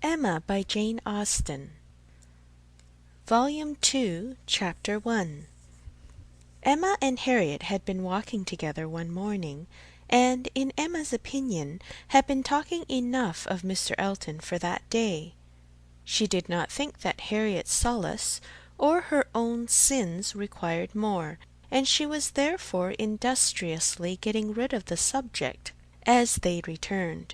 Emma by Jane Austen. Volume 2, Chapter 1. Emma and Harriet had been walking together one morning, and, in Emma's opinion, had been talking enough of Mr. Elton for that day. She did not think that Harriet's solace or her own sins required more, and she was therefore industriously getting rid of the subject as they returned,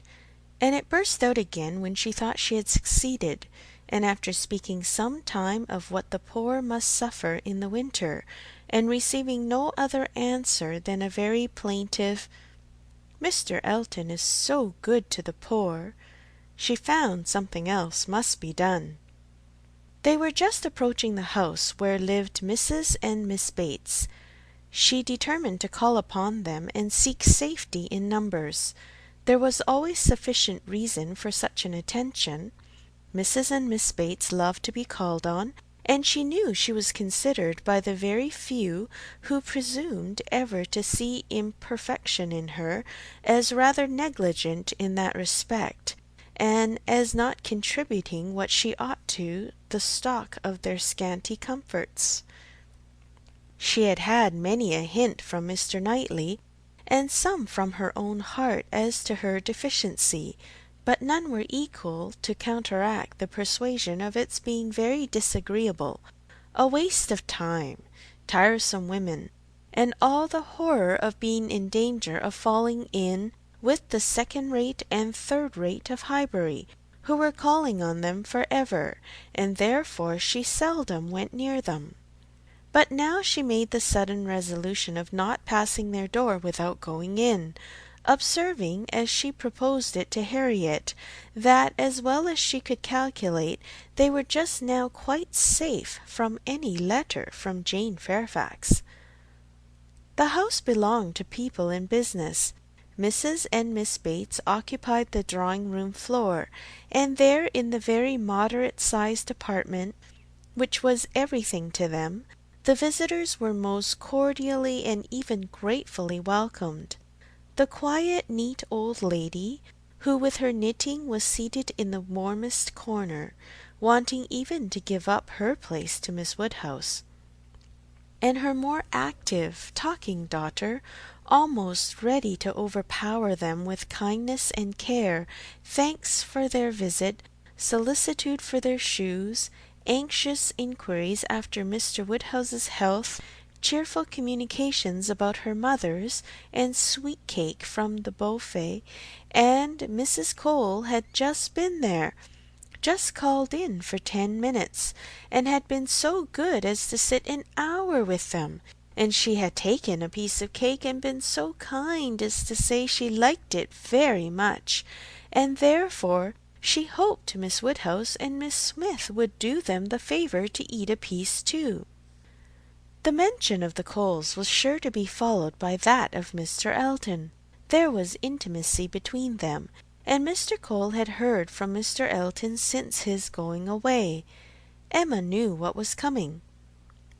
and it burst out again when she thought she had succeeded, and after speaking some time of what the poor must suffer in the winter, and receiving no other answer than a very plaintive "Mr. Elton is so good to the poor," she found something else must be done. They were just approaching the house where lived Mrs. and Miss Bates. She determined to call upon them and seek safety in numbers. There was always sufficient reason for such an attention. Mrs. and Miss Bates loved to be called on, and she knew she was considered by the very few who presumed ever to see imperfection in her as rather negligent in that respect, and as not contributing what she ought to the stock of their scanty comforts. She had had many a hint from Mr. Knightley, and some from her own heart as to her deficiency, but none were equal to counteract the persuasion of its being very disagreeable, a waste of time, tiresome women, and all the horror of being in danger of falling in with the second-rate and third-rate of Highbury, who were calling on them for ever, and therefore she seldom went near them. But now she made the sudden resolution of not passing their door without going in, observing, as she proposed it to Harriet, that, as well as she could calculate, they were just now quite safe from any letter from Jane Fairfax. The house belonged to people in business. Mrs. and Miss Bates occupied the drawing-room floor, and there, in the very moderate-sized apartment, which was everything to them, the visitors were most cordially and even gratefully welcomed. The quiet, neat old lady, who with her knitting was seated in the warmest corner, wanting even to give up her place to Miss Woodhouse, and her more active, talking daughter, almost ready to overpower them with kindness and care, thanks for their visit, solicitude for their shoes, anxious inquiries after Mr. Woodhouse's health, cheerful communications about her mother's, and sweet cake from the buffet, and Mrs. Cole had just been there, just called in for 10 minutes, and had been so good as to sit an hour with them, and she had taken a piece of cake and been so kind as to say she liked it very much, and therefore she hoped Miss Woodhouse and Miss Smith would do them the favour to eat a piece too. The mention of the Coles was sure to be followed by that of Mr. Elton. There was intimacy between them, and Mr. Cole had heard from Mr. Elton since his going away. Emma knew what was coming.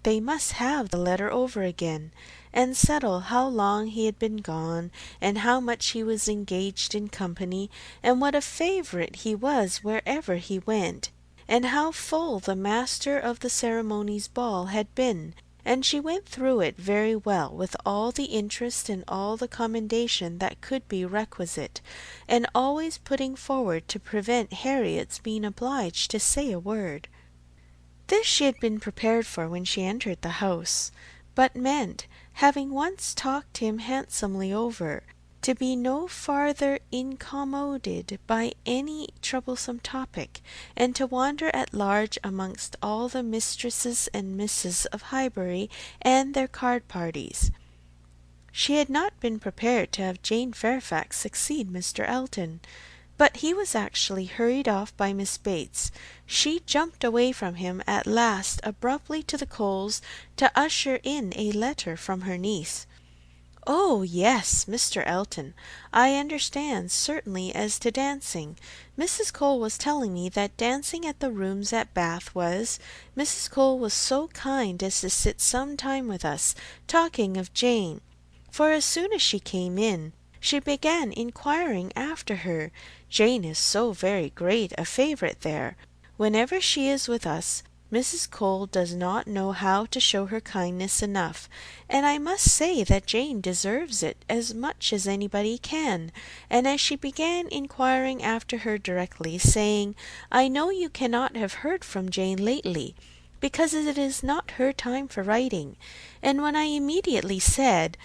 They must have the letter over again, and settle how long he had been gone, and how much he was engaged in company, and what a favourite he was wherever he went, and how full the master of the ceremonies ball had been, and she went through it very well, with all the interest and all the commendation that could be requisite, and always putting forward to prevent Harriet's being obliged to say a word. This she had been prepared for when she entered the house, but meant, having once talked him handsomely over, to be no farther incommoded by any troublesome topic, and to wander at large amongst all the mistresses and misses of Highbury and their card-parties. She had not been prepared to have Jane Fairfax succeed Mr. Elton, but he was actually hurried off by Miss Bates. She jumped away from him at last abruptly to the Coles to usher in a letter from her niece. "Oh, yes, Mr. Elton, I understand certainly as to dancing. Mrs. Cole was telling me that dancing at the rooms at Bath was. Mrs. Cole was so kind as to sit some time with us, talking of Jane, for as soon as she came in, she began inquiring after her. Jane is so very great a favourite there. Whenever she is with us, Mrs. Cole does not know how to show her kindness enough, and I must say that Jane deserves it as much as anybody can. And as she began inquiring after her directly, saying, I know you cannot have heard from Jane lately, because it is not her time for writing. And when I immediately said,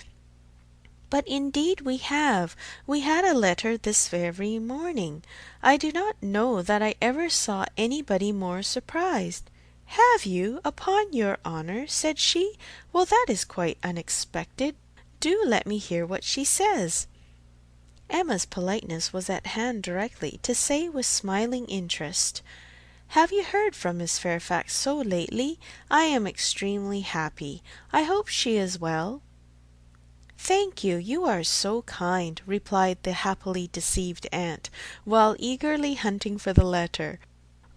but indeed we have. We had a letter this very morning. I do not know that I ever saw anybody more surprised. Have you, upon your honour? Said she. Well, that is quite unexpected. Do let me hear what she says. Emma's politeness was at hand directly to say with smiling interest, have you heard from Miss Fairfax so lately? I am extremely happy. I hope she is well. Thank you, you are so kind, replied the happily deceived aunt, while eagerly hunting for the letter.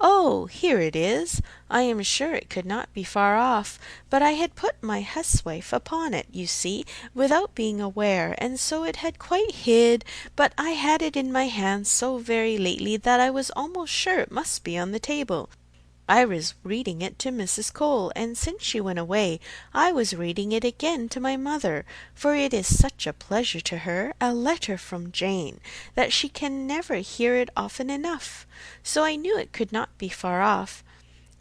Oh, here it is. I am sure it could not be far off, but I had put my huswife upon it, you see, without being aware, and so it had quite hid, but I had it in my hand so very lately that I was almost sure it must be on the table. I was reading it to Mrs. Cole, and since she went away, I was reading it again to my mother, for it is such a pleasure to her, a letter from Jane, that she can never hear it often enough. So I knew it could not be far off.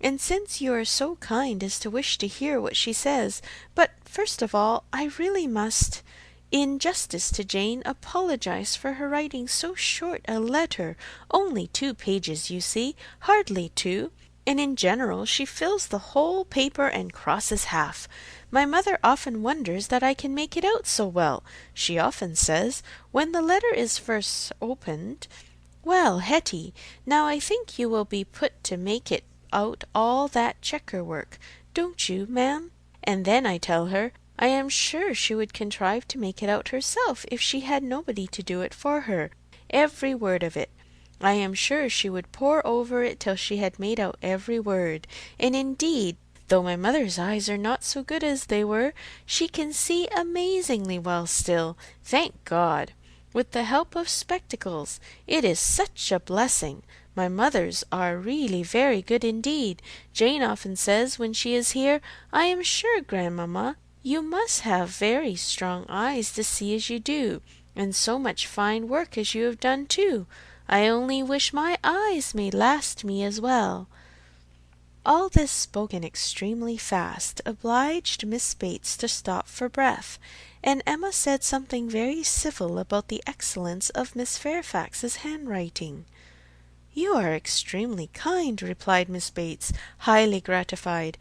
And since you are so kind as to wish to hear what she says, but first of all, I really must, in justice to Jane, apologize for her writing so short a letter, only 2 pages, you see, hardly 2. And in general she fills the whole paper and crosses half. My mother often wonders that I can make it out so well. She often says, when the letter is first opened, well, Hetty, now I think you will be put to make it out all that checker work, don't you, ma'am? And then I tell her, I am sure she would contrive to make it out herself if she had nobody to do it for her, every word of it. I am sure she would pore over it till she had made out every word, and indeed, though my mother's eyes are not so good as they were, she can see amazingly well still, thank God, with the help of spectacles. It is such a blessing. My mother's are really very good indeed. Jane often says when she is here, I am sure, grandmamma, you must have very strong eyes to see as you do, and so much fine work as you have done too. I only wish my eyes may last me as well. All this spoken extremely fast obliged Miss Bates to stop for breath, and Emma said something very civil about the excellence of Miss Fairfax's handwriting. You are extremely kind, replied Miss Bates, highly gratified.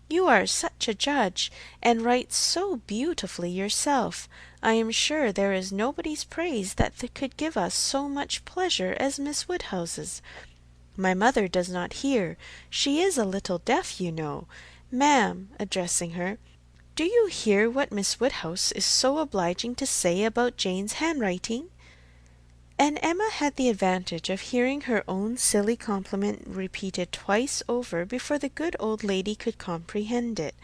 You are such a judge, and write so beautifully yourself. I am sure there is nobody's praise that could give us so much pleasure as Miss Woodhouse's. My mother does not hear. She is a little deaf, you know. Ma'am, addressing her, do you hear what Miss Woodhouse is so obliging to say about Jane's handwriting? And Emma had the advantage of hearing her own silly compliment repeated twice over before the good old lady could comprehend it.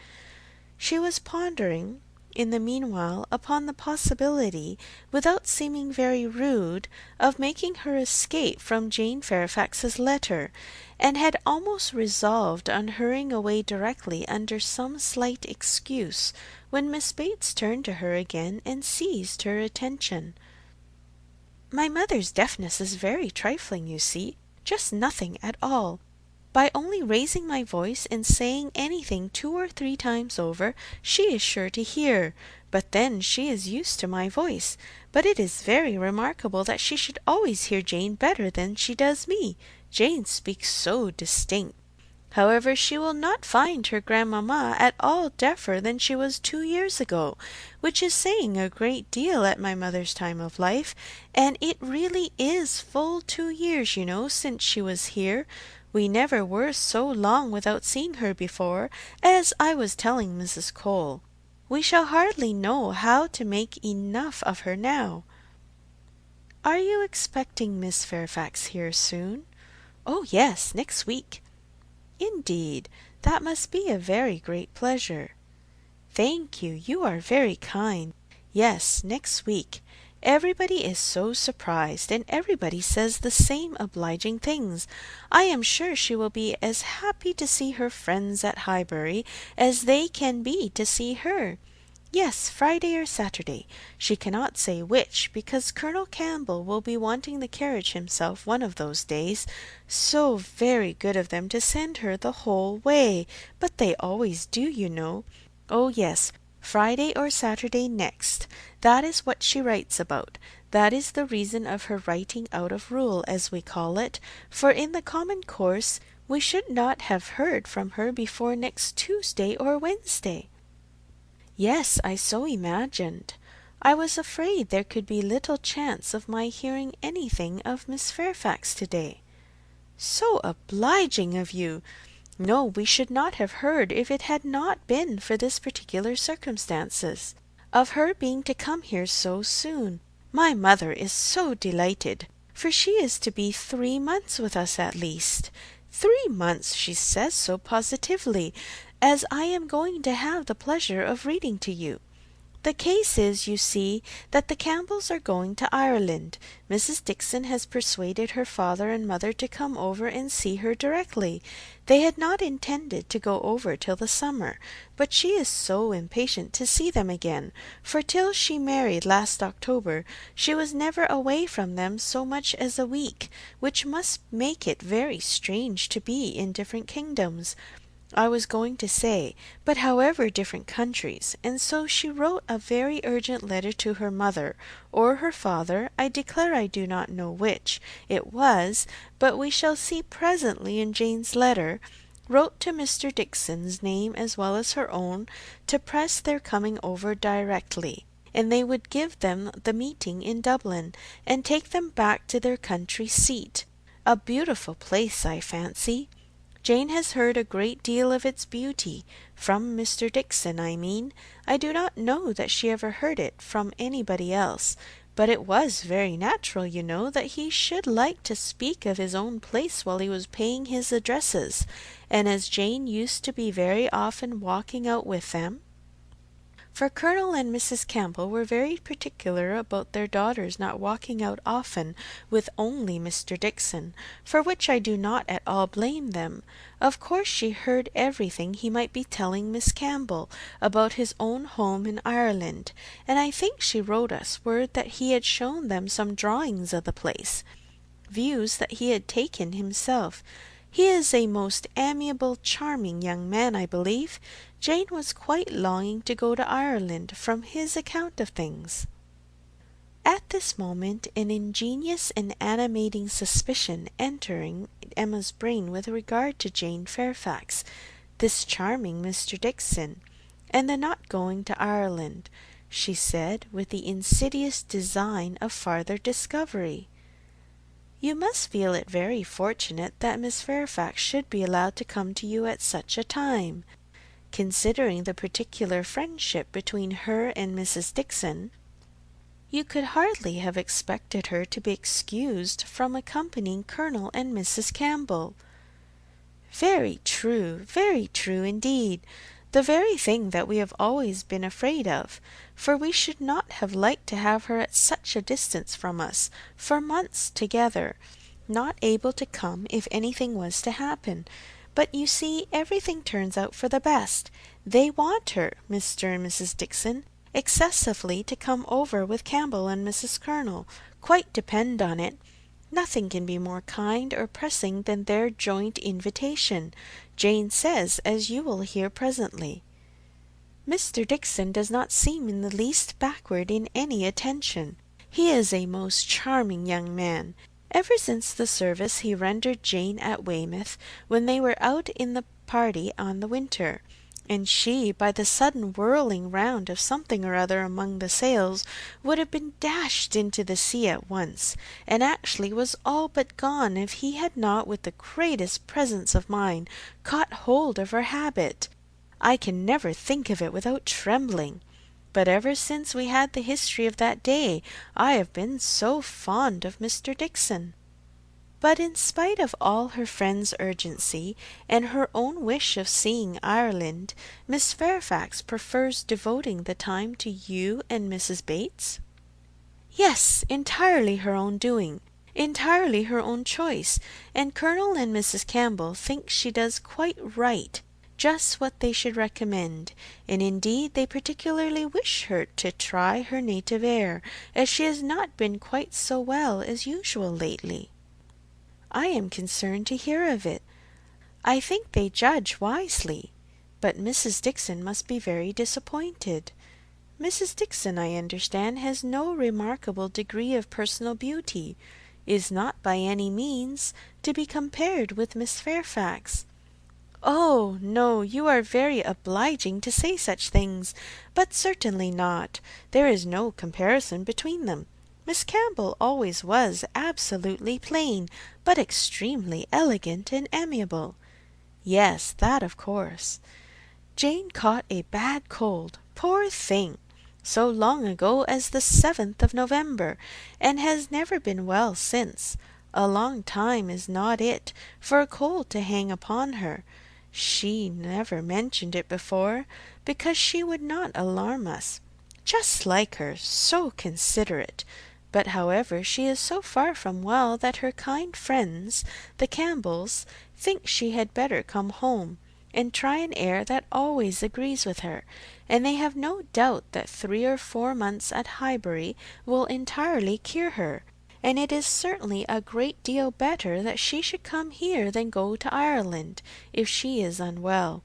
She was pondering, in the meanwhile, upon the possibility, without seeming very rude, of making her escape from Jane Fairfax's letter, and had almost resolved on hurrying away directly under some slight excuse, when Miss Bates turned to her again and seized her attention. My mother's deafness is very trifling, you see, just nothing at all. By only raising my voice and saying anything 2 or 3 times over, she is sure to hear, but then she is used to my voice. But it is very remarkable that she should always hear Jane better than she does me. Jane speaks so distinct. However, she will not find her grandmamma at all deafer than she was 2 years ago, which is saying a great deal at my mother's time of life, and it really is full 2 years, you know, since she was here. We never were so long without seeing her before, as I was telling Mrs. Cole. We shall hardly know how to make enough of her now. Are you expecting Miss Fairfax here soon? Oh, yes, next week. Indeed, that must be a very great pleasure. Thank you, you are very kind. Yes, next week. Everybody is so surprised, and everybody says the same obliging things. I am sure she will be as happy to see her friends at Highbury as they can be to see her. Yes, Friday or Saturday. She cannot say which, because Colonel Campbell will be wanting the carriage himself one of those days. So very good of them to send her the whole way, but they always do, you know. Oh yes, Friday or Saturday next. That is what she writes about. That is the reason of her writing out of rule, as we call it, for in the common course we should not have heard from her before next Tuesday or Wednesday. Yes, I so imagined. I was afraid there could be little chance of my hearing anything of Miss Fairfax to-day. So obliging of you! No, we should not have heard if it had not been for this particular circumstances, of her being to come here so soon. My mother is so delighted, for she is to be 3 months with us at least. 3 months, she says so positively, as I am going to have the pleasure of reading to you. The case is, you see, that the Campbells are going to Ireland. Mrs. Dixon has persuaded her father and mother to come over and see her directly. They had not intended to go over till the summer, but she is so impatient to see them again, for till she married last October she was never away from them so much as a week, which must make it very strange to be in different kingdoms. I was going to say, but however different countries, and so she wrote a very urgent letter to her mother, or her father, I declare I do not know which it was, but we shall see presently in Jane's letter, wrote to Mr. Dixon's name as well as her own, to press their coming over directly, and they would give them the meeting in Dublin, and take them back to their country seat. A beautiful place, I fancy. Jane has heard a great deal of its beauty, from Mr. Dixon, I mean. I do not know that she ever heard it from anybody else, but it was very natural, you know, that he should like to speak of his own place while he was paying his addresses, and as Jane used to be very often walking out with them, for Colonel and Mrs. Campbell were very particular about their daughters not walking out often with only Mr. Dixon, for which I do not at all blame them. Of course she heard everything he might be telling Miss Campbell about his own home in Ireland, and I think she wrote us word that he had shown them some drawings of the place, views that he had taken himself. He is a most amiable, charming young man, I believe. Jane was quite longing to go to Ireland from his account of things. At this moment an ingenious and animating suspicion entering Emma's brain with regard to Jane Fairfax, this charming Mr. Dixon, and the not going to Ireland, she said, with the insidious design of farther discovery. You must feel it very fortunate that Miss Fairfax should be allowed to come to you at such a time. Considering the particular friendship between her and Mrs. Dixon, you could hardly have expected her to be excused from accompanying Colonel and Mrs. Campbell. Very true indeed. The very thing that we have always been afraid of, for we should not have liked to have her at such a distance from us, for months together, not able to come if anything was to happen. But you see everything turns out for the best. They want her, Mr. and Mrs. Dixon, excessively to come over with Campbell and Mrs. Colonel. Quite depend on it. Nothing can be more kind or pressing than their joint invitation, Jane says, as you will hear presently. Mr. Dixon does not seem in the least backward in any attention. He is a most charming young man. Ever since the service he rendered Jane at Weymouth, when they were out in the party on the winter, and she, by the sudden whirling round of something or other among the sails, would have been dashed into the sea at once, and actually was all but gone if he had not, with the greatest presence of mind, caught hold of her habit. I can never think of it without trembling. But ever since we had the history of that day, I have been so fond of Mr. Dixon. But in spite of all her friend's urgency, and her own wish of seeing Ireland, Miss Fairfax prefers devoting the time to you and Mrs. Bates? Yes, entirely her own doing, entirely her own choice, and Colonel and Mrs. Campbell think she does quite right, just what they should recommend, and indeed they particularly wish her to try her native air, as she has not been quite so well as usual lately. I am concerned to hear of it. I think they judge wisely, but Mrs. Dixon must be very disappointed. Mrs. Dixon, I understand, has no remarkable degree of personal beauty, is not by any means to be compared with Miss Fairfax. Oh, no, you are very obliging to say such things, but certainly not. There is no comparison between them. Miss Campbell always was absolutely plain, but extremely elegant and amiable. Yes, that of course. Jane caught a bad cold, poor thing, so long ago as the 7th of November, and has never been well since. A long time is not it for a cold to hang upon her. She never mentioned it before, because she would not alarm us. Just like her, so considerate. But however, she is so far from well that her kind friends, the Campbells, think she had better come home, and try an air that always agrees with her, and they have no doubt that 3 or 4 months at Highbury will entirely cure her, and it is certainly a great deal better that she should come here than go to Ireland, if she is unwell.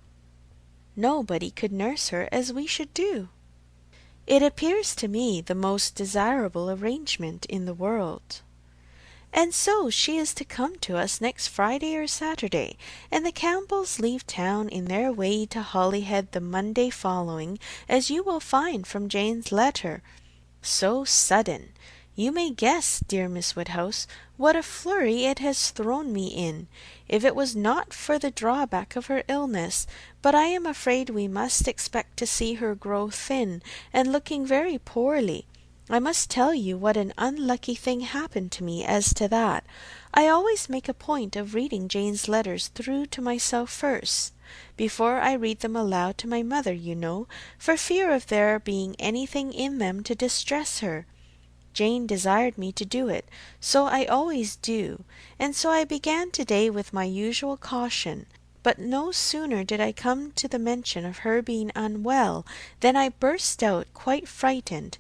Nobody could nurse her as we should do. It appears to me the most desirable arrangement in the world. And so she is to come to us next Friday or Saturday, and the Campbells leave town in their way to Holyhead the Monday following, as you will find from Jane's letter. So sudden! You may guess, dear Miss Woodhouse, what a flurry it has thrown me in, if it was not for the drawback of her illness, but I am afraid we must expect to see her grow thin, and looking very poorly. I must tell you what an unlucky thing happened to me as to that. I always make a point of reading Jane's letters through to myself first, before I read them aloud to my mother, you know, for fear of there being anything in them to distress her. Jane desired me to do it, so I always do, and so I began to-day with my usual caution, but no sooner did I come to the mention of her being unwell than I burst out, quite frightened,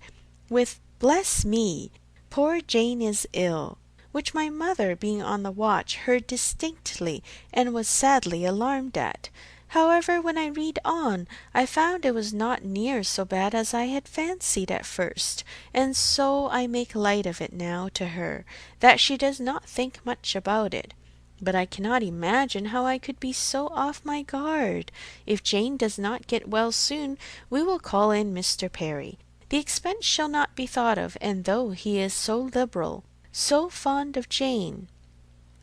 with "Bless me! Poor Jane is ill," which my mother, being on the watch, heard distinctly, and was sadly alarmed at. However, when I read on, I found it was not near so bad as I had fancied at first, and so I make light of it now to her, that she does not think much about it. But I cannot imagine how I could be so off my guard. If Jane does not get well soon, we will call in Mr. Perry. The expense shall not be thought of, and though he is so liberal, so fond of Jane,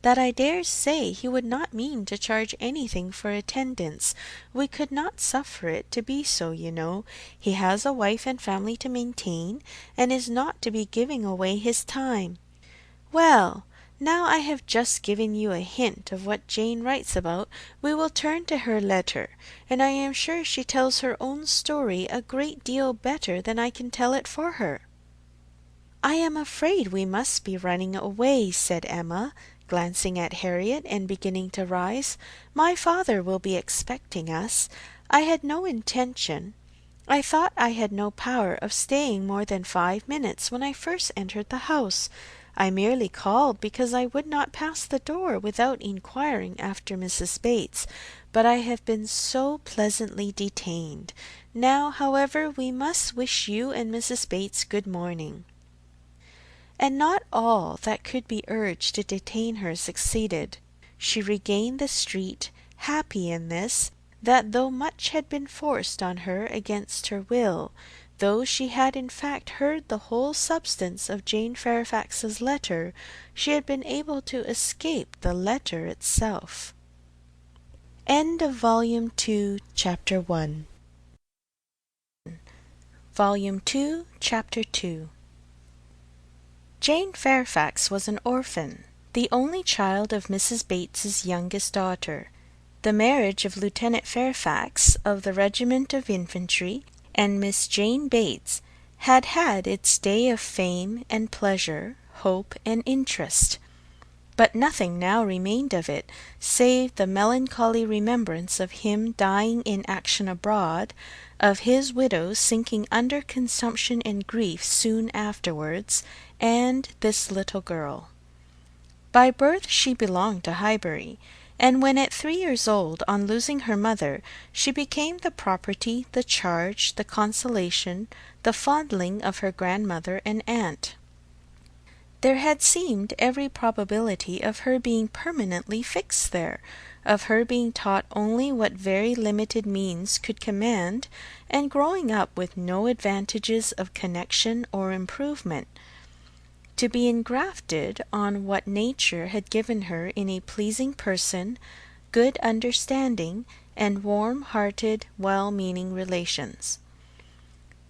that I dare say he would not mean to charge anything for attendance, we could not suffer it to be so, you know. He has a wife and family to maintain, and is not to be giving away his time. Well, now I have just given you a hint of what Jane writes about, we will turn to her letter, and I am sure she tells her own story a great deal better than I can tell it for her. I am afraid we must be running away, said Emma, glancing at Harriet and beginning to rise. My father will be expecting us. I had no intention. I thought I had no power of staying more than 5 minutes when I first entered the house. I merely called because I would not pass the door without inquiring after Mrs. Bates, but I have been so pleasantly detained. Now, however, we must wish you and Mrs. Bates good morning. And not all that could be urged to detain her succeeded. She regained the street, happy in this, that though much had been forced on her against her will, though she had in fact heard the whole substance of Jane Fairfax's letter, she had been able to escape the letter itself. End of Volume 2, Chapter 1. Volume 2, Chapter 2. Jane Fairfax was an orphan, the only child of Mrs. Bates's youngest daughter. The marriage of Lieutenant Fairfax of the Regiment of Infantry and Miss Jane Bates had had its day of fame and pleasure, hope and interest. But nothing now remained of it, save the melancholy remembrance of him dying in action abroad, of his widow sinking under consumption and grief soon afterwards, and this little girl. By birth she belonged to Highbury, and when at 3 years old, on losing her mother, she became the property, the charge, the consolation, the fondling of her grandmother and aunt. There had seemed every probability of her being permanently fixed there, of her being taught only what very limited means could command, and growing up with no advantages of connection or improvement, to be engrafted on what nature had given her in a pleasing person, good understanding, and warm-hearted, well-meaning relations.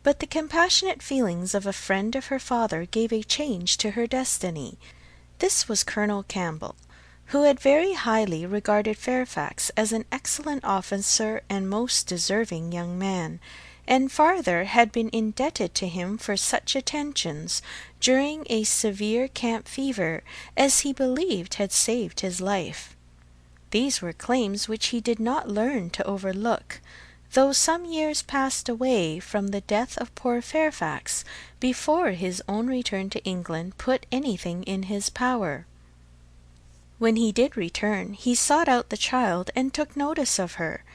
But the compassionate feelings of a friend of her father gave a change to her destiny. This was Colonel Campbell, who had very highly regarded Fairfax as an excellent officer and most deserving young man, and farther had been indebted to him for such attentions during a severe camp fever as he believed had saved his life. These were claims which he did not learn to overlook, though some years passed away from the death of poor Fairfax before his own return to England put anything in his power. When he did return, he sought out the child and took notice of her.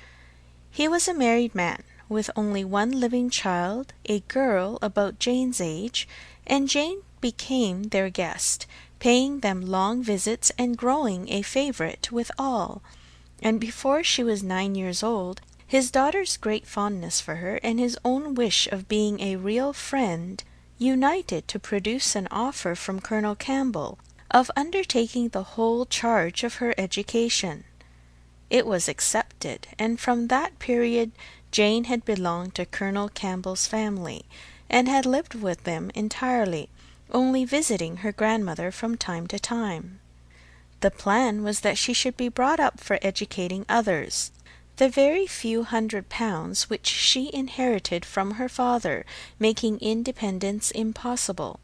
He was a married man, with only one living child, a girl about Jane's age, and Jane became their guest, paying them long visits and growing a favourite with all. And before she was 9 years old, his daughter's great fondness for her and his own wish of being a real friend united to produce an offer from Colonel Campbell of undertaking the whole charge of her education. It was accepted, and from that period Jane had belonged to Colonel Campbell's family, and had lived with them entirely, only visiting her grandmother from time to time. The plan was that she should be brought up for educating others. The very few £100 which she inherited from her father making independence impossible.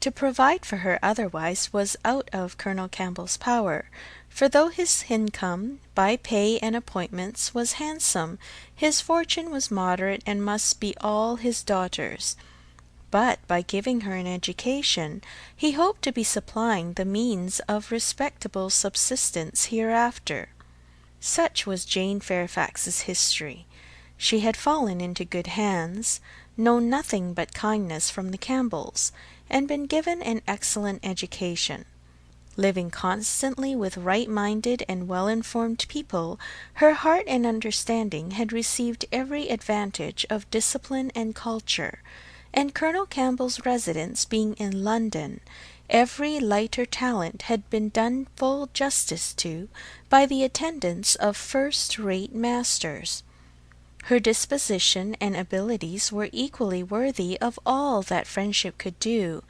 To provide for her otherwise was out of Colonel Campbell's power, for though his income, by pay and appointments, was handsome, his fortune was moderate and must be all his daughter's. But by giving her an education, he hoped to be supplying the means of respectable subsistence hereafter. Such was Jane Fairfax's history. She had fallen into good hands, known nothing but kindness from the Campbells, and been given an excellent education. Living constantly with right-minded and well-informed people, her heart and understanding had received every advantage of discipline and culture, and Colonel Campbell's residence being in London, every lighter talent had been done full justice to by the attendance of first-rate masters. Her disposition and abilities were equally worthy of all that friendship could do,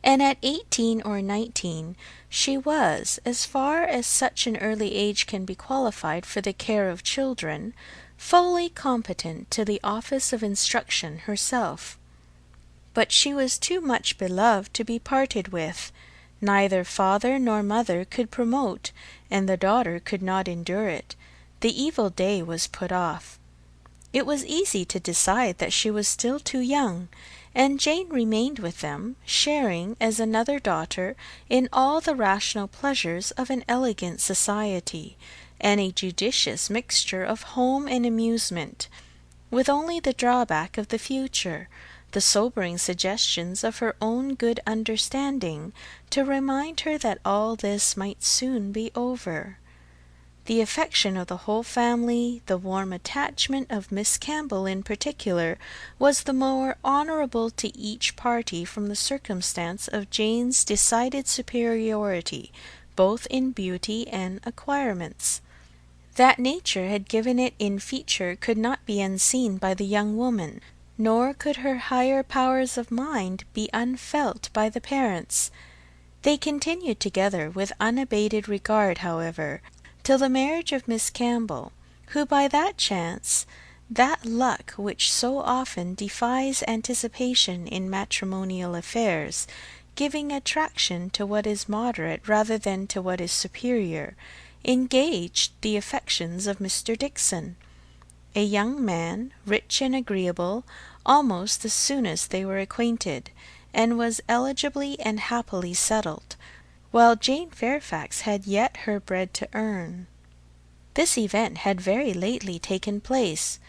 and at 18 or 19 she was, as far as such an early age can be qualified for the care of children, fully competent to the office of instruction herself. But she was too much beloved to be parted with. Neither father nor mother could promote, and the daughter could not endure it. The evil day was put off. It was easy to decide that she was still too young, and Jane remained with them, sharing, as another daughter, in all the rational pleasures of an elegant society, and a judicious mixture of home and amusement, with only the drawback of the future, the sobering suggestions of her own good understanding, to remind her that all this might soon be over. The affection of the whole family, the warm attachment of Miss Campbell in particular, was the more honourable to each party from the circumstance of Jane's decided superiority, both in beauty and acquirements. That nature had given it in feature could not be unseen by the young woman, nor could her higher powers of mind be unfelt by the parents. They continued together with unabated regard, however, till the marriage of Miss Campbell, who by that chance that luck which so often defies anticipation in matrimonial affairs, giving attraction to what is moderate rather than to what is superior, engaged the affections of Mr. Dickson, a young man, rich and agreeable, almost as soon as they were acquainted, and was eligibly and happily settled, while Jane Fairfax had yet her bread to earn. This event had very lately taken place,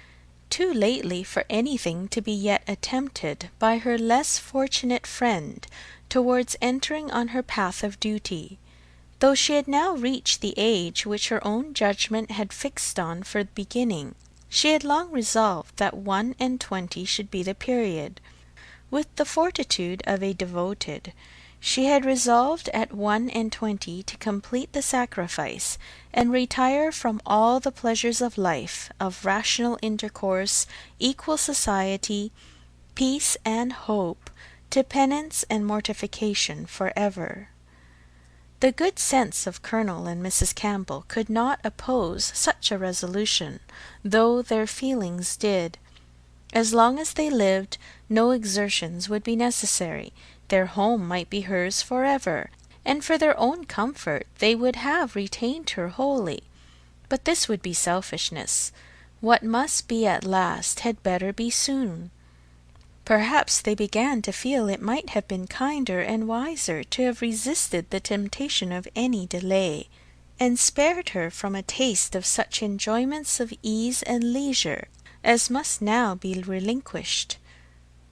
too lately for anything to be yet attempted by her less fortunate friend towards entering on her path of duty, though she had now reached the age which her own judgment had fixed on for beginning. She had long resolved that 21 should be the period. With the fortitude of a devoted, she had resolved at 21 to complete the sacrifice, and retire from all the pleasures of life, of rational intercourse, equal society, peace and hope, to penance and mortification for ever. The good sense of Colonel and Mrs. Campbell could not oppose such a resolution, though their feelings did. As long as they lived, no exertions would be necessary. Their home might be hers for ever, and for their own comfort they would have retained her wholly. But this would be selfishness. What must be at last had better be soon. Perhaps they began to feel it might have been kinder and wiser to have resisted the temptation of any delay, and spared her from a taste of such enjoyments of ease and leisure as must now be relinquished.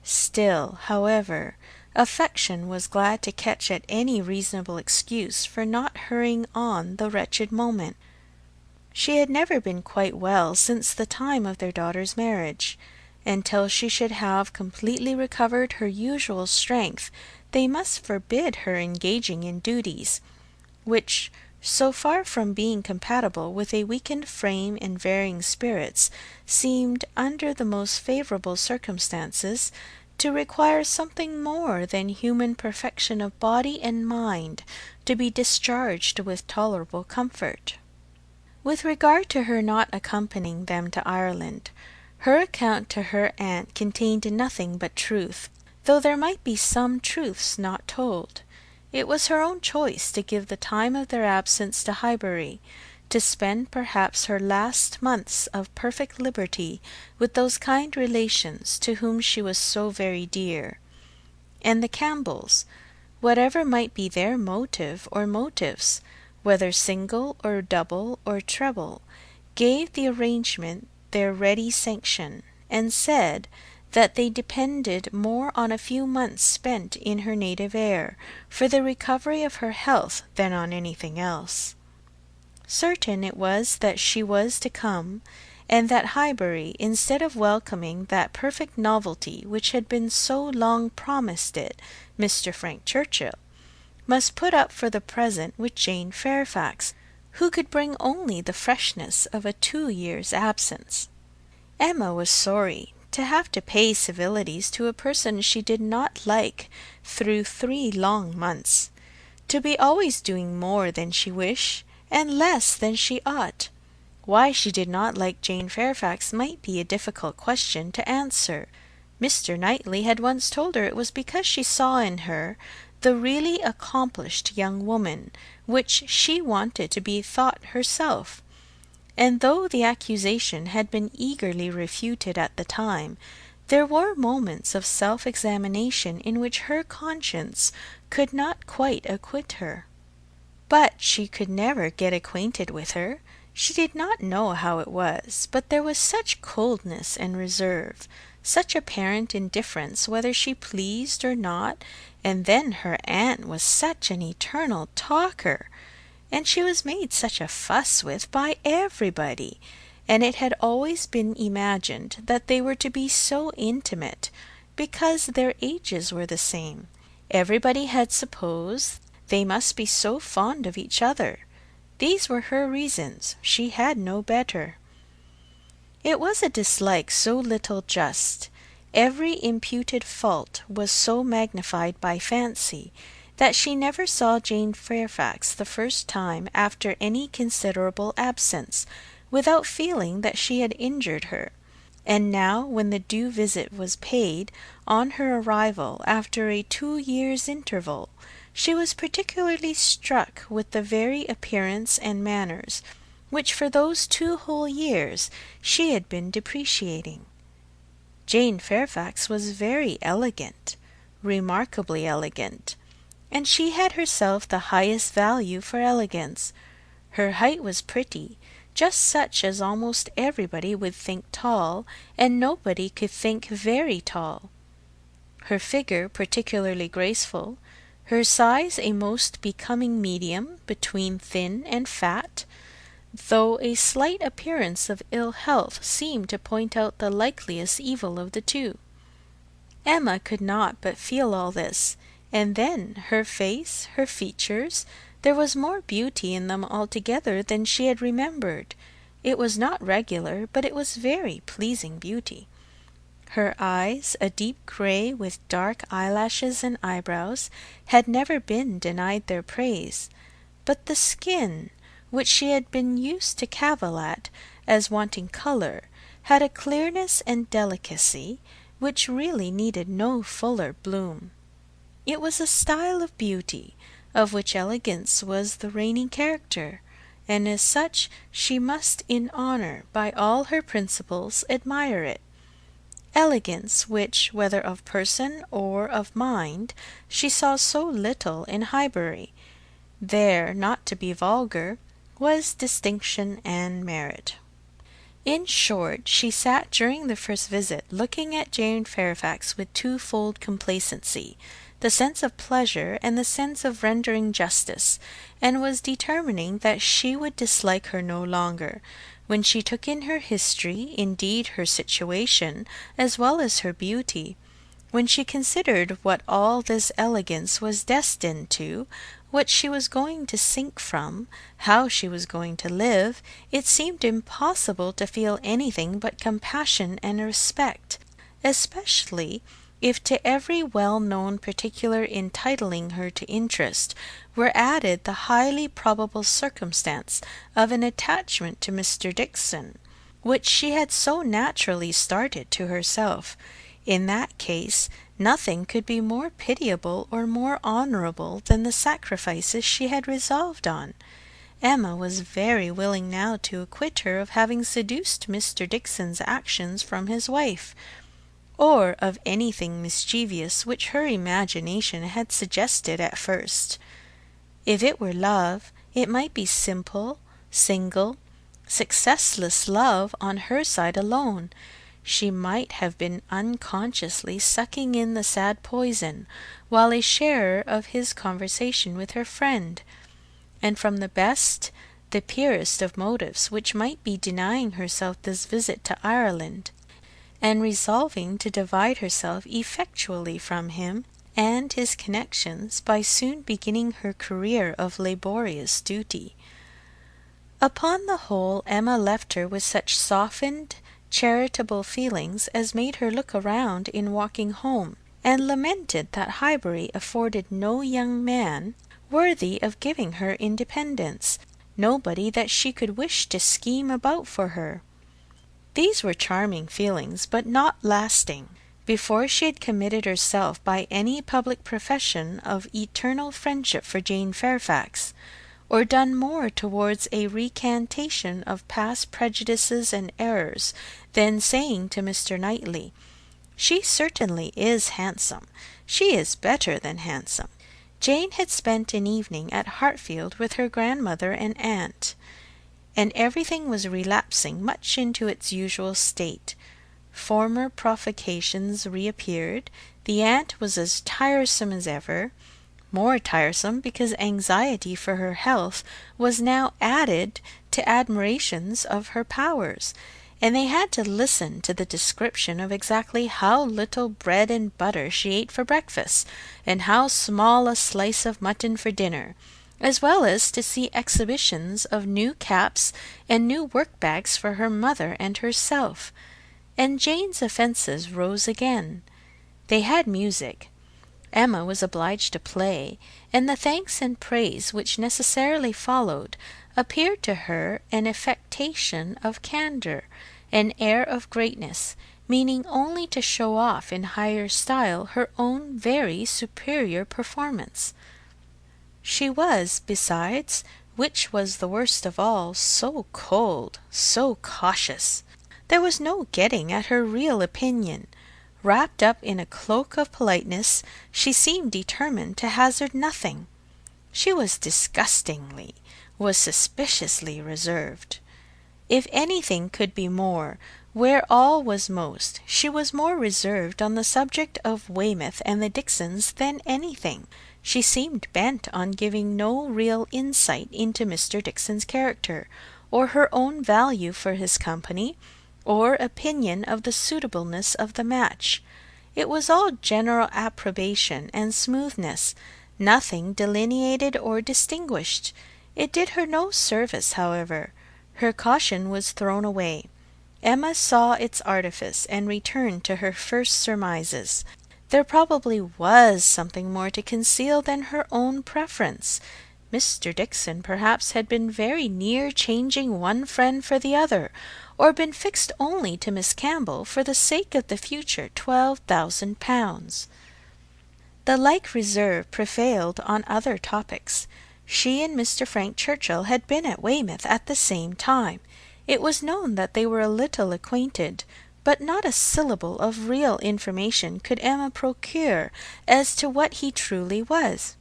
Still, however, affection was glad to catch at any reasonable excuse for not hurrying on the wretched moment. She had never been quite well since the time of their daughter's marriage, and till she should have completely recovered her usual strength they must forbid her engaging in duties, which, so far from being compatible with a weakened frame and varying spirits, seemed, under the most favourable circumstances, to require something more than human perfection of body and mind to be discharged with tolerable comfort. With regard to her not accompanying them to Ireland, her account to her aunt contained nothing but truth, though there might be some truths not told. It was her own choice to give the time of their absence to Highbury, to spend perhaps her last months of perfect liberty with those kind relations to whom she was so very dear. And the Campbells, whatever might be their motive or motives, whether single or double or treble, gave the arrangement their ready sanction, and said that they depended more on a few months spent in her native air for the recovery of her health than on anything else. Certain it was that she was to come, and that Highbury, instead of welcoming that perfect novelty which had been so long promised it, Mr. Frank Churchill, must put up for the present with Jane Fairfax, who could bring only the freshness of a 2 years' absence. Emma was sorry to have to pay civilities to a person she did not like through 3 long months, to be always doing more than she wished, and less than she ought. Why she did not like Jane Fairfax might be a difficult question to answer. Mr. Knightley had once told her it was because she saw in her the really accomplished young woman which she wanted to be thought herself, and though the accusation had been eagerly refuted at the time, there were moments of self-examination in which her conscience could not quite acquit her. But she could never get acquainted with her. She did not know how it was, but there was such coldness and reserve, such apparent indifference whether she pleased or not, and then her aunt was such an eternal talker, and she was made such a fuss with by everybody, and it had always been imagined that they were to be so intimate, because their ages were the same. Everybody had supposed they must be so fond of each other. These were her reasons. She had no better. It was a dislike so little just, every imputed fault was so magnified by fancy, that she never saw Jane Fairfax the first time after any considerable absence, without feeling that she had injured her, And now, when the due visit was paid, on her arrival, after a 2 years' interval, she was particularly struck with the very appearance and manners, which for those 2 whole years she had been depreciating. Jane Fairfax was very elegant, remarkably elegant, and she had herself the highest value for elegance. Her height was pretty, just such as almost everybody would think tall, and nobody could think very tall. Her figure particularly graceful, her size a most becoming medium between thin and fat, though a slight appearance of ill health seemed to point out the likeliest evil of the two. Emma could not but feel all this, and then her face, her features, there was more beauty in them altogether than she had remembered. It was not regular, but it was very pleasing beauty. Her eyes, a deep grey with dark eyelashes and eyebrows, had never been denied their praise, but the skin, which she had been used to cavil at as wanting colour, had a clearness and delicacy which really needed no fuller bloom. It was a style of beauty, of which elegance was the reigning character, and as such she must in honour by all her principles admire it. Elegance which, whether of person or of mind, she saw so little in Highbury. There, not to be vulgar, was distinction and merit. In short, she sat during the first visit looking at Jane Fairfax with twofold complacency, the sense of pleasure and the sense of rendering justice, and was determining that she would dislike her no longer, when she took in her history, indeed her situation, as well as her beauty. When she considered what all this elegance was destined to, what she was going to sink from, how she was going to live, it seemed impossible to feel anything but compassion and respect, especially if to every well-known particular entitling her to interest were added the highly probable circumstance of an attachment to Mr. Dickson, which she had so naturally started to herself. In that case, nothing could be more pitiable or more honourable than the sacrifices she had resolved on. Emma was very willing now to acquit her of having seduced Mr. Dickson's actions from his wife, or of anything mischievous which her imagination had suggested at first. If it were love, it might be simple, single, successless love on her side alone. She might have been unconsciously sucking in the sad poison, while a sharer of his conversation with her friend, and from the best, the purest of motives, which might be denying herself this visit to Ireland, and resolving to divide herself effectually from him and his connections by soon beginning her career of laborious duty. Upon the whole, Emma left her with such softened, charitable feelings as made her look around in walking home, and lamented that Highbury afforded no young man worthy of giving her independence, nobody that she could wish to scheme about for her. These were charming feelings, but not lasting. Before she had committed herself by any public profession of eternal friendship for Jane Fairfax, or done more towards a recantation of past prejudices and errors than saying to Mr. Knightley, "She certainly is handsome. She is better than handsome," Jane had spent an evening at Hartfield with her grandmother and aunt, and everything was relapsing much into its usual state. Former provocations reappeared. The aunt was as tiresome as ever, more tiresome because anxiety for her health was now added to admirations of her powers, and they had to listen to the description of exactly how little bread and butter she ate for breakfast, and how small a slice of mutton for dinner, as well as to see exhibitions of new caps and new work-bags for her mother and herself. And Jane's offences rose again. They had music. Emma was obliged to play, and the thanks and praise which necessarily followed appeared to her an affectation of candour, an air of greatness, meaning only to show off in higher style her own very superior performance. She was, besides, which was the worst of all, so cold, so cautious. There was no getting at her real opinion. Wrapped up in a cloak of politeness, she seemed determined to hazard nothing. She was disgustingly, was suspiciously reserved. If anything could be more, where all was most, she was more reserved on the subject of Weymouth and the Dixons than anything. She seemed bent on giving no real insight into Mr. Dixon's character, or her own value for his company, or opinion of the suitableness of the match. It was all general approbation and smoothness, nothing delineated or distinguished. It did her no service, however. Her caution was thrown away. Emma saw its artifice, and returned to her first surmises. There probably was something more to conceal than her own preference. Mr. Dixon perhaps had been very near changing one friend for the other, or been fixed only to Miss Campbell for the sake of the future £12,000. The like reserve prevailed on other topics. She and Mr. Frank Churchill had been at Weymouth at the same time. It was known that they were a little acquainted, but not a syllable of real information could Emma procure as to what he truly was.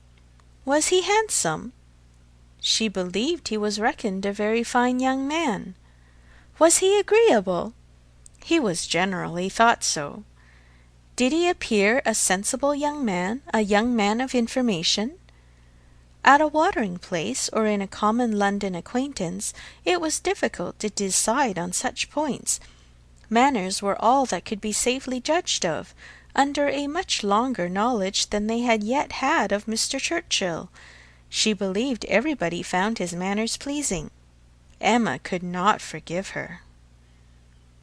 Was he handsome? She believed he was reckoned a very fine young man. Was he agreeable? He was generally thought so. Did he appear a sensible young man, a young man of information? At a watering place, or in a common London acquaintance, it was difficult to decide on such points. Manners were all that could be safely judged of, under a much longer knowledge than they had yet had of Mr. Churchill. She believed everybody found his manners pleasing. Emma could not forgive her.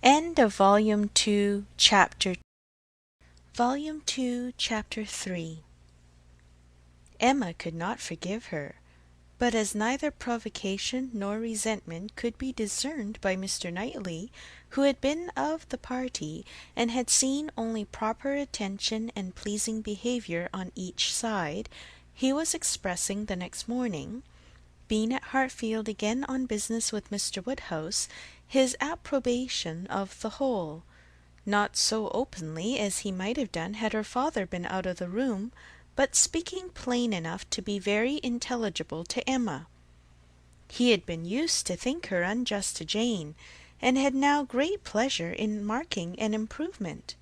End of Volume 2, Chapter 3. Emma could not forgive her, but as neither provocation nor resentment could be discerned by Mr. Knightley, who had been of the party, and had seen only proper attention and pleasing behaviour on each side, he was expressing the next morning, being at Hartfield again on business with Mr. Woodhouse, his approbation of the whole, not so openly as he might have done had her father been out of the room, but speaking plain enough to be very intelligible to Emma. He had been used to think her unjust to Jane, and had now great pleasure in marking an improvement.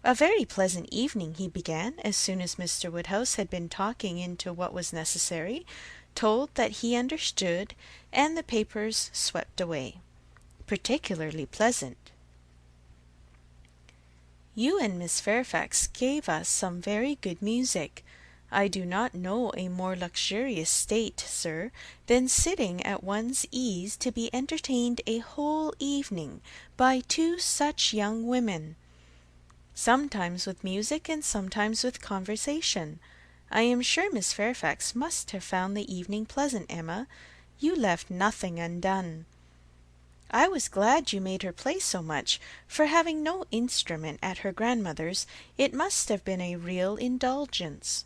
A very pleasant evening, he began, as soon as Mr. Woodhouse had been talking into what was necessary, told that he understood, and the papers swept away. Particularly pleasant. You and Miss Fairfax gave us some very good music. I do not know a more luxurious state, sir, than sitting at one's ease to be entertained a whole evening by two such young women, sometimes with music and sometimes with conversation. I am sure Miss Fairfax must have found the evening pleasant, Emma. You left nothing undone. I was glad you made her play so much, for having no instrument at her grandmother's, it must have been a real indulgence.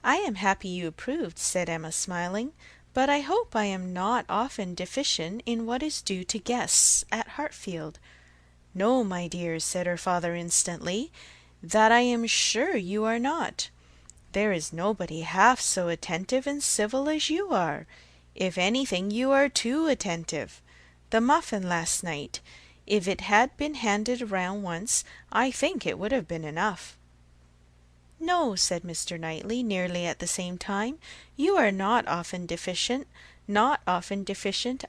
I am happy you approved, said Emma, smiling, but I hope I am not often deficient in what is due to guests at Hartfield. No, my dear, said her father instantly, that I am sure you are not. There is nobody half so attentive and civil as you are. If anything, you are too attentive. The muffin last night, if it had been handed round once, I think it would have been enough. No, said Mr. Knightley, nearly at the same time, you are not often deficient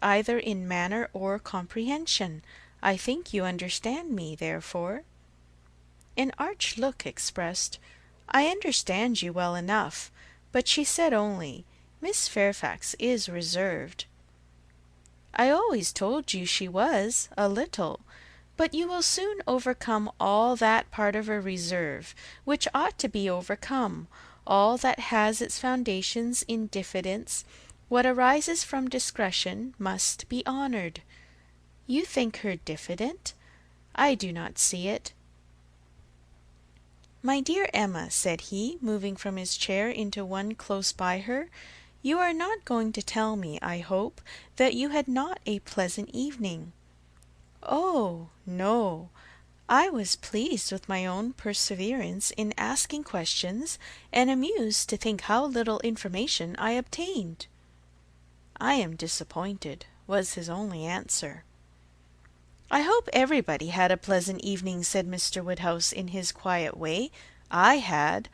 either in manner or comprehension. I think you understand me, therefore. An arch look expressed, I understand you well enough, but she said only, Miss Fairfax is reserved. I always told you she was, a little, but you will soon overcome all that part of her reserve, which ought to be overcome, all that has its foundations in diffidence. What arises from discretion must be honoured. You think her diffident? I do not see it. My dear Emma, said he, moving from his chair into one close by her, you are not going to tell me, I hope, that you had not a pleasant evening. Oh, no. I was pleased with my own perseverance in asking questions, and amused to think how little information I obtained. I am disappointed, was his only answer. I hope everybody had a pleasant evening, said Mr. Woodhouse in his quiet way. I had.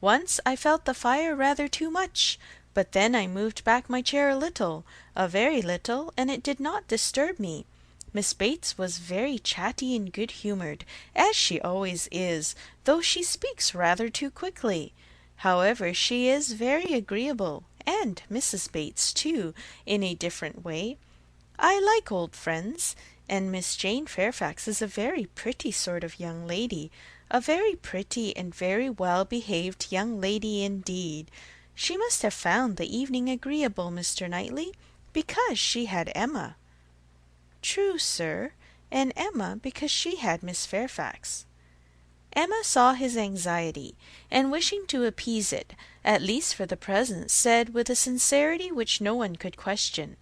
Once I felt the fire rather too much, but then I moved back my chair a very little, and it did not disturb me. Miss Bates was very chatty and good-humoured, as she always is, though she speaks rather too quickly. However, she is very agreeable, and Mrs. Bates, too, in a different way. I like old friends, and Miss Jane Fairfax is a very pretty sort of young lady, a very pretty and very well-behaved young lady indeed. She must have found the evening agreeable, Mr. Knightley, because she had Emma. True, sir, and Emma because she had Miss Fairfax. Emma saw his anxiety, and wishing to appease it, at least for the present, said with a sincerity which no one could question,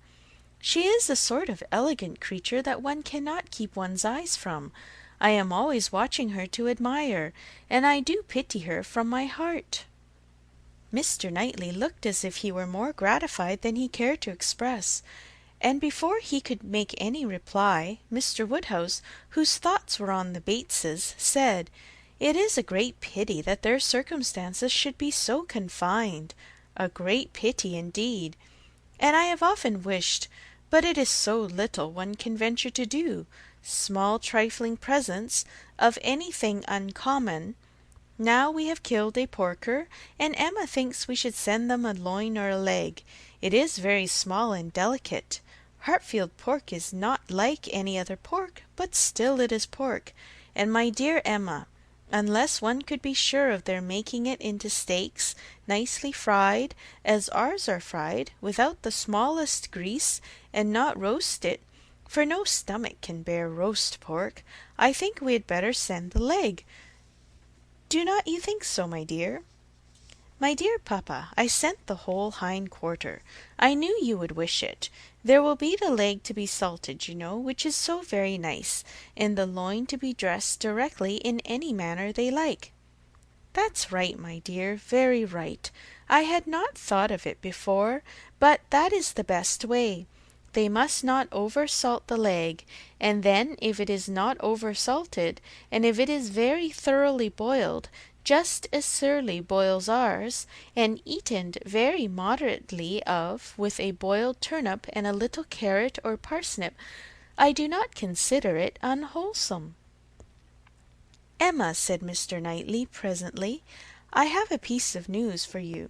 she is the sort of elegant creature that one cannot keep one's eyes from. I am always watching her to admire, and I do pity her from my heart. Mr. Knightley looked as if he were more gratified than he cared to express, and before he could make any reply, Mr. Woodhouse, whose thoughts were on the Bateses, said, "It is a great pity that their circumstances should be so confined, a great pity indeed, and I have often wished, but it is so little one can venture to do, small trifling presents of anything uncommon. Now we have killed a porker, and Emma thinks we should send them a loin or a leg. It is very small and delicate. Hartfield pork is not like any other pork, but still it is pork, and my dear Emma, unless one could be sure of their making it into steaks, nicely fried, as ours are fried, without the smallest grease, and not roast it, for no stomach can bear roast pork, I think we had better send the leg. Do not you think so, my dear? My dear papa, I sent the whole hind quarter. I knew you would wish it. There will be the leg to be salted, you know, which is so very nice, and the loin to be dressed directly in any manner they like. That's right, my dear, very right. I had not thought of it before, but that is the best way. They must not over-salt the leg, and then if it is not over-salted, and if it is very thoroughly boiled, just as Surly boils ours, and eaten very moderately of, with a boiled turnip and a little carrot or parsnip, I do not consider it unwholesome. Emma, said Mr. Knightley presently, I have a piece of news for you.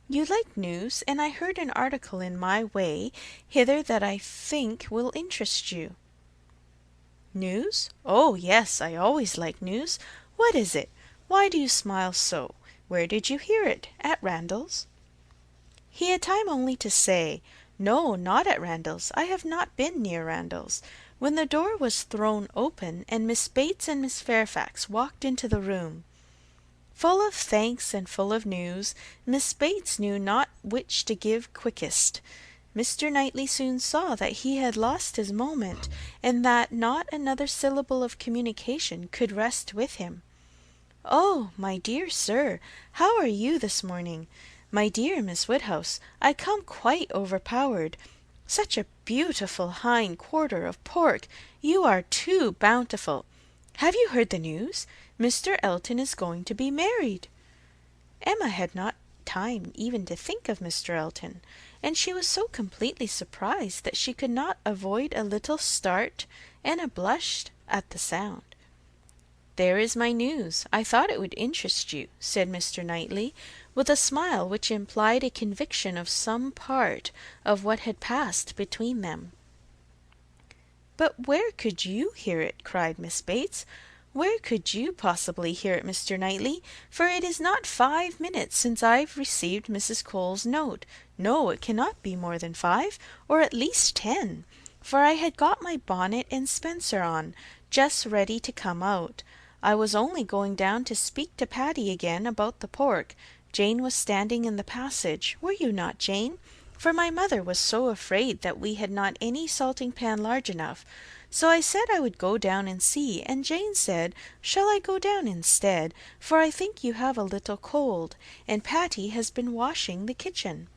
You like news, and I heard an article in my way hither that I think will interest you. News? Oh, yes, I always like news. What is it? Why do you smile so? Where did you hear it? At Randalls? He had time only to say, No, not at Randalls. I have not been near Randalls, when the door was thrown open, and Miss Bates and Miss Fairfax walked into the room. Full of thanks and full of news, Miss Bates knew not which to give quickest. Mr. Knightley soon saw that he had lost his moment, and that not another syllable of communication could rest with him. "Oh, my dear sir, how are you this morning? My dear Miss Woodhouse, I come quite overpowered. Such a beautiful hind quarter of pork! You are too bountiful. Have you heard the news? Mr. Elton is going to be married." Emma had not time even to think of Mr. Elton, and she was so completely surprised that she could not avoid a little start and a blush at the sound. "There is my news. I thought it would interest you," said Mr. Knightley, with a smile which implied a conviction of some part of what had passed between them. "But where could you hear it?" cried Miss Bates. "Where could you possibly hear it, Mr. Knightley? For it is not 5 minutes since I've received Mrs. Cole's note. No, it cannot be more than 5, or at least 10. for I had got my bonnet and spencer on, just ready to come out. I was only going down to speak to Patty again about the pork. Jane was standing in the passage, were you not, Jane? For my mother was so afraid that we had not any salting pan large enough. So I said I would go down and see, and Jane said, shall I go down instead? For I think you have a little cold, and Patty has been washing the kitchen.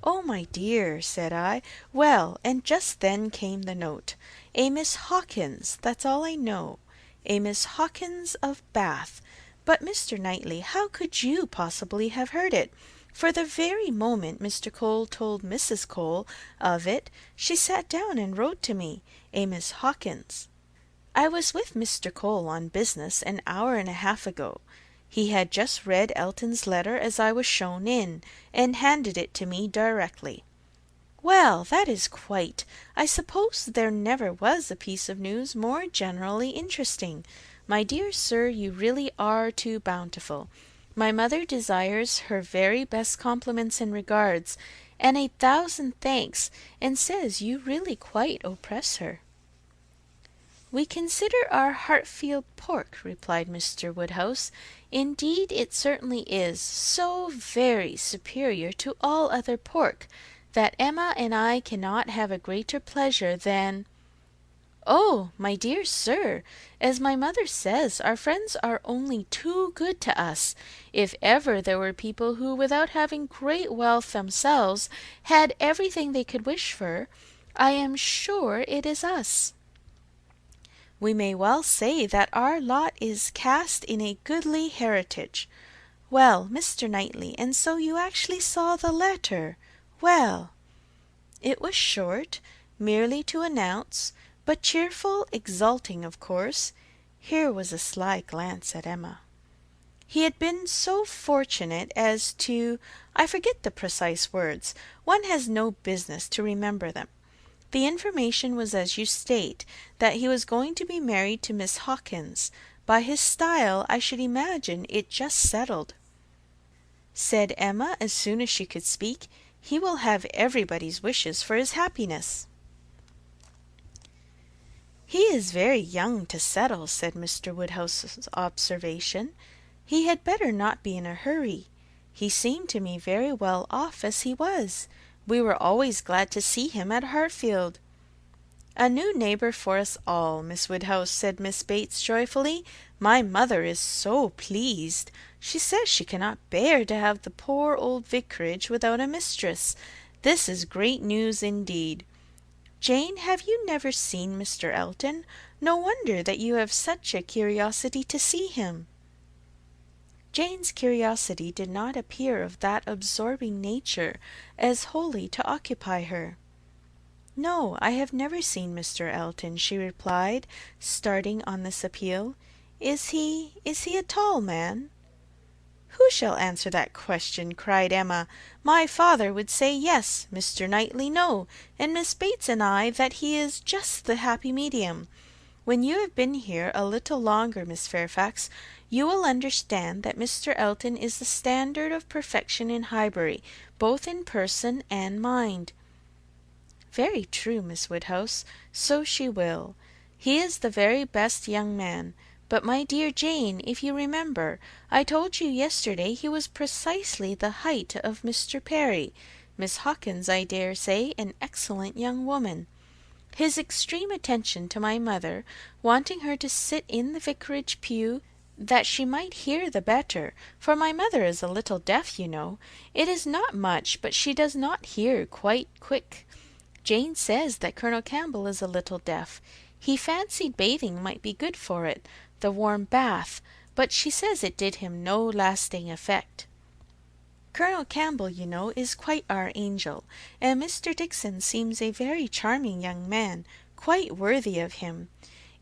Oh, my dear, said I. Well, and just then came the note. A Miss Hawkins, that's all I know. A Miss Hawkins of Bath. But, Mr. Knightley, how could you possibly have heard it? For the very moment Mr. Cole told Mrs. Cole of it, she sat down and wrote to me, a Miss Hawkins. I was with Mr. Cole on business an hour and a half ago. He had just read Elton's letter as I was shown in, and handed it to me directly. Well, that is quite. I suppose there never was a piece of news more generally interesting. My dear sir, you really are too bountiful. My mother desires her very best compliments and regards, and 1,000 thanks, and says you really quite oppress her. We consider our Hartfield pork, replied Mr. Woodhouse. Indeed, it certainly is so very superior to all other pork, that Emma and I cannot have a greater pleasure than— Oh, my dear sir, as my mother says, our friends are only too good to us. If ever there were people who, without having great wealth themselves, had everything they could wish for, I am sure it is us. We may well say that our lot is cast in a goodly heritage. Well, Mr. Knightley, and so you actually saw the letter? Well, it was short, merely to announce, but cheerful, exulting, of course. Here was a sly glance at Emma. He had been so fortunate as to— I forget the precise words. One has no business to remember them. The information was as you state, that he was going to be married to Miss Hawkins. By his style, I should imagine it just settled. Said Emma, as soon as she could speak, he will have everybody's wishes for his happiness. He is very young to settle, said Mr. Woodhouse's observation. He had better not be in a hurry. He seemed to me very well off as he was. We were always glad to see him at Hartfield. A new neighbour for us all, Miss Woodhouse, said Miss Bates joyfully. My mother is so pleased. She says she cannot bear to have the poor old vicarage without a mistress. This is great news indeed. Jane, have you never seen Mr. Elton? No wonder that you have such a curiosity to see him. Jane's curiosity did not appear of that absorbing nature as wholly to occupy her. No, I have never seen Mr. Elton, she replied, starting on this appeal. Is he a tall man? Who shall answer that question? Cried Emma. My father would say yes, Mr. Knightley no, and Miss Bates and I that he is just the happy medium. When you have been here a little longer, Miss Fairfax, you will understand that Mr. Elton is the standard of perfection in Highbury, both in person and mind. Very true, Miss Woodhouse, so she will. He is the very best young man. But, my dear Jane, if you remember, I told you yesterday he was precisely the height of Mr. Perry. Miss Hawkins, I dare say, an excellent young woman. His extreme attention to my mother, wanting her to sit in the vicarage pew, that she might hear the better, for my mother is a little deaf, you know. It is not much, but she does not hear quite quick. Jane says that Colonel Campbell is a little deaf. He fancied bathing might be good for it, the warm bath, but she says it did him no lasting effect. Colonel Campbell, you know, is quite our angel, and Mr. Dixon seems a very charming young man, quite worthy of him.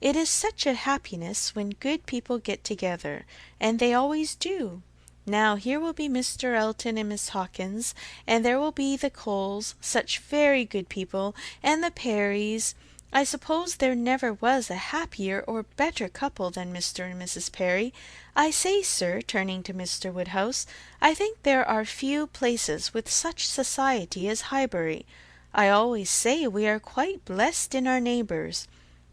It is such a happiness when good people get together, and they always do. Now here will be Mr. Elton and Miss Hawkins, and there will be the Coles, such very good people, and the Perrys. I suppose there never was a happier or better couple than Mr. and Mrs. Perry. I say, sir, turning to Mr. Woodhouse, I think there are few places with such society as Highbury. I always say we are quite blessed in our neighbours.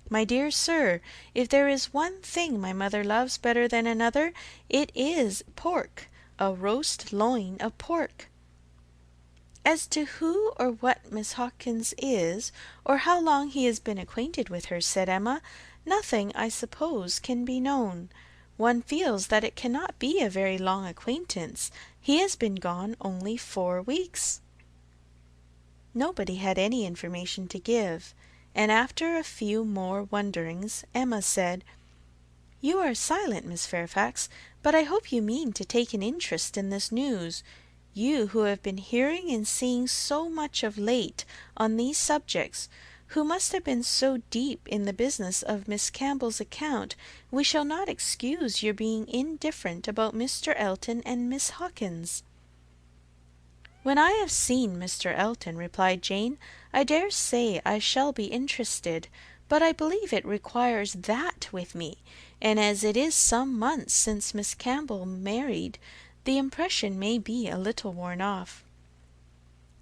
My dear sir, if there is one thing my mother loves better than another, it is pork, a roast loin of pork." "As to who or what Miss Hawkins is, or how long he has been acquainted with her," said Emma, "nothing, I suppose, can be known. One feels that it cannot be a very long acquaintance. He has been gone only 4 weeks." Nobody had any information to give, and after a few more wonderings, Emma said, "You are silent, Miss Fairfax, but I hope you mean to take an interest in this news. You who have been hearing and seeing so much of late on these subjects, who must have been so deep in the business of Miss Campbell's account, we shall not excuse your being indifferent about Mr. Elton and Miss Hawkins." "When I have seen Mr. Elton," replied Jane, "I dare say I shall be interested, but I believe it requires that with me, and as it is some months since Miss Campbell married, the impression may be a little worn off."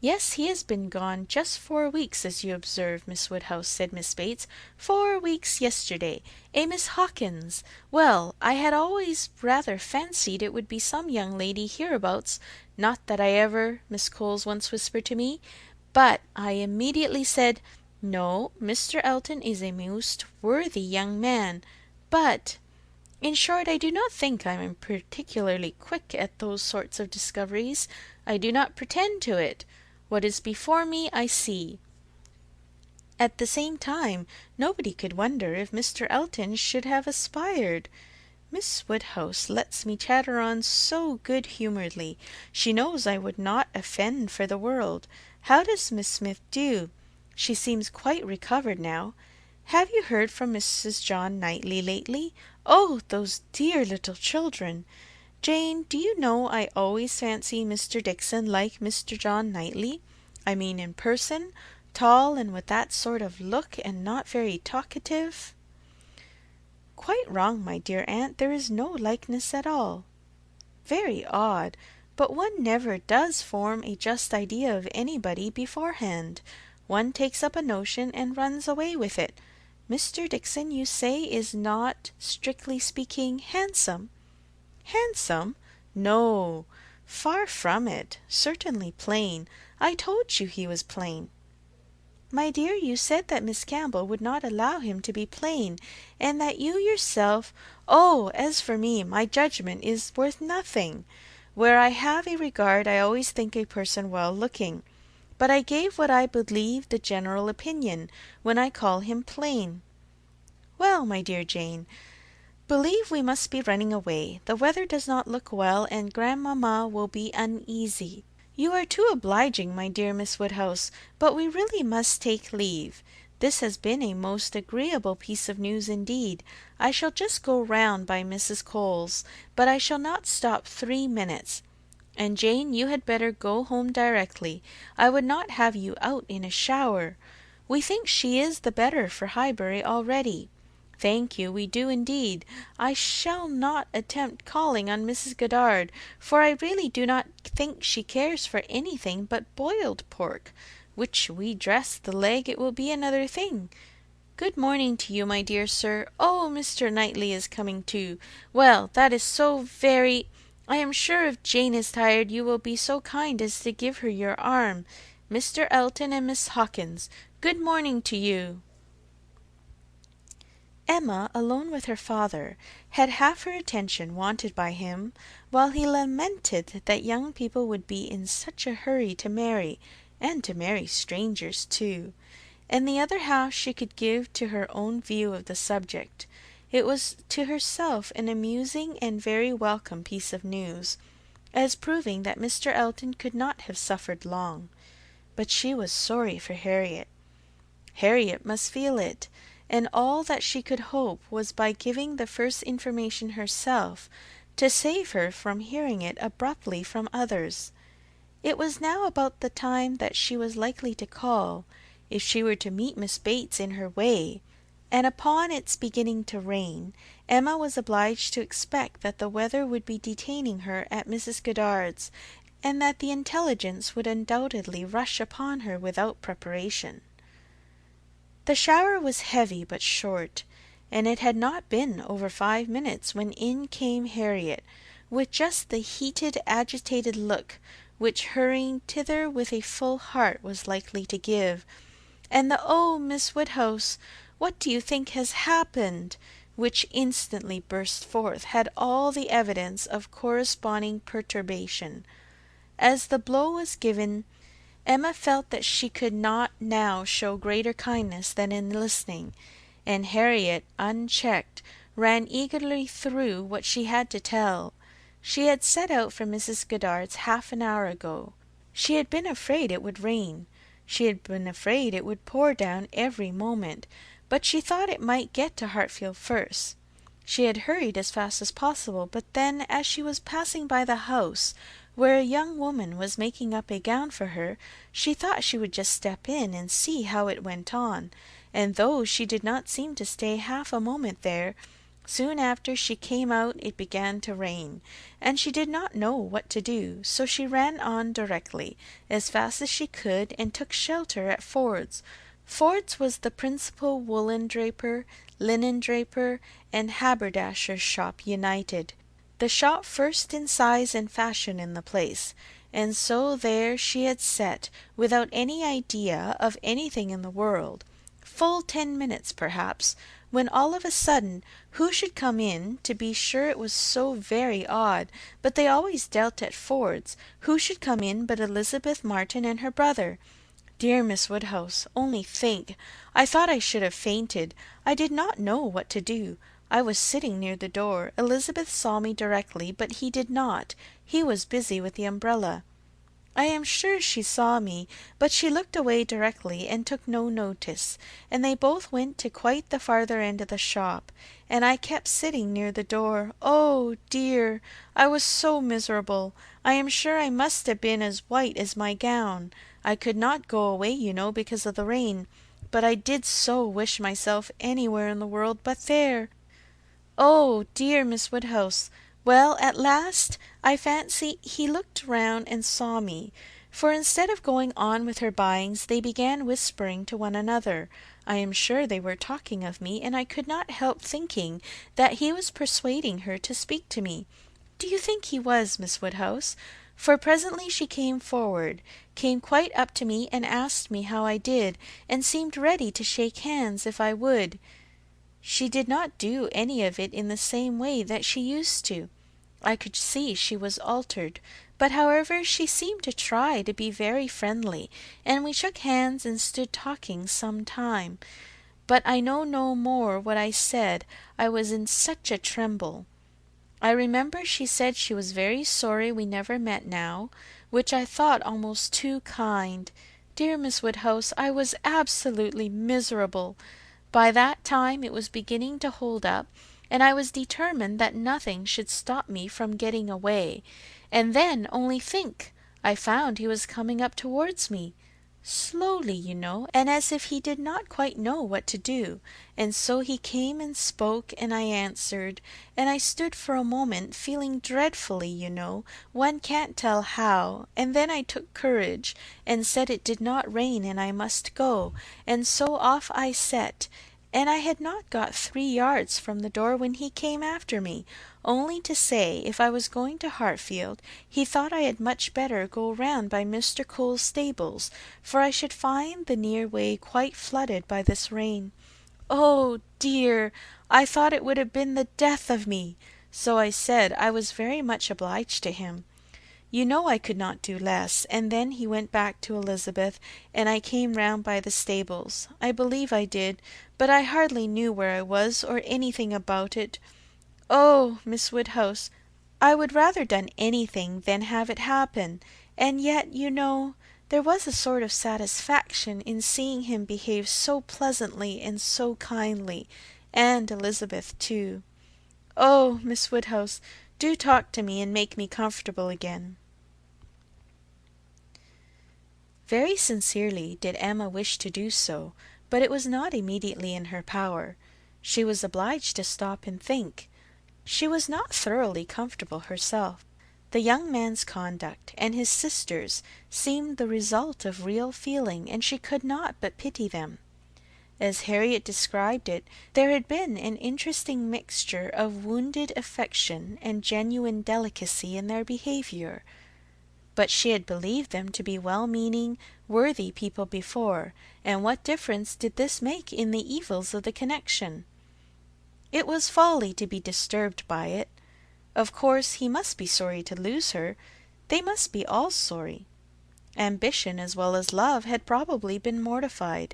"Yes, he has been gone just 4 weeks, as you observe, Miss Woodhouse," said Miss Bates. 4 weeks yesterday. A Miss Hawkins! Well, I had always rather fancied it would be some young lady hereabouts, not that I ever, Miss Coles once whispered to me, but I immediately said, 'No, Mr. Elton is a most worthy young man,' but in short, I do not think I am particularly quick at those sorts of discoveries. I do not pretend to it. What is before me I see. At the same time, nobody could wonder if Mr. Elton should have aspired. Miss Woodhouse lets me chatter on so good-humouredly. She knows I would not offend for the world. How does Miss Smith do? She seems quite recovered now. Have you heard from Mrs. John Knightley lately? Oh, those dear little children! Jane, do you know I always fancy Mr. Dixon like Mr. John Knightley? I mean in person, tall and with that sort of look, and not very talkative." "Quite wrong, my dear aunt. There is no likeness at all." "Very odd, but one never does form a just idea of anybody beforehand. One takes up a notion and runs away with it. Mr. Dixon, you say, is not, strictly speaking, handsome?" "Handsome? No, far from it. Certainly plain. I told you he was plain." "My dear, you said that Miss Campbell would not allow him to be plain, and that you yourself—" "Oh, as for me, my judgment is worth nothing. Where I have a regard I always think a person well looking. But I gave what I believe the general opinion, when I call him plain." "Well, my dear Jane, believe we must be running away. The weather does not look well, and grandmamma will be uneasy." "You are too obliging, my dear Miss Woodhouse, but we really must take leave. This has been a most agreeable piece of news indeed. I shall just go round by Mrs. Coles, but I shall not stop 3 minutes. And Jane, you had better go home directly. I would not have you out in a shower. We think she is the better for Highbury already." "Thank you, we do indeed. I shall not attempt calling on Mrs. Goddard, for I really do not think she cares for anything but boiled pork, which we dress the leg it will be another thing. Good morning to you, my dear sir. Oh, Mr. Knightley is coming too. Well, that is so very— I am sure if Jane is tired you will be so kind as to give her your arm. Mr. Elton and Miss Hawkins, good morning to you." Emma, alone with her father, had half her attention wanted by him, while he lamented that young people would be in such a hurry to marry, and to marry strangers too, and the other half she could give to her own view of the subject. It was to herself an amusing and very welcome piece of news, as proving that Mr. Elton could not have suffered long. But she was sorry for Harriet. Harriet must feel it, and all that she could hope was by giving the first information herself, to save her from hearing it abruptly from others. It was now about the time that she was likely to call, if she were to meet Miss Bates in her way, and upon its beginning to rain, Emma was obliged to expect that the weather would be detaining her at Mrs. Goddard's, and that the intelligence would undoubtedly rush upon her without preparation. The shower was heavy but short, and it had not been over 5 minutes when in came Harriet, with just the heated, agitated look which hurrying thither with a full heart was likely to give, and the "Oh, Miss Woodhouse, what do you think has happened?" which instantly burst forth, had all the evidence of corresponding perturbation. As the blow was given, Emma felt that she could not now show greater kindness than in listening, and Harriet, unchecked, ran eagerly through what she had to tell. She had set out for Mrs. Goddard's half an hour ago. She had been afraid it would rain. She had been afraid it would pour down every moment, but she thought it might get to Hartfield first. She had hurried as fast as possible, but then, as she was passing by the house where a young woman was making up a gown for her, she thought she would just step in and see how it went on, and though she did not seem to stay half a moment there, soon after she came out it began to rain, and she did not know what to do, so she ran on directly, as fast as she could, and took shelter at Ford's. Ford's was the principal woolen draper, linen draper, and haberdasher's shop united, the shop first in size and fashion in the place, and so there she had sat, without any idea of anything in the world, full 10 minutes perhaps, when all of a sudden who should come in, to be sure it was so very odd, but they always dealt at Ford's, who should come in but Elizabeth Martin and her brother. Dear Miss Woodhouse, only think! I thought I should have fainted. I did not know what to do. I was sitting near the door. Elizabeth saw me directly, but he did not. He was busy with the umbrella. I am sure she saw me, but she looked away directly and took no notice, and they both went to quite the farther end of the shop, and I kept sitting near the door. Oh, dear! I was so miserable. I am sure I must have been as white as my gown. I could not go away, you know, because of the rain, but I did so wish myself anywhere in the world but there. Oh, dear Miss Woodhouse! Well, at last, I fancy he looked round and saw me, for instead of going on with her buyings, they began whispering to one another. I am sure they were talking of me, and I could not help thinking that he was persuading her to speak to me. Do you think he was, Miss Woodhouse? For presently she came forward, came quite up to me, and asked me how I did, and seemed ready to shake hands if I would. She did not do any of it in the same way that she used to. I could see she was altered, but however she seemed to try to be very friendly, and we shook hands and stood talking some time. But I know no more what I said, I was in such a tremble. I remember she said she was very sorry we never met now, which I thought almost too kind. Dear Miss Woodhouse, I was absolutely miserable. By that time it was beginning to hold up, and I was determined that nothing should stop me from getting away. And then, only think, I found he was coming up towards me, slowly, you know, and as if he did not quite know what to do, and so he came and spoke, and I answered, and I stood for a moment feeling dreadfully, you know, one can't tell how, and then I took courage, and said it did not rain and I must go, and so off I set, and I had not got 3 yards from the door when he came after me, only to say if I was going to Hartfield, he thought I had much better go round by Mr. Cole's stables, for I should find the near way quite flooded by this rain. Oh, dear! I thought it would have been the death of me. So I said I was very much obliged to him. You know I could not do less, and then he went back to Elizabeth, and I came round by the stables. I believe I did, but I hardly knew where I was, or anything about it. Oh, Miss Woodhouse, I would rather done anything than have it happen, and yet, you know, there was a sort of satisfaction in seeing him behave so pleasantly and so kindly, and Elizabeth too. Oh, Miss Woodhouse, do talk to me and make me comfortable again. Very sincerely did Emma wish to do so, but it was not immediately in her power. She was obliged to stop and think. She was not thoroughly comfortable herself. The young man's conduct and his sister's seemed the result of real feeling, and she could not but pity them. As Harriet described it, there had been an interesting mixture of wounded affection and genuine delicacy in their behaviour. But she had believed them to be well-meaning, worthy people before, and what difference did this make in the evils of the connection? It was folly to be disturbed by it. Of course he must be sorry to lose her. They must be all sorry. Ambition as well as love had probably been mortified.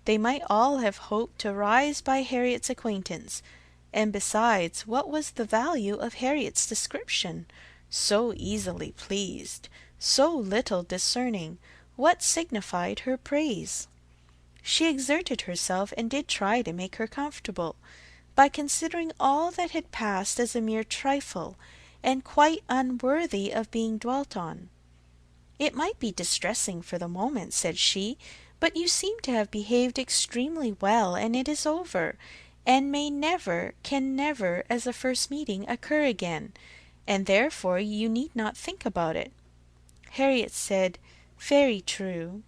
They might all have hoped to rise by Harriet's acquaintance. And besides, what was the value of Harriet's description? So easily pleased, so little discerning, what signified her praise? She exerted herself and did try to make her comfortable, by considering all that had passed as a mere trifle, and quite unworthy of being dwelt on. It might be distressing for the moment, said she, but you seem to have behaved extremely well, and it is over, and may never, can never, as a first meeting, occur again, and therefore you need not think about it. Harriet said, very true,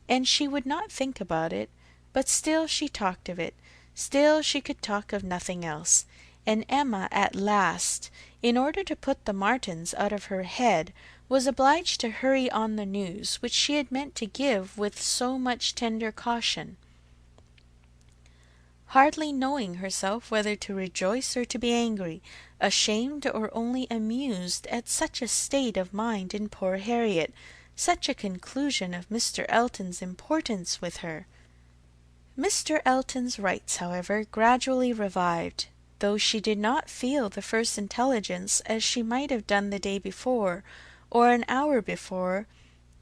and she would not think about it, but still she talked of it. Still she could talk of nothing else, and Emma at last, in order to put the Martins out of her head, was obliged to hurry on the news, which she had meant to give with so much tender caution. Hardly knowing herself whether to rejoice or to be angry, ashamed or only amused at such a state of mind in poor Harriet, such a conclusion of Mr. Elton's importance with her. Mr. Elton's rights, however, gradually revived, though she did not feel the first intelligence as she might have done the day before, or an hour before.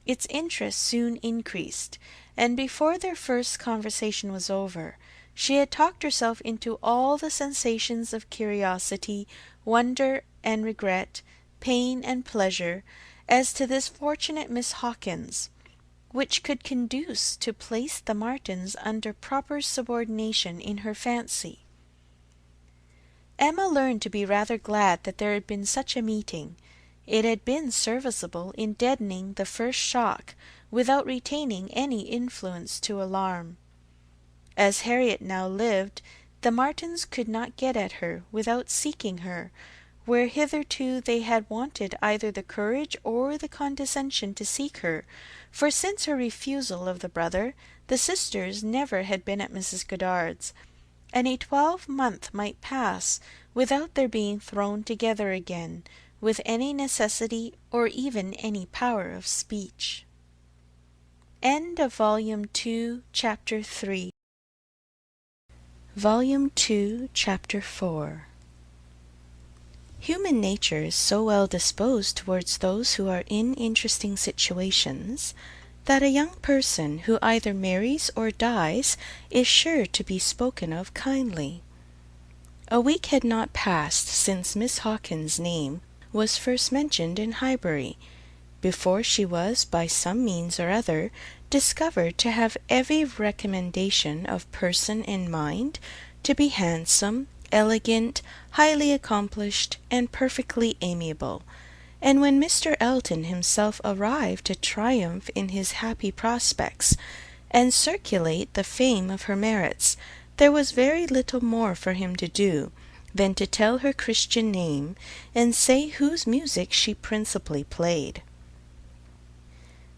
Its interest soon increased, and before their first conversation was over, she had talked herself into all the sensations of curiosity, wonder and regret, pain and pleasure, as to this fortunate Miss Hawkins, which could conduce to place the Martins under proper subordination in her fancy. Emma learned to be rather glad that there had been such a meeting. It had been serviceable in deadening the first shock, without retaining any influence to alarm. As Harriet now lived, the Martins could not get at her without seeking her, where hitherto they had wanted either the courage or the condescension to seek her, for since her refusal of the brother, the sisters never had been at Mrs. Goddard's, and a 12-month might pass without their being thrown together again, with any necessity or even any power of speech. End of Volume 2, Chapter 3. Volume 2, Chapter 4. Human nature is so well disposed towards those who are in interesting situations, that a young person who either marries or dies is sure to be spoken of kindly. A week had not passed since Miss Hawkins's name was first mentioned in Highbury, before she was, by some means or other, discovered to have every recommendation of person and mind, to be handsome, elegant, highly accomplished, and perfectly amiable, and when Mr. Elton himself arrived to triumph in his happy prospects, and circulate the fame of her merits, there was very little more for him to do than to tell her Christian name, and say whose music she principally played.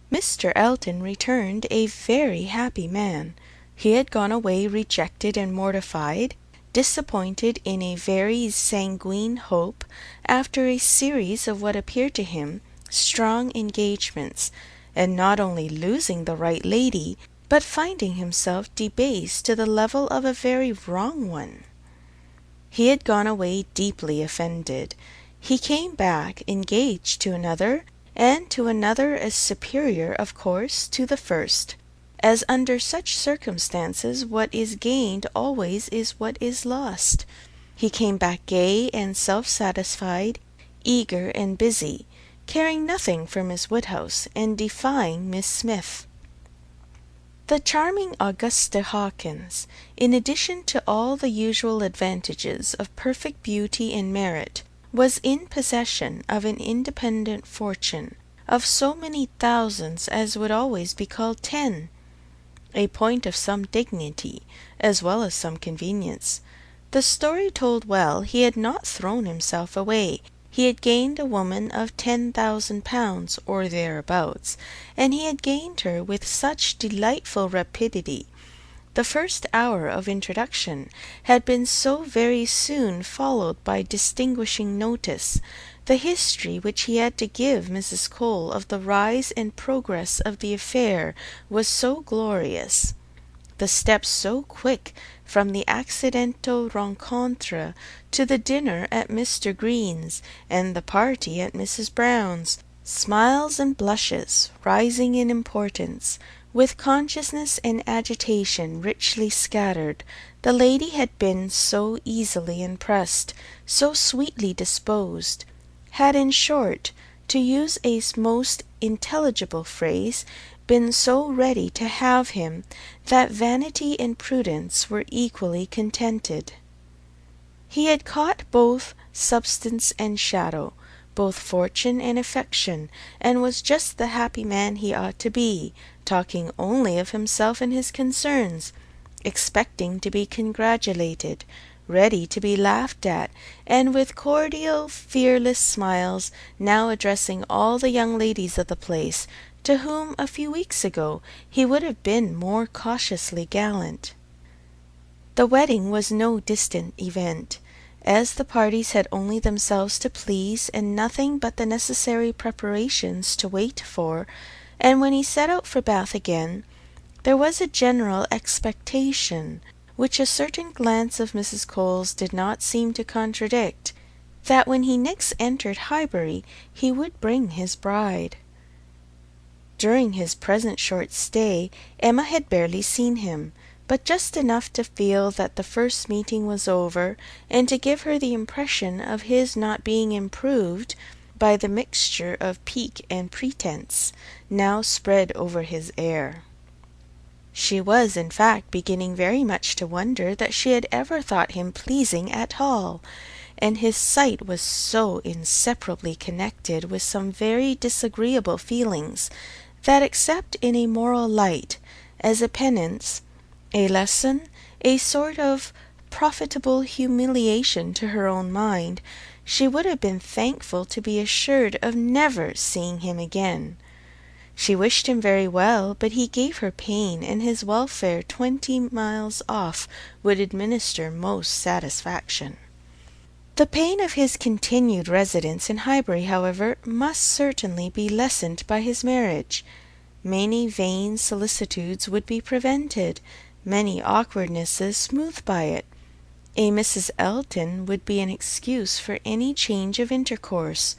Mr. Elton returned a very happy man. He had gone away rejected and mortified, disappointed in a very sanguine hope, after a series of what appeared to him strong engagements, and not only losing the right lady, but finding himself debased to the level of a very wrong one. He had gone away deeply offended. He came back engaged to another, and to another as superior, of course, to the first, as under such circumstances what is gained always is what is lost. He came back gay and self-satisfied, eager and busy, caring nothing for Miss Woodhouse, and defying Miss Smith. The charming Augusta Hawkins, in addition to all the usual advantages of perfect beauty and merit, was in possession of an independent fortune of so many thousands as would always be called 10, a point of some dignity as well as some convenience. The story told well, he had not thrown himself away. He had gained a woman of 10,000 pounds, or thereabouts, and he had gained her with such delightful rapidity. The first hour of introduction had been so very soon followed by distinguishing notice. The history which he had to give Mrs. Cole of the rise and progress of the affair was so glorious, the steps so quick from the accidental rencontre to the dinner at Mr. Green's and the party at Mrs. Brown's, smiles and blushes rising in importance, with consciousness and agitation richly scattered. The lady had been so easily impressed, so sweetly disposed, had, in short, to use a most intelligible phrase, been so ready to have him, that vanity and prudence were equally contented. He had caught both substance and shadow, both fortune and affection, and was just the happy man he ought to be, talking only of himself and his concerns, expecting to be congratulated, ready to be laughed at, and with cordial, fearless smiles, now addressing all the young ladies of the place, to whom a few weeks ago he would have been more cautiously gallant. The wedding was no distant event, as the parties had only themselves to please, and nothing but the necessary preparations to wait for, and when he set out for Bath again, there was a general expectation, which a certain glance of Mrs. Cole's did not seem to contradict, that when he next entered Highbury he would bring his bride. During his present short stay, Emma had barely seen him, but just enough to feel that the first meeting was over, and to give her the impression of his not being improved by the mixture of pique and pretence now spread over his air. She was, in fact, beginning very much to wonder that she had ever thought him pleasing at all, and his sight was so inseparably connected with some very disagreeable feelings, that except in a moral light, as a penance, a lesson, a sort of profitable humiliation to her own mind, she would have been thankful to be assured of never seeing him again. She wished him very well, but he gave her pain, and his welfare 20 miles off would administer most satisfaction. The pain of his continued residence in Highbury, however, must certainly be lessened by his marriage. Many vain solicitudes would be prevented, many awkwardnesses smoothed by it. A Mrs. Elton would be an excuse for any change of intercourse.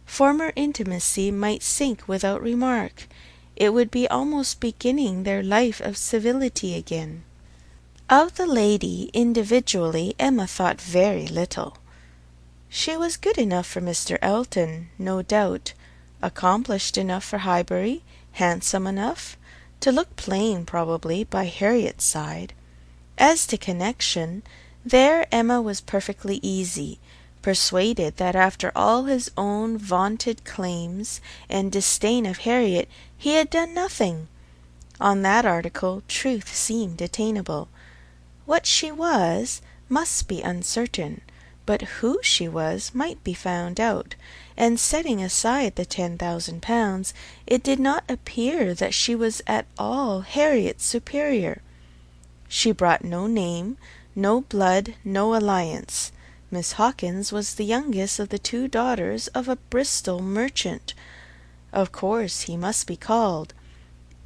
Former intimacy might sink without remark. It would be almost beginning their life of civility again. Of the lady individually Emma thought very little. She was good enough for Mr. Elton, no doubt, accomplished enough for Highbury, handsome enough, to look plain probably by Harriet's side. As to connection, there Emma was perfectly easy, persuaded that after all his own vaunted claims and disdain of Harriet, he had done nothing. On that article truth seemed attainable. What she was must be uncertain, but who she was might be found out, and setting aside the 10,000 pounds, it did not appear that she was at all Harriet's superior. She brought no name, no blood, no alliance. Miss Hawkins was the youngest of the 2 daughters of a Bristol merchant. Of course he must be called,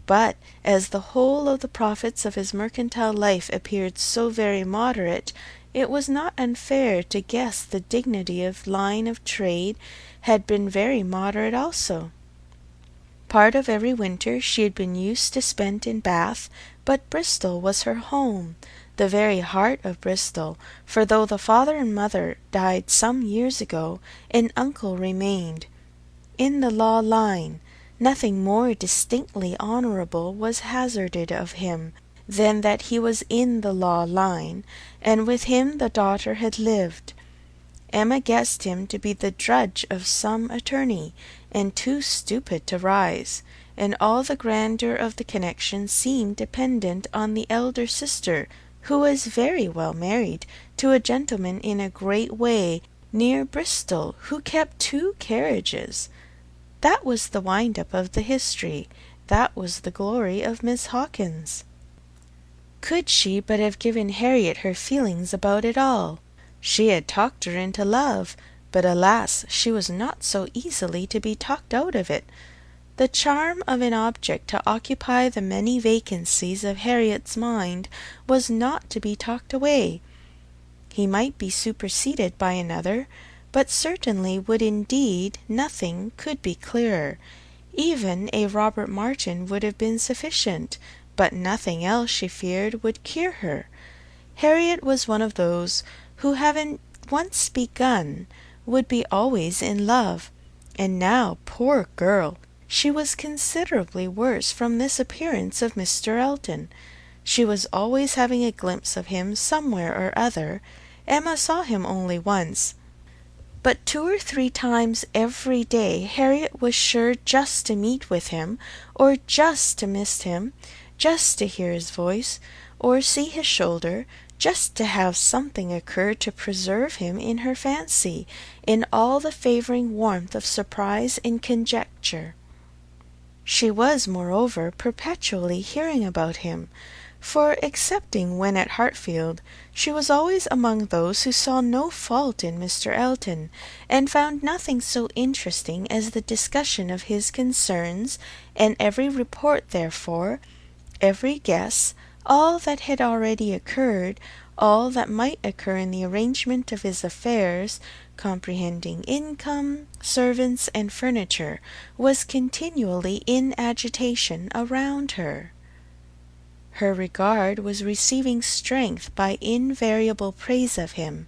but as the whole of the profits of his mercantile life appeared so very moderate, it was not unfair to guess the dignity of line of trade had been very moderate also. Part of every winter she had been used to spend in Bath, but Bristol was her home, the very heart of Bristol, for though the father and mother died some years ago, an uncle remained. In the law line, nothing more distinctly honourable was hazarded of him than that he was in the law line, and with him the daughter had lived. Emma guessed him to be the drudge of some attorney, and too stupid to rise, and all the grandeur of the connection seemed dependent on the elder sister, who was very well married to a gentleman in a great way near Bristol, who kept 2 carriages. That was the wind-up of the history. That was the glory of Miss Hawkins. Could she but have given Harriet her feelings about it all! She had talked her into love, but alas, she was not so easily to be talked out of it. The charm of an object to occupy the many vacancies of Harriet's mind was not to be talked away. He might be superseded by another, but certainly would indeed nothing could be clearer. Even a Robert Martin would have been sufficient, but nothing else, she feared, would cure her. Harriet was one of those who, having once begun, would be always in love, and now, poor girl, she was considerably worse from this appearance of Mr. Elton. She was always having a glimpse of him somewhere or other. Emma saw him only once, but 2 or 3 times every day Harriet was sure just to meet with him, or just to miss him, just to hear his voice, or see his shoulder, just to have something occur to preserve him in her fancy, in all the favouring warmth of surprise and conjecture. She was, moreover, perpetually hearing about him, for, excepting when at Hartfield, she was always among those who saw no fault in Mr. Elton, and found nothing so interesting as the discussion of his concerns, and every report therefore, every guess, all that had already occurred, all that might occur in the arrangement of his affairs, comprehending income, servants, and furniture, was continually in agitation around her. Her regard was receiving strength by invariable praise of him,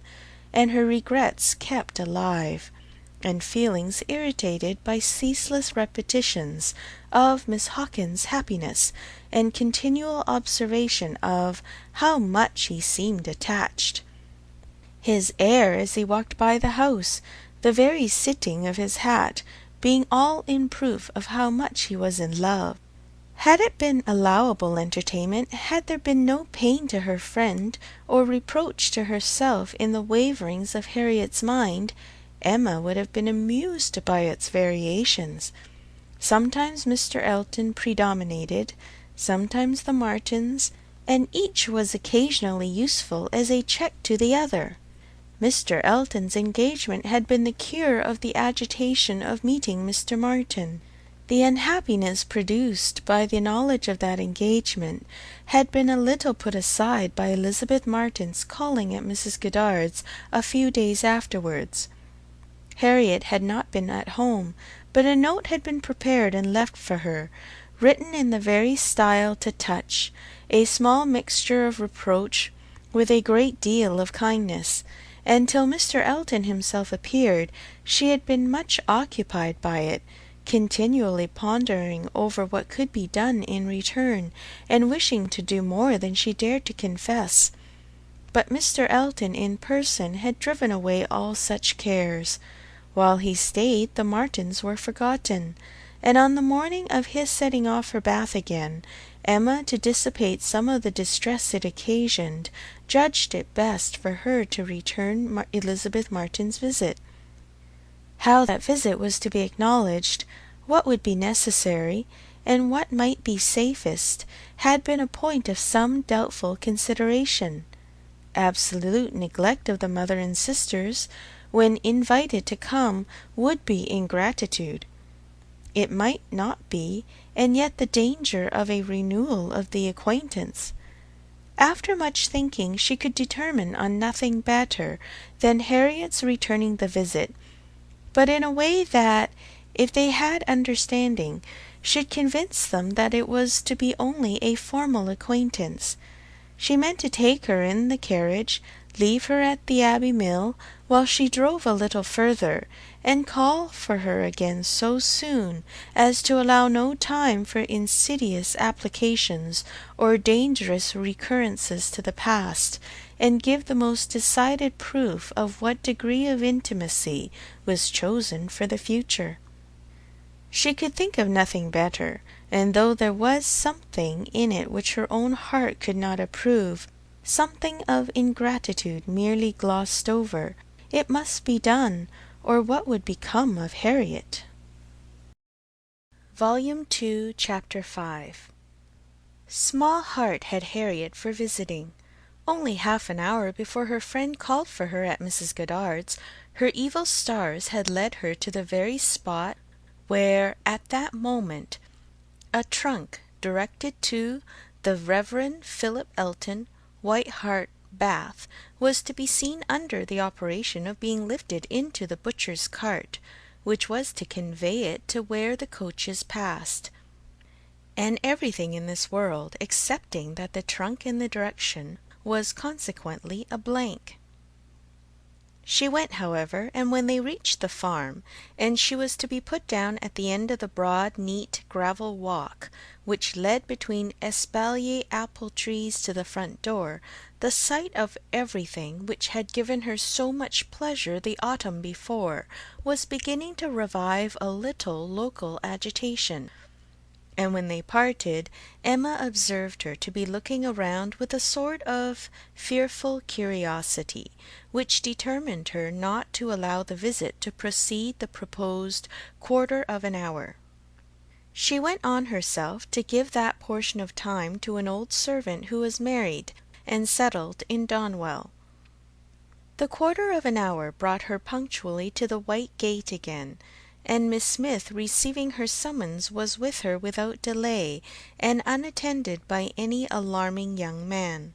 and her regrets kept alive, and feelings irritated by ceaseless repetitions of Miss Hawkins's happiness, and continual observation of how much he seemed attached. His air as he walked by the house, the very sitting of his hat, being all in proof of how much he was in love. Had it been allowable entertainment, had there been no pain to her friend, or reproach to herself in the waverings of Harriet's mind, Emma would have been amused by its variations. Sometimes Mr. Elton predominated, sometimes the Martins, and each was occasionally useful as a check to the other. Mr. Elton's engagement had been the cure of the agitation of meeting Mr. Martin. The unhappiness produced by the knowledge of that engagement had been a little put aside by Elizabeth Martin's calling at Mrs. Goddard's a few days afterwards. Harriet had not been at home, but a note had been prepared and left for her, written in the very style to touch, a small mixture of reproach with a great deal of kindness, and till Mr. Elton himself appeared, she had been much occupied by it, continually pondering over what could be done in return, and wishing to do more than she dared to confess. But Mr. Elton in person had driven away all such cares. While he stayed, the Martins were forgotten, and on the morning of his setting off for Bath again, Emma, to dissipate some of the distress it occasioned, judged it best for her to return Elizabeth Martin's visit. How that visit was to be acknowledged, what would be necessary, and what might be safest, had been a point of some doubtful consideration. Absolute neglect of the mother and sisters, when invited to come, would be ingratitude. It might not be, and yet the danger of a renewal of the acquaintance. After much thinking, she could determine on nothing better than Harriet's returning the visit, but in a way that, if they had understanding, should convince them that it was to be only a formal acquaintance. She meant to take her in the carriage, leave her at the Abbey Mill while she drove a little further, and call for her again so soon as to allow no time for insidious applications or dangerous recurrences to the past, and give the most decided proof of what degree of intimacy was chosen for the future. She could think of nothing better, and though there was something in it which her own heart could not approve, something of ingratitude merely glossed over, it must be done, or what would become of Harriet? Volume 2, Chapter 5. Small heart had Harriet for visiting. Only half an hour before her friend called for her at Mrs. Goddard's, her evil stars had led her to the very spot where, at that moment, a trunk directed to the Reverend Philip Elton, White Hart, Bath, was to be seen under the operation of being lifted into the butcher's cart, which was to convey it to where the coaches passed, and everything in this world, excepting that the trunk and the direction, was consequently a blank. She went, however, and when they reached the farm, and she was to be put down at the end of the broad, neat gravel walk which led between espalier apple trees to the front door, the sight of everything which had given her so much pleasure the autumn before was beginning to revive a little local agitation. And when they parted, Emma observed her to be looking around with a sort of fearful curiosity, which determined her not to allow the visit to proceed the proposed quarter of an hour. She went on herself to give that portion of time to an old servant who was married and settled in Donwell. The quarter of an hour brought her punctually to the white gate again, and Miss Smith, receiving her summons, was with her without delay, and unattended by any alarming young man.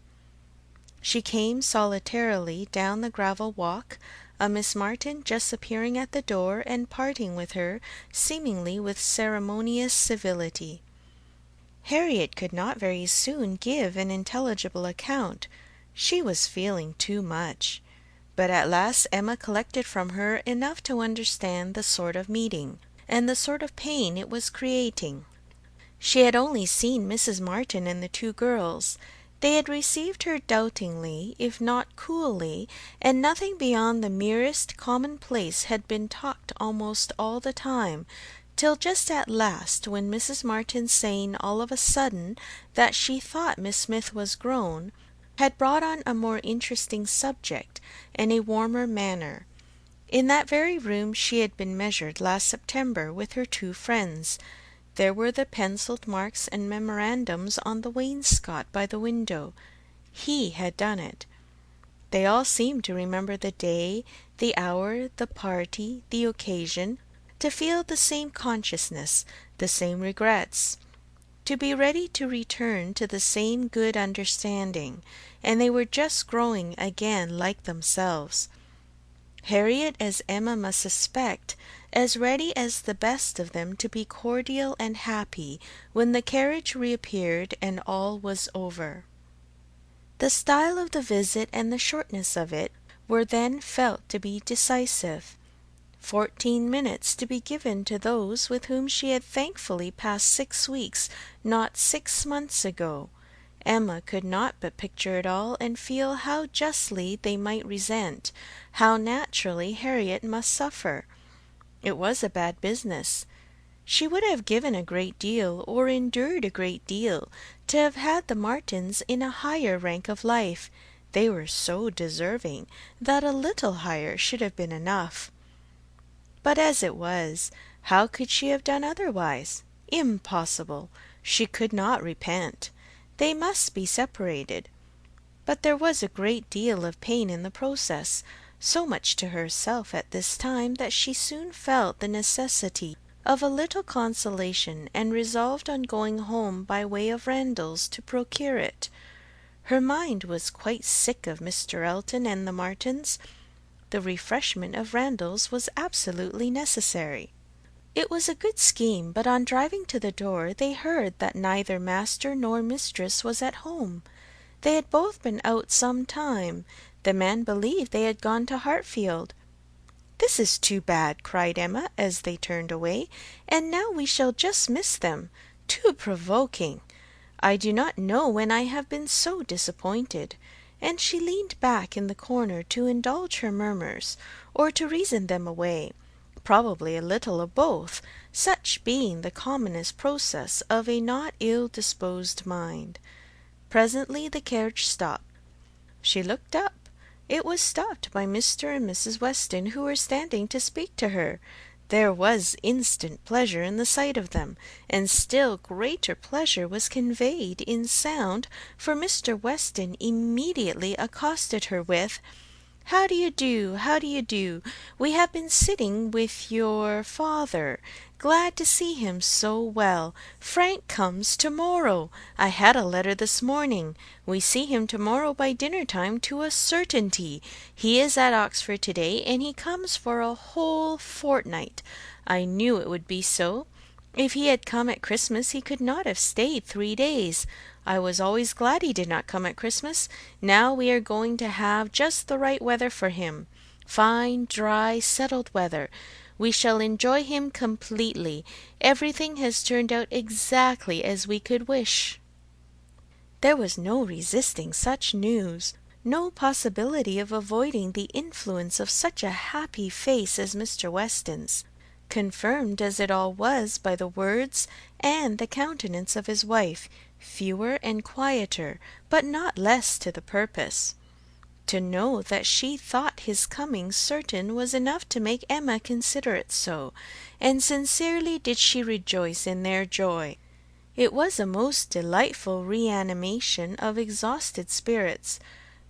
She came solitarily down the gravel walk, a Miss Martin just appearing at the door and parting with her, seemingly with ceremonious civility. Harriet could not very soon give an intelligible account. She was feeling too much. But at last Emma collected from her enough to understand the sort of meeting, and the sort of pain it was creating. She had only seen Mrs. Martin and the two girls. They had received her doubtingly, if not coolly, and nothing beyond the merest commonplace had been talked almost all the time, till just at last, when Mrs. Martin, saying all of a sudden that she thought Miss Smith was grown, had brought on a more interesting subject and a warmer manner. In that very room she had been measured last September with her two friends. There were the pencilled marks and memorandums on the wainscot by the window. He had done it. They all seemed to remember the day, the hour, the party, the occasion, to feel the same consciousness, the same regrets, to be ready to return to the same good understanding, and they were just growing again like themselves. Harriet, as Emma must suspect, as ready as the best of them to be cordial and happy when the carriage reappeared and all was over. The style of the visit and the shortness of it were then felt to be decisive. 14 minutes to be given to those with whom she had thankfully passed 6 weeks, not 6 months ago. Emma could not but picture it all, and feel how justly they might resent, how naturally Harriet must suffer. It was a bad business. She would have given a great deal, or endured a great deal, to have had the Martins in a higher rank of life. They were so deserving that a little higher should have been enough. But as it was, how could she have done otherwise? Impossible. She could not repent. They must be separated. But there was a great deal of pain in the process, so much to herself at this time that she soon felt the necessity of a little consolation, and resolved on going home by way of Randalls to procure it. Her mind was quite sick of Mr. Elton and the Martins. The refreshment of Randalls was absolutely necessary. It was a good scheme, but on driving to the door they heard that neither master nor mistress was at home. They had both been out some time. The man believed they had gone to Hartfield. "This is too bad," cried Emma, as they turned away, "and now we shall just miss them. Too provoking! I do not know when I have been so disappointed." And she leaned back in the corner to indulge her murmurs, or to reason them away, probably a little of both, such being the commonest process of a not ill-disposed mind. Presently the carriage stopped. She looked up. It was stopped by Mr. and Mrs. Weston, who were standing to speak to her. There was instant pleasure in the sight of them, and still greater pleasure was conveyed in sound, for Mr. Weston immediately accosted her with, "How do you do? How do you do? We have been sitting with your father. Glad to see him so well. Frank comes to-morrow. I had a letter this morning. We see him to-morrow by dinner-time to a certainty. He is at Oxford to-day, and he comes for a whole fortnight. I knew it would be so. If he had come at Christmas he could not have stayed 3 days. I was always glad he did not come at Christmas. Now we are going to have just the right weather for him. Fine, dry, settled weather. We shall enjoy him completely. Everything has turned out exactly as we could wish." There was no resisting such news, no possibility of avoiding the influence of such a happy face as Mr. Weston's, confirmed as it all was by the words and the countenance of his wife, fewer and quieter, but not less to the purpose. To know that she thought his coming certain was enough to make Emma consider it so, and sincerely did she rejoice in their joy. It was a most delightful reanimation of exhausted spirits.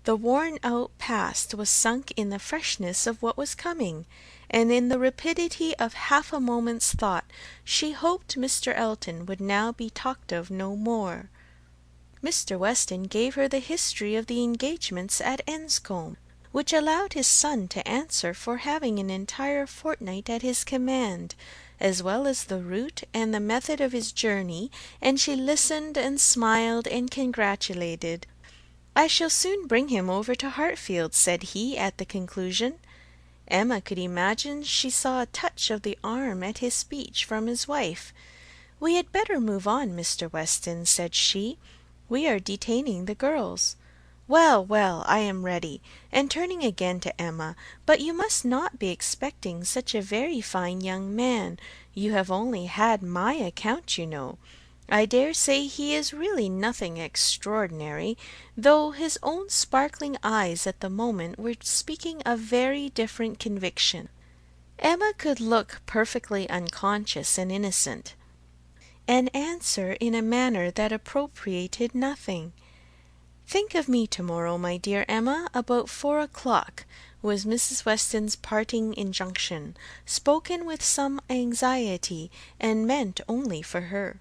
The worn-out past was sunk in the freshness of what was coming, and in the rapidity of half a moment's thought she hoped Mr. Elton would now be talked of no more. Mr. Weston gave her the history of the engagements at Enscombe, which allowed his son to answer for having an entire fortnight at his command, as well as the route and the method of his journey, and she listened and smiled and congratulated. "I shall soon bring him over to Hartfield," said he at the conclusion. Emma could imagine she saw a touch of the arm at his speech from his wife. "We had better move on, Mr. Weston," said she. "We are detaining the girls." "Well, well, I am ready." And turning again to Emma, "But you must not be expecting such a very fine young man. You have only had my account, you know. I dare say he is really nothing extraordinary, though his own sparkling eyes at the moment were speaking a very different conviction." Emma could look perfectly unconscious and innocent, and answer in a manner that appropriated nothing. "Think of me to-morrow, my dear Emma, about 4 o'clock," was Mrs. Weston's parting injunction, spoken with some anxiety, and meant only for her.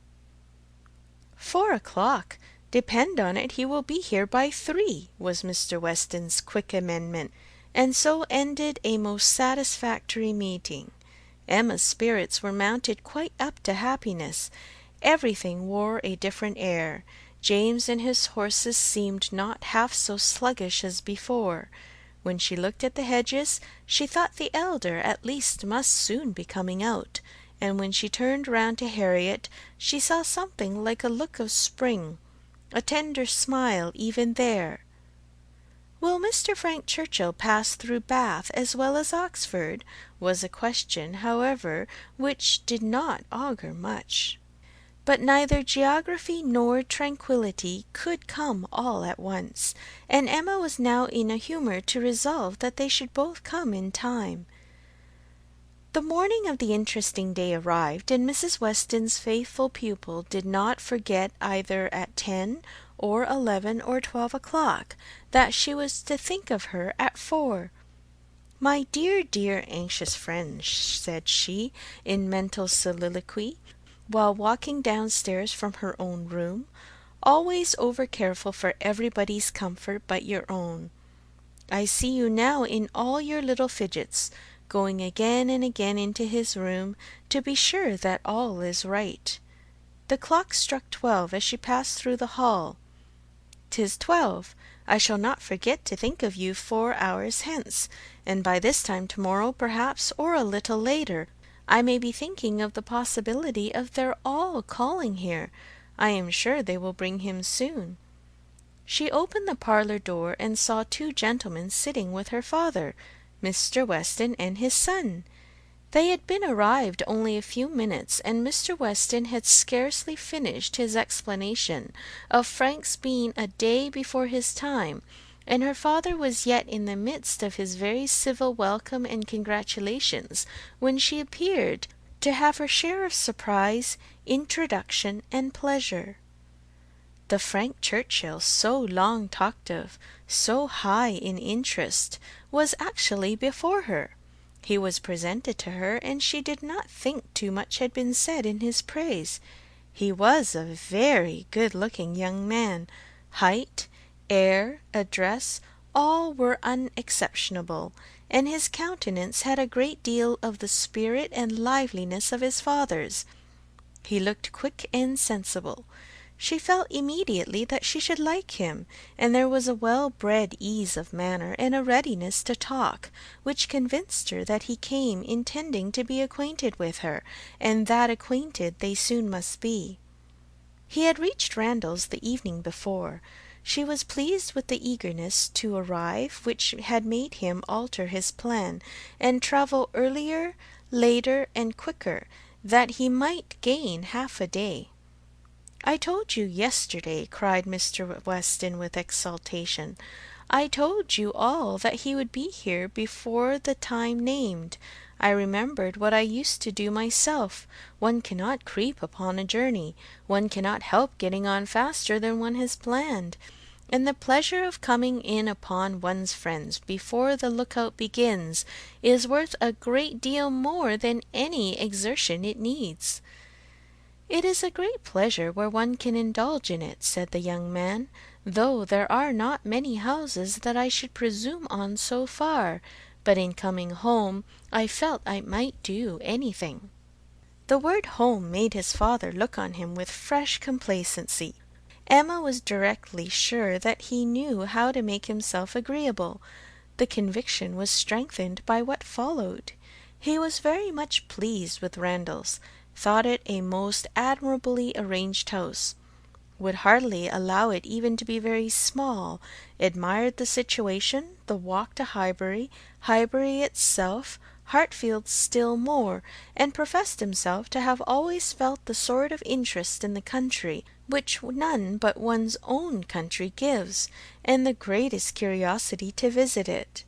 4 o'clock! Depend on it he will be here by 3, was Mr. Weston's quick amendment, and so ended a most satisfactory meeting. Emma's spirits were mounted quite up to happiness. Everything wore a different air. James and his horses seemed not half so sluggish as before. When she looked at the hedges, she thought the elder at least must soon be coming out, and when she turned round to Harriet, she saw something like a look of spring, a tender smile even there. "Will Mr. Frank Churchill pass through Bath as well as Oxford?" was a question, however, which did not augur much. But neither geography nor tranquillity could come all at once, and Emma was now in a humour to resolve that they should both come in time. The morning of the interesting day arrived, and Mrs. Weston's faithful pupil did not forget either at 10 or 11 or 12 o'clock that she was to think of her at 4. "My dear, dear, anxious friend," said she, in mental soliloquy, while walking downstairs from her own room, "always over careful for everybody's comfort but your own. I see you now in all your little fidgets, going again and again into his room to be sure that all is right." The clock struck 12 as she passed through the hall. 'tis 12. I shall not forget to think of you 4 hours hence, and by this time tomorrow, perhaps, or a little later, I may be thinking of the possibility of their all calling here. I am sure they will bring him soon." She opened the parlour door and saw 2 gentlemen sitting with her father, Mr. Weston and his son. They had been arrived only a few minutes, and Mr. Weston had scarcely finished his explanation of Frank's being a day before his time, and her father was yet in the midst of his very civil welcome and congratulations, when she appeared to have her share of surprise, introduction, and pleasure. The Frank Churchill so long talked of, so high in interest, was actually before her. He was presented to her, and she did not think too much had been said in his praise. He was a very good-looking young man. Height, air, address, all were unexceptionable, and his countenance had a great deal of the spirit and liveliness of his father's. He looked quick and sensible. She felt immediately that she should like him, and there was a well-bred ease of manner and a readiness to talk, which convinced her that he came intending to be acquainted with her, and that acquainted they soon must be. He had reached Randalls the evening before. She was pleased with the eagerness to arrive which had made him alter his plan, and travel earlier, later, and quicker, that he might gain half a day. "I told you yesterday," cried Mr. Weston with exultation, "I told you all that he would be here before the time named. I remembered what I used to do myself. One cannot creep upon a journey. One cannot help getting on faster than one has planned. And the pleasure of coming in upon one's friends before the lookout begins is worth a great deal more than any exertion it needs." "It is a great pleasure where one can indulge in it," said the young man, "though there are not many houses that I should presume on so far. But in coming home I felt I might do anything." The word home made his father look on him with fresh complacency. Emma was directly sure that he knew how to make himself agreeable. The conviction was strengthened by what followed. He was very much pleased with Randalls, thought it a most admirably arranged house, would hardly allow it even to be very small, admired the situation, the walk to Highbury, Highbury itself, Hartfield still more, and professed himself to have always felt the sort of interest in the country which none but one's own country gives, and the greatest curiosity to visit it.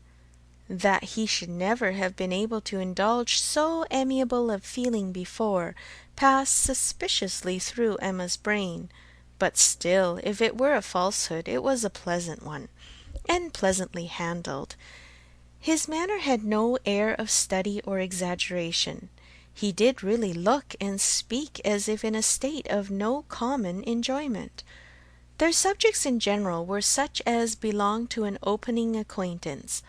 That he should never have been able to indulge so amiable a feeling before, passed suspiciously through Emma's brain. But still, if it were a falsehood, it was a pleasant one, and pleasantly handled. His manner had no air of study or exaggeration. He did really look and speak as if in a state of no common enjoyment. Their subjects in general were such as belong to an opening acquaintance.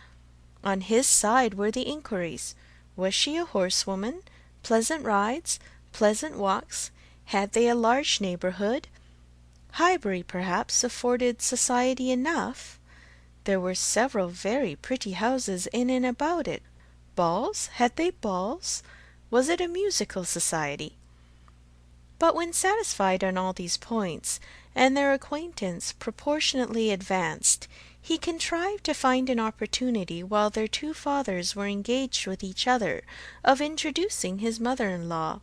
On his side were the inquiries: was she a horsewoman? Pleasant rides? Pleasant walks? Had they a large neighbourhood? Highbury, perhaps, afforded society enough. There were several very pretty houses in and about it. Balls? Had they balls? Was it a musical society? But when satisfied on all these points, and their acquaintance proportionately advanced, he contrived to find an opportunity, while their 2 fathers were engaged with each other, of introducing his mother-in-law,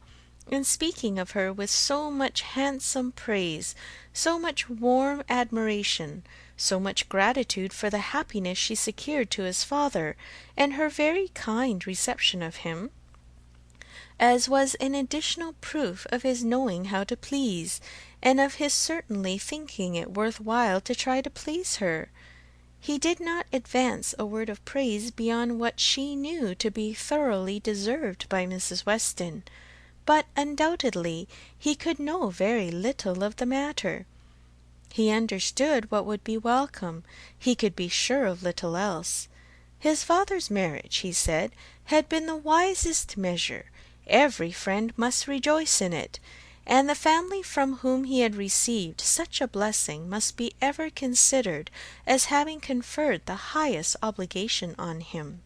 and speaking of her with so much handsome praise, so much warm admiration, so much gratitude for the happiness she secured to his father, and her very kind reception of him, as was an additional proof of his knowing how to please, and of his certainly thinking it worth while to try to please her. He did not advance a word of praise beyond what she knew to be thoroughly deserved by Mrs. Weston, but undoubtedly he could know very little of the matter. He understood what would be welcome. He could be sure of little else. His father's marriage, he said, had been the wisest measure. Every friend must rejoice in it, and the family from whom he had received such a blessing must be ever considered as having conferred the highest obligation on him.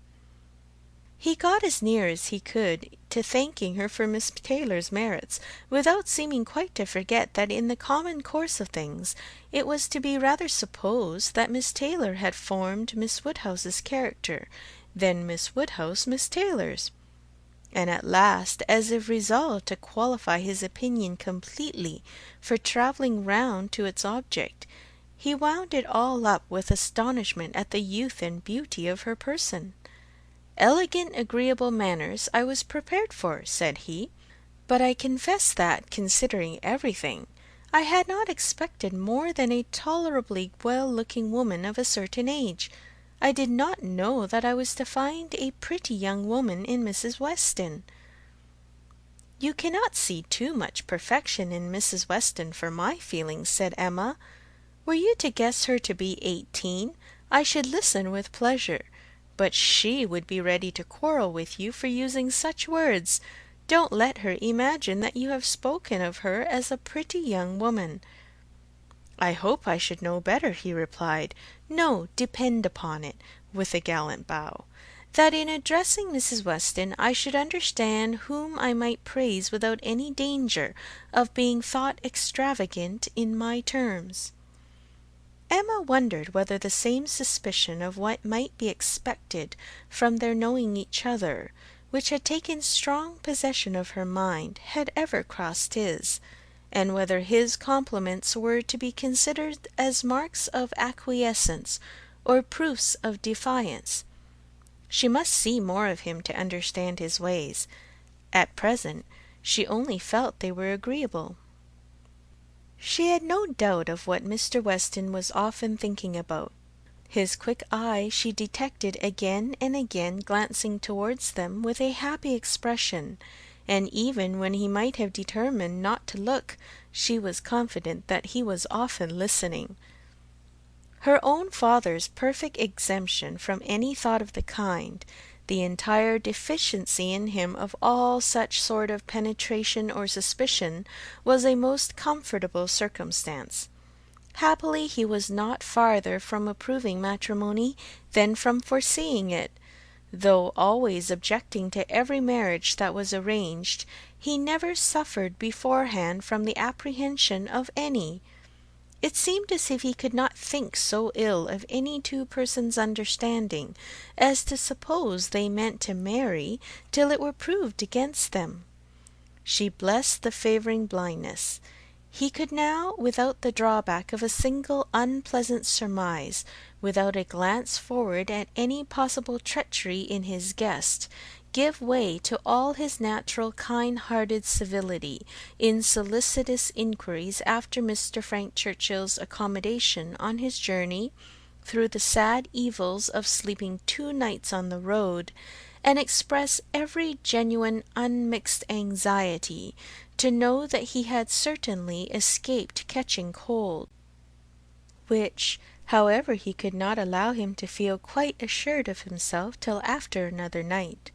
He got as near as he could to thanking her for Miss Taylor's merits, without seeming quite to forget that in the common course of things it was to be rather supposed that Miss Taylor had formed Miss Woodhouse's character than Miss Woodhouse Miss Taylor's. And at last, as if resolved to qualify his opinion completely for travelling round to its object, he wound it all up with astonishment at the youth and beauty of her person. "Elegant, agreeable manners I was prepared for," said he, "but I confess that, considering everything, I had not expected more than a tolerably well-looking woman of a certain age. I did not know that I was to find a pretty young woman in Mrs. Weston." "You cannot see too much perfection in Mrs. Weston for my feelings," said Emma. "Were you to guess her to be 18, I should listen with pleasure. But she would be ready to quarrel with you for using such words. Don't let her imagine that you have spoken of her as a pretty young woman." "I hope I should know better," he replied. "No, depend upon it," with a gallant bow, "that in addressing Mrs. Weston I should understand whom I might praise without any danger of being thought extravagant in my terms." Emma wondered whether the same suspicion of what might be expected from their knowing each other, which had taken strong possession of her mind, had ever crossed his, and whether his compliments were to be considered as marks of acquiescence or proofs of defiance. She must see more of him to understand his ways. At present she only felt they were agreeable. She had no doubt of what Mr. Weston was often thinking about. His quick eye she detected again and again glancing towards them with a happy expression, and even when he might have determined not to look, she was confident that he was often listening. Her own father's perfect exemption from any thought of the kind, the entire deficiency in him of all such sort of penetration or suspicion, was a most comfortable circumstance. Happily he was not farther from approving matrimony than from foreseeing it. Though always objecting to every marriage that was arranged, he never suffered beforehand from the apprehension of any. It seemed as if he could not think so ill of any two persons' understanding as to suppose they meant to marry till it were proved against them. She blessed the favouring blindness. He could now, without the drawback of a single unpleasant surmise, without a glance forward at any possible treachery in his guest, give way to all his natural kind-hearted civility in solicitous inquiries after Mr. Frank Churchill's accommodation on his journey through the sad evils of sleeping 2 nights on the road, and express every genuine unmixed anxiety to know that he had certainly escaped catching cold, which, however, he could not allow him to feel quite assured of himself till after another night.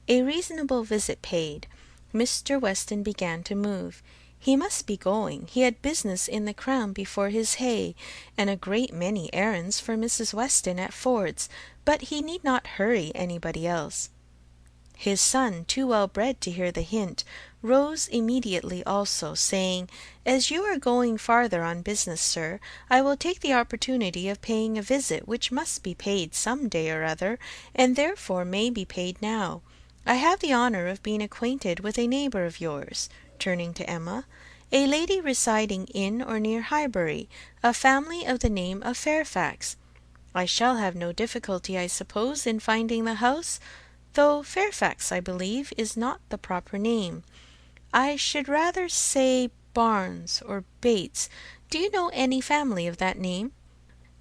A reasonable visit paid, Mr. Weston began to move. He must be going. He had business in the Crown before his hay, and a great many errands for Mrs. Weston at Ford's, but he need not hurry anybody else. His son, too well bred to hear the hint, rose immediately also, saying, "As you are going farther on business, sir, I will take the opportunity of paying a visit which must be paid some day or other, and therefore may be paid now. I have the honour of being acquainted with a neighbour of yours," turning to Emma, "a lady residing in or near Highbury, a family of the name of Fairfax. I shall have no difficulty, I suppose, in finding the house, though Fairfax, I believe, is not the proper name. I should rather say Barnes or Bates. Do you know any family of that name?"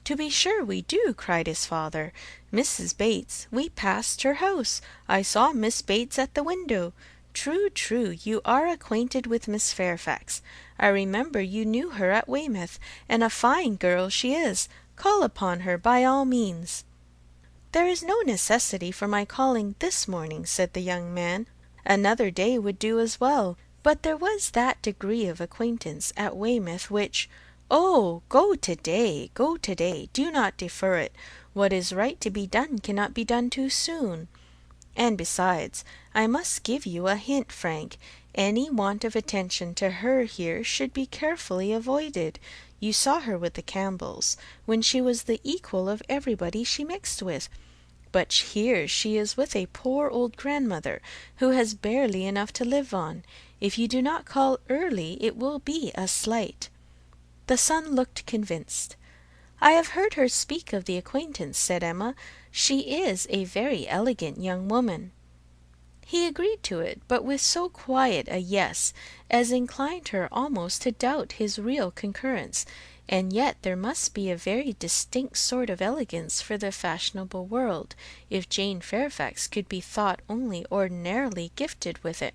"To be sure we do," cried his father. "Mrs. Bates. We passed her house. I saw Miss Bates at the window. True, true, you are acquainted with Miss Fairfax. I remember you knew her at Weymouth, and a fine girl she is. Call upon her by all means." "There is no necessity for my calling this morning," said the young man. "Another day would do as well. But there was that degree of acquaintance at Weymouth which, "Oh, go to-day, go to-day, do not defer it. What is right to be done cannot be done too soon. And besides, I must give you a hint, Frank. Any want of attention to her here should be carefully avoided. You saw her with the Campbells, when she was the equal of everybody she mixed with. But here she is with a poor old grandmother, who has barely enough to live on. If you do not call early, it will be a slight." The son looked convinced. "I have heard her speak of the acquaintance," said Emma. "She is a very elegant young woman." He agreed to it, but with so quiet a yes as inclined her almost to doubt his real concurrence. And yet there must be a very distinct sort of elegance for the fashionable world, if Jane Fairfax could be thought only ordinarily gifted with it.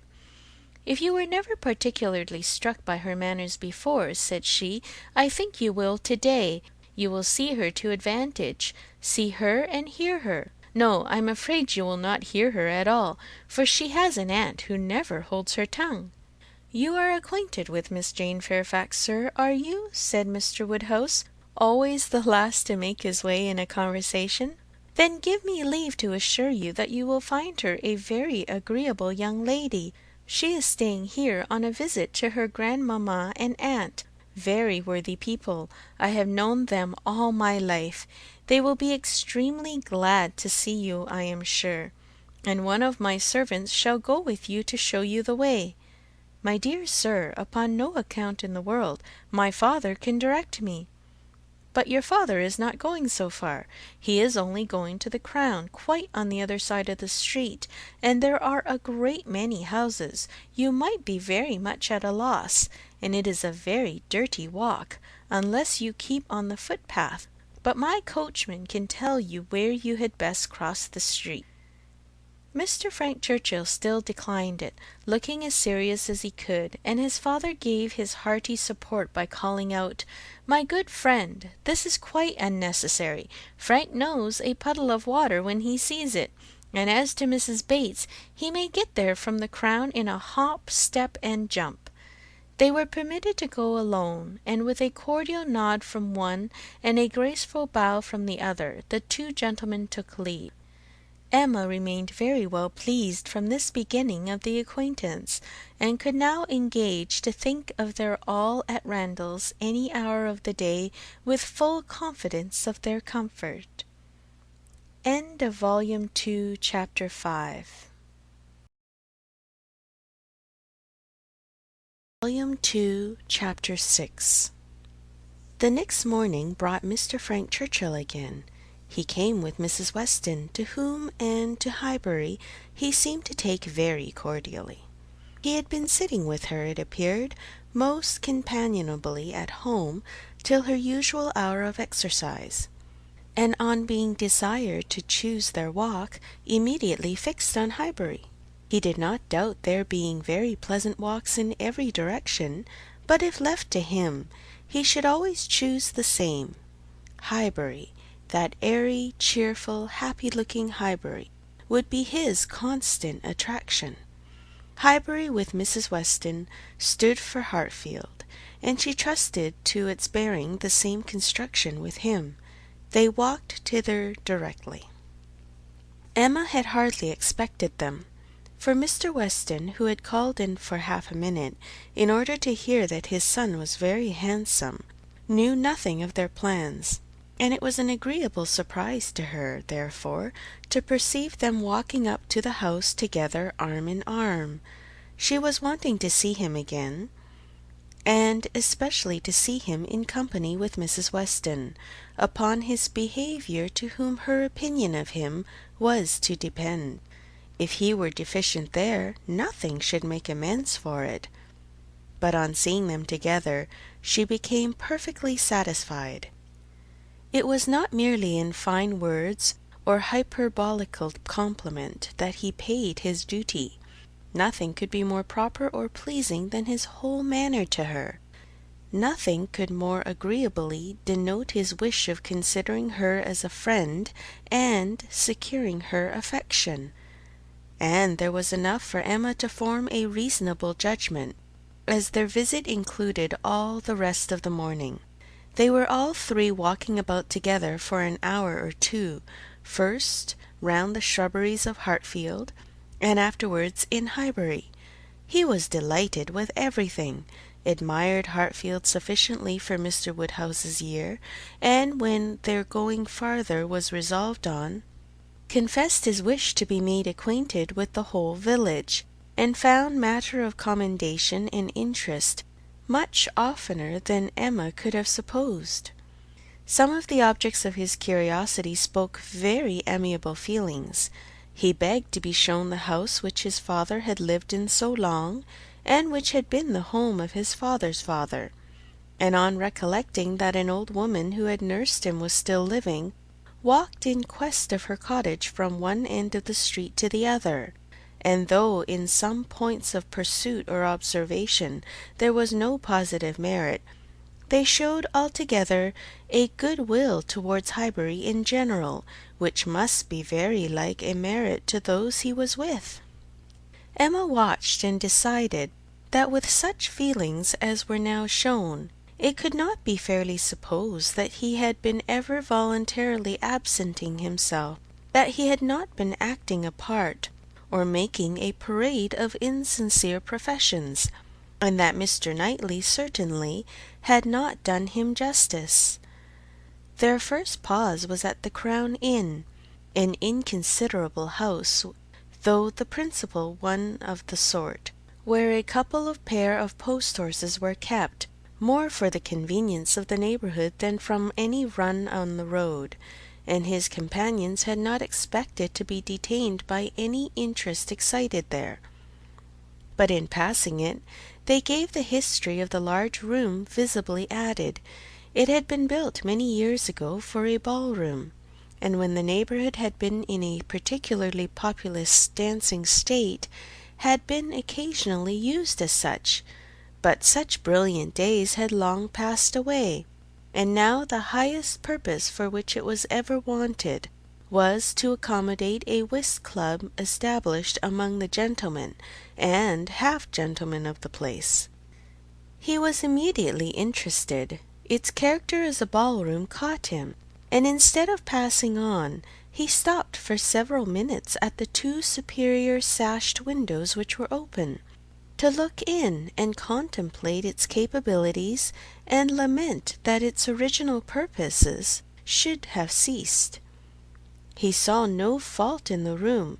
"If you were never particularly struck by her manners before," said she, "I think you will to-day. You will see her to advantage. See her and hear her. No, I'm afraid you will not hear her at all, for she has an aunt who never holds her tongue." "You are acquainted with Miss Jane Fairfax, sir, are you?" said Mr. Woodhouse, always the last to make his way in a conversation. "Then give me leave to assure you that you will find her a very agreeable young lady. She is staying here on a visit to her grandmamma and aunt. Very worthy people. I have known them all my life. They will be extremely glad to see you, I am sure. And one of my servants shall go with you to show you the way." "My dear sir, upon no account in the world. My father can direct me." "But your father is not going so far. He is only going to the Crown, quite on the other side of the street, and there are a great many houses. You might be very much at a loss, and it is a very dirty walk, unless you keep on the footpath. But my coachman can tell you where you had best cross the street." Mr. Frank Churchill still declined it, looking as serious as he could, and his father gave his hearty support by calling out, "My good friend, this is quite unnecessary. Frank knows a puddle of water when he sees it. And as to Mrs. Bates, he may get there from the Crown in a hop, step, and jump." They were permitted to go alone, and with a cordial nod from one and a graceful bow from the other, the two gentlemen took leave. Emma remained very well pleased from this beginning of the acquaintance, and could now engage to think of their all at Randalls any hour of the day with full confidence of their comfort. End of Volume 2, Chapter 5. Volume 2, Chapter 6. The next morning brought Mr. Frank Churchill again. He came with Mrs. Weston, to whom and to Highbury he seemed to take very cordially. He had been sitting with her, it appeared, most companionably at home till her usual hour of exercise, and on being desired to choose their walk, immediately fixed on Highbury. He did not doubt there being very pleasant walks in every direction, but if left to him, he should always choose the same. Highbury, that airy, cheerful, happy-looking Highbury, would be his constant attraction. Highbury with Mrs. Weston stood for Hartfield, and she trusted to its bearing the same construction with him. They walked thither directly. Emma had hardly expected them, for Mr. Weston, who had called in for half a minute, in order to hear that his son was very handsome, knew nothing of their plans, and it was an agreeable surprise to her, therefore, to perceive them walking up to the house together arm in arm. She was wanting to see him again, and especially to see him in company with Mrs. Weston, upon his behaviour, to whom her opinion of him was to depend. If he were deficient there, nothing should make amends for it. But on seeing them together, she became perfectly satisfied. It was not merely in fine words or hyperbolical compliment that he paid his duty. Nothing could be more proper or pleasing than his whole manner to her. Nothing could more agreeably denote his wish of considering her as a friend and securing her affection. and there was enough for Emma to form a reasonable judgment, as their visit included all the rest of the morning. They were all three walking about together for an hour or two, first round the shrubberies of Hartfield, and afterwards in Highbury. He was delighted with everything, admired Hartfield sufficiently for Mr. Woodhouse's year, and when their going farther was resolved on, confessed his wish to be made acquainted with the whole village, and found matter of commendation and interest much oftener than Emma could have supposed. Some of the objects of his curiosity spoke very amiable feelings. He begged to be shown the house which his father had lived in so long, and which had been the home of his father's father, and on recollecting that an old woman who had nursed him was still living, walked in quest of her cottage from one end of the street to the other, and though in some points of pursuit or observation there was no positive merit, they showed altogether a good will towards Highbury in general, which must be very like a merit to those he was with. Emma watched and decided that with such feelings as were now shown, it could not be fairly supposed that he had been ever voluntarily absenting himself, that he had not been acting a part, or making a parade of insincere professions, and that Mr. Knightley certainly had not done him justice. Their first pause was at the Crown Inn, an inconsiderable house, though the principal one of the sort, where a couple of pair of post-horses were kept, more for the convenience of the neighbourhood than from any run on the road, and his companions had not expected to be detained by any interest excited there. But in passing it, they gave the history of the large room visibly added. It had been built many years ago for a ball-room, and when the neighbourhood had been in a particularly populous dancing state, had been occasionally used as such, but such brilliant days had long passed away, and now the highest purpose for which it was ever wanted was to accommodate a whist club established among the gentlemen and half-gentlemen of the place. He was immediately interested. Its character as a ball-room caught him, and instead of passing on, he stopped for several minutes at the two superior sashed windows which were open, to look in and contemplate its capabilities and lament that its original purposes should have ceased. He saw no fault in the room.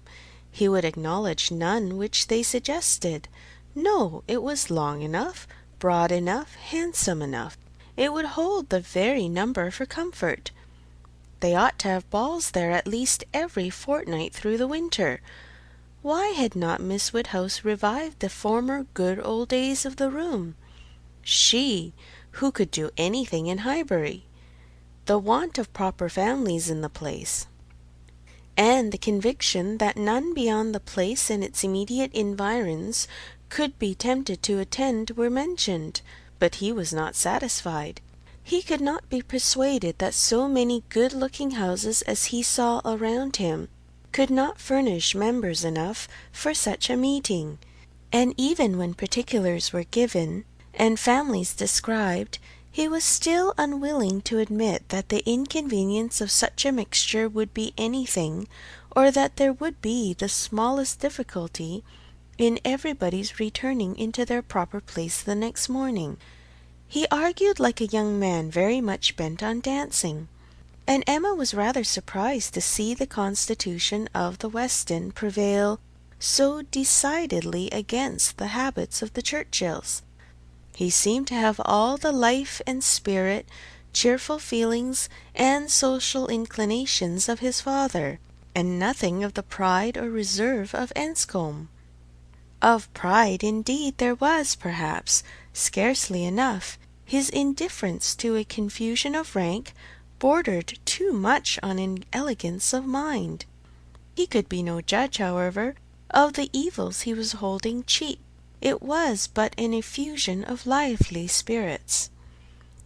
He would acknowledge none which they suggested. No, it was long enough, broad enough, handsome enough. It would hold the very number for comfort. They ought to have balls there at least every fortnight through the winter. Why had not Miss Woodhouse revived the former good old days of the room? She, who could do anything in Highbury. The want of proper families in the place, and the conviction that none beyond the place and its immediate environs could be tempted to attend were mentioned, but he was not satisfied. He could not be persuaded that so many good-looking houses as he saw around him could not furnish members enough for such a meeting, and even when particulars were given and families described, he was still unwilling to admit that the inconvenience of such a mixture would be anything, or that there would be the smallest difficulty in everybody's returning into their proper place the next morning. He argued like a young man very much bent on dancing, and Emma was rather surprised to see the constitution of the West End prevail so decidedly against the habits of the Churchills. He seemed to have all the life and spirit, cheerful feelings, and social inclinations of his father, and nothing of the pride or reserve of Enscombe. Of pride, indeed, there was, perhaps, scarcely enough. His indifference to a confusion of rank bordered too much on inelegance of mind. He could be no judge, however, of the evils he was holding cheap. It was but an effusion of lively spirits.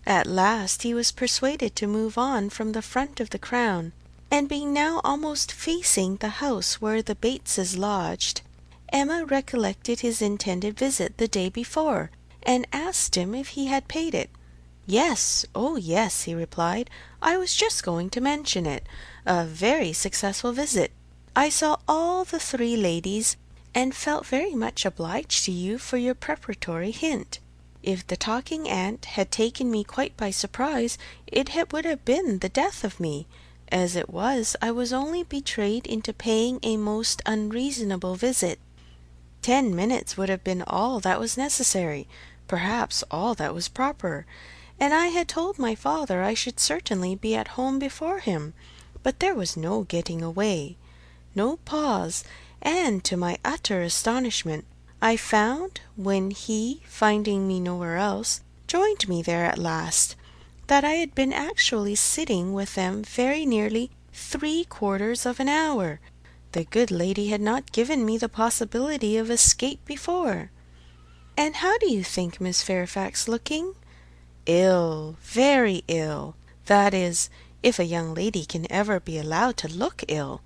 At last he was persuaded to move on from the front of the Crown, and being now almost facing the house where the Bateses lodged, Emma recollected his intended visit the day before, and asked him if he had paid it. Yes, oh yes, he replied. I was just going to mention it. A very successful visit. I saw all the three ladies, and felt very much obliged to you for your preparatory hint. If the talking aunt had taken me quite by surprise, would have been the death of me. As it was, I was only betrayed into paying a most unreasonable visit. 10 minutes would have been all that was necessary, perhaps all that was proper, and I had told my father I should certainly be at home before him, but there was no getting away, no pause, and to my utter astonishment, I found, when he, finding me nowhere else, joined me there at last, that I had been actually sitting with them very nearly 3/4 of an hour. The good lady had not given me the possibility of escape before. And how do you think Miss Fairfax looking? Ill, very ill. That is, if a young lady can ever be allowed to look ill.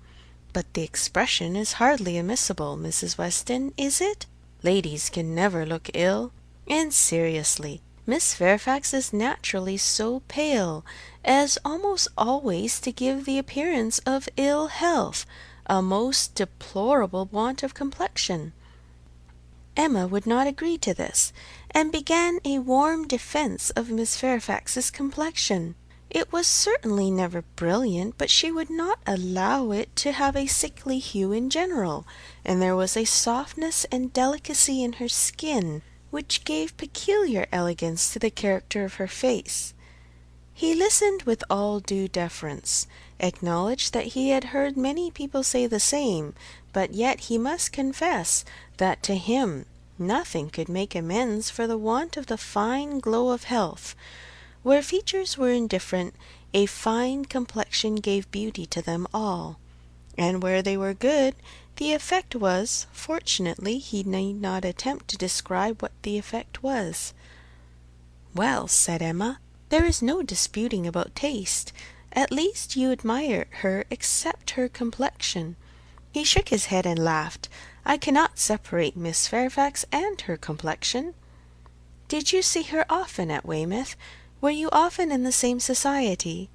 But the expression is hardly admissible, Mrs. Weston, is it? Ladies can never look ill. And seriously, Miss Fairfax is naturally so pale as almost always to give the appearance of ill health, a most deplorable want of complexion. Emma would not agree to this, and began a warm defence of Miss Fairfax's complexion. It was certainly never brilliant, but she would not allow it to have a sickly hue in general, and there was a softness and delicacy in her skin which gave peculiar elegance to the character of her face. He listened with all due deference, acknowledged that he had heard many people say the same, but yet he must confess that to him nothing could make amends for the want of the fine glow of health. Where features were indifferent, a fine complexion gave beauty to them all, and where they were good, the effect was, fortunately he need not attempt to describe what the effect was. Well, said Emma, there is no disputing about taste. At least you admire her except her complexion. He shook his head and laughed. I cannot separate Miss Fairfax and her complexion. Did you see her often at Weymouth? Were you often in the same society?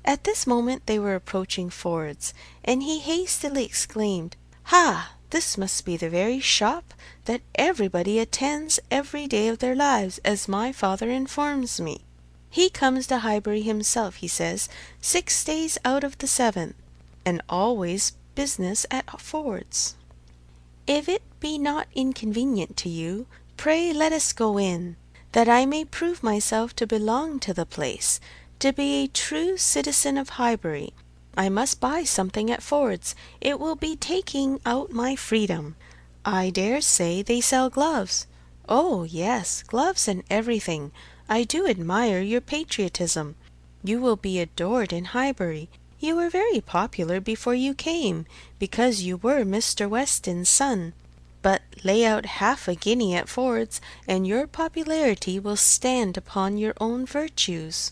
At this moment they were approaching Ford's, and he hastily exclaimed, Ha! This must be the very shop that everybody attends every day of their lives, as my father informs me. He comes to Highbury himself, he says, 6 days out of the 7th, and always business at Ford's. If it be not inconvenient to you, pray let us go in, that I may prove myself to belong to the place, to be a true citizen of Highbury. I must buy something at Ford's. It will be taking out my freedom. I dare say they sell gloves. Oh, yes, gloves and everything. I do admire your patriotism. You will be adored in Highbury. You were very popular before you came, because you were Mr. Weston's son. But lay out half a guinea at Ford's, and your popularity will stand upon your own virtues.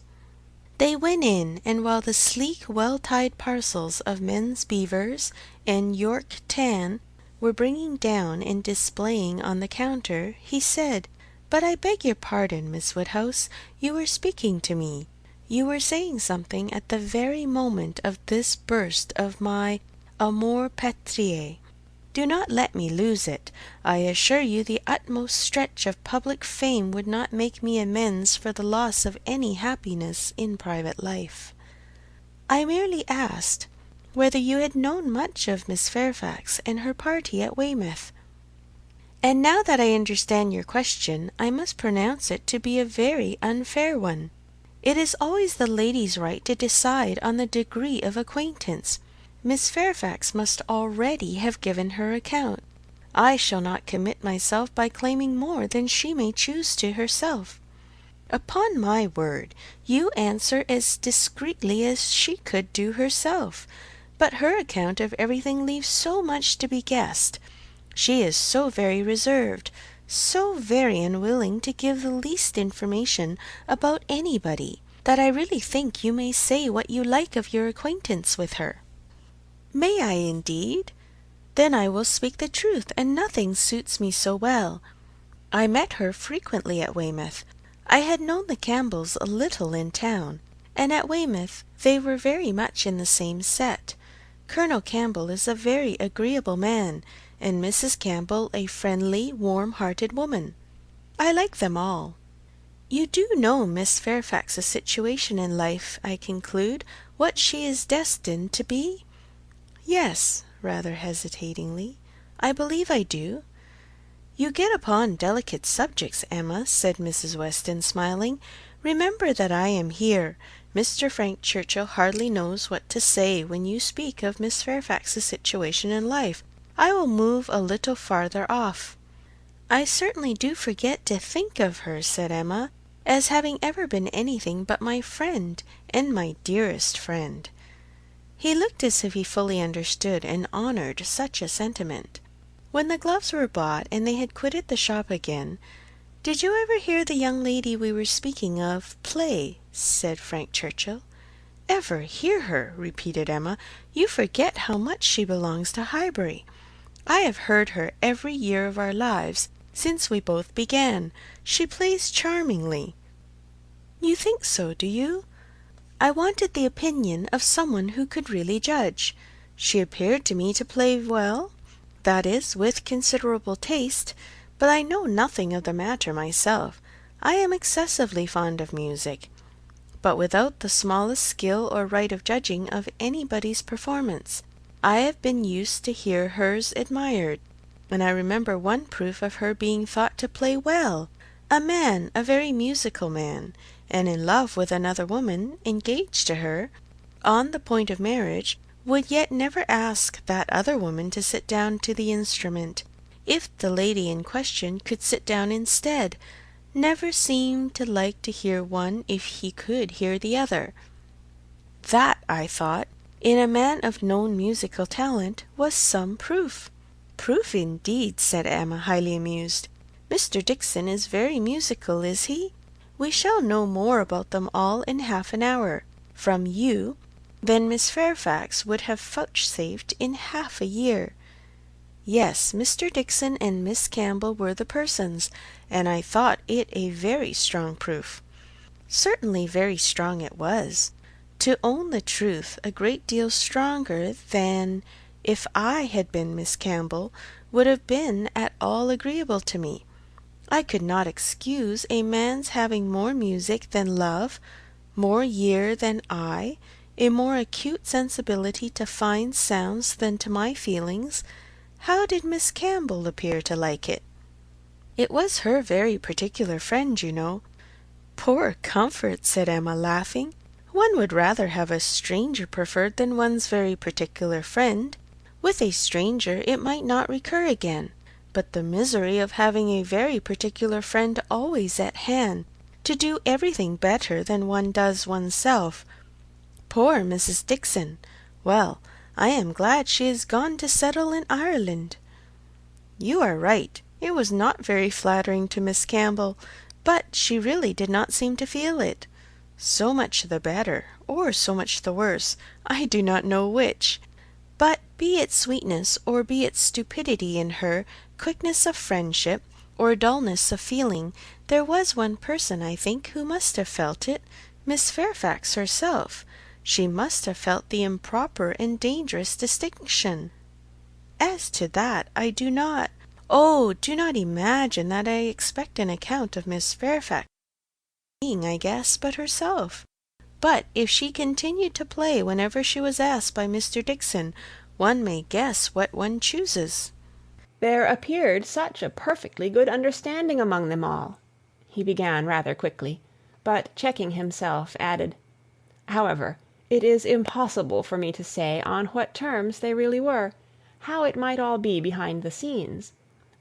They went in, and while the sleek, well-tied parcels of men's beavers and York tan were bringing down and displaying on the counter, he said, But I beg your pardon, Miss Woodhouse, you were speaking to me. You were saying something at the very moment of this burst of my amour patriae. Do not let me lose it. I assure you the utmost stretch of public fame would not make me amends for the loss of any happiness in private life. I merely asked whether you had known much of Miss Fairfax and her party at Weymouth. And now that I understand your question, I must pronounce it to be a very unfair one. It is always the lady's right to decide on the degree of acquaintance. Miss Fairfax must already have given her account. I shall not commit myself by claiming more than she may choose to herself. Upon my word, you answer as discreetly as she could do herself, but her account of everything leaves so much to be guessed. She is so very reserved, so very unwilling to give the least information about anybody. that I really think you may say what you like of your acquaintance with her." "May I indeed? Then I will speak the truth, and nothing suits me so well. I met her frequently at Weymouth. I had known the Campbells a little in town, and at Weymouth they were very much in the same set. Colonel Campbell is a very agreeable man, and Mrs. Campbell a friendly, warm-hearted woman. I like them all. You do know Miss Fairfax's situation in life, I conclude, what she is destined to be?" "Yes," rather hesitatingly, "I believe I do." "You get upon delicate subjects, Emma," said Mrs. Weston, smiling. "Remember that I am here. Mr. Frank Churchill hardly knows what to say when you speak of Miss Fairfax's situation in life. I will move a little farther off." "I certainly do forget to think of her," said Emma, "as having ever been anything but my friend, and my dearest friend." He looked as if he fully understood and honoured such a sentiment. When the gloves were bought, and they had quitted the shop again, "Did you ever hear the young lady we were speaking of play?" said Frank Churchill. "Ever hear her?" repeated Emma. "You forget how much she belongs to Highbury. I have heard her every year of our lives, since we both began. She plays charmingly." "You think so, do you?" "I wanted the opinion of someone who could really judge. She appeared to me to play well, that is, with considerable taste, but I know nothing of the matter myself. I am excessively fond of music, but without the smallest skill or right of judging of anybody's performance. I have been used to hear hers admired, and I remember one proof of her being thought to play well. A man, a very musical man, and in love with another woman, engaged to her, on the point of marriage, would yet never ask that other woman to sit down to the instrument, if the lady in question could sit down instead, never seemed to like to hear one if he could hear the other. That, I thought, in a man of known musical talent, was some proof." "Proof, indeed," said Emma, highly amused. "Mr. Dickson is very musical, is he? We shall know more about them all in half an hour, from you, than Miss Fairfax would have vouchsafed in half a year." Yes, Mr. Dickson and Miss Campbell were the persons, and I thought it a very strong proof. Certainly very strong it was. To own the truth, a great deal stronger than, if I had been Miss Campbell, would have been at all agreeable to me. I could not excuse a man's having more music than love, more ear than eye, a more acute sensibility to fine sounds than to my feelings. How did Miss Campbell appear to like it? It was her very particular friend, you know. "Poor comfort!" said Emma, laughing. "One would rather have a stranger preferred than one's very particular friend. With a stranger it might not recur again, but the misery of having a very particular friend always at hand, to do everything better than one does oneself. Poor Mrs. Dickson! Well, I am glad she is gone to settle in Ireland." "You are right. It was not very flattering to Miss Campbell, but she really did not seem to feel it. So much the better, or so much the worse, I do not know which. But be it sweetness or be it stupidity in her, quickness of friendship, or dullness of feeling, there was one person, I think, who must have felt it, Miss Fairfax herself. She must have felt the improper and dangerous distinction." "As to that, I do not. Oh, do not imagine that I expect an account of Miss Fairfax being, I guess, but herself. But if she continued to play whenever she was asked by Mr. Dickson, one may guess what one chooses." There appeared such a perfectly good understanding among them all, he began rather quickly, but checking himself, added, "However, it is impossible for me to say on what terms they really were, how it might all be behind the scenes.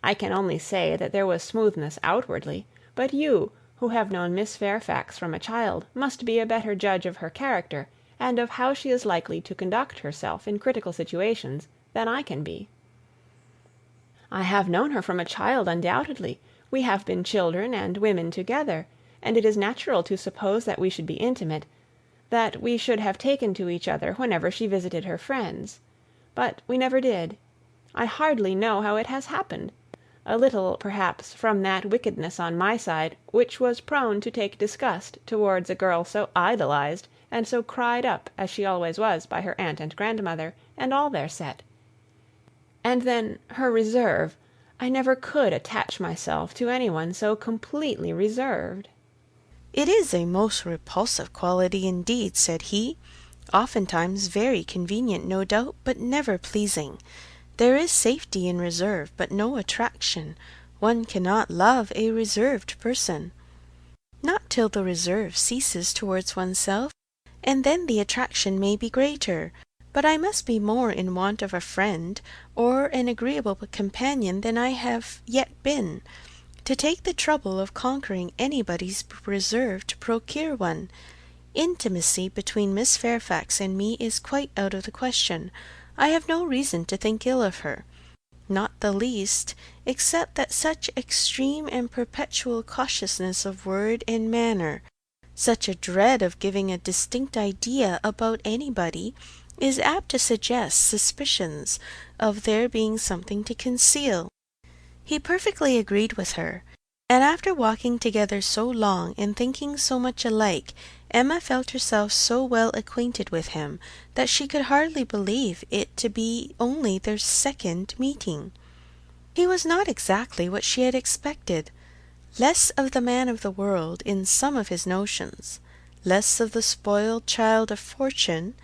I can only say that there was smoothness outwardly, but you, who have known Miss Fairfax from a child, must be a better judge of her character, and of how she is likely to conduct herself in critical situations, than I can be." "I have known her from a child, undoubtedly. We have been children and women together, and it is natural to suppose that we should be intimate, that we should have taken to each other whenever she visited her friends. But we never did. I hardly know how it has happened. A little, perhaps, from that wickedness on my side, which was prone to take disgust towards a girl so idolized and so cried up as she always was by her aunt and grandmother, and all their set. And then her reserve. I never could attach myself to anyone so completely reserved. "It is a most repulsive quality indeed," said he. "Oftentimes very convenient, no doubt, but never pleasing. There is safety in reserve, but no attraction. One cannot love a reserved person. Not till the reserve ceases towards oneself, and then the attraction may be greater. But I must be more in want of a friend or an agreeable companion than I have yet been, to take the trouble of conquering anybody's reserve to procure one. Intimacy between Miss Fairfax and me is quite out of the question. I have no reason to think ill of her, not the least, except that such extreme and perpetual cautiousness of word and manner, such a dread of giving a distinct idea about anybody, is apt to suggest suspicions of there being something to conceal." He perfectly agreed with her, and after walking together so long and thinking so much alike, Emma felt herself so well acquainted with him that she could hardly believe it to be only their second meeting. He was not exactly what she had expected. Less of the man of the world in some of his notions, less of the spoiled child of fortune,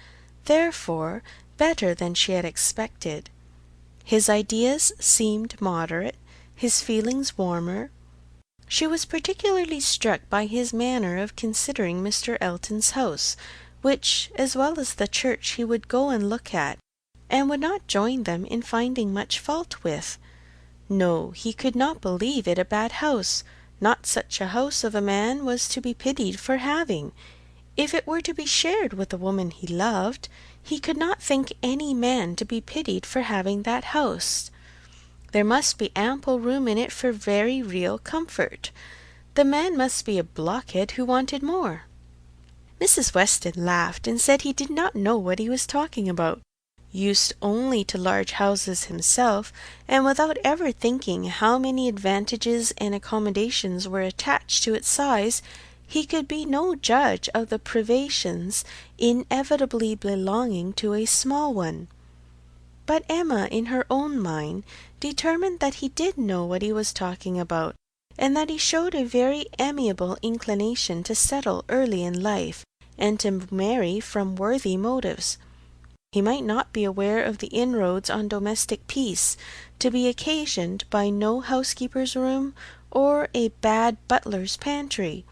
therefore better than she had expected. His ideas seemed moderate, his feelings warmer. She was particularly struck by his manner of considering Mr. Elton's house, which, as well as the church, he would go and look at, and would not join them in finding much fault with. No, he could not believe it a bad house. Not such a house of a man was to be pitied for having. If it were to be shared with the woman he loved, he could not think any man to be pitied for having that house. There must be ample room in it for very real comfort. The man must be a blockhead who wanted more. Mrs. Weston laughed and said he did not know what he was talking about. Used only to large houses himself, and without ever thinking how many advantages and accommodations were attached to its size, he could be no judge of the privations inevitably belonging to a small one. But Emma, in her own mind, determined that he did know what he was talking about, and that he showed a very amiable inclination to settle early in life, and to marry from worthy motives. He might not be aware of the inroads on domestic peace, to be occasioned by no housekeeper's room or a bad butler's pantry,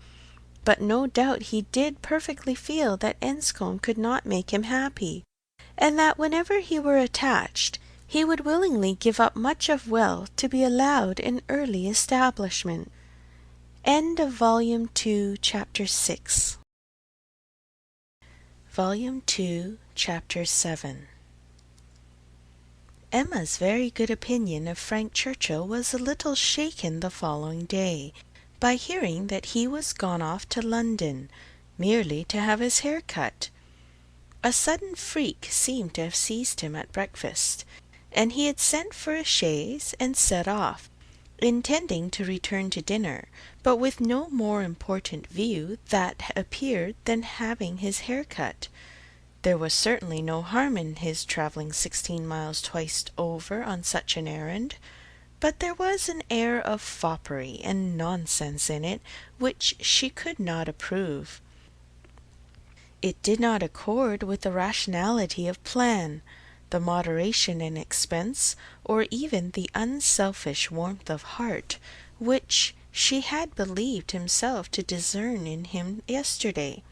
but no doubt he did perfectly feel that Enscombe could not make him happy, and that whenever he were attached, he would willingly give up much of wealth to be allowed an early establishment. End of Volume 2, Chapter 6. Volume 2, Chapter 7. Emma's very good opinion of Frank Churchill was a little shaken the following day, by hearing that he was gone off to London, merely to have his hair cut. A sudden freak seemed to have seized him at breakfast, and he had sent for a chaise and set off, intending to return to dinner, but with no more important view that appeared than having his hair cut. There was certainly no harm in his travelling 16 miles twice over on such an errand, but there was an air of foppery and nonsense in it which she could not approve. It did not accord with the rationality of plan, the moderation in expense, or even the unselfish warmth of heart, which she had believed himself to discern in him yesterday.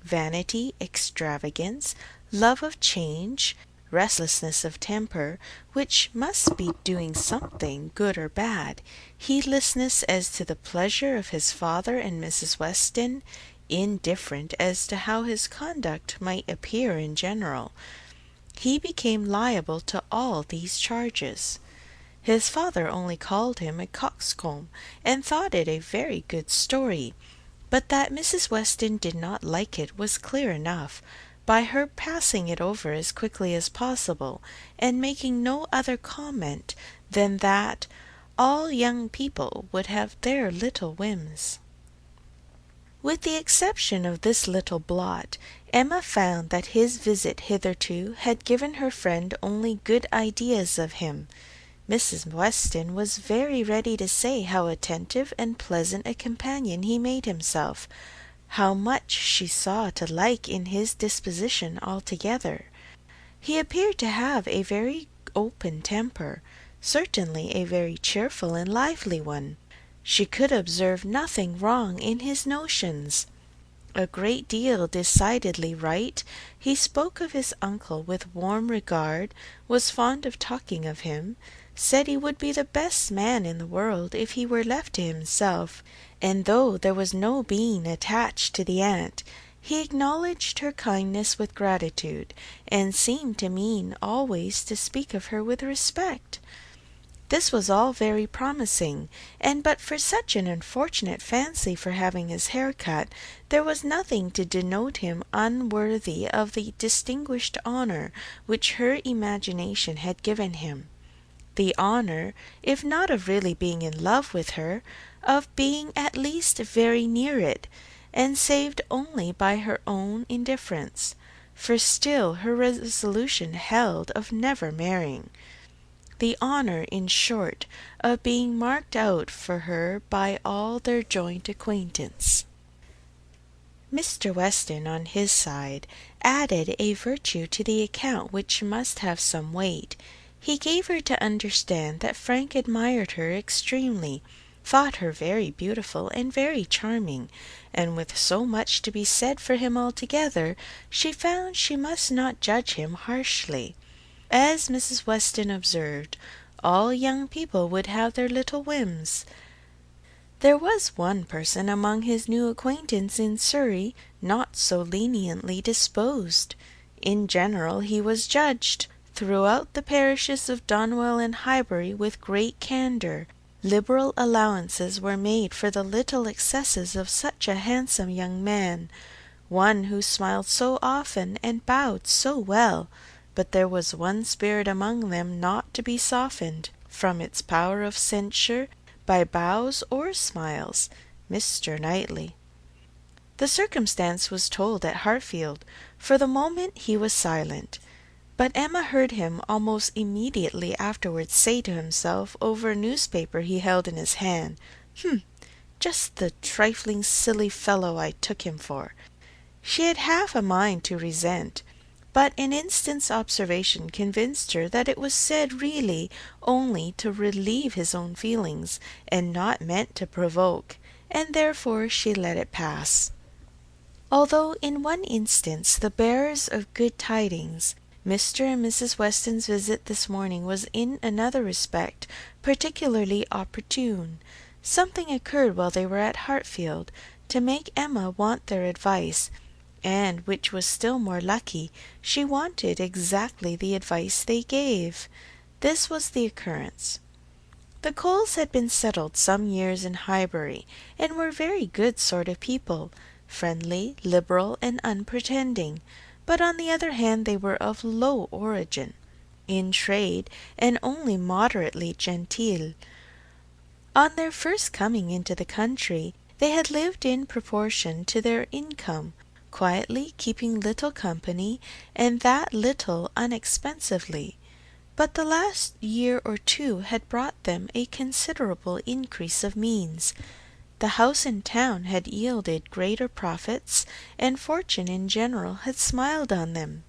Vanity, extravagance, love of change, restlessness of temper, which must be doing something, good or bad, heedlessness as to the pleasure of his father and Mrs. Weston, indifferent as to how his conduct might appear in general. He became liable to all these charges. His father only called him a coxcomb, and thought it a very good story. but that Mrs. Weston did not like it was clear enough, by her passing it over as quickly as possible, and making no other comment than that all young people would have their little whims. With the exception of this little blot, Emma found that his visit hitherto had given her friend only good ideas of him. Mrs. Weston was very ready to say how attentive and pleasant a companion he made himself, how much she saw to like in his disposition altogether. He appeared to have a very open temper, certainly a very cheerful and lively one. She could observe nothing wrong in his notions. A great deal decidedly right. He spoke of his uncle with warm regard, was fond of talking of him, said he would be the best man in the world if he were left to himself, and though there was no being attached to the aunt, he acknowledged her kindness with gratitude, and seemed to mean always to speak of her with respect. This was all very promising, and but for such an unfortunate fancy for having his hair cut, there was nothing to denote him unworthy of the distinguished honour which her imagination had given him. The honour, if not of really being in love with her, of being at least very near it, and saved only by her own indifference, for still her resolution held of never marrying. The honour, in short, of being marked out for her by all their joint acquaintance. Mr. Weston, on his side, added a virtue to the account which must have some weight. He gave her to understand that Frank admired her extremely, thought her very beautiful and very charming, and with so much to be said for him altogether, she found she must not judge him harshly. As Mrs. Weston observed, all young people would have their little whims. There was one person among his new acquaintance in Surrey not so leniently disposed. In general he was judged throughout the parishes of Donwell and Highbury with great candour. Liberal allowances were made for the little excesses of such a handsome young man, one who smiled so often and bowed so well, but there was one spirit among them not to be softened from its power of censure by bows or smiles, Mr. Knightley. The circumstance was told at Hartfield. For the moment he was silent, but Emma heard him almost immediately afterwards say to himself over a newspaper he held in his hand, just the trifling silly fellow I took him for. She had half a mind to resent, but an instant's observation convinced her that it was said really only to relieve his own feelings, and not meant to provoke, and therefore she let it pass. Although in one instance the bearers of good tidings, Mr. and Mrs. Weston's visit this morning was in another respect particularly opportune. Something occurred while they were at Hartfield to make Emma want their advice, and, which was still more lucky, she wanted exactly the advice they gave. This was the occurrence. The Coles had been settled some years in Highbury, and were very good sort of people, friendly, liberal, and unpretending, but on the other hand they were of low origin, in trade, and only moderately genteel. On their first coming into the country, they had lived in proportion to their income, quietly keeping little company, and that little unexpensively, but the last year or two had brought them a considerable increase of means. The house in town had yielded greater profits, and fortune in general had smiled on them.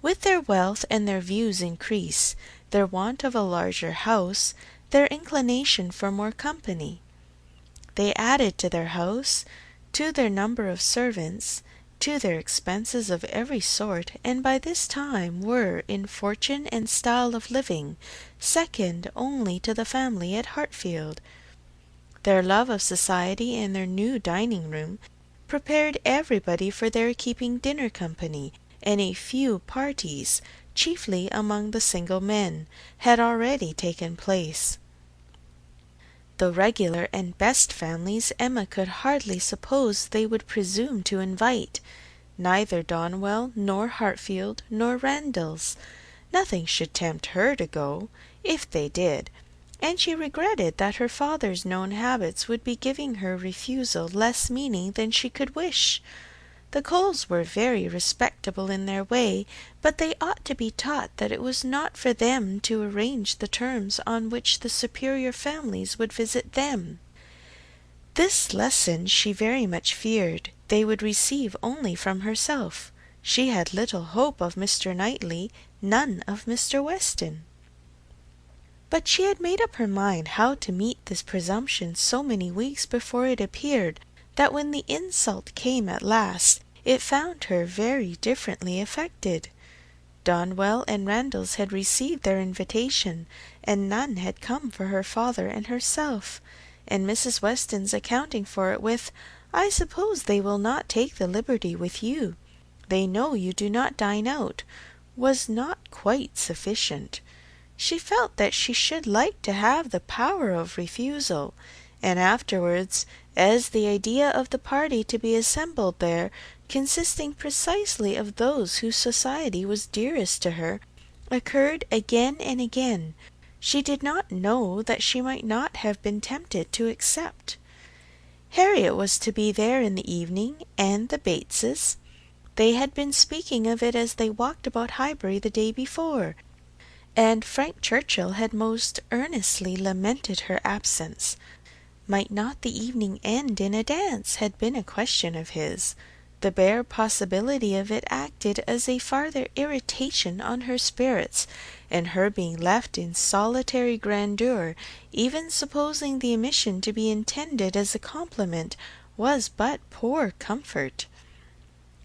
With their wealth and their views increase, their want of a larger house, their inclination for more company. They added to their house, to their number of servants, to their expenses of every sort, and by this time were, in fortune and style of living, second only to the family at Hartfield. Their love of society and their new dining-room prepared everybody for their keeping dinner company, and a few parties, chiefly among the single men, had already taken place. The regular and best families Emma could hardly suppose they would presume to invite, neither Donwell, nor Hartfield, nor Randalls. Nothing should tempt her to go, if they did, and she regretted that her father's known habits would be giving her refusal less meaning than she could wish. The Coles were very respectable in their way, but they ought to be taught that it was not for them to arrange the terms on which the superior families would visit them. This lesson she very much feared they would receive only from herself. She had little hope of Mr. Knightley, none of Mr. Weston. But she had made up her mind how to meet this presumption so many weeks before it appeared, that when the insult came at last, it found her very differently affected. Donwell and Randalls had received their invitation, and none had come for her father and herself, and Mrs. Weston's accounting for it with, "I suppose they will not take the liberty with you. They know you do not dine out," was not quite sufficient. She felt that she should like to have the power of refusal, and afterwards, as the idea of the party to be assembled there, consisting precisely of those whose society was dearest to her, occurred again and again, she did not know that she might not have been tempted to accept. Harriet was to be there in the evening, and the Bateses. They had been speaking of it as they walked about Highbury the day before, and Frank Churchill had most earnestly lamented her absence. Might not the evening end in a dance, had been a question of his. The bare possibility of it acted as a farther irritation on her spirits, and her being left in solitary grandeur, even supposing the omission to be intended as a compliment, was but poor comfort.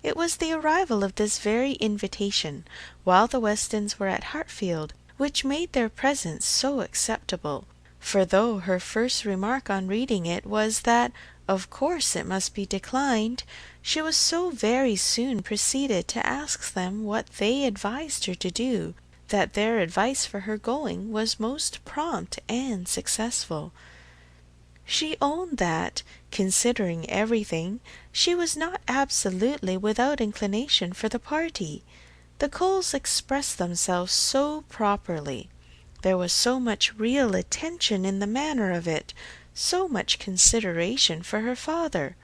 It was the arrival of this very invitation, while the Westons were at Hartfield, which made their presence so acceptable, for though her first remark on reading it was that of course it must be declined, she was so very soon proceeded to ask them what they advised her to do, that their advice for her going was most prompt and successful. She owned that, considering everything, she was not absolutely without inclination for the party. The Coles expressed themselves so properly. There was so much real attention in the manner of it, so much consideration for her father.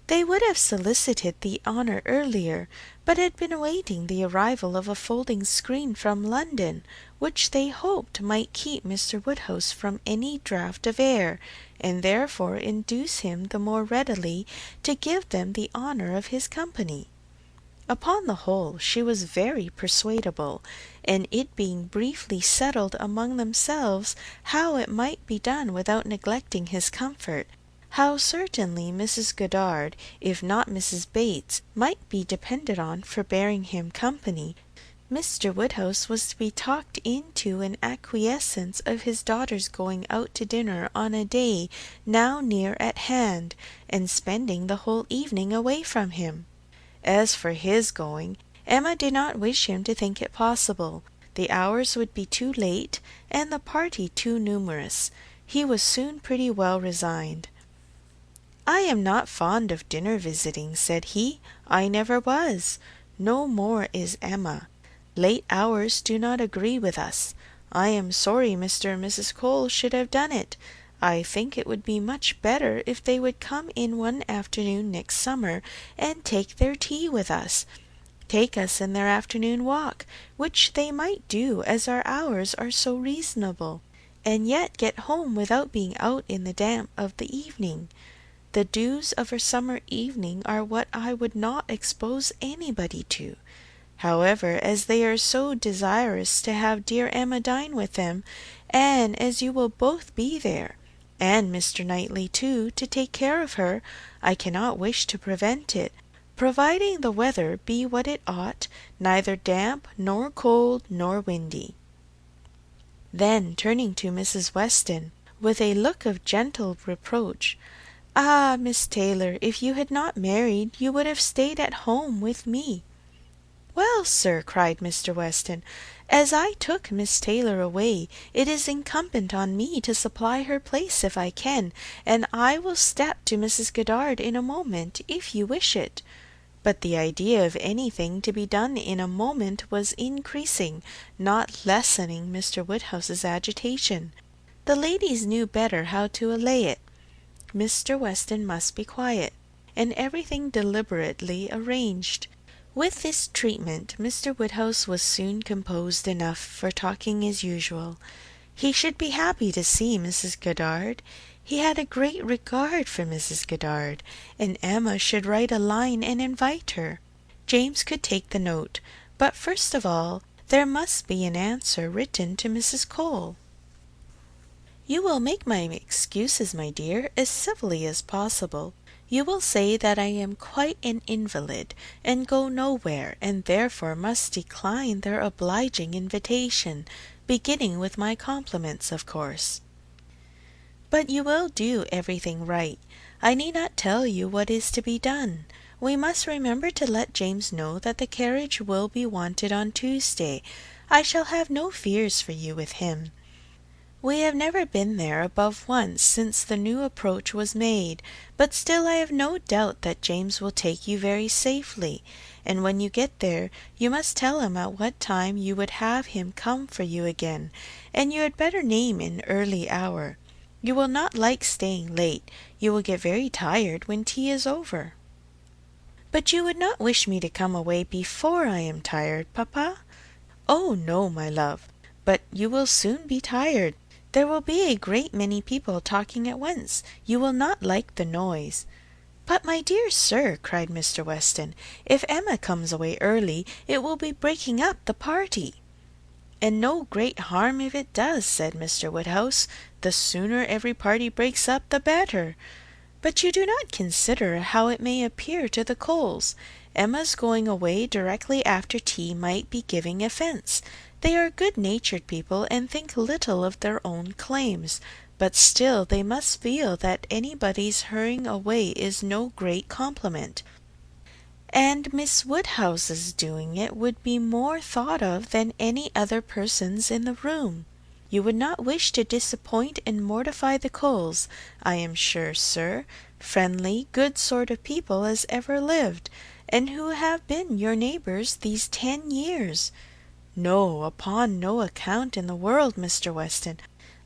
They would have solicited the honour earlier, but had been awaiting the arrival of a folding screen from London, which they hoped might keep Mr. Woodhouse from any draught of air, and therefore induce him the more readily to give them the honour of his company. Upon the whole, she was very persuadable, and it being briefly settled among themselves how it might be done without neglecting his comfort, how certainly Mrs. Goddard, if not Mrs. Bates, might be depended on for bearing him company, Mr. Woodhouse was to be talked into an acquiescence of his daughter's going out to dinner on a day now near at hand, and spending the whole evening away from him. As for his going, Emma did not wish him to think it possible. The hours would be too late, and the party too numerous. He was soon pretty well resigned. "I am not fond of dinner visiting," said he. "I never was. No more is Emma. Late hours do not agree with us. I am sorry Mr. and Mrs. Cole should have done it. I think it would be much better if they would come in one afternoon next summer and take their tea with us, take us in their afternoon walk, which they might do as our hours are so reasonable, and yet get home without being out in the damp of the evening. The dews of a summer evening are what I would not expose anybody to. However, as they are so desirous to have dear Emma dine with them, and as you will both be there, and Mr. Knightley too, to take care of her, I cannot wish to prevent it, providing the weather be what it ought, neither damp, nor cold, nor windy." Then turning to Mrs. Weston, with a look of gentle reproach, "Ah, Miss Taylor, if you had not married, you would have stayed at home with me." "Well, "Well, sir," cried Mr. Weston, "as I took Miss Taylor away, it is incumbent on me to supply her place if I can, and I will step to Mrs. Goddard in a moment, if you wish it." But the idea of anything to be done in a moment was increasing, not lessening Mr. Woodhouse's agitation. The ladies knew better how to allay it. Mr. Weston must be quiet, and everything deliberately arranged. With this treatment Mr. Woodhouse was soon composed enough for talking as usual. He should be happy to see Mrs. Goddard. He had a great regard for Mrs. Goddard, and Emma should write a line and invite her. James could take the note, but first of all there must be an answer written to Mrs. Cole. "You will make my excuses, my dear, as civilly as possible. You will say that I am quite an invalid, and go nowhere, and therefore must decline their obliging invitation, beginning with my compliments, of course. But you will do everything right. I need not tell you what is to be done. We must remember to let James know that the carriage will be wanted on Tuesday. I shall have no fears for you with him. We have never been there above once since the new approach was made, but still I have no doubt that James will take you very safely, and when you get there you must tell him at what time you would have him come for you again, and you had better name an early hour. You will not like staying late. You will get very tired when tea is over." "But you would not wish me to come away before I am tired, papa?" "Oh no, my love, but you will soon be tired. There will be a great many people talking at once. You will not like the noise." "But, my dear sir," cried Mr. Weston, "if Emma comes away early, it will be breaking up the party." "And no great harm if it does," said Mr. Woodhouse. "The sooner every party breaks up the better. But you do not consider how it may appear to the Coles. Emma's going away directly after tea might be giving offence. They are good-natured people, and think little of their own claims, but still they must feel that anybody's hurrying away is no great compliment. And Miss Woodhouse's doing it would be more thought of than any other person's in the room. You would not wish to disappoint and mortify the Coles, I am sure, sir, friendly, good sort of people as ever lived, and who have been your neighbours these 10 years. No, upon no account in the world, Mr. Weston.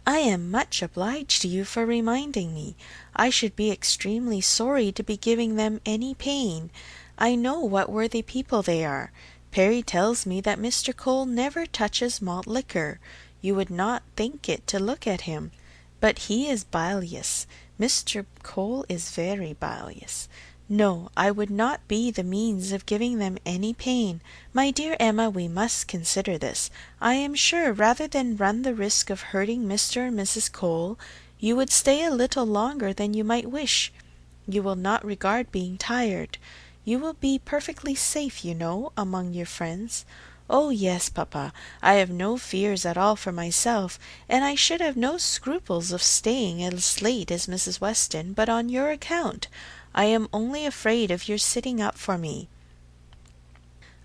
I am much obliged to you for reminding me. I should be extremely sorry to be giving them any pain. I know what worthy people they are. Perry tells me that Mr. Cole never touches malt liquor. You would not think it to look at him, but he is bilious. Mr. Cole is very bilious. No, I would not be the means of giving them any pain. My dear Emma, we must consider this. I am sure, rather than run the risk of hurting Mr. and Mrs. Cole, you would stay a little longer than you might wish. You will not regard being tired. You will be perfectly safe, you know, among your friends. Oh yes, papa, I have no fears at all for myself, and I should have no scruples of staying as late as Mrs. Weston, but on your account. I am only afraid of your sitting up for me.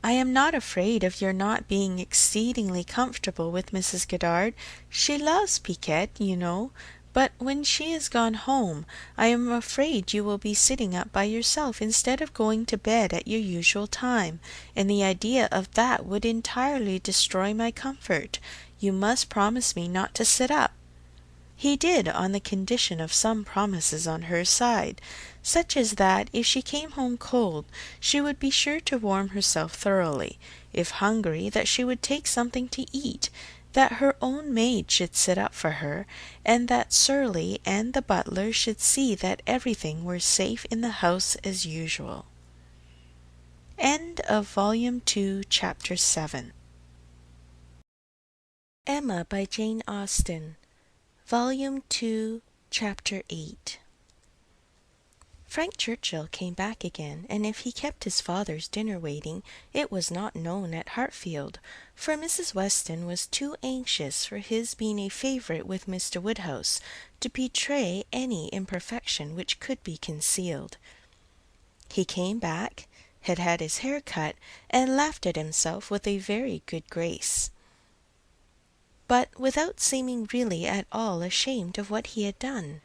I am not afraid of your not being exceedingly comfortable with Mrs. Goddard. She loves piquet, you know, but when she is gone home, I am afraid you will be sitting up by yourself instead of going to bed at your usual time, and the idea of that would entirely destroy my comfort. You must promise me not to sit up." He did, on the condition of some promises on her side, such as that if she came home cold, she would be sure to warm herself thoroughly; if hungry, that she would take something to eat; that her own maid should sit up for her, and that Surly and the butler should see that everything were safe in the house as usual. End of Volume 2, Chapter 7. Emma by Jane Austen. Volume 2, Chapter 8. Frank Churchill came back again, and if he kept his father's dinner waiting, it was not known at Hartfield, for Mrs. Weston was too anxious for his being a favourite with Mr. Woodhouse to betray any imperfection which could be concealed. He came back, had had his hair cut, and laughed at himself with a very good grace, but without seeming really at all ashamed of what he had done.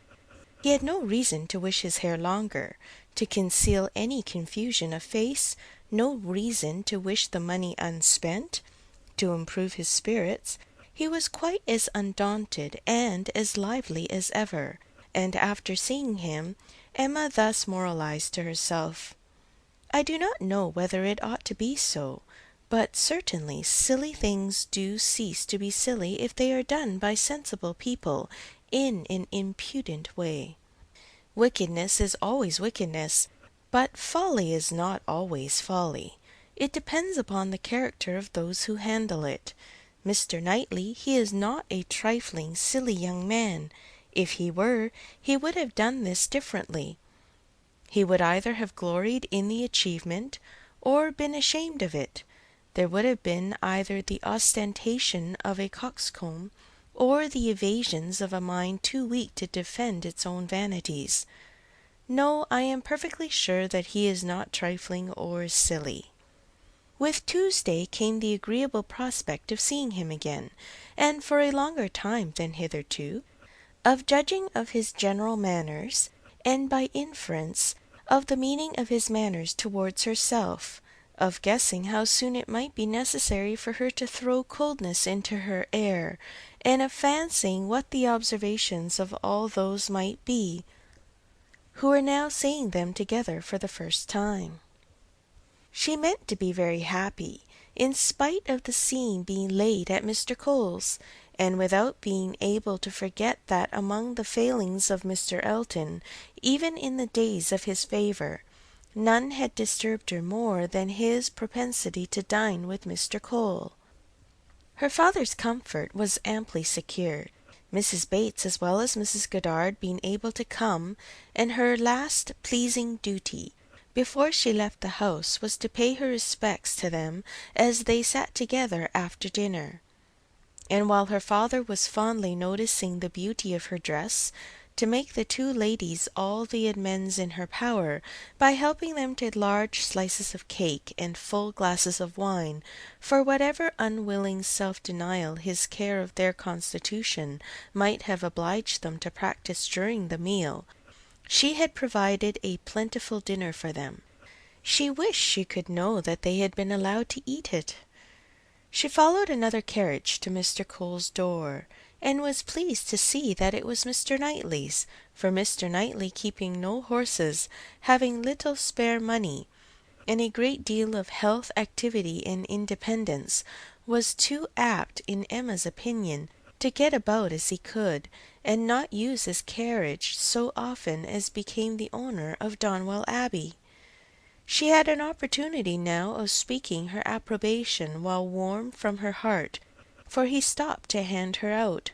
He had no reason to wish his hair longer, to conceal any confusion of face, no reason to wish the money unspent, to improve his spirits. He was quite as undaunted and as lively as ever, and after seeing him, Emma thus moralized to herself: I do not know whether it ought to be so, but certainly silly things do cease to be silly if they are done by sensible people in an impudent way. Wickedness is always wickedness, but folly is not always folly. It depends upon the character of those who handle it. Mr. Knightley, he is not a trifling, silly young man. If he were, he would have done this differently. He would either have gloried in the achievement, or been ashamed of it. There would have been either the ostentation of a coxcomb, or the evasions of a mind too weak to defend its own vanities. No, I am perfectly sure that he is not trifling or silly. With Tuesday came the agreeable prospect of seeing him again, and for a longer time than hitherto, of judging of his general manners, and by inference of the meaning of his manners towards herself, of guessing how soon it might be necessary for her to throw coldness into her air, and of fancying what the observations of all those might be who were now seeing them together for the first time. She meant to be very happy, in spite of the scene being laid at Mr. Cole's, and without being able to forget that among the failings of Mr. Elton, even in the days of his favour, none had disturbed her more than his propensity to dine with Mr. Cole. Her father's comfort was amply secured, Mrs. Bates as well as Mrs. Goddard being able to come, and her last pleasing duty before she left the house was to pay her respects to them as they sat together after dinner. And while her father was fondly noticing the beauty of her dress, to make the two ladies all the amends in her power by helping them to large slices of cake and full glasses of wine, for whatever unwilling self-denial his care of their constitution might have obliged them to practise during the meal, she had provided a plentiful dinner for them. She wished she could know that they had been allowed to eat it. She followed another carriage to Mr. Cole's door, and was pleased to see that it was Mr. Knightley's, for Mr. Knightley, keeping no horses, having little spare money, and a great deal of health, activity, and independence, was too apt, in Emma's opinion, to get about as he could, and not use his carriage so often as became the owner of Donwell Abbey. She had an opportunity now of speaking her approbation while warm from her heart, for he stopped to hand her out.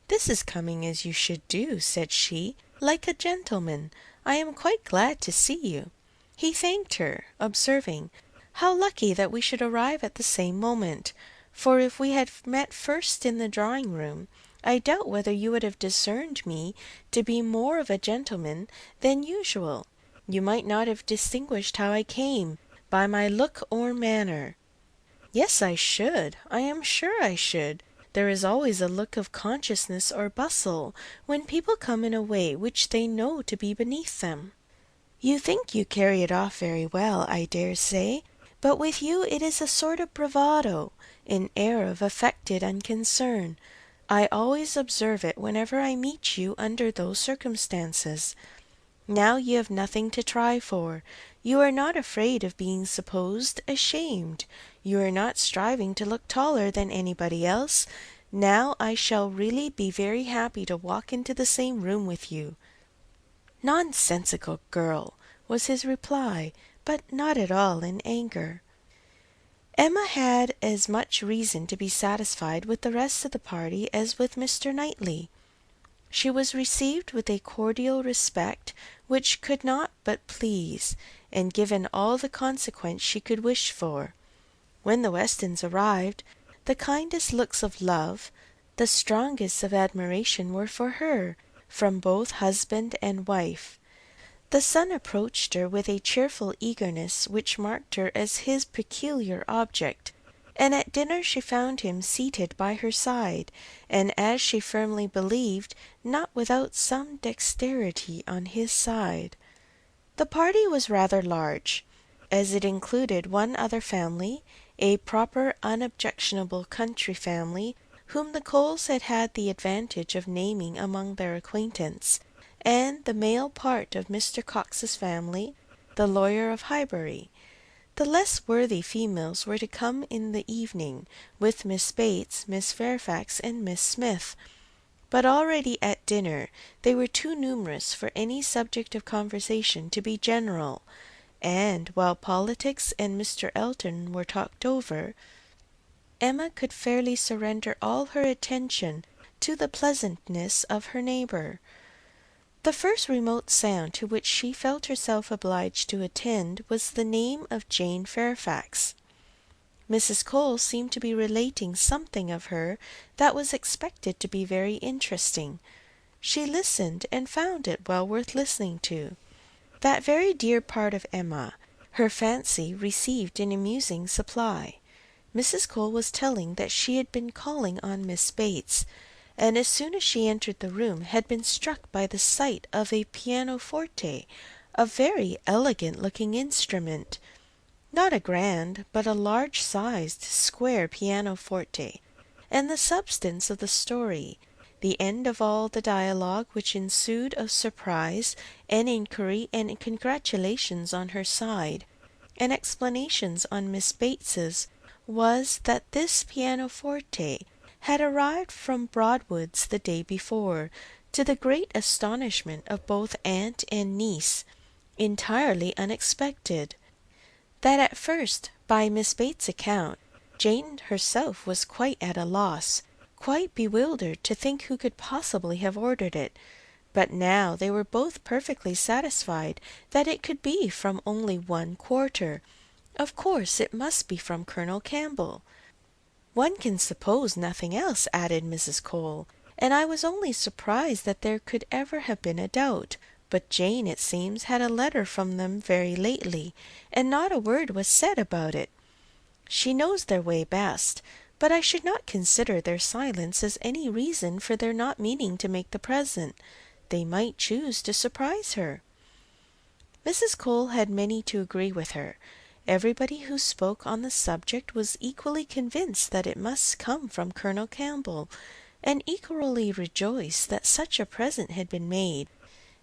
"This is coming as you should do," said she, "like a gentleman. I am quite glad to see you." He thanked her, observing, "How lucky that we should arrive at the same moment, for if we had met first in the drawing-room, I doubt whether you would have discerned me to be more of a gentleman than usual. You might not have distinguished how I came, by my look or manner." "Yes, I should. I am sure I should. There is always a look of consciousness or bustle when people come in a way which they know to be beneath them. You think you carry it off very well, I dare say, but with you it is a sort of bravado, an air of affected unconcern. I always observe it whenever I meet you under those circumstances. Now you have nothing to try for. You are not afraid of being supposed ashamed. You are not striving to look taller than anybody else. Now I shall really be very happy to walk into the same room with you." "Nonsensical girl," was his reply, but not at all in anger. Emma had as much reason to be satisfied with the rest of the party as with Mr. Knightley. She was received with a cordial respect which could not but please, and given all the consequence she could wish for. When the Westons arrived, the kindest looks of love, the strongest of admiration were for her, from both husband and wife. The son approached her with a cheerful eagerness which marked her as his peculiar object, and at dinner she found him seated by her side, and, as she firmly believed, not without some dexterity on his side. The party was rather large, as it included one other family, a proper unobjectionable country family, whom the Coles had had the advantage of naming among their acquaintance, and the male part of Mr. Cox's family, the lawyer of Highbury. The less worthy females were to come in the evening, with Miss Bates, Miss Fairfax, and Miss Smith. But already at dinner they were too numerous for any subject of conversation to be general, and while politics and Mr. Elton were talked over, Emma could fairly surrender all her attention to the pleasantness of her neighbour. The first remote sound to which she felt herself obliged to attend was the name of Jane Fairfax. Mrs. Cole seemed to be relating something of her that was expected to be very interesting. She listened, and found it well worth listening to. That very dear part of Emma, her fancy received an amusing supply. Mrs. Cole was telling that she had been calling on Miss Bates, and as soon as she entered the room had been struck by the sight of a pianoforte, a very elegant-looking instrument. Not a grand, but a large-sized, square pianoforte, and the substance of the story, the end of all the dialogue which ensued of surprise and inquiry and congratulations on her side, and explanations on Miss Bates's, was that this pianoforte had arrived from Broadwood's the day before, to the great astonishment of both aunt and niece, entirely unexpected. That at first, by Miss Bates's account, Jane herself was quite at a loss, quite bewildered to think who could possibly have ordered it, but now they were both perfectly satisfied that it could be from only one quarter. Of course it must be from Colonel Campbell. One can suppose nothing else, added Mrs. Cole, and I was only surprised that there could ever have been a doubt. But Jane, it seems, had a letter from them very lately, and not a word was said about it. She knows their way best, but I should not consider their silence as any reason for their not meaning to make the present. They might choose to surprise her. Mrs. Cole had many to agree with her. Everybody who spoke on the subject was equally convinced that it must come from Colonel Campbell, and equally rejoiced that such a present had been made,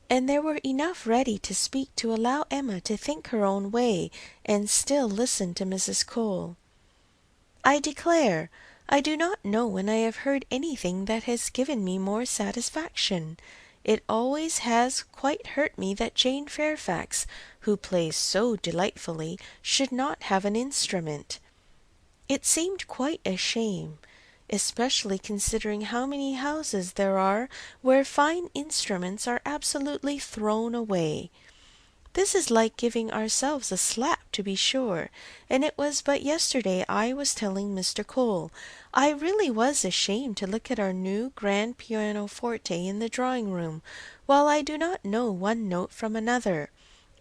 and there were enough ready to speak to allow Emma to think her own way and still listen to Mrs. Cole. I declare I do not know when I have heard anything that has given me more satisfaction. It always has quite hurt me that Jane Fairfax, who plays so delightfully, should not have an instrument. It seemed quite a shame, especially considering how many houses there are where fine instruments are absolutely thrown away. This is like giving ourselves a slap, to be sure, and it was but yesterday I was telling Mr. Cole I really was ashamed to look at our new grand pianoforte in the drawing-room, while I do not know one note from another,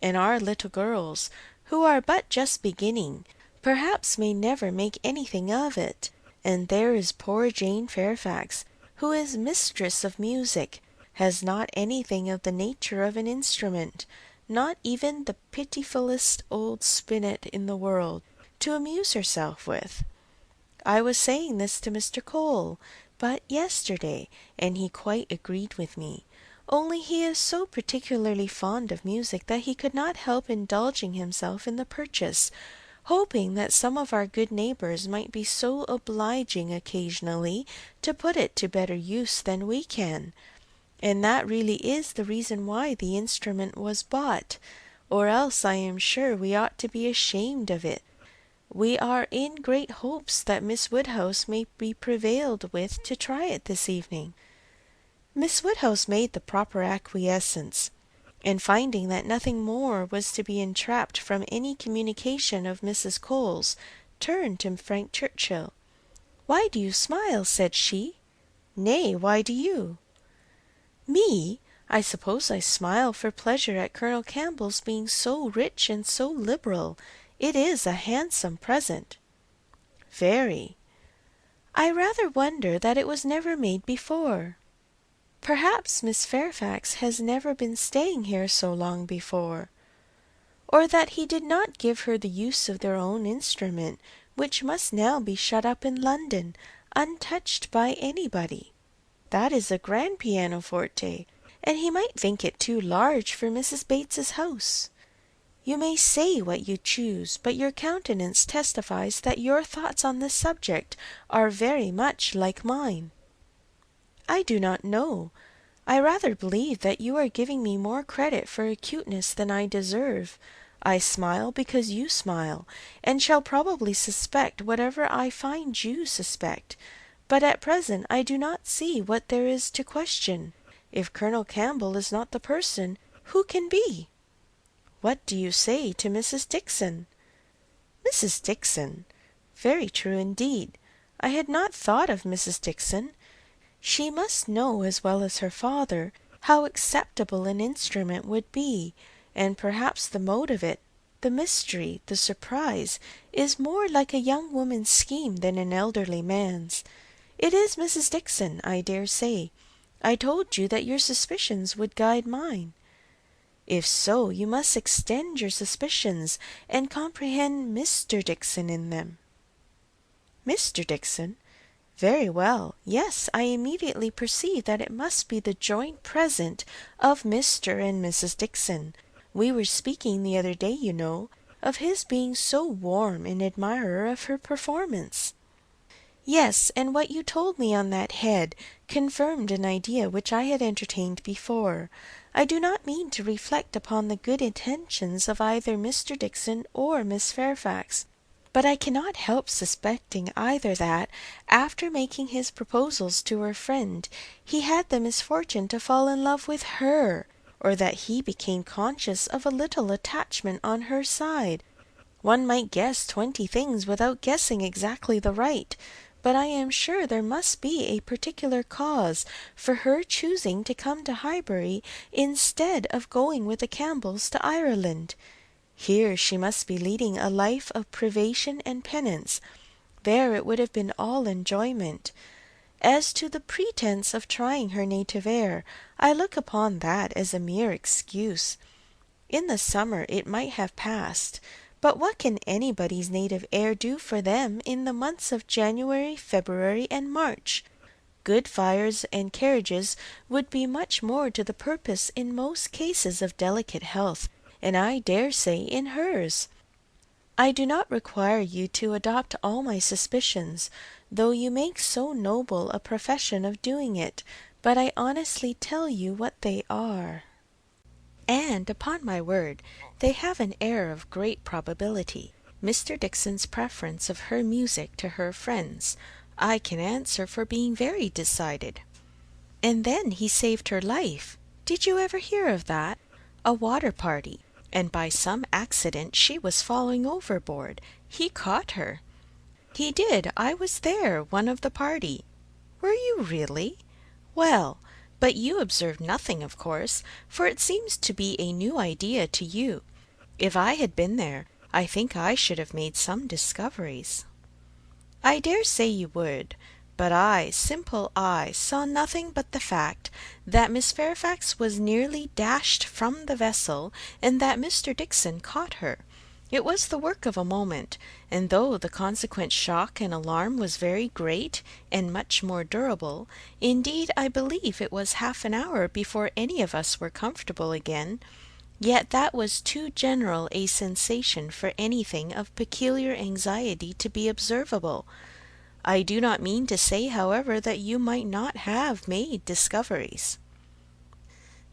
and our little girls, who are but just beginning, perhaps may never make anything of it. And there is poor Jane Fairfax, who is mistress of music, has not anything of the nature of an instrument, not even the pitifullest old spinet in the world, to amuse herself with. I was saying this to Mr. Cole but yesterday, and he quite agreed with me, only he is so particularly fond of music that he could not help indulging himself in the purchase, hoping that some of our good neighbours might be so obliging occasionally to put it to better use than we can. And that really is the reason why the instrument was bought, or else I am sure we ought to be ashamed of it. We are in great hopes that Miss Woodhouse may be prevailed with to try it this evening. Miss Woodhouse made the proper acquiescence, and finding that nothing more was to be entrapped from any communication of Mrs. Cole's, turned to Frank Churchill. "Why do you smile?" said she. "Nay, why do you?" "Me? I suppose I smile for pleasure at Colonel Campbell's being so rich and so liberal. It is a handsome present." "Very." "I rather wonder that it was never made before." "Perhaps Miss Fairfax has never been staying here so long before." "Or that he did not give her the use of their own instrument, which must now be shut up in London, untouched by anybody. That is a grand pianoforte, and he might think it too large for Mrs. Bates's house. You may say what you choose, but your countenance testifies that your thoughts on this subject are very much like mine." "I do not know. I rather believe that you are giving me more credit for acuteness than I deserve. I smile because you smile, and shall probably suspect whatever I find you suspect. But at present I do not see what there is to question. If Colonel Campbell is not the person, who can be?" "What do you say to Mrs. Dixon?" "Mrs. Dixon? Very true indeed. I had not thought of Mrs. Dixon. She must know as well as her father how acceptable an instrument would be, and perhaps the mode of it, the mystery, the surprise, is more like a young woman's scheme than an elderly man's. It is Mrs. Dixon, I dare say. I told you that your suspicions would guide mine." "If so, you must extend your suspicions, and comprehend Mr. Dixon in them." "Mr. Dixon? Very well. Yes, I immediately perceive that it must be the joint present of Mr. and Mrs. Dixon. We were speaking the other day, you know, of his being so warm an admirer of her performance." "Yes, and what you told me on that head confirmed an idea which I had entertained before. I do not mean to reflect upon the good intentions of either Mr. Dixon or Miss Fairfax, but I cannot help suspecting either that, after making his proposals to her friend, he had the misfortune to fall in love with her, or that he became conscious of a little attachment on her side. One might guess 20 things without guessing exactly the right, but I am sure there must be a particular cause for her choosing to come to Highbury instead of going with the Campbells to Ireland. Here she must be leading a life of privation and penance. There it would have been all enjoyment. As to the pretence of trying her native air, I look upon that as a mere excuse. In the summer it might have passed, but what can anybody's native air do for them in the months of January, February, and March? Good fires and carriages would be much more to the purpose in most cases of delicate health, and I dare say in hers. I do not require you to adopt all my suspicions, though you make so noble a profession of doing it, but I honestly tell you what they are. And, upon my word, they have an air of great probability. Mr. Dixon's preference of her music to her friends, I can answer for being very decided. And then he saved her life. Did you ever hear of that? A water party, and by some accident she was falling overboard. He caught her." "He did. I was there, one of the party." "Were you really? Well, but you observed nothing, of course, for it seems to be a new idea to you. If I had been there, I think I should have made some discoveries." "I dare say you would. But I, simple I, saw nothing but the fact that Miss Fairfax was nearly dashed from the vessel, and that Mr. Dixon caught her. It was the work of a moment, and though the consequent shock and alarm was very great and much more durable, indeed I believe it was half an hour before any of us were comfortable again, yet that was too general a sensation for anything of peculiar anxiety to be observable. I do not mean to say, however, that you might not have made discoveries."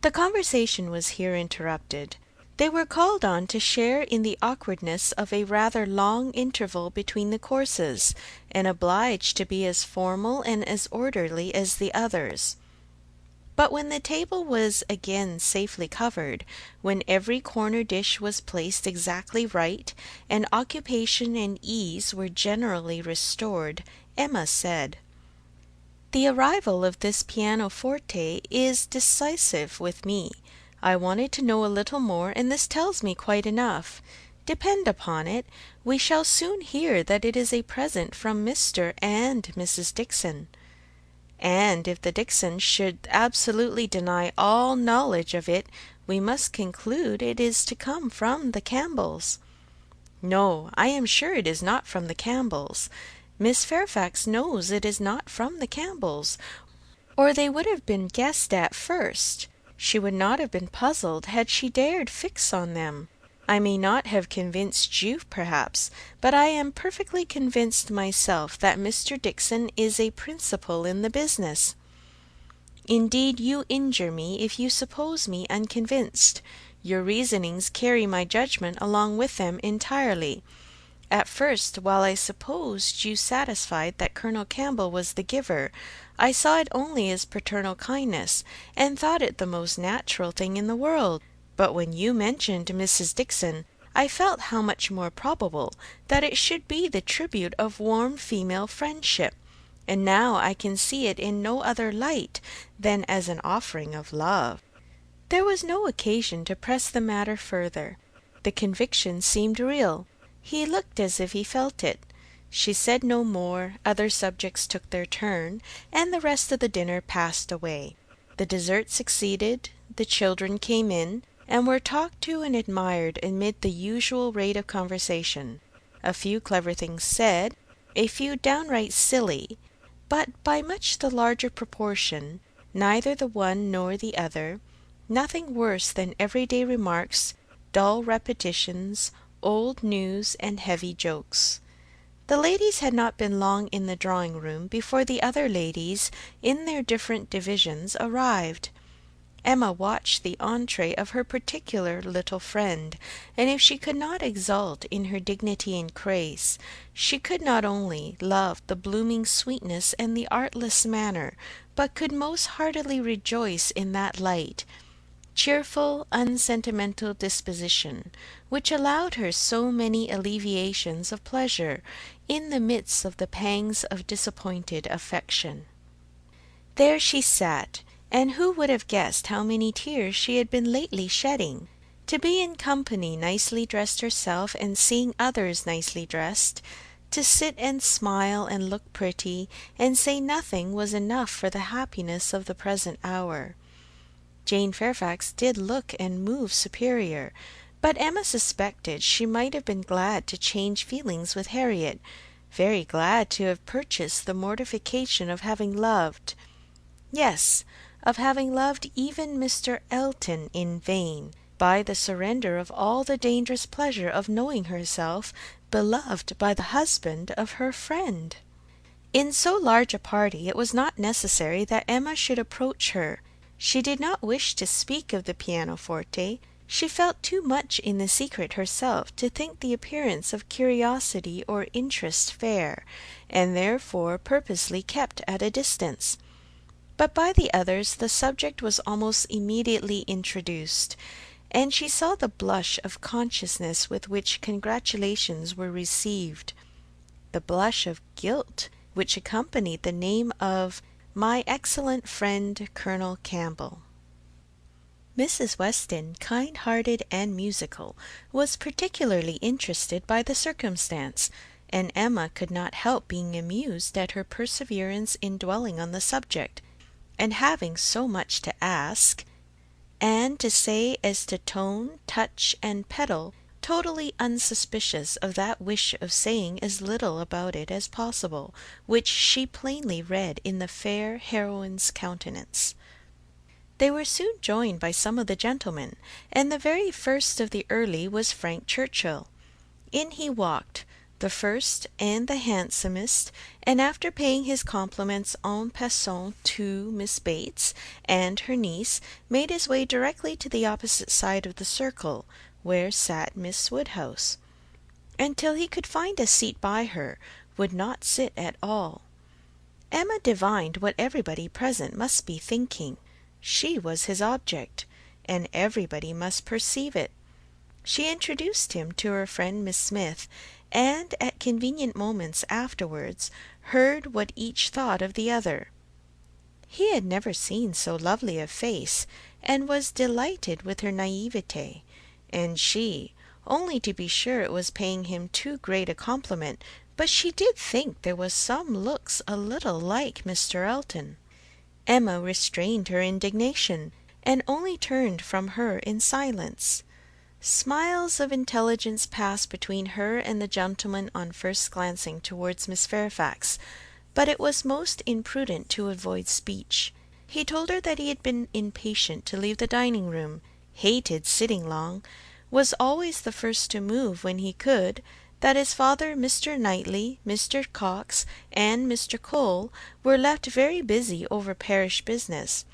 The conversation was here interrupted. They were called on to share in the awkwardness of a rather long interval between the courses, and obliged to be as formal and as orderly as the others. But when the table was again safely covered, when every corner dish was placed exactly right, and occupation and ease were generally restored, Emma said, The arrival of this pianoforte is decisive with me. I wanted to know a little more, and this tells me quite enough. Depend upon it, we shall soon hear that it is a present from Mr. and Mrs. Dickson. And if the Dicksons should absolutely deny all knowledge of it, we must conclude it is to come from the Campbells. No, I am sure it is not from the Campbells. Miss Fairfax knows it is not from the Campbells, or they would have been guessed at first. She would not have been puzzled had she dared fix on them. I may not have convinced you, perhaps, but I am perfectly convinced myself that Mr. Dickson is a principal in the business. Indeed, you injure me if you suppose me unconvinced. Your reasonings carry my judgment along with them entirely. At first, while I supposed you satisfied that Colonel Campbell was the giver, I saw it only as paternal kindness, and thought it the most natural thing in the world. But when you mentioned Mrs. Dickson, I felt how much more probable that it should be the tribute of warm female friendship, and now I can see it in no other light than as an offering of love. There was no occasion to press the matter further. The conviction seemed real. He looked as if he felt it. She said no more, other subjects took their turn, and the rest of the dinner passed away. The dessert succeeded, the children came in, and were talked to and admired amid the usual rate of conversation. A few clever things said, a few downright silly, but by much the larger proportion, neither the one nor the other, nothing worse than everyday remarks, dull repetitions, old news, and heavy jokes. The ladies had not been long in the drawing-room before the other ladies, in their different divisions, arrived. Emma watched the entrée of her particular little friend, and if she could not exult in her dignity and grace, she could not only love the blooming sweetness and the artless manner, but could most heartily rejoice in that light, cheerful, unsentimental disposition, which allowed her so many alleviations of pleasure in the midst of the pangs of disappointed affection. There she sat, and who would have guessed how many tears she had been lately shedding? To be in company nicely dressed herself, and seeing others nicely dressed, to sit and smile and look pretty, and say nothing, was enough for the happiness of the present hour. Jane Fairfax did look and move superior, but Emma suspected she might have been glad to change feelings with Harriet, very glad to have purchased the mortification of having loved, yes, of having loved even Mr. Elton in vain, by the surrender of all the dangerous pleasure of knowing herself beloved by the husband of her friend. In so large a party it was not necessary that Emma should approach her. She did not wish to speak of the pianoforte. She felt too much in the secret herself to think the appearance of curiosity or interest fair, and therefore purposely kept at a distance. But by the others the subject was almost immediately introduced, and she saw the blush of consciousness with which congratulations were received, the blush of guilt which accompanied the name of my excellent friend Colonel Campbell. Mrs. Weston, kind-hearted and musical, was particularly interested by the circumstance, and Emma could not help being amused at her perseverance in dwelling on the subject, and having so much to ask, and to say as to tone, touch, and pedal, totally unsuspicious of that wish of saying as little about it as possible, which she plainly read in the fair heroine's countenance. They were soon joined by some of the gentlemen, and the very first of the early was Frank Churchill. In he walked, the first and the handsomest, and after paying his compliments en passant to Miss Bates and her niece, made his way directly to the opposite side of the circle, where sat Miss Woodhouse, and till he could find a seat by her, would not sit at all. Emma divined what everybody present must be thinking. She was his object, and everybody must perceive it. She introduced him to her friend Miss Smith, and at convenient moments afterwards heard what each thought of the other. He had never seen so lovely a face, and was delighted with her naivete, and she, only to be sure it was paying him too great a compliment, but she did think there was some looks a little like Mr. Elton. Emma restrained her indignation, and only turned from her in silence. Smiles of intelligence passed between her and the gentleman on first glancing towards Miss Fairfax, but it was most imprudent to avoid speech. He told her that he had been impatient to leave the dining room, hated sitting long, was always the first to move when he could, that his father, Mr. Knightley, Mr. Cox, and Mr. Cole were left very busy over parish business,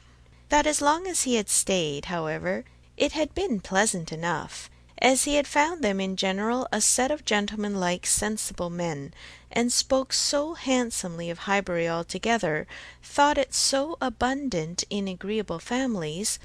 that as long as he had stayed, however, it had been pleasant enough, as he had found them in general a set of gentlemanlike sensible men, and spoke so handsomely of Highbury altogether, thought it so abundant in agreeable families,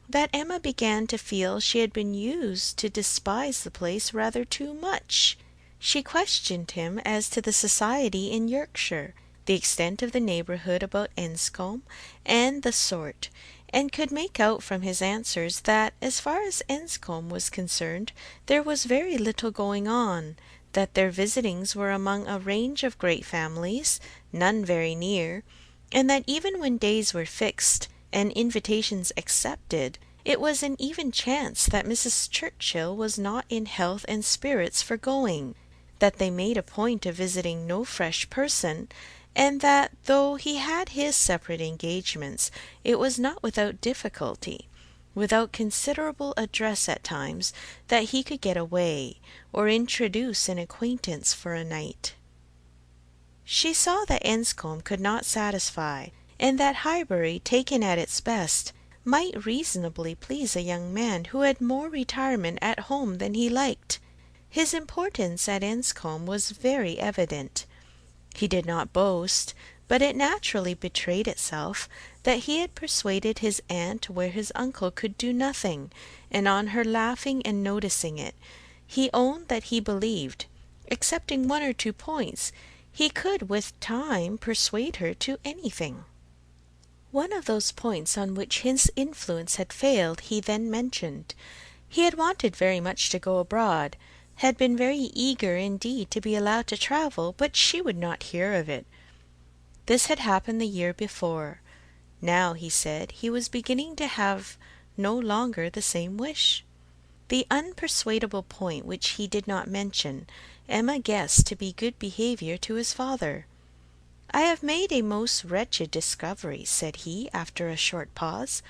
that Emma began to feel she had been used to despise the place rather too much. She questioned him as to the society in Yorkshire, the extent of the neighbourhood about Enscombe, and the sort, and could make out from his answers that, as far as Enscombe was concerned, there was very little going on, that their visitings were among a range of great families, none very near, and that even when days were fixed, and invitations accepted, it was an even chance that Mrs. Churchill was not in health and spirits for going, that they made a point of visiting no fresh person, and that though he had his separate engagements, it was not without difficulty, without considerable address at times, that he could get away, or introduce an acquaintance for a night. She saw that Enscombe could not satisfy, and that Highbury, taken at its best, might reasonably please a young man who had more retirement at home than he liked. His importance at Enscombe was very evident. He did not boast, but it naturally betrayed itself, that he had persuaded his aunt where his uncle could do nothing, and on her laughing and noticing it, he owned that he believed, excepting one or two points, he could with time persuade her to anything. One of those points on which his influence had failed he then mentioned. He had wanted very much to go abroad, had been very eager indeed to be allowed to travel, but she would not hear of it. This had happened the year before. Now, he said, he was beginning to have no longer the same wish. The unpersuadable point which he did not mention, Emma guessed to be good behaviour to his father. "I have made a most wretched discovery," said he, after a short pause.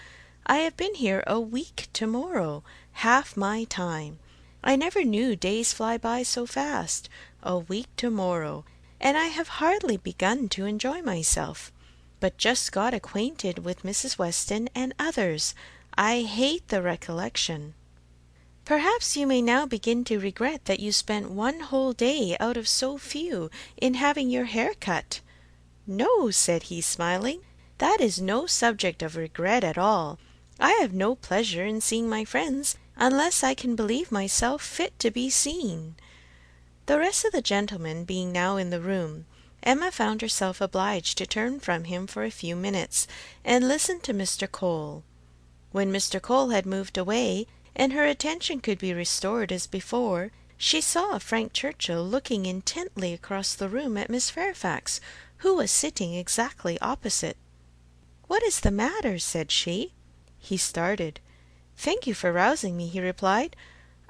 "I have been here a week to-morrow, half my time. I never knew days fly by so fast. A week to-morrow, and I have hardly begun to enjoy myself, but just got acquainted with Mrs. Weston and others. I hate the recollection." "Perhaps you may now begin to regret that you spent one whole day out of so few in having your hair cut." "No," said he, smiling, "that is no subject of regret at all. I have no pleasure in seeing my friends, unless I can believe myself fit to be seen." The rest of the gentlemen being now in the room, Emma found herself obliged to turn from him for a few minutes, and listen to Mr. Cole. When Mr. Cole had moved away, and her attention could be restored as before, she saw Frank Churchill looking intently across the room at Miss Fairfax, who was sitting exactly opposite. "What is the matter?" said she. He started. "Thank you for rousing me," he replied.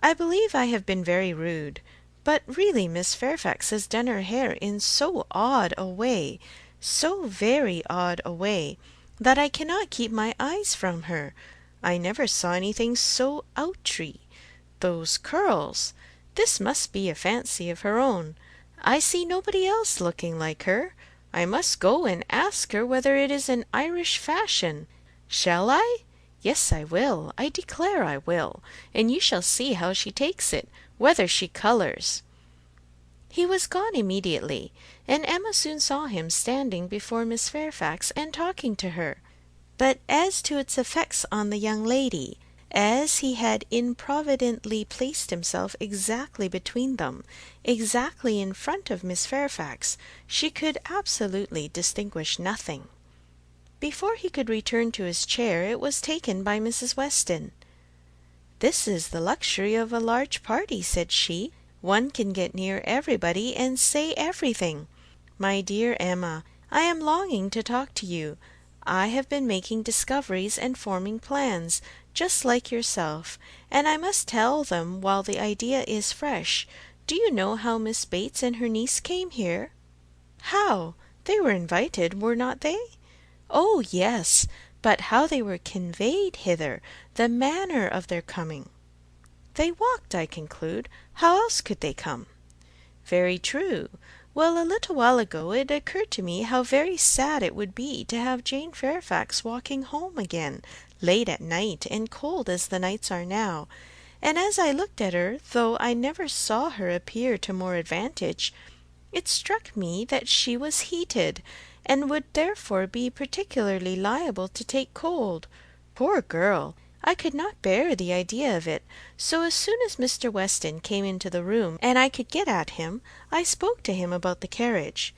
"I believe I have been very rude, but really Miss Fairfax has done her hair in so odd a way, so very odd a way, that I cannot keep my eyes from her. I never saw anything so outré. Those curls! This must be a fancy of her own. I see nobody else looking like her. I must go and ask her whether it is an Irish fashion. Shall I? Yes, I will. I declare I will, and you shall see how she takes it, whether she colours." He was gone immediately, and Emma soon saw him standing before Miss Fairfax and talking to her. But as to its effects on the young lady, as he had improvidently placed himself exactly between them, exactly in front of Miss Fairfax, she could absolutely distinguish nothing. Before he could return to his chair it was taken by Mrs. Weston. "This is the luxury of a large party," said she. "One can get near everybody and say everything. My dear Emma, I am longing to talk to you. I have been making discoveries and forming plans, just like yourself, and I must tell them while the idea is fresh. Do you know how Miss Bates and her niece came here?" "How? They were invited, were not they?" "Oh, yes, but how they were conveyed hither, the manner of their coming." "They walked, I conclude. How else could they come?" "Very true. Well, a little while ago it occurred to me how very sad it would be to have Jane Fairfax walking home again, late at night, and cold as the nights are now. And as I looked at her, though I never saw her appear to more advantage, it struck me that she was heated, and would therefore be particularly liable to take cold. Poor girl! I could not bear the idea of it, so as soon as Mr. Weston came into the room, and I could get at him, I spoke to him about the carriage.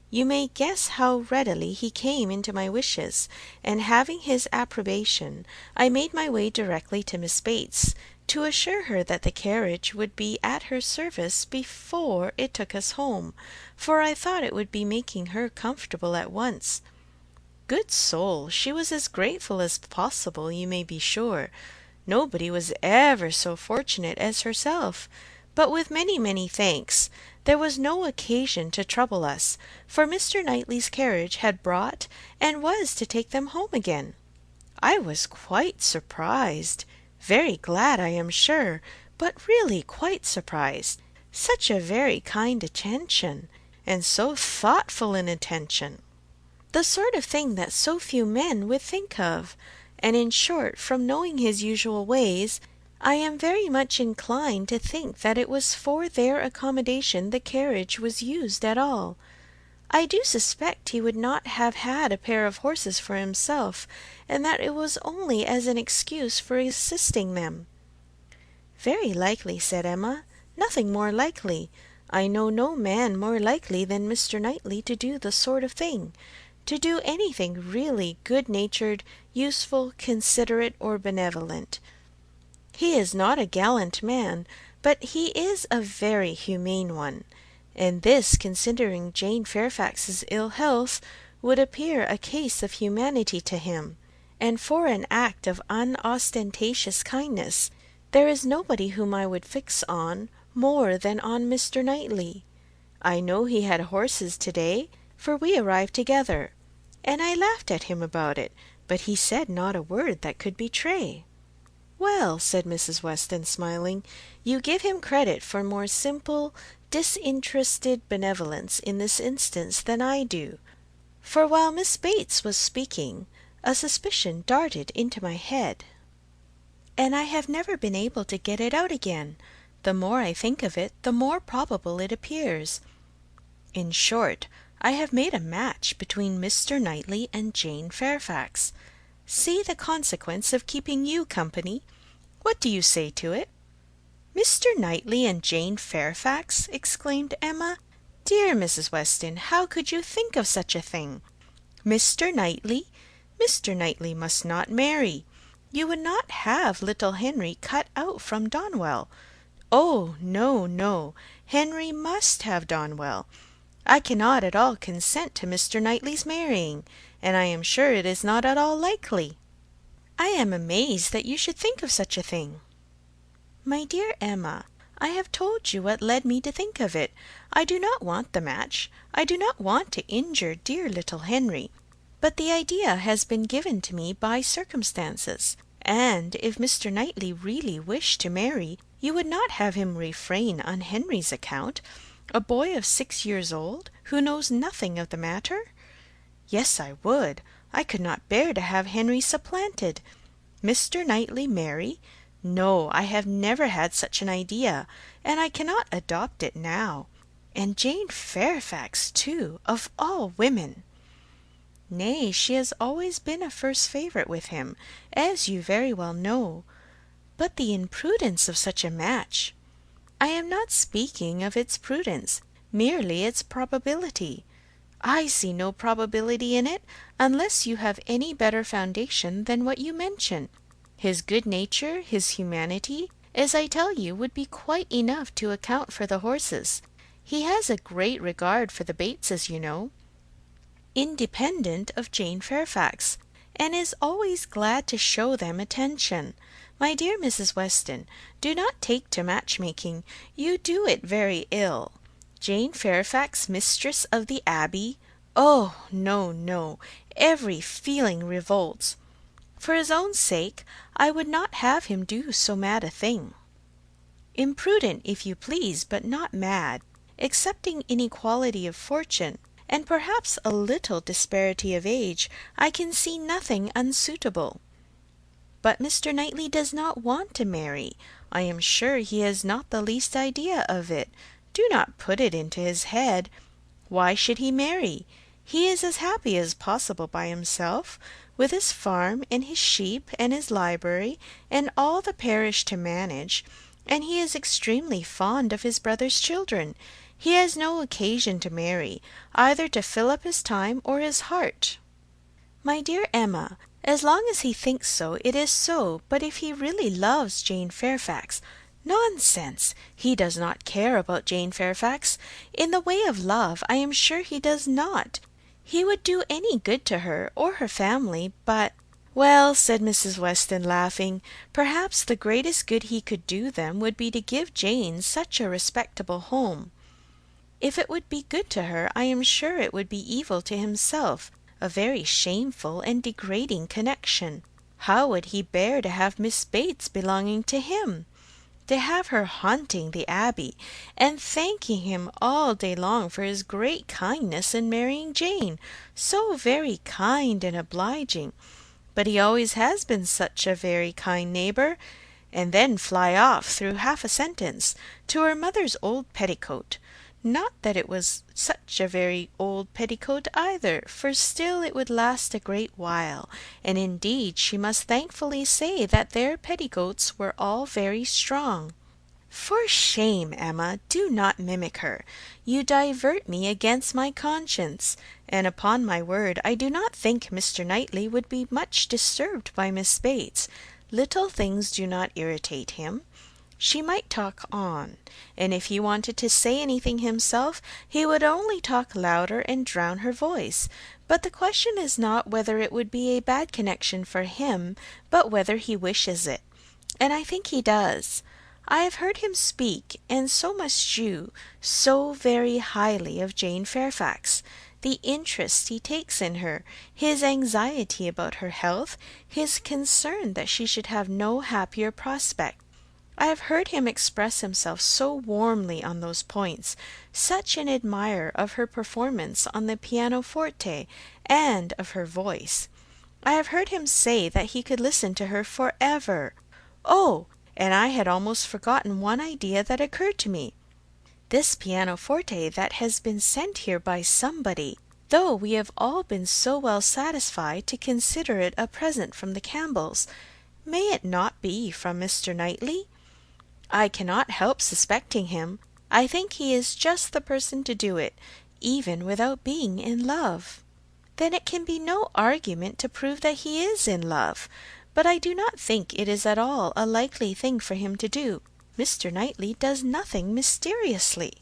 You may guess how readily he came into my wishes, and having his approbation, I made my way directly to Miss Bates, to assure her that the carriage would be at her service before it took us home, for I thought it would be making her comfortable at once. Good soul, she was as grateful as possible, you may be sure. Nobody was ever so fortunate as herself. But with many, many thanks, there was no occasion to trouble us, for Mr. Knightley's carriage had brought and was to take them home again. I was quite surprised, very glad, I am sure, but really quite surprised. Such a very kind attention, and so thoughtful an attention. The sort of thing that so few men would think of, and in short, from knowing his usual ways, I am very much inclined to think that it was for their accommodation the carriage was used at all. I do suspect he would not have had a pair of horses for himself, and that it was only as an excuse for assisting them." "Very likely," said Emma. "Nothing more likely. I know no man more likely than Mr. Knightley to do the sort of thing, to do anything really good-natured, useful, considerate, or benevolent. He is not a gallant man, but he is a very humane one, and this, considering Jane Fairfax's ill health, would appear a case of humanity to him, and for an act of unostentatious kindness there is nobody whom I would fix on more than on Mr. Knightley. I know he had horses to-day, for we arrived together, and I laughed at him about it, but he said not a word that could betray." "Well," said Mrs. Weston, smiling, "you give him credit for more simple, disinterested benevolence in this instance than I do, for while Miss Bates was speaking, a suspicion darted into my head, and I have never been able to get it out again. The more I think of it, the more probable it appears. In short, I have made a match between Mr. Knightley and Jane Fairfax. See the consequence of keeping you company. What do you say to it?" "Mr. Knightley and Jane Fairfax!" exclaimed Emma. "Dear Mrs. Weston, how could you think of such a thing? Mr. Knightley! Mr. Knightley must not marry. You would not have little Henry cut out from Donwell. Oh, no, no, Henry must have Donwell. I cannot at all consent to Mr. Knightley's marrying, and I am sure it is not at all likely. I am amazed that you should think of such a thing." "My dear Emma, I have told you what led me to think of it. I do not want the match. I do not want to injure dear little Henry. But the idea has been given to me by circumstances, and if Mr. Knightley really wished to marry, you would not have him refrain on Henry's account, a boy of 6 years old, who knows nothing of the matter? Yes, I would. I could not bear to have Henry supplanted. Mr. Knightley marry? No, I have never had such an idea, and I cannot adopt it now. And Jane Fairfax, too, of all women! Nay, she has always been a first favourite with him, as you very well know. But the imprudence of such a match! I am not speaking of its prudence, merely its probability. I see no probability in it, unless you have any better foundation than what you mention. His good nature, his humanity, as I tell you, would be quite enough to account for the horses. He has a great regard for the Bateses, you know, independent of Jane Fairfax, and is always glad to show them attention. My dear Mrs. Weston, do not take to matchmaking. You do it very ill. Jane Fairfax, mistress of the Abbey! Oh, no, no! Every feeling revolts. For his own sake, I would not have him do so mad a thing. Imprudent, if you please, but not mad. Excepting inequality of fortune, and perhaps a little disparity of age, I can see nothing unsuitable. But Mr. Knightley does not want to marry. I am sure he has not the least idea of it. Do not put it into his head. Why should he marry? He is as happy as possible by himself, with his farm and his sheep and his library, and all the parish to manage, and he is extremely fond of his brother's children. He has no occasion to marry, either to fill up his time or his heart. My dear Emma, as long as he thinks so, it is so, but if he really loves Jane Fairfax— Nonsense! He does not care about Jane Fairfax. In the way of love, I am sure he does not. He would do any good to her or her family, but— Well, said Mrs. Weston, laughing, perhaps the greatest good he could do them would be to give Jane such a respectable home. If it would be good to her, I am sure it would be evil to himself, a very shameful and degrading connection. How would he bear to have Miss Bates belonging to him? To have her haunting the Abbey, and thanking him all day long for his great kindness in marrying Jane, so very kind and obliging, but he always has been such a very kind neighbour, and then fly off through half a sentence to her mother's old petticoat. Not that it was such a very old petticoat either, for still it would last a great while, and indeed she must thankfully say that their petticoats were all very strong. For shame, Emma, do not mimic her. You divert me against my conscience, and upon my word I do not think Mr. Knightley would be much disturbed by Miss Bates. Little things do not irritate him. She might talk on, and if he wanted to say anything himself, he would only talk louder and drown her voice. But the question is not whether it would be a bad connection for him, but whether he wishes it. And I think he does. I have heard him speak, and so must you, so very highly of Jane Fairfax. The interest he takes in her, his anxiety about her health, his concern that she should have no happier prospect. I have heard him express himself so warmly on those points, such an admirer of her performance on the pianoforte, and of her voice. I have heard him say that he could listen to her for ever. Oh, and I had almost forgotten one idea that occurred to me. This pianoforte that has been sent here by somebody, though we have all been so well satisfied to consider it a present from the Campbells, may it not be from Mr. Knightley? I cannot help suspecting him. I think he is just the person to do it, even without being in love. Then it can be no argument to prove that he is in love. But I do not think it is at all a likely thing for him to do. Mr. Knightley does nothing mysteriously.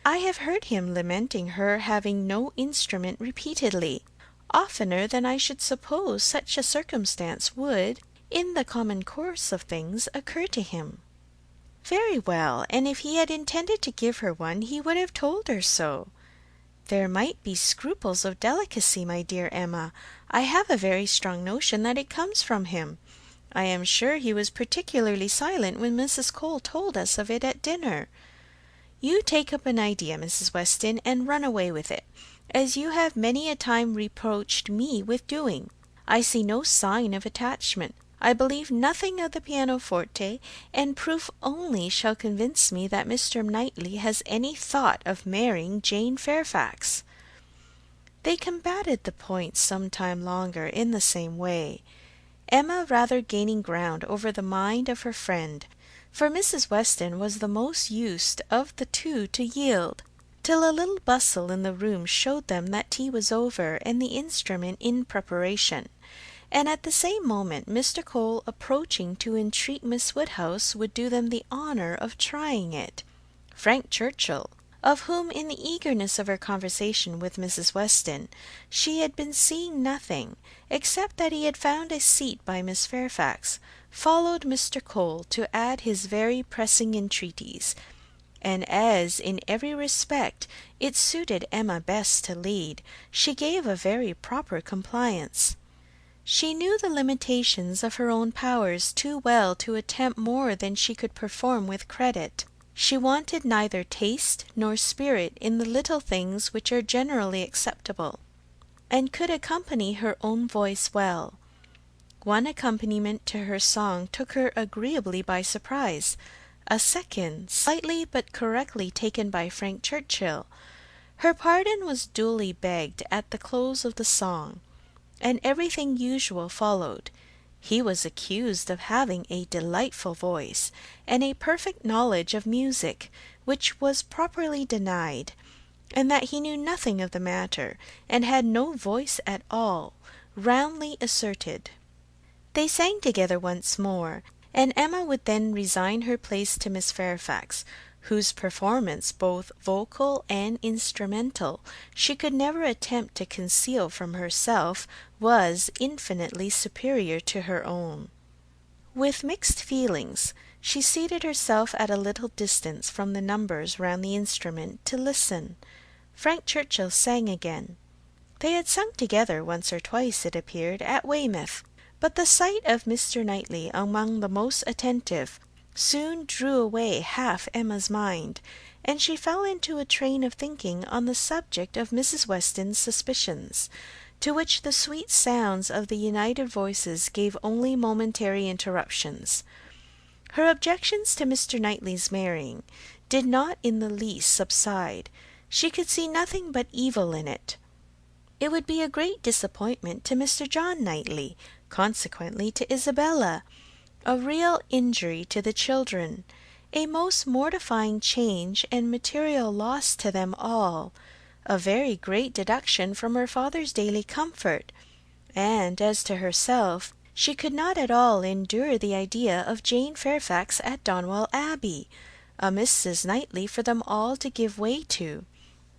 I have heard him lamenting her having no instrument repeatedly, oftener than I should suppose such a circumstance would, in the common course of things, occur to him. Very well, and if he had intended to give her one, he would have told her so. There might be scruples of delicacy, my dear Emma. I have a very strong notion that it comes from him. I am sure he was particularly silent when Mrs. Cole told us of it at dinner. You take up an idea, Mrs. Weston, and run away with it, as you have many a time reproached me with doing. I see no sign of attachment. I believe nothing of the pianoforte, and proof only shall convince me that Mr. Knightley has any thought of marrying Jane Fairfax. They combated the point some time longer in the same way, Emma rather gaining ground over the mind of her friend, for Mrs. Weston was the most used of the two to yield, till a little bustle in the room showed them that tea was over and the instrument in preparation, and at the same moment Mr. Cole approaching to entreat Miss Woodhouse would do them the honour of trying it. Frank Churchill, of whom in the eagerness of her conversation with Mrs. Weston she had been seeing nothing, except that he had found a seat by Miss Fairfax, followed Mr. Cole to add his very pressing entreaties, and as in every respect it suited Emma best to lead, she gave a very proper compliance. She knew the limitations of her own powers too well to attempt more than she could perform with credit. She wanted neither taste nor spirit in the little things which are generally acceptable, and could accompany her own voice well. One accompaniment to her song took her agreeably by surprise, a second slightly but correctly taken by Frank Churchill. Her pardon was duly begged at the close of the song, and everything usual followed. He was accused of having a delightful voice, and a perfect knowledge of music, which was properly denied, and that he knew nothing of the matter, and had no voice at all, roundly asserted. They sang together once more, and Emma would then resign her place to Miss Fairfax, whose performance, both vocal and instrumental, she could never attempt to conceal from herself, was infinitely superior to her own. With mixed feelings, she seated herself at a little distance from the numbers round the instrument to listen. Frank Churchill sang again. They had sung together once or twice, it appeared, at Weymouth, but the sight of Mr. Knightley among the most attentive soon drew away half Emma's mind, and she fell into a train of thinking on the subject of Mrs. Weston's suspicions, to which the sweet sounds of the united voices gave only momentary interruptions. Her objections to Mr. Knightley's marrying did not in the least subside. She could see nothing but evil in it. It would be a great disappointment to Mr. John Knightley, consequently to Isabella, a real injury to the children, a most mortifying change and material loss to them all, a very great deduction from her father's daily comfort, and as to herself, she could not at all endure the idea of Jane Fairfax at Donwell Abbey, a Mrs. Knightley for them all to give way to.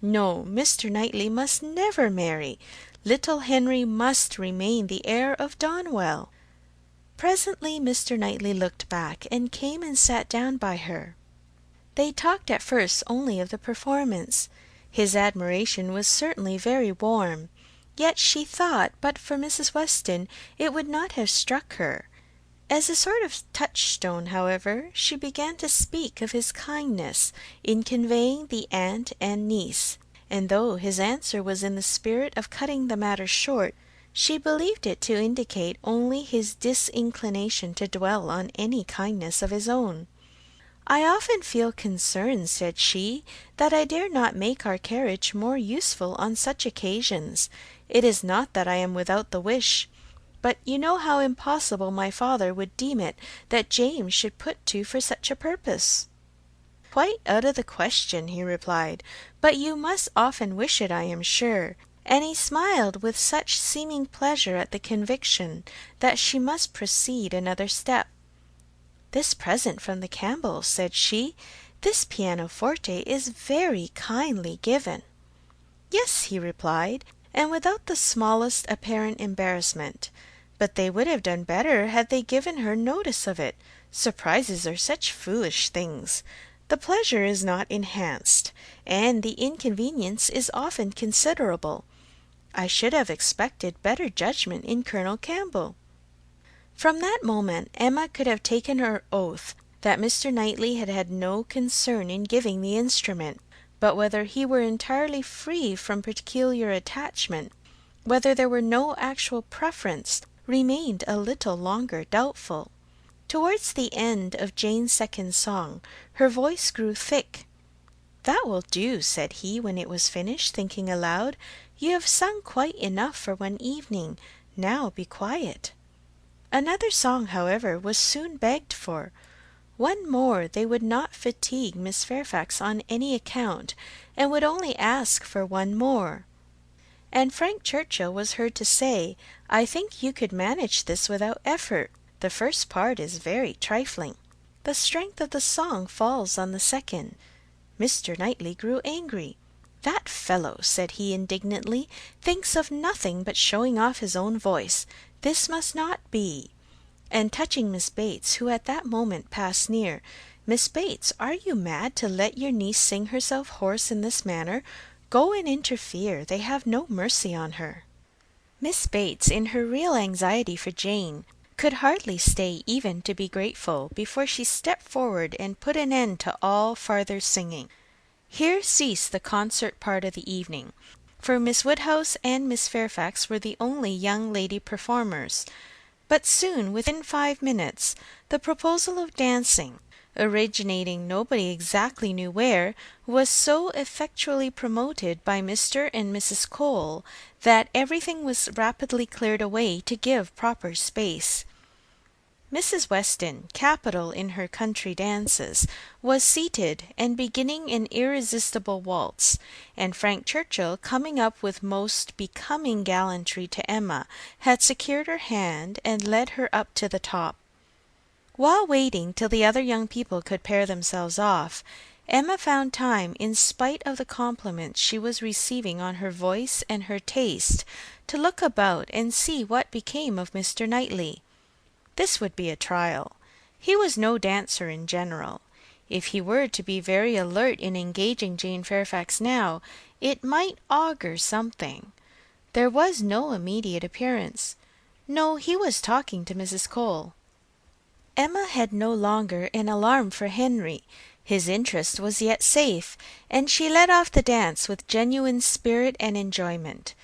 No, Mr. Knightley must never marry. Little Henry must remain the heir of Donwell. Presently Mr. Knightley looked back, and came and sat down by her. They talked at first only of the performance. His admiration was certainly very warm, yet she thought but for Mrs. Weston it would not have struck her. As a sort of touchstone, however, she began to speak of his kindness in conveying the aunt and niece, and though his answer was in the spirit of cutting the matter short, she believed it to indicate only his disinclination to dwell on any kindness of his own. "I often feel concerned," said she, "that I dare not make our carriage more useful on such occasions. It is not that I am without the wish, but you know how impossible my father would deem it that James should put to for such a purpose." "Quite out of the question," he replied, "but you must often wish it, I am sure." And he smiled with such seeming pleasure at the conviction that she must proceed another step. "This present from the Campbells," said she, "this pianoforte is very kindly given." "Yes," he replied, and without the smallest apparent embarrassment, "but they would have done better had they given her notice of it. Surprises are such foolish things. The pleasure is not enhanced, and the inconvenience is often considerable. I should have expected better judgment in Colonel Campbell." From that moment Emma could have taken her oath that Mr. Knightley had had no concern in giving the instrument, but whether he were entirely free from peculiar attachment, whether there were no actual preference, remained a little longer doubtful. Towards the end of Jane's second song her voice grew thick. "That will do," said he, when it was finished, thinking aloud. "You have sung quite enough for one evening. Now be quiet." Another song, however, was soon begged for. One more they would not fatigue Miss Fairfax on any account, and would only ask for one more. And Frank Churchill was heard to say, "I think you could manage this without effort. The first part is very trifling. The strength of the song falls on the second." Mr. Knightley grew angry. "That fellow," said he indignantly, "thinks of nothing but showing off his own voice. This must not be." And touching Miss Bates, who at that moment passed near, "Miss Bates, are you mad to let your niece sing herself hoarse in this manner? Go and interfere. They have no mercy on her." Miss Bates, in her real anxiety for Jane, could hardly stay even to be grateful, before she stepped forward and put an end to all farther singing. Here ceased the concert part of the evening, for Miss Woodhouse and Miss Fairfax were the only young lady performers. But soon, within 5 minutes, the proposal of dancing, originating nobody exactly knew where, was so effectually promoted by Mr. and Mrs. Cole that everything was rapidly cleared away to give proper space. Mrs. Weston, capital in her country dances, was seated and beginning an irresistible waltz, and Frank Churchill, coming up with most becoming gallantry to Emma, had secured her hand and led her up to the top. While waiting till the other young people could pair themselves off, Emma found time, in spite of the compliments she was receiving on her voice and her taste, to look about and see what became of Mr. Knightley. This would be a trial. He was no dancer in general. If he were to be very alert in engaging Jane Fairfax now, it might augur something. There was no immediate appearance. No, he was talking to Mrs. Cole. Emma had no longer an alarm for Henry. His interest was yet safe, and she led off the dance with genuine spirit and enjoyment.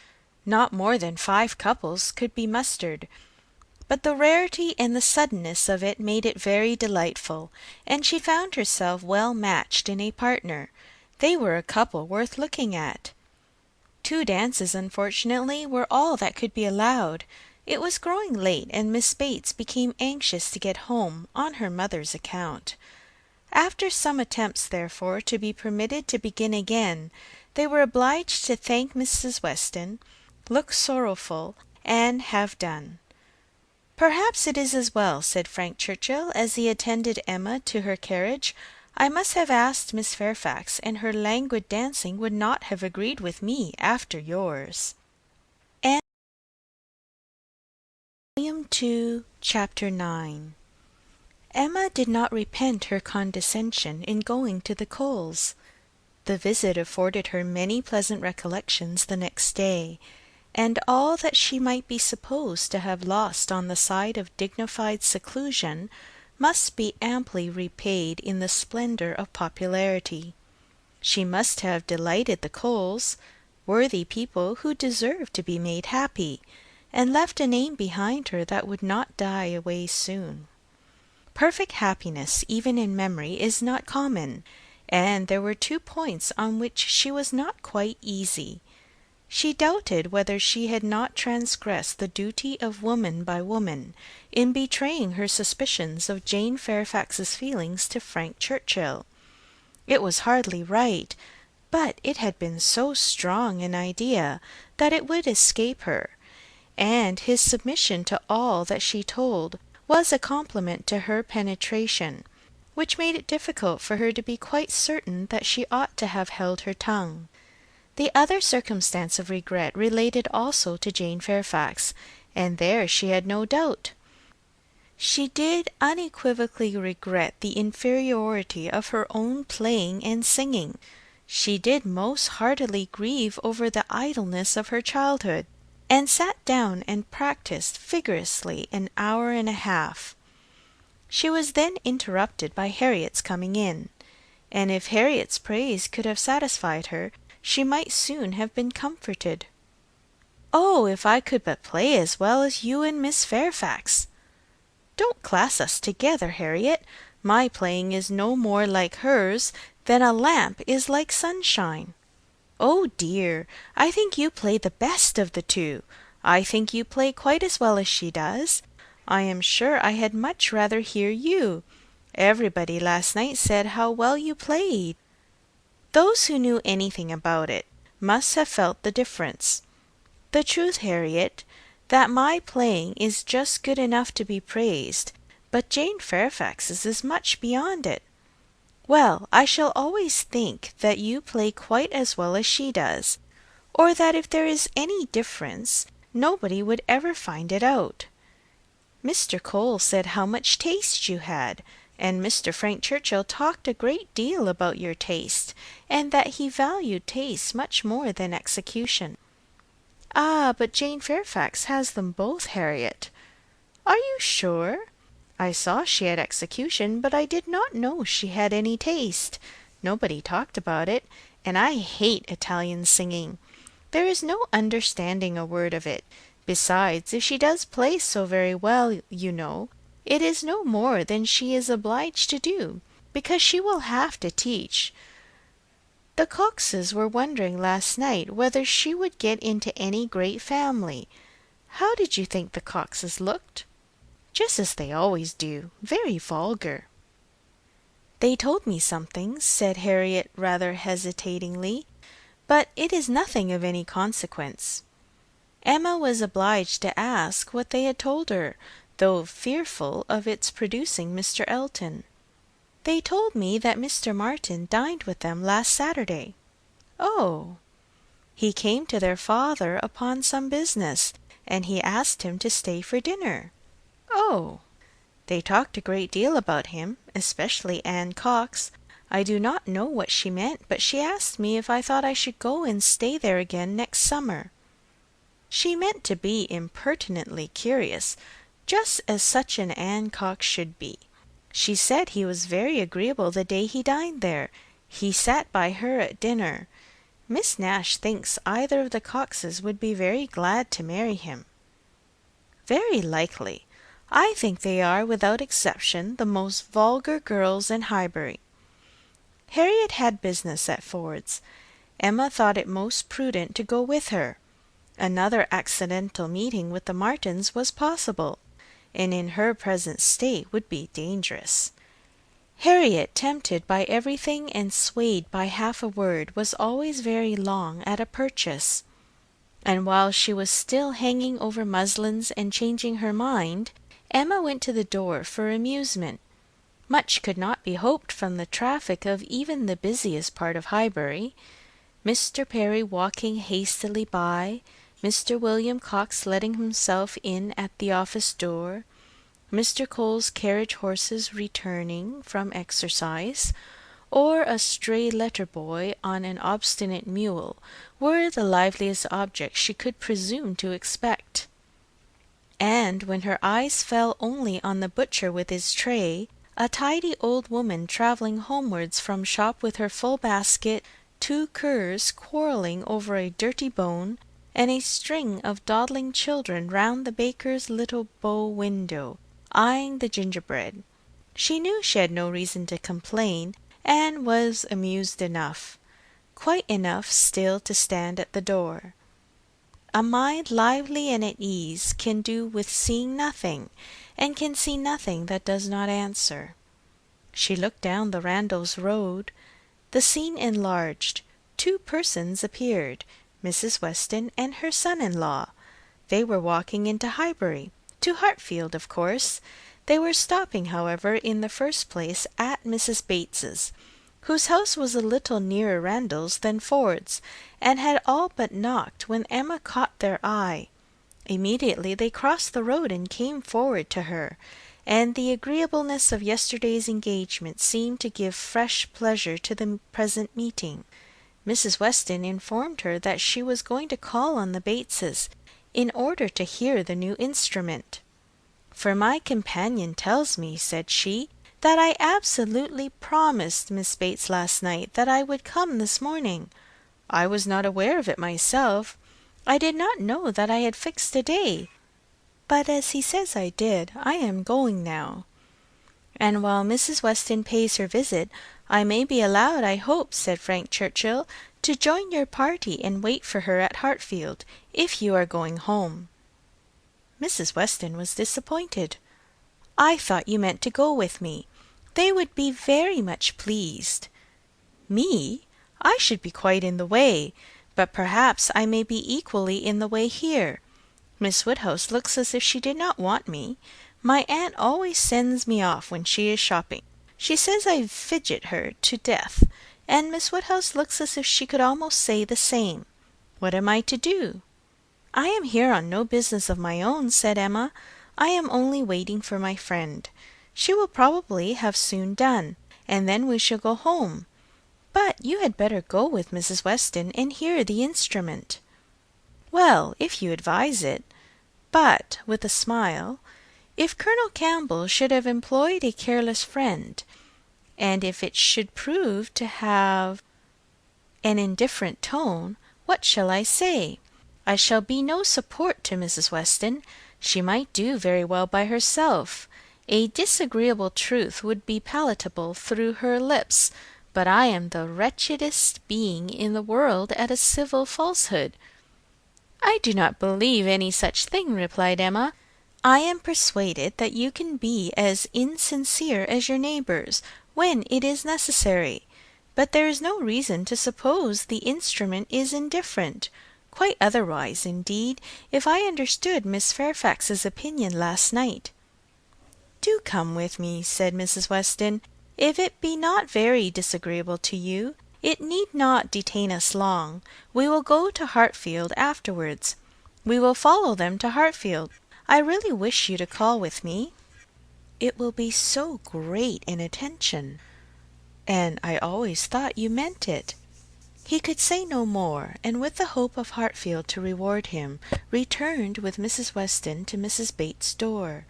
Not more than 5 couples could be mustered, but the rarity and the suddenness of it made it very delightful, and she found herself well matched in a partner. They were a couple worth looking at. 2 dances, unfortunately, were all that could be allowed. It was growing late, and Miss Bates became anxious to get home on her mother's account. After some attempts, therefore, to be permitted to begin again, they were obliged to thank Mrs. Weston, look sorrowful, and have done. "Perhaps it is as well," said Frank Churchill, as he attended Emma to her carriage. "I must have asked Miss Fairfax, and her languid dancing would not have agreed with me after yours." And Volume 2, Chapter 9. Emma did not repent her condescension in going to the Coles. The visit afforded her many pleasant recollections the next day, and all that she might be supposed to have lost on the side of dignified seclusion must be amply repaid in the splendour of popularity. She must have delighted the Coles, worthy people who deserved to be made happy, and left a name behind her that would not die away soon. Perfect happiness, even in memory, is not common, and there were 2 points on which she was not quite easy. She doubted whether she had not transgressed the duty of woman by woman in betraying her suspicions of Jane Fairfax's feelings to Frank Churchill. It was hardly right, but it had been so strong an idea that it would escape her, and his submission to all that she told was a compliment to her penetration, which made it difficult for her to be quite certain that she ought to have held her tongue. The other circumstance of regret related also to Jane Fairfax, and there she had no doubt. She did unequivocally regret the inferiority of her own playing and singing. She did most heartily grieve over the idleness of her childhood, and sat down and practised vigorously an hour and a half. She was then interrupted by Harriet's coming in, and if Harriet's praise could have satisfied her, she might soon have been comforted. "Oh, if I could but play as well as you and Miss Fairfax!" "Don't class us together, Harriet. My playing is no more like hers than a lamp is like sunshine." "Oh dear, I think you play the best of the 2. I think you play quite as well as she does. I am sure I had much rather hear you. Everybody last night said how well you played. Those who knew anything about it must have felt the difference. The truth, Harriet, that my playing is just good enough to be praised, but Jane Fairfax's is much beyond it. Well, I shall always think that you play quite as well as she does, or that if there is any difference, nobody would ever find it out. Mr. Cole said how much taste you had, and Mr. Frank Churchill talked a great deal about your taste, and that he valued taste much more than execution. Ah, but Jane Fairfax has them both, Harriet. Are you sure? I saw she had execution, but I did not know she had any taste. Nobody talked about it, and I hate Italian singing. There is no understanding a word of it. Besides, if she does play so very well, you know, it is no more than she is obliged to do, because she will have to teach. The Coxes were wondering last night whether she would get into any great family. How did you think the Coxes looked? Just as they always do, very vulgar. They told me something, said Harriet rather hesitatingly, but it is nothing of any consequence. Emma was obliged to ask what they had told her, though fearful of its producing Mr. Elton. They told me that Mr. Martin dined with them last Saturday. Oh! He came to their father upon some business, and he asked him to stay for dinner. Oh! They talked a great deal about him, especially Anne Cox. I do not know what she meant, but she asked me if I thought I should go and stay there again next summer. She meant to be impertinently curious, just as such an Anne Cox should be. She said he was very agreeable the day he dined there. He sat by her at dinner. Miss Nash thinks either of the Coxes would be very glad to marry him. Very likely. I think they are, without exception, the most vulgar girls in Highbury. Harriet had business at Ford's. Emma thought it most prudent to go with her. Another accidental meeting with the Martins was possible, and in her present state would be dangerous. Harriet, tempted by everything and swayed by half a word, was always very long at a purchase. And while she was still hanging over muslins and changing her mind, Emma went to the door for amusement. Much could not be hoped from the traffic of even the busiest part of Highbury. Mr. Perry walking hastily by, Mr. William Cox letting himself in at the office door, Mr. Cole's carriage horses returning from exercise, or a stray letter-boy on an obstinate mule, were the liveliest objects she could presume to expect. And when her eyes fell only on the butcher with his tray, a tidy old woman travelling homewards from shop with her full basket, 2 curs quarrelling over a dirty bone, and a string of dawdling children round the baker's little bow window, eyeing the gingerbread. She knew she had no reason to complain, and was amused enough, quite enough still to stand at the door. A mind lively and at ease can do with seeing nothing, and can see nothing that does not answer. She looked down the Randalls road. The scene enlarged. 2 persons appeared, Mrs. Weston and her son-in-law. They were walking into Highbury, to Hartfield, of course. They were stopping, however, in the first place at Mrs. Bates's, whose house was a little nearer Randalls than Ford's, and had all but knocked when Emma caught their eye. Immediately they crossed the road and came forward to her, and the agreeableness of yesterday's engagement seemed to give fresh pleasure to the present meeting. Mrs. Weston informed her that she was going to call on the Bateses, in order to hear the new instrument. "For my companion tells me," said she, "that I absolutely promised Miss Bates last night that I would come this morning. I was not aware of it myself. I did not know that I had fixed a day, but as he says I did, I am going now. And while Mrs. Weston pays her visit, I may be allowed, I hope," said Frank Churchill, "to join your party and wait for her at Hartfield, if you are going home." Mrs. Weston was disappointed. "I thought you meant to go with me. They would be very much pleased. Me? I should be quite in the way, but perhaps I may be equally in the way here. Miss Woodhouse looks as if she did not want me. My aunt always sends me off when she is shopping. She says I fidget her to death, and Miss Woodhouse looks as if she could almost say the same. What am I to do?" "I am here on no business of my own," said Emma. "I am only waiting for my friend. She will probably have soon done, and then we shall go home. But you had better go with Mrs. Weston and hear the instrument." "Well, if you advise it. But," with a smile, "if Colonel Campbell should have employed a careless friend, and if it should prove to have an indifferent tone, what shall I say? I shall be no support to Mrs. Weston. She might do very well by herself. A disagreeable truth would be palatable through her lips, but I am the wretchedest being in the world at a civil falsehood." "I do not believe any such thing," replied Emma. "I am persuaded that you can be as insincere as your neighbours when it is necessary. But there is no reason to suppose the instrument is indifferent. Quite otherwise, indeed, if I understood Miss Fairfax's opinion last night." "Do come with me," said Mrs. Weston. "If it be not very disagreeable to you, it need not detain us long. We will go to Hartfield afterwards. We will follow them to Hartfield. I really wish you to call with me. It will be so great an attention, and I always thought you meant it." He could say no more, and with the hope of Hartfield to reward him, returned with Mrs. Weston to Mrs. Bates's door.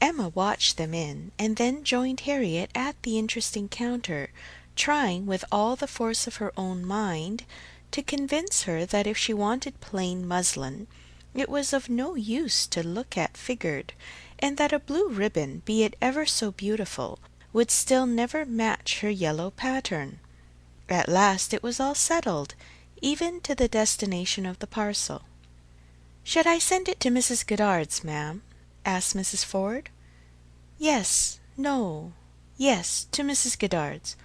Emma watched them in, and then joined Harriet at the interesting counter, trying with all the force of her own mind to convince her that if she wanted plain muslin, it was of no use to look at figured, and that a blue ribbon, be it ever so beautiful, would still never match her yellow pattern. At last it was all settled, even to the destination of the parcel. "Should I send it to Mrs. Goddard's, ma'am?" asked Mrs. Ford. "Yes, no, yes, to Mrs. Goddard's.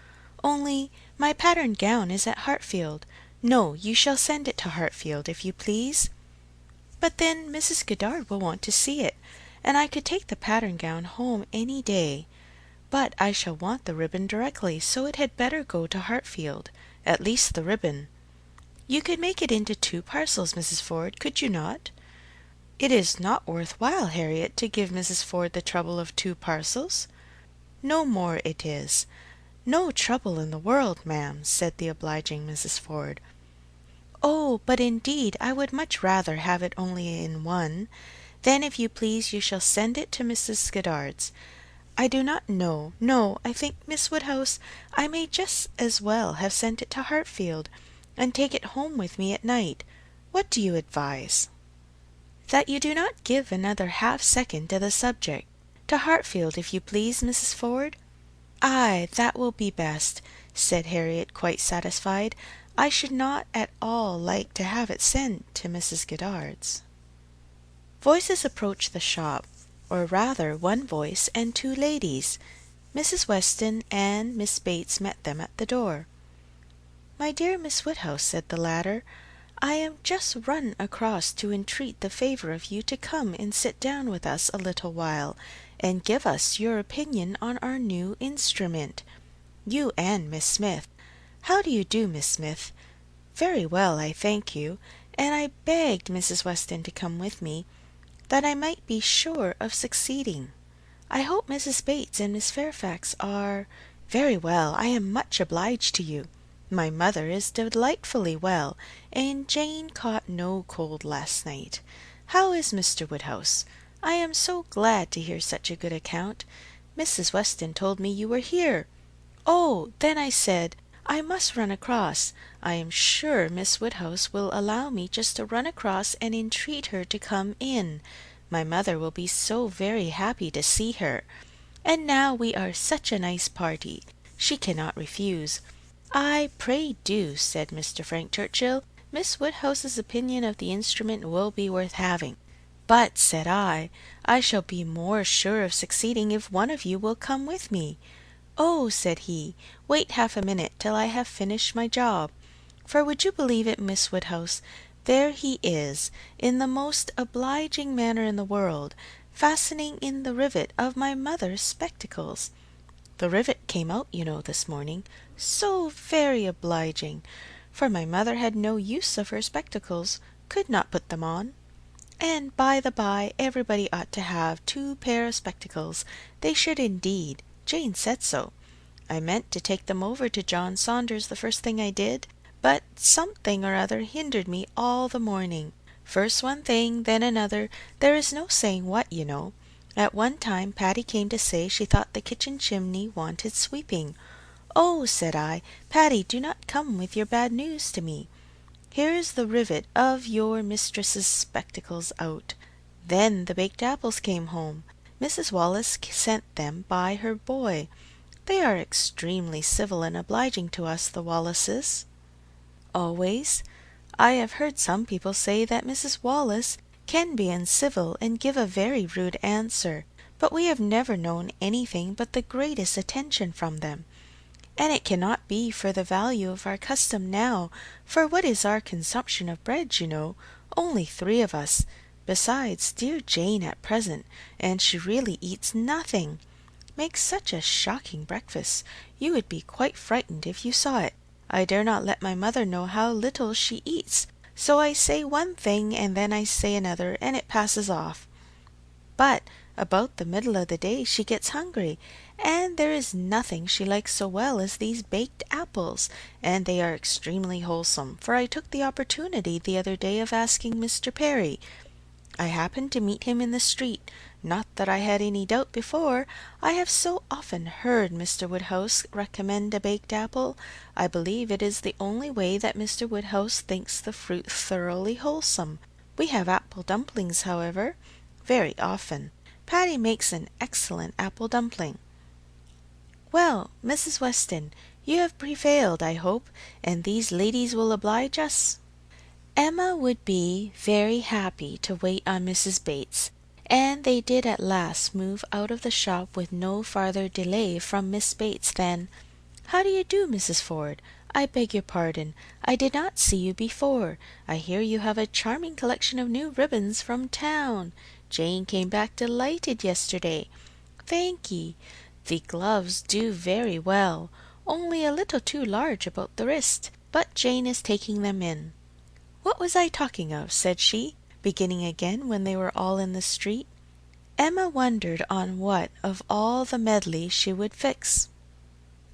Only my pattern gown is at Hartfield. No, you shall send it to Hartfield, if you please." "But then Mrs. Goddard will want to see it, and I could take the pattern gown home any day. But I shall want the ribbon directly, so it had better go to Hartfield, at least the ribbon. You could make it into 2 parcels, Mrs. Ford, could you not?" "It is not worth while, Harriet, to give Mrs. Ford the trouble of 2 parcels." "No more it is. No trouble in the world, ma'am," said the obliging Mrs. Ford. "Oh, but indeed I would much rather have it only in 1. Then, if you please, you shall send it to Mrs. Goddard's. I do not know. No, I think, Miss Woodhouse, I may just as well have sent it to Hartfield, and take it home with me at night. What do you advise?" "That you do not give another half-second to the subject. To Hartfield, if you please, Mrs. Ford." "Ay, that will be best," said Harriet, quite satisfied. "I should not at all like to have it sent to Mrs. Goddard's." Voices approached the shop, or rather 1 voice and 2 ladies. Mrs. Weston and Miss Bates met them at the door. "My dear Miss Woodhouse," said the latter, "I am just run across to entreat the favour of you to come and sit down with us a little while, and give us your opinion on our new instrument. You and Miss Smith. How do you do, Miss Smith?" "Very well, I thank you, and I begged Mrs. Weston to come with me, that I might be sure of succeeding. I hope Mrs. Bates and Miss Fairfax are—" "Very well. I am much obliged to you. My mother is delightfully well, and Jane caught no cold last night. How is Mr. Woodhouse? I am so glad to hear such a good account. Mrs. Weston told me you were here. Oh, then I said I must run across. I am sure Miss Woodhouse will allow me just to run across and entreat her to come in. My mother will be so very happy to see her. And now we are such a nice party, she cannot refuse." "Ay, pray do," said Mr. Frank Churchill. "Miss Woodhouse's opinion of the instrument will be worth having. But, said I shall be more sure of succeeding if one of you will come with me. "Oh," said he, "wait half a minute till I have finished my job." For would you believe it, Miss Woodhouse, there he is, in the most obliging manner in the world, fastening in the rivet of my mother's spectacles. The rivet came out, you know, this morning. So very obliging, for my mother had no use of her spectacles, could not put them on. And by the by, everybody ought to have 2 pair of spectacles. They should indeed. Jane said so. I meant to take them over to John Saunders the first thing I did, but something or other hindered me all the morning. First one thing, then another, there is no saying what, you know. At one time Patty came to say she thought the kitchen chimney wanted sweeping. "Oh," said I, "Patty, do not come with your bad news to me. Here is the rivet of your mistress's spectacles out." Then the baked apples came home. Mrs. Wallace sent them by her boy. They are extremely civil and obliging to us, the Wallaces. "Always? I have heard some people say that Mrs. Wallace can be uncivil and give a very rude answer, but we have never known anything but the greatest attention from them. And it cannot be for the value of our custom now, for what is our consumption of bread, you know? Only 3 of us. Besides, dear Jane at present, and she really eats nothing. Makes such a shocking breakfast. You would be quite frightened if you saw it. I dare not let my mother know how little she eats, so I say one thing and then I say another, and it passes off. But about the middle of the day she gets hungry, and there is nothing she likes so well as these baked apples, and they are extremely wholesome, for I took the opportunity the other day of asking Mr. Perry. I happened to meet him in the street. Not that I had any doubt before. I have so often heard Mr. Woodhouse recommend a baked apple. I believe it is the only way that Mr. Woodhouse thinks the fruit thoroughly wholesome. We have apple dumplings, however, very often. Patty makes an excellent apple dumpling. Well, Mrs. Weston, you have prevailed, I hope, and these ladies will oblige us?" Emma would be very happy to wait on Mrs. Bates, and they did at last move out of the shop with no farther delay from Miss Bates than, "How do you do, Mrs. Ford? I beg your pardon. I did not see you before. I hear you have a charming collection of new ribbons from town. Jane came back delighted yesterday. Thank ye. The gloves do very well, only a little too large about the wrist, but Jane is taking them in. What was I talking of?" said she, beginning again when they were all in the street. Emma wondered on what of all the medley she would fix.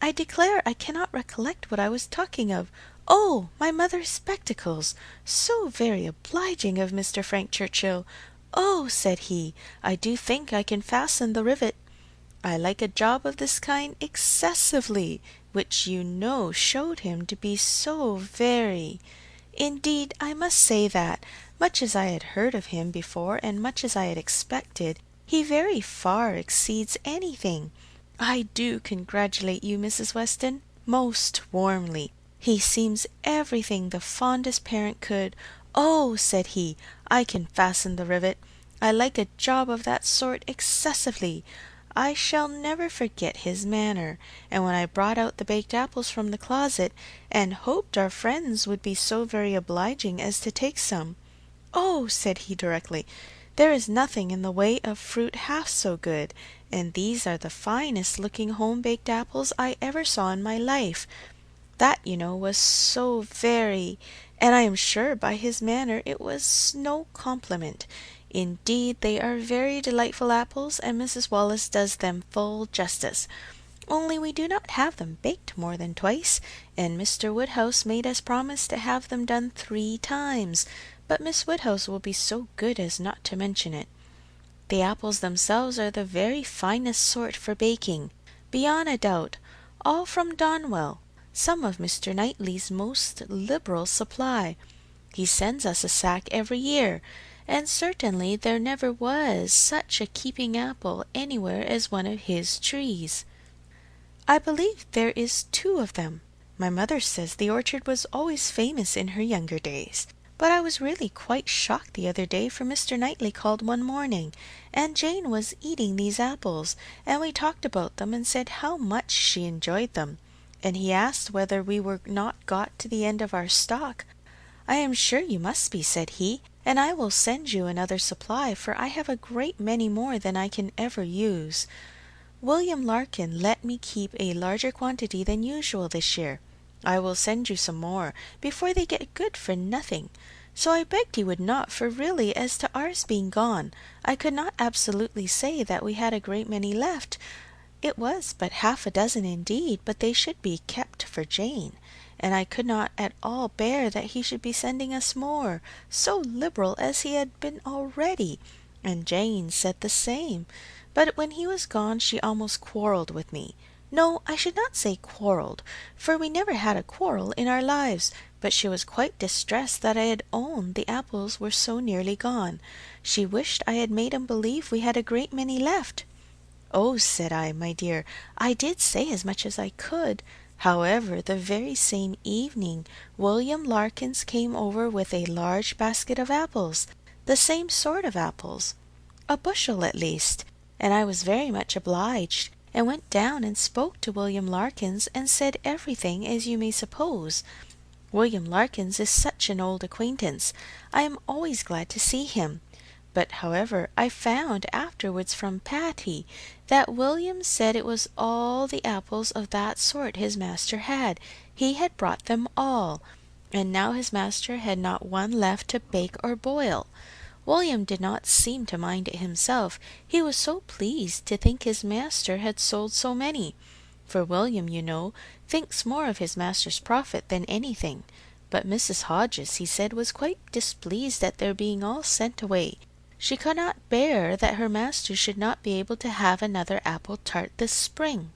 "I declare I cannot recollect what I was talking of. Oh, my mother's spectacles! So very obliging of Mr. Frank Churchill. Oh," said he, "I do think I can fasten the rivet. I like a job of this kind excessively, which you know showed him to be so very. Indeed, I must say that, much as I had heard of him before and much as I had expected, he very far exceeds anything. I do congratulate you, Mrs. Weston, most warmly. He seems everything the fondest parent could. Oh," said he, "I can fasten the rivet. I like a job of that sort excessively. I shall never forget his manner, and when I brought out the baked apples from the closet, and hoped our friends would be so very obliging as to take some. Oh," said he directly, "there is nothing in the way of fruit half so good, and these are the finest looking home-baked apples I ever saw in my life. That, you know, was so very, and I am sure by his manner it was no compliment. Indeed, they are very delightful apples, and Mrs. Wallace does them full justice. Only we do not have them baked more than twice, and Mr. Woodhouse made us promise to have them done 3 times, but Miss Woodhouse will be so good as not to mention it. The apples themselves are the very finest sort for baking, beyond a doubt, all from Donwell, some of Mr. Knightley's most liberal supply. He sends us a sack every year, and certainly there never was such a keeping apple anywhere as one of his trees. I believe there is 2 of them. My mother says the orchard was always famous in her younger days, But I was really quite shocked the other day, for Mr. Knightley called one morning, and Jane was eating these apples, and we talked about them and said how much she enjoyed them, and he asked whether we were not got to the end of our stock. I am sure you must be, said he, and I will send you another supply, for I have a great many more than I can ever use. William Larkin let me keep a larger quantity than usual this year. I will send you some more, before they get good for nothing. So I begged he would not, for really, as to ours being gone, I could not absolutely say that we had a great many left. It was but half a dozen indeed, but they should be kept for Jane, and I could not at all bear that he should be sending us more, so liberal as he had been already, and Jane said the same. But when he was gone she almost quarrelled with me. No, I should not say quarrelled, for we never had a quarrel in our lives, but she was quite distressed that I had owned the apples were so nearly gone. She wished I had made him believe we had a great many left. Oh, said I, my dear, I did say as much as I could. However, the very same evening William Larkins came over with a large basket of apples, the same sort of apples, a bushel at least, and I was very much obliged, and went down and spoke to William Larkins, and said everything, as you may suppose. William Larkins is such an old acquaintance, I am always glad to see him. But, however, I found afterwards from Patty that William said it was all the apples of that sort his master had. He had brought them all, and now his master had not one left to bake or boil. William did not seem to mind it himself, he was so pleased to think his master had sold so many, for William, you know, thinks more of his master's profit than anything. But Mrs. Hodges, he said, was quite displeased at their being all sent away. She could not bear that her master should not be able to have another apple tart this spring.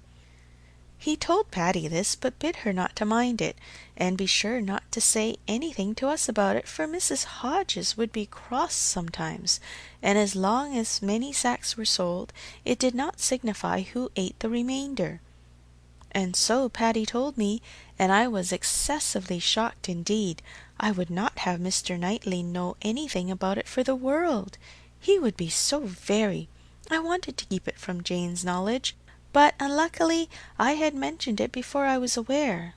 He told Patty this, but bid her not to mind it, and be sure not to say anything to us about it, for Mrs. Hodges would be cross sometimes, and as long as many sacks were sold, it did not signify who ate the remainder. And so Patty told me, and I was excessively shocked indeed. I would not have Mr. Knightley know anything about it for the world. He would be so very. I wanted to keep it from Jane's knowledge, but unluckily I had mentioned it before I was aware.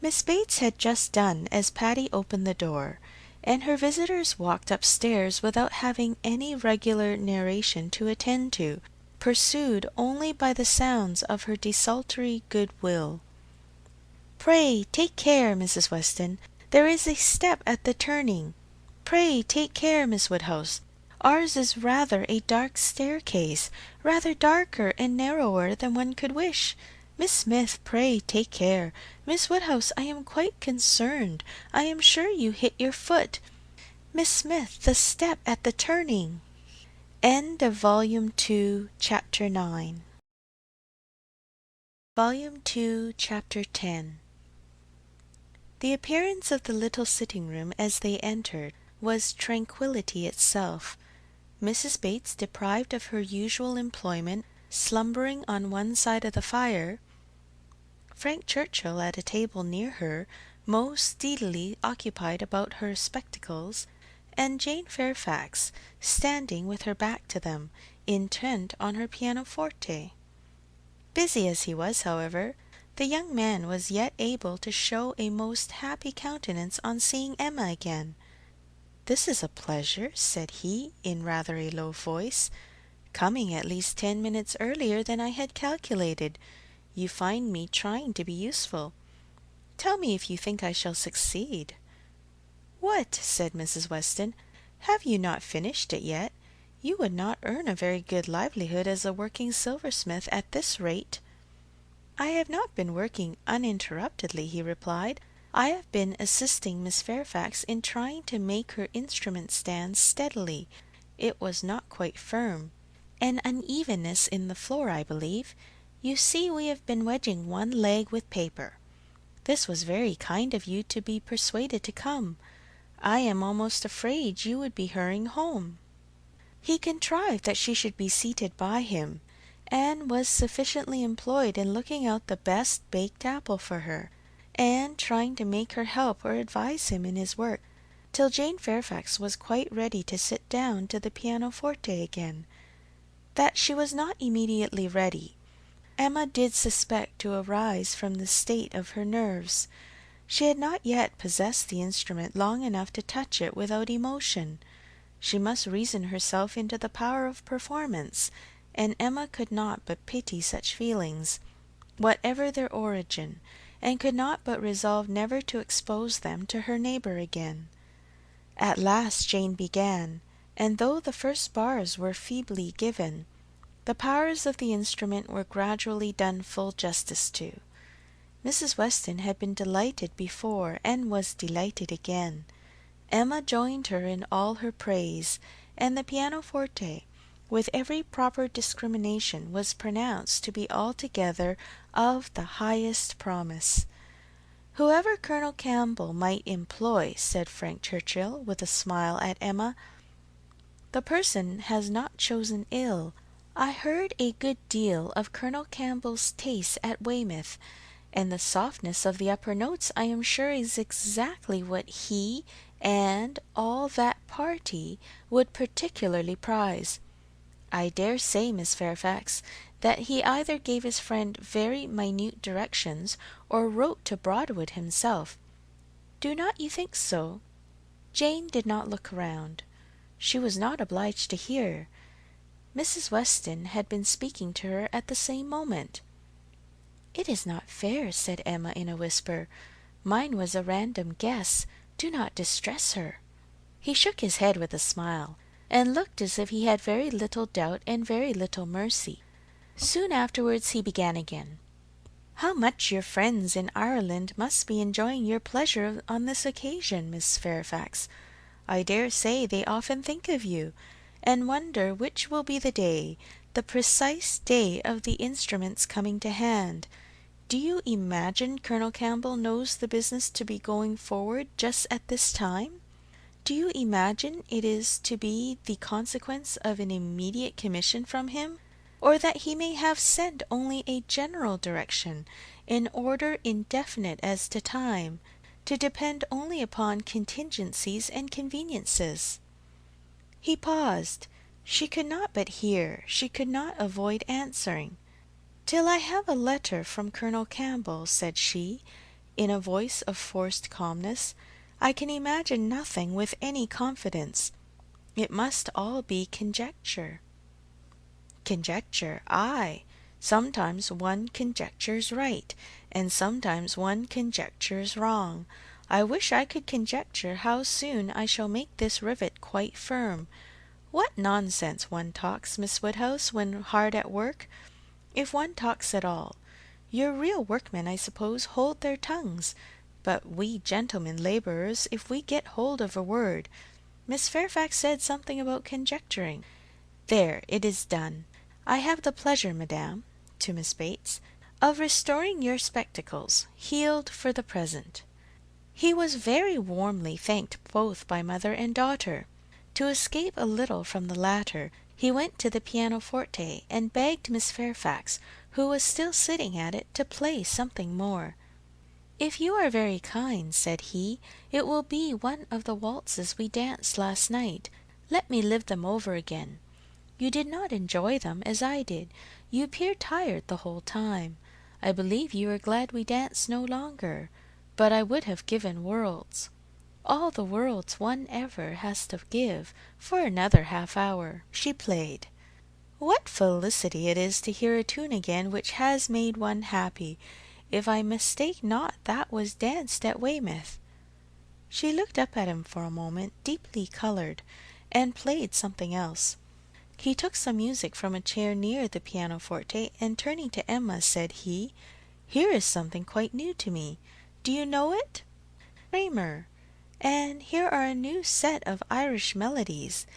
Miss Bates had just done as Patty opened the door, and her visitors walked upstairs without having any regular narration to attend to, pursued only by the sounds of her desultory good will. Pray take care, Mrs. Weston. There is a step at the turning. Pray take care, Miss Woodhouse. Ours is rather a dark staircase, rather darker and narrower than one could wish. Miss Smith, pray take care. Miss Woodhouse, I am quite concerned. I am sure you hit your foot. Miss Smith, the step at the turning. End of Volume 2, Chapter 9. Volume 2, Chapter 10. The appearance of the little sitting-room as they entered was tranquillity itself. Mrs. Bates, deprived of her usual employment, slumbering on one side of the fire, Frank Churchill at a table near her, most steadily occupied about her spectacles, and Jane Fairfax standing with her back to them, intent on her pianoforte. Busy as he was, however, the young man was yet able to show a most happy countenance on seeing Emma again. "This is a pleasure," said he, in rather a low voice, "coming at least 10 minutes earlier than I had calculated. You find me trying to be useful. Tell me if you think I shall succeed." "What?" said Mrs. Weston. "Have you not finished it yet? You would not earn a very good livelihood as a working silversmith at this rate." "I have not been working uninterruptedly," he replied. "I have been assisting Miss Fairfax in trying to make her instrument stand steadily. It was not quite firm. An unevenness in the floor, I believe. You see, we have been wedging one leg with paper. This was very kind of you to be persuaded to come. I am almost afraid you would be hurrying home." He contrived that she should be seated by him, and was sufficiently employed in looking out the best baked apple for her, and trying to make her help or advise him in his work. till Jane Fairfax was quite ready to sit down to the pianoforte again. That she was not immediately ready, Emma did suspect to arise from the state of her nerves. She had not yet possessed the instrument long enough to touch it without emotion. She must reason herself into the power of performance, and Emma could not but pity such feelings, whatever their origin, and could not but resolve never to expose them to her neighbour again. At last Jane began, and though the first bars were feebly given, the powers of the instrument were gradually done full justice to. Mrs. Weston had been delighted before, and was delighted again. Emma joined her in all her praise, and the pianoforte, with every proper discrimination, was pronounced to be altogether of the highest promise. Whoever Colonel Campbell might employ, said Frank Churchill, with a smile at Emma, the person has not chosen ill. I heard a good deal of Colonel Campbell's taste at Weymouth, and the softness of the upper notes I am sure is exactly what he and all that party would particularly prize. I dare say, Miss Fairfax, that he either gave his friend very minute directions, or wrote to Broadwood himself. Do not you think so? Jane did not look round. She was not obliged to hear. Mrs. Weston had been speaking to her at the same moment. It is not fair, said Emma in a whisper. Mine was a random guess. Do not distress her. He shook his head with a smile, and looked as if he had very little doubt and very little mercy. Soon afterwards he began again. How much your friends in Ireland must be enjoying your pleasure on this occasion, Miss Fairfax. I dare say they often think of you, and wonder which will be the precise day of the instrument's coming to hand. Do you imagine Colonel Campbell knows the business to be going forward just at this time? Do you imagine it is to be the consequence of an immediate commission from him, or that he may have sent only a general direction, in order indefinite as to time, to depend only upon contingencies and conveniences? He paused. She could not but hear, she could not avoid answering. Till I have a letter from Colonel Campbell, said she, in a voice of forced calmness, I can imagine nothing with any confidence. It must all be conjecture. Conjecture, ay. Sometimes one conjectures right, and sometimes one conjectures wrong. I wish I could conjecture how soon I shall make this rivet quite firm. What nonsense one talks, Miss Woodhouse, when hard at work, if one talks at all. Your real workmen, I suppose, hold their tongues, but we gentlemen labourers, if we get hold of a word. Miss Fairfax said something about conjecturing. There, it is done. I have the pleasure, madam, to Miss Bates, of restoring your spectacles, healed for the present. He was very warmly thanked both by mother and daughter. To escape a little from the latter, he went to the pianoforte, and begged Miss Fairfax, who was still sitting at it, to play something more. If you are very kind, said he, it will be one of the waltzes we danced last night. Let me live them over again. You did not enjoy them as I did. You appeared tired the whole time. I believe you are glad we dance no longer, but I would have given worlds, all the worlds one ever has to give, for another half-hour. She played. What felicity it is to hear a tune again which has made one happy! If I mistake not, that was danced at Weymouth. She looked up at him for a moment, deeply coloured, and played something else. He took some music from a chair near the pianoforte, and turning to Emma, said he, Here is something quite new to me. Do you know it? Kramer. And here are a new set of Irish melodies.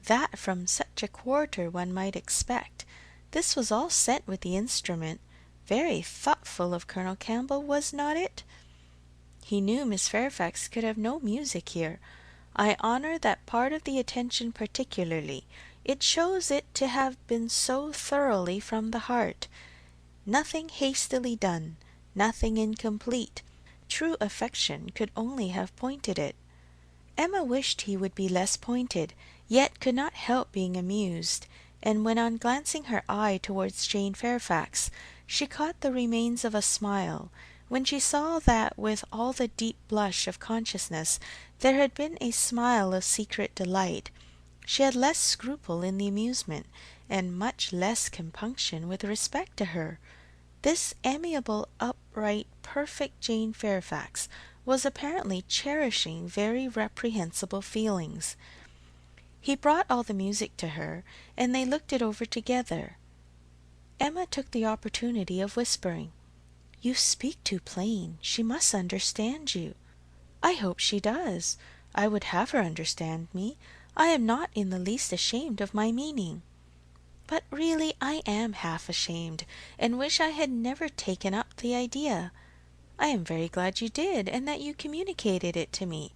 That from such a quarter one might expect. This was all sent with the instrument. Very thoughtful of Colonel Campbell, was not it? He knew Miss Fairfax could have no music here. I honour that part of the attention particularly. It shows it to have been so thoroughly from the heart. Nothing hastily done, nothing incomplete. True affection could only have pointed it. Emma wished he would be less pointed, yet could not help being amused, and when on glancing her eye towards Jane Fairfax, she caught the remains of a smile, when she saw that with all the deep blush of consciousness there had been a smile of secret delight, she had less scruple in the amusement, and much less compunction with respect to her. This amiable, upright, perfect Jane Fairfax was apparently cherishing very reprehensible feelings. He brought all the music to her, and they looked it over together. Emma took the opportunity of whispering, "You speak too plain. She must understand you." "I hope she does. I would have her understand me. I am not in the least ashamed of my meaning. But really I am half ashamed, and wish I had never taken up the idea. I am very glad you did, and that you communicated it to me.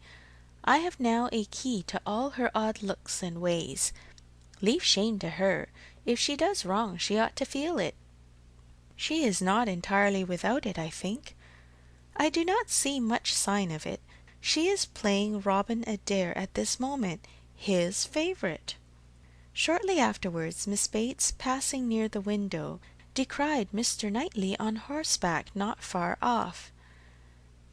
I have now a key to all her odd looks and ways. Leave shame to her. If she does wrong, she ought to feel it. She is not entirely without it, I think. I do not see much sign of it. She is playing Robin Adair at this moment, his favourite." Shortly afterwards, Miss Bates, passing near the window, descried Mr. Knightley on horseback not far off.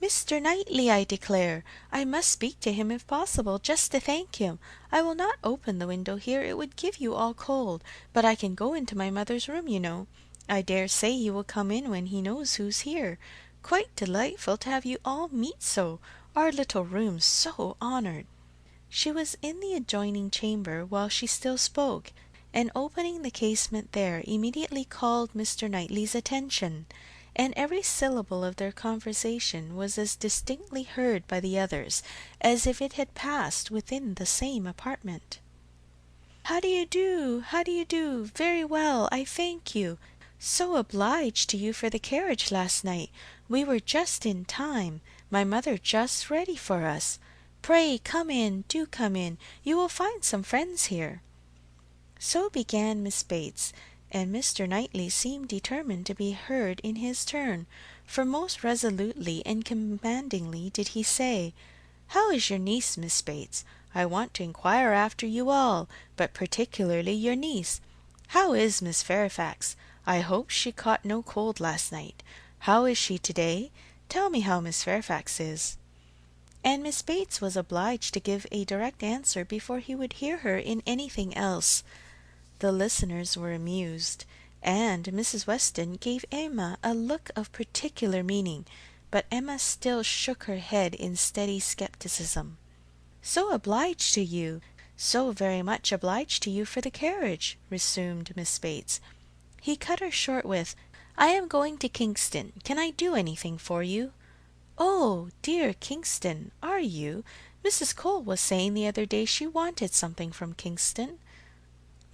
"Mr. Knightley, I declare! I must speak to him if possible, just to thank him. I will not open the window here, it would give you all cold, but I can go into my mother's room, you know. I dare say he will come in when he knows who's here. Quite delightful to have you all meet so. Our little room's so honoured." She was in the adjoining chamber while she still spoke, and opening the casement there immediately called Mr. Knightley's attention, and every syllable of their conversation was as distinctly heard by the others as if it had passed within the same apartment. "How do you do? How do you do? Very well, I thank you. So obliged to you for the carriage last night. We were just in time. My mother just ready for us. Pray come in, do come in. You will find some friends here." So began Miss Bates, and Mr. Knightley seemed determined to be heard in his turn, for most resolutely and commandingly did he say, "How is your niece, Miss Bates? I want to inquire after you all, but particularly your niece. How is Miss Fairfax? I hope she caught no cold last night. How is she to-day? Tell me how Miss Fairfax is." And Miss Bates was obliged to give a direct answer before he would hear her in anything else. The listeners were amused, and Mrs. Weston gave Emma a look of particular meaning, but Emma still shook her head in steady scepticism. "So obliged to you, so very much obliged to you for the carriage," resumed Miss Bates. He cut her short with, "I am going to Kingston. Can I do anything for you?" "Oh, dear, Kingston, are you? Mrs. Cole was saying the other day she wanted something from Kingston."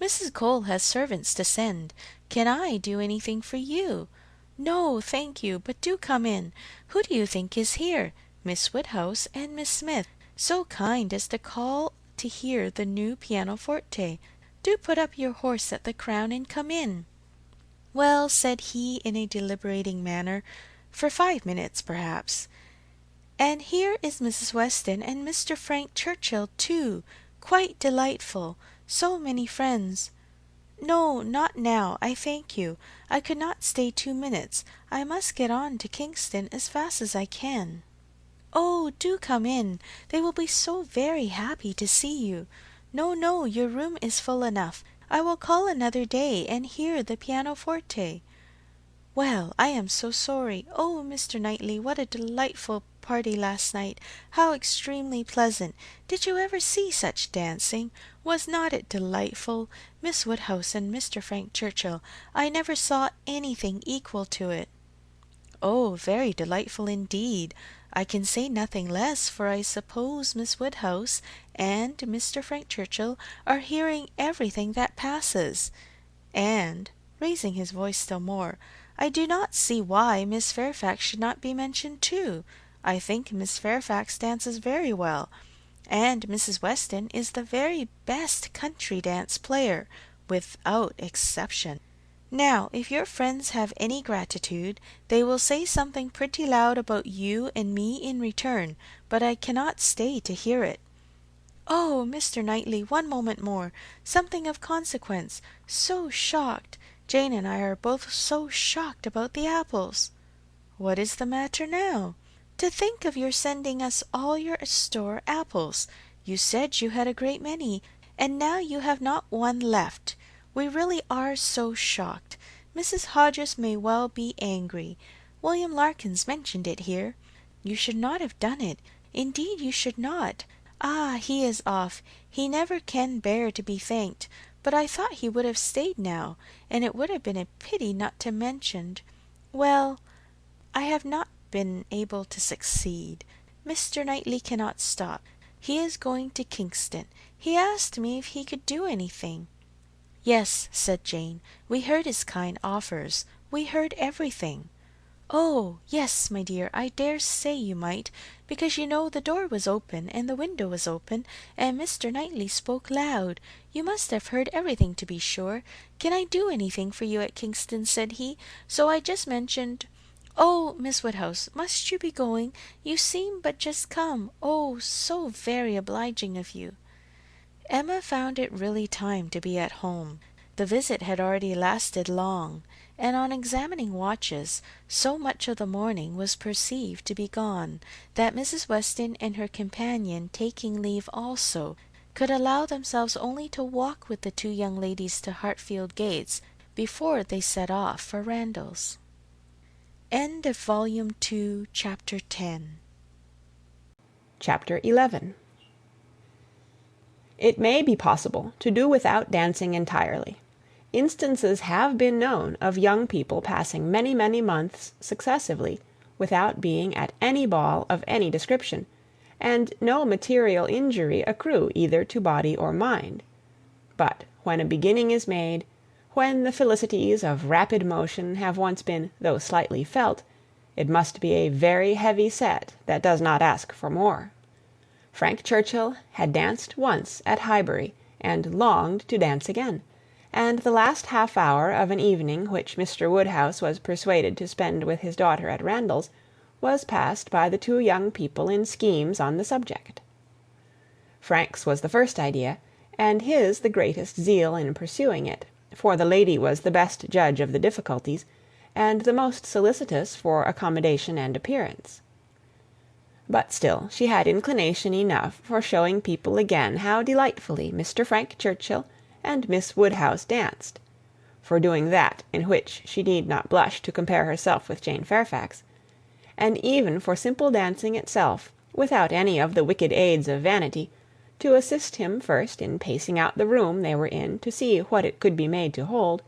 "Mrs. Cole has servants to send. Can I do anything for you?" "No, thank you, but do come in. Who do you think is here? Miss Woodhouse and Miss Smith, so kind as to call to hear the new pianoforte. Do put up your horse at the Crown and come in." "Well," said he in a deliberating manner, "for 5 minutes, perhaps. And here is Mrs. Weston and Mr. Frank Churchill too. Quite delightful. So many friends. No, not now, I thank you. I could not stay 2 minutes. I must get on to Kingston as fast as I can." "Oh, do come in. They will be so very happy to see you. No, no, your room is full enough. I will call another day and hear the pianoforte." "Well, I am so sorry. Oh, Mr. Knightley, what a delightful party last night! How extremely pleasant! Did you ever see such dancing? Was not it delightful? Miss Woodhouse and Mr. Frank Churchill, I never saw anything equal to it." "Oh, very delightful indeed. I can say nothing less, for I suppose Miss Woodhouse and Mr. Frank Churchill are hearing everything that passes. And," raising his voice still more, "I do not see why Miss Fairfax should not be mentioned too. I think Miss Fairfax dances very well, and Mrs. Weston is the very best country dance player, without exception. Now, if your friends have any gratitude, they will say something pretty loud about you and me in return, but I cannot stay to hear it. "Oh, Mr. Knightley, one moment more. Something of consequence. So shocked. Jane and I are both so shocked about the apples." "What is the matter now?" "To think of your sending us all your store apples. You said you had a great many, and now you have not one left. We really are so shocked. Mrs. Hodges may well be angry. William Larkins mentioned it here. You should not have done it. Indeed you should not. Ah, he is off. He never can bear to be thanked. But I thought he would have stayed now, and it would have been a pity not to mention. Well, I have not been able to succeed. Mr. Knightley cannot stop. He is going to Kingston. He asked me if he could do anything." "Yes," said Jane, "we heard his kind offers. We heard everything." "Oh, yes, my dear, I dare say you might, because you know the door was open, and the window was open, and Mr. Knightley spoke loud. You must have heard everything, to be sure. 'Can I do anything for you at Kingston?' said he. So I just mentioned. Oh, Miss Woodhouse, must you be going? You seem but just come. Oh, so very obliging of you." Emma found it really time to be at home. The visit had already lasted long, and on examining watches, so much of the morning was perceived to be gone, that Mrs. Weston and her companion, taking leave also, could allow themselves only to walk with the two young ladies to Hartfield gates before they set off for Randalls. End of Volume 2, Chapter 10. Chapter 11. It may be possible to do without dancing entirely. Instances have been known of young people passing many, many months successively without being at any ball of any description, and no material injury accrue either to body or mind. But when a beginning is made, when the felicities of rapid motion have once been, though slightly, felt, it must be a very heavy set that does not ask for more. Frank Churchill had danced once at Highbury, and longed to dance again, and the last half hour of an evening which Mr. Woodhouse was persuaded to spend with his daughter at Randalls was passed by the two young people in schemes on the subject. Frank's was the first idea, and his the greatest zeal in pursuing it, for the lady was the best judge of the difficulties, and the most solicitous for accommodation and appearance. But still she had inclination enough for showing people again how delightfully Mr. Frank Churchill and Miss Woodhouse danced, for doing that in which she need not blush to compare herself with Jane Fairfax, and even for simple dancing itself, without any of the wicked aids of vanity, to assist him first in pacing out the room they were in to see what it could be made to hold,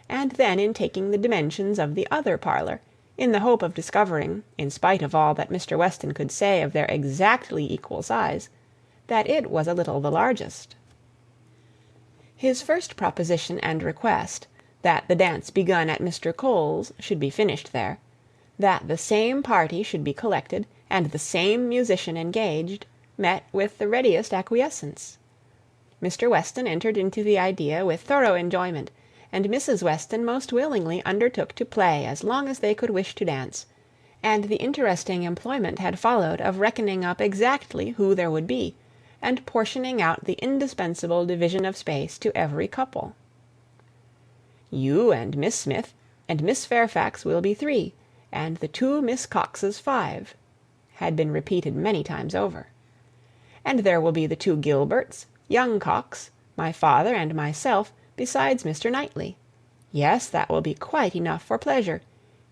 and then in taking the dimensions of the other parlour, in the hope of discovering, in spite of all that Mr. Weston could say of their exactly equal size, that it was a little the largest. His first proposition and request, that the dance begun at Mr. Cole's should be finished there, that the same party should be collected, and the same musician engaged, met with the readiest acquiescence. Mr. Weston entered into the idea with thorough enjoyment, and Mrs. Weston most willingly undertook to play as long as they could wish to dance, and the interesting employment had followed of reckoning up exactly who there would be, and portioning out the indispensable division of space to every couple. "You and Miss Smith and Miss Fairfax will be 3, and the 2 Miss Coxes 5," had been repeated many times over. "And there will be the 2 Gilberts, young Cox, my father and myself, besides Mr. Knightley. Yes, that will be quite enough for pleasure.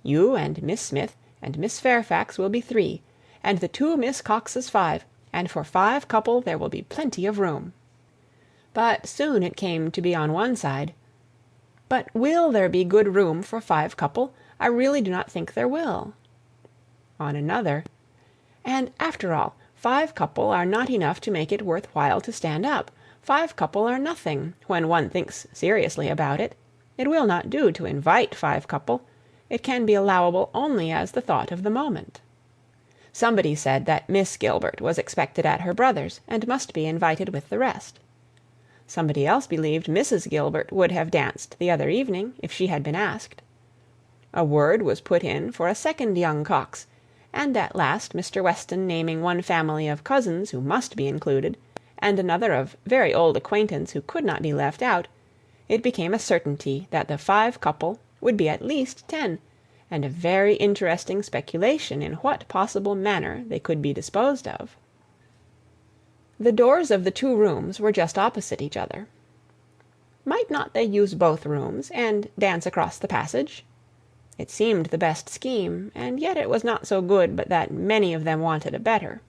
You and Miss Smith and Miss Fairfax will be 3, and the 2 Miss Coxes 5, and for 5 couple there will be plenty of room." But soon it came to be on one side, "But will there be good room for 5 couple? I really do not think there will." On another, "And after all, 5 couple are not enough to make it worth while to stand up. 5 couple are nothing, when one thinks seriously about it. It will not do to invite 5 couple. It can be allowable only as the thought of the moment." Somebody said that Miss Gilbert was expected at her brother's, and must be invited with the rest. Somebody else believed Mrs. Gilbert would have danced the other evening, if she had been asked. A word was put in for a second young Cox, and at last Mr. Weston naming one family of cousins who must be included, and another of very old acquaintance who could not be left out, it became a certainty that the 5 couple would be at least 10, and a very interesting speculation in what possible manner they could be disposed of. The doors of the 2 rooms were just opposite each other. Might not they use both rooms, and dance across the passage? It seemed the best scheme, and yet it was not so good but that many of them wanted a better.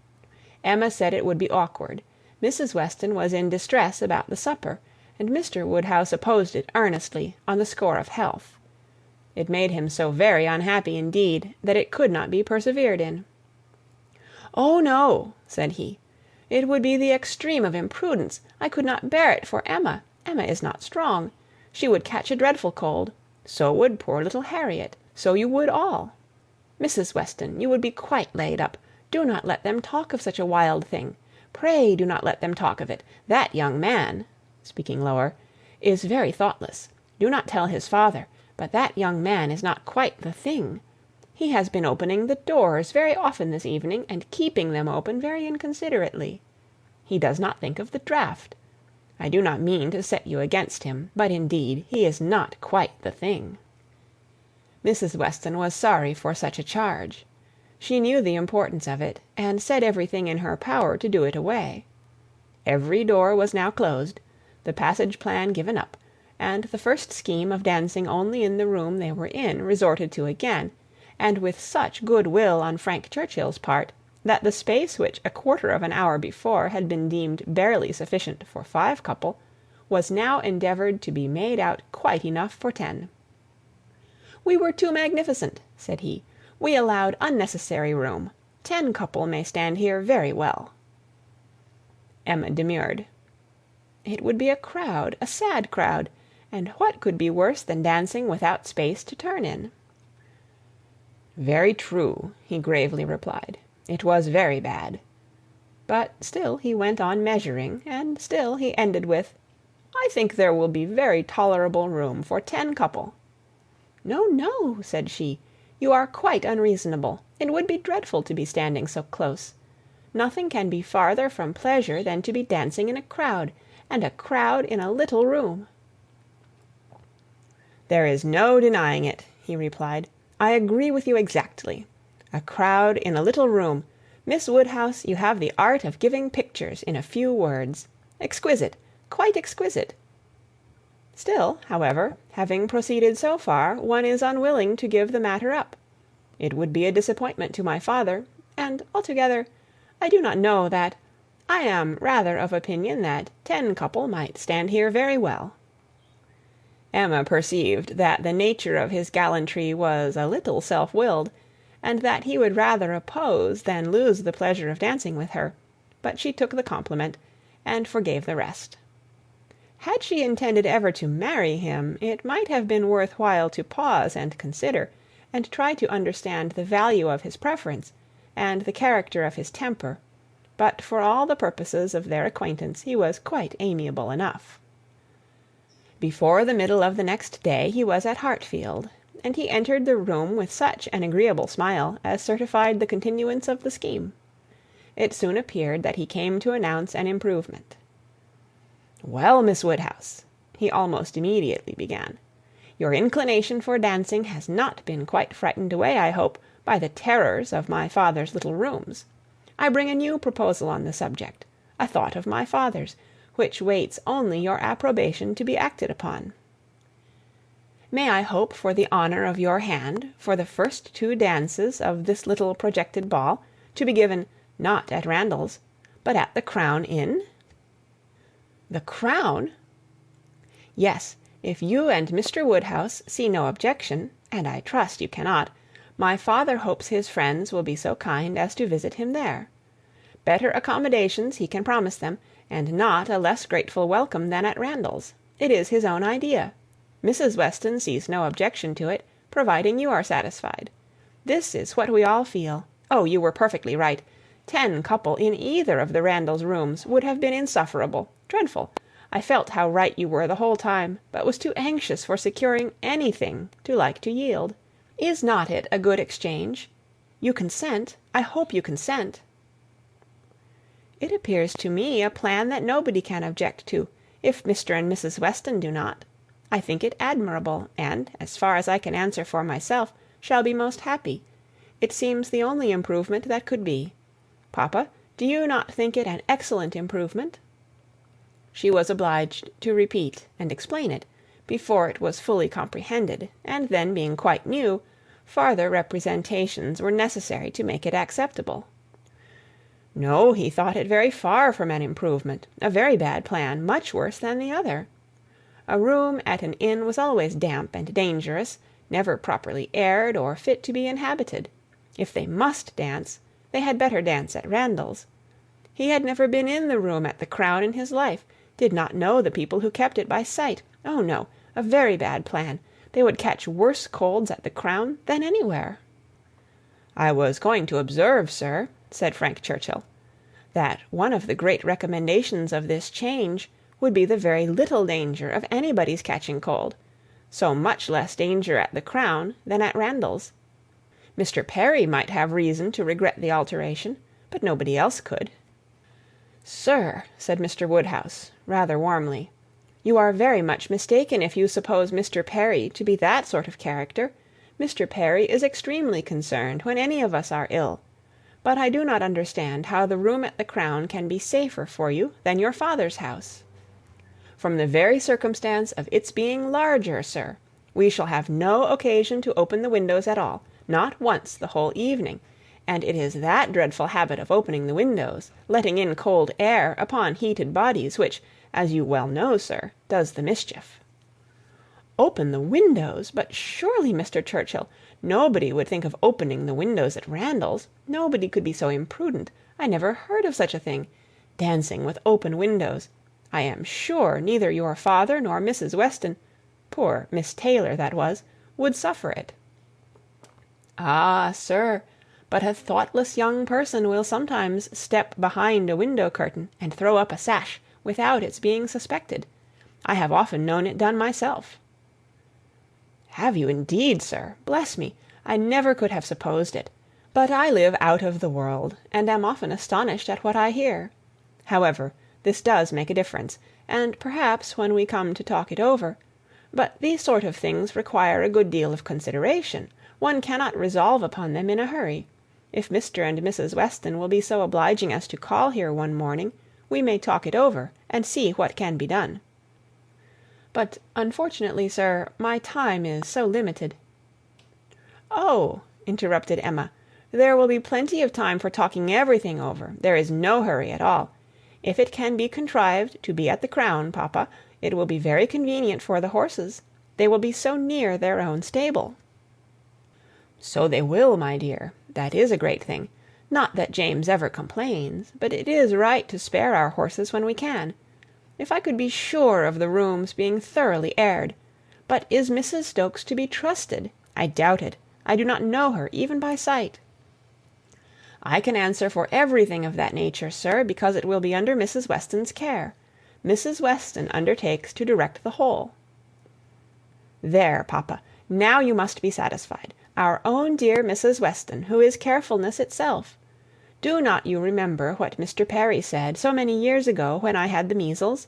Emma said it would be awkward. Mrs. Weston was in distress about the supper, and Mr. Woodhouse opposed it earnestly on the score of health. It made him so very unhappy indeed that it could not be persevered in. "Oh, no," said he. "It would be the extreme of imprudence. I could not bear it for Emma. Emma is not strong. She would catch a dreadful cold. So would poor little Harriet. So you would all. Mrs. Weston, you would be quite laid up. Do not let them talk of such a wild thing. Pray do not let them talk of it. That young man," speaking lower, "is very thoughtless. Do not tell his father, but that young man is not quite the thing. He has been opening the doors very often this evening, and keeping them open very inconsiderately. He does not think of the draught. I do not mean to set you against him, but indeed he is not quite the thing." Mrs. Weston was sorry for such a charge. She knew the importance of it, and said everything in her power to do it away. Every door was now closed, the passage plan given up, and the first scheme of dancing only in the room they were in resorted to again, and with such good will on Frank Churchill's part, that the space which a quarter of an hour before had been deemed barely sufficient for 5 couple, was now endeavoured to be made out quite enough for 10. "We were too magnificent," said he. "We allowed unnecessary room. 10 couple may stand here very well." Emma demurred. It would be a crowd, a sad crowd, and what could be worse than dancing without space to turn in? "Very true," he gravely replied. "It was very bad." But still he went on measuring, and still he ended with, "I think there will be very tolerable room for 10 couple." "No, no," said she, "you are quite unreasonable. It would be dreadful to be standing so close. Nothing can be farther from pleasure than to be dancing in a crowd, and a crowd in a little room." "There is no denying it," he replied. "I agree with you exactly. A crowd in a little room. Miss Woodhouse, you have the art of giving pictures in a few words. Exquisite, quite exquisite. Still, however, having proceeded so far, one is unwilling to give the matter up. It would be a disappointment to my father, and altogether, I do not know that I am rather of opinion that 10 couple might stand here very well." Emma perceived that the nature of his gallantry was a little self-willed, and that he would rather oppose than lose the pleasure of dancing with her, but she took the compliment, and forgave the rest. Had she intended ever to marry him, it might have been worth while to pause and consider, and try to understand the value of his preference, and the character of his temper, but for all the purposes of their acquaintance he was quite amiable enough. Before the middle of the next day he was at Hartfield, and he entered the room with such an agreeable smile as certified the continuance of the scheme. It soon appeared that he came to announce an improvement. "Well, Miss Woodhouse," he almost immediately began, "your inclination for dancing has not been quite frightened away, I hope, by the terrors of my father's little rooms. I bring a new proposal on the subject, a thought of my father's, which waits only your approbation to be acted upon. May I hope for the honour of your hand for the first 2 dances of this little projected ball, to be given, not at Randalls, but at the Crown Inn?" "The Crown?" "Yes, if you and Mr. Woodhouse see no objection, and I trust you cannot, my father hopes his friends will be so kind as to visit him there. Better accommodations he can promise them, and not a less grateful welcome than at Randalls. It is his own idea. Mrs. Weston sees no objection to it, providing you are satisfied. This is what we all feel. Oh, you were perfectly right. 10 couple in either of the Randalls rooms would have been insufferable, dreadful. I felt how right you were the whole time, but was too anxious for securing anything to like to yield. Is not it a good exchange? You consent? I hope you consent." It appears to me a plan that nobody can object to, if Mr. and Mrs. Weston do not. I think it admirable, and, as far as I can answer for myself, shall be most happy. It seems the only improvement that could be. Papa, do you not think it an excellent improvement?" She was obliged to repeat and explain it, before it was fully comprehended, and then, being quite new, farther representations were necessary to make it acceptable. No, he thought it very far from an improvement, a very bad plan, much worse than the other. A room at an inn was always damp and dangerous, never properly aired or fit to be inhabited. If they must dance, they had better dance at Randalls. He had never been in the room at the Crown in his life, did not know the people who kept it by sight. Oh no, a very bad plan. They would catch worse colds at the Crown than anywhere. "I was going to observe, sir," said Frank Churchill, "that one of the great recommendations of this change would be the very little danger of anybody's catching cold. So much less danger at the Crown than at Randalls. Mr. Perry might have reason to regret the alteration, but nobody else could." "Sir," said Mr. Woodhouse, rather warmly, "you are very much mistaken if you suppose Mr. Perry to be that sort of character. Mr. Perry is extremely concerned when any of us are ill. But I do not understand how the room at the Crown can be safer for you than your father's house. From the very circumstance of its being larger, sir, we shall have no occasion to open the windows at all, not once the whole evening, and it is that dreadful habit of opening the windows, letting in cold air upon heated bodies, which, as you well know, sir, does the mischief." "Open the windows! But surely, Mr. Churchill, nobody would think of opening the windows at Randalls. Nobody could be so imprudent. I never heard of such a thing. Dancing with open windows! I am sure neither your father nor Mrs. Weston, poor Miss Taylor that was, would suffer it." "Ah, sir, but a thoughtless young person will sometimes step behind a window curtain and throw up a sash without its being suspected. I have often known it done myself." "Have you indeed, sir? Bless me, I never could have supposed it. But I live out of the world, and am often astonished at what I hear. However, this does make a difference, and perhaps when we come to talk it over. But these sort of things require a good deal of consideration. One cannot resolve upon them in a hurry. If Mr. and Mrs. Weston will be so obliging as to call here one morning, we may talk it over and see what can be done." "But unfortunately, sir, my time is so limited." "Oh," interrupted Emma, "there will be plenty of time for talking everything over. There is no hurry at all. If it can be contrived to be at the Crown, papa, it will be very convenient for the horses. They will be so near their own stable." "So they will, my dear. That is a great thing. Not that James ever complains, but it is right to spare our horses when we can. If I could be sure of the rooms being thoroughly aired. But is Mrs. Stokes to be trusted? I doubt it. I do not know her, even by sight." "I can answer for everything of that nature, sir, because it will be under Mrs. Weston's care. Mrs. Weston undertakes to direct the whole." "There, papa, now you must be satisfied. Our own dear Mrs. Weston, who is carefulness itself. Do not you remember what Mr. Perry said so many years ago when I had the measles?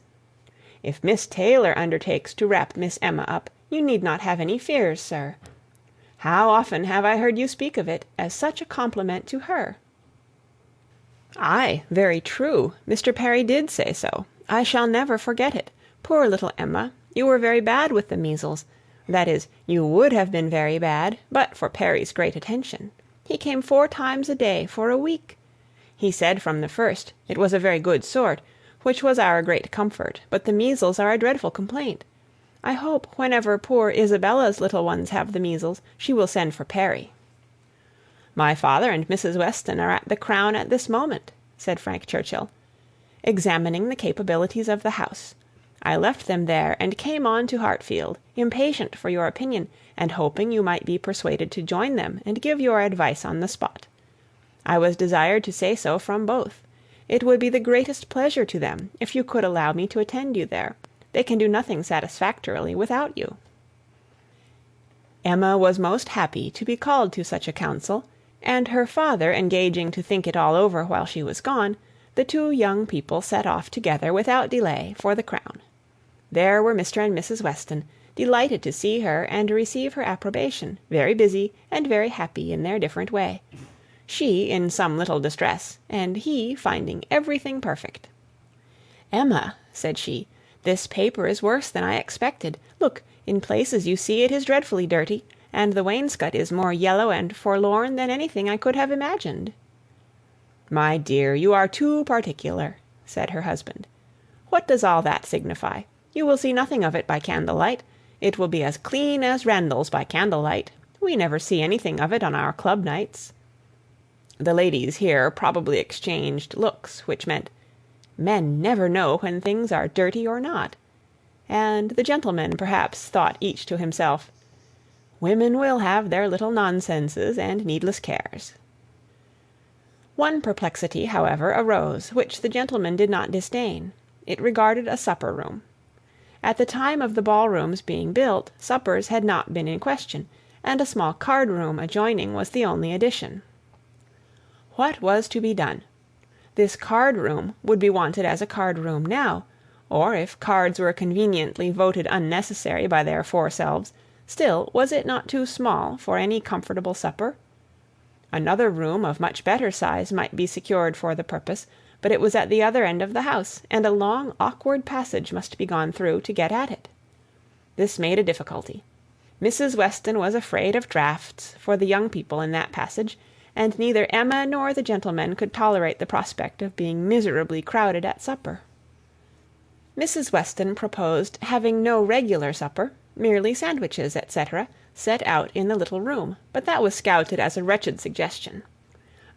If Miss Taylor undertakes to wrap Miss Emma up, you need not have any fears, sir. How often have I heard you speak of it as such a compliment to her?" "Ay, very true. Mr. Perry did say so. I shall never forget it. Poor little Emma, you were very bad with the measles. That is, you would have been very bad, but for Perry's great attention. He came 4 times a day for a week. He said from the first it was a very good sort, which was our great comfort, but the measles are a dreadful complaint. I hope whenever poor Isabella's little ones have the measles, she will send for Perry." "My father and Mrs. Weston are at the Crown at this moment," said Frank Churchill, "examining the capabilities of the house. I left them there and came on to Hartfield, impatient for your opinion, and hoping you might be persuaded to join them and give your advice on the spot. I was desired to say so from both. It would be the greatest pleasure to them if you could allow me to attend you there. They can do nothing satisfactorily without you." Emma was most happy to be called to such a council, and her father engaging to think it all over while she was gone, the two young people set off together without delay for the Crown. There were Mr. and Mrs. Weston, delighted to see her and receive her approbation, very busy and very happy in their different way, she in some little distress, and he finding everything perfect. "Emma," said she, "this paper is worse than I expected. Look, in places you see it is dreadfully dirty, and the wainscot is more yellow and forlorn than anything I could have imagined." "My dear, you are too particular," said her husband. "What does all that signify? You will see nothing of it by candlelight. It will be as clean as Randalls by candlelight. We never see anything of it on our club nights." The ladies here probably exchanged looks, which meant, "Men never know when things are dirty or not," and the gentlemen perhaps thought each to himself, "Women will have their little nonsenses and needless cares." One perplexity, however, arose, which the gentlemen did not disdain. It regarded a supper room. At the time of the ballrooms being built, suppers had not been in question, and a small card room adjoining was the only addition. What was to be done? This card room would be wanted as a card room now, or if cards were conveniently voted unnecessary by their four selves, still was it not too small for any comfortable supper? Another room of much better size might be secured for the purpose, but it was at the other end of the house, and a long awkward passage must be gone through to get at it. This made a difficulty. Mrs. Weston was afraid of draughts for the young people in that passage, and neither Emma nor the gentlemen could tolerate the prospect of being miserably crowded at supper. Mrs. Weston proposed having no regular supper, merely sandwiches, etc., set out in the little room, but that was scouted as a wretched suggestion.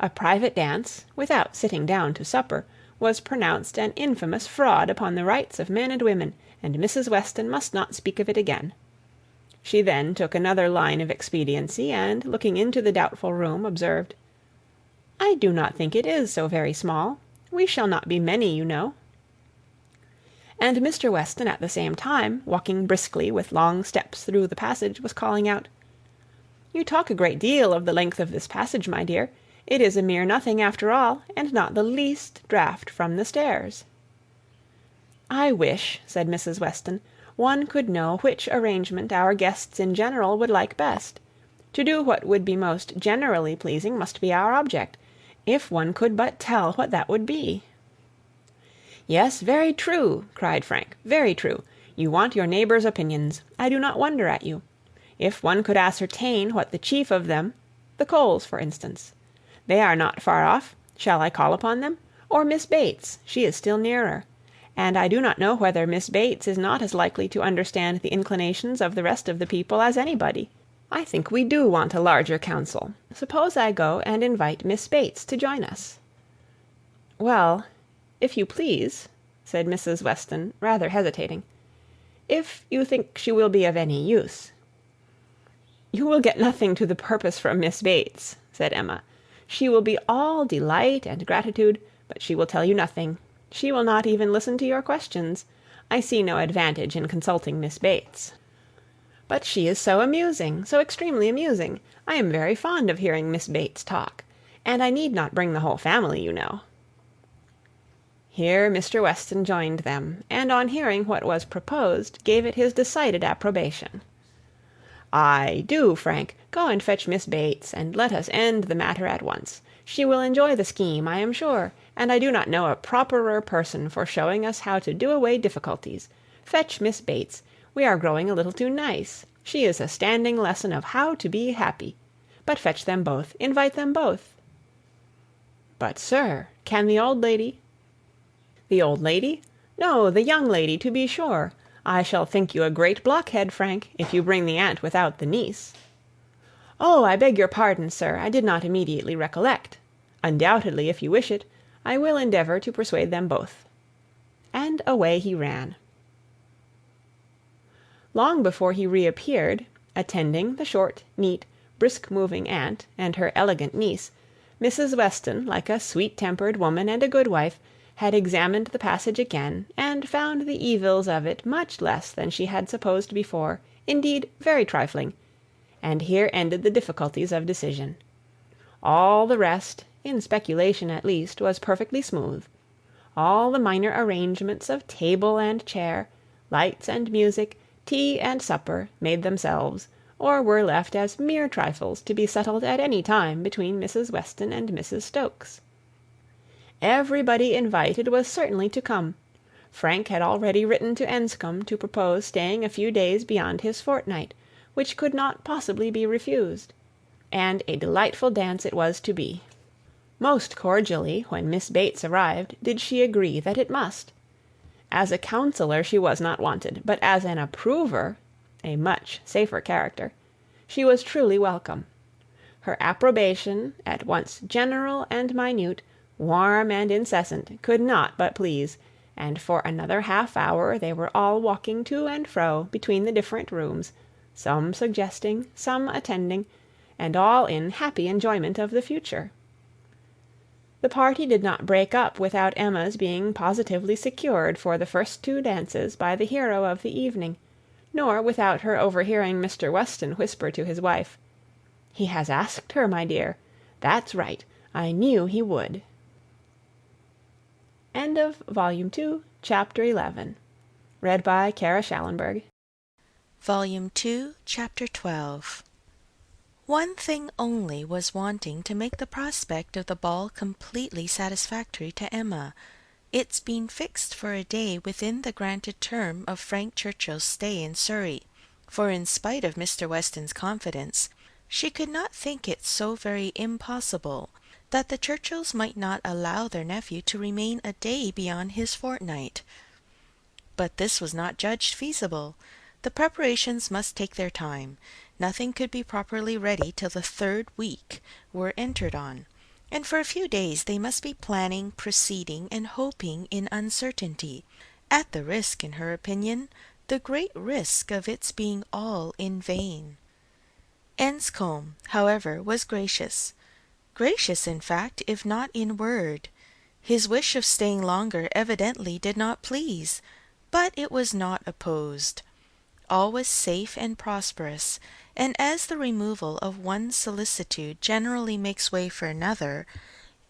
A private dance, without sitting down to supper, was pronounced an infamous fraud upon the rights of men and women, and Mrs. Weston must not speak of it again. She then took another line of expediency, and, looking into the doubtful room, observed, "I do not think it is so very small. We shall not be many, you know." And Mr. Weston, at the same time, walking briskly with long steps through the passage, was calling out, "You talk a great deal of the length of this passage, my dear. It is a mere nothing after all, and not the least draught from the stairs." "I wish," said Mrs. Weston, "one could know which arrangement our guests in general would like best. To do what would be most generally pleasing must be our object. If one could but tell what that would be." "Yes, very true," cried Frank, "very true. You want your neighbours' opinions. I do not wonder at you. If one could ascertain what the chief of them, the Coles, for instance. They are not far off. Shall I call upon them? Or Miss Bates, she is still nearer. And I do not know whether Miss Bates is not as likely to understand the inclinations of the rest of the people as anybody. I think we do want a larger council. Suppose I go and invite Miss Bates to join us?" "Well, if you please," said Mrs. Weston, rather hesitating, "if you think she will be of any use." "You will get nothing to the purpose from Miss Bates," said Emma. "She will be all delight and gratitude, but she will tell you nothing. She will not even listen to your questions. I see no advantage in consulting Miss Bates." "But she is so amusing, so extremely amusing. I am very fond of hearing Miss Bates talk. And I need not bring the whole family, you know." Here Mr. Weston joined them, and on hearing what was proposed, gave it his decided approbation. "Ay, do, Frank, go and fetch Miss Bates, and let us end the matter at once. She will enjoy the scheme, I am sure, and I do not know a properer person for showing us how to do away difficulties. Fetch Miss Bates. We are growing a little too nice. She is a standing lesson of how to be happy. But fetch them both. Invite them both." "But, sir, can the old lady—" "The old lady? No, the young lady, to be sure. I shall think you a great blockhead, Frank, if you bring the aunt without the niece." "Oh, I beg your pardon, sir. I did not immediately recollect. Undoubtedly, if you wish it, I will endeavour to persuade them both." And away he ran. Long before he reappeared, attending the short, neat, brisk-moving aunt and her elegant niece, Mrs. Weston, like a sweet-tempered woman and a good wife, had examined the passage again, and found the evils of it much less than she had supposed before, indeed very trifling, and here ended the difficulties of decision. All the rest, in speculation at least, was perfectly smooth. all the minor arrangements of table and chair, lights and music, tea and supper, made themselves, or were left as mere trifles to be settled at any time between Mrs. Weston and Mrs. Stokes. Everybody invited was certainly to come. Frank had already written to Enscombe to propose staying a few days beyond his fortnight, which could not possibly be refused; and a delightful dance it was to be. Most cordially, when Miss Bates arrived, did she agree that it must. As a counsellor she was not wanted, but as an approver, a much safer character, she was truly welcome. Her approbation, at once general and minute, warm and incessant, could not but please, and for another half hour they were all walking to and fro between the different rooms, some suggesting, some attending, and all in happy enjoyment of the future. The party did not break up without Emma's being positively secured for the first two dances by the hero of the evening, nor without her overhearing Mr. Weston whisper to his wife, "He has asked her, my dear. That's right. I knew he would." End of Volume 2, Chapter 11. Read by Kara Schallenberg. Volume 2, Chapter 12. One thing only was wanting to make the prospect of the ball completely satisfactory to Emma, its being fixed for a day within the granted term of Frank Churchill's stay in Surrey, for in spite of Mr. Weston's confidence, she could not think it so very impossible that the Churchills might not allow their nephew to remain a day beyond his fortnight. But this was not judged feasible. The preparations must take their time. Nothing could be properly ready till the third week were entered on, and for a few days they must be planning, proceeding, and hoping in uncertainty, at the risk, in her opinion, the great risk of its being all in vain. Enscombe, however, was gracious. Gracious, in fact, if not in word. His wish of staying longer evidently did not please, but it was not opposed. All was safe and prosperous, and as the removal of one solicitude generally makes way for another,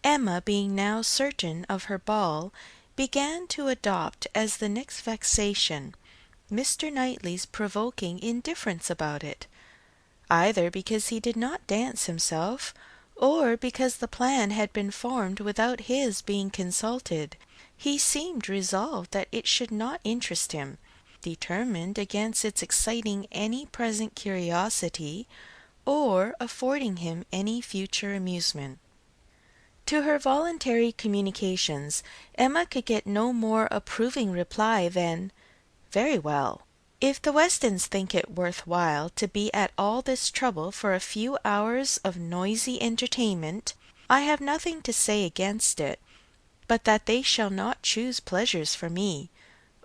Emma, being now certain of her ball, began to adopt as the next vexation Mr. Knightley's provoking indifference about it, either because he did not dance himself, or because the plan had been formed without his being consulted. He seemed resolved that it should not interest him, determined against its exciting any present curiosity, or affording him any future amusement. To her voluntary communications, Emma could get no more approving reply than, "Very well. If the Westons think it worth while to be at all this trouble for a few hours of noisy entertainment, I have nothing to say against it, but that they shall not choose pleasures for me.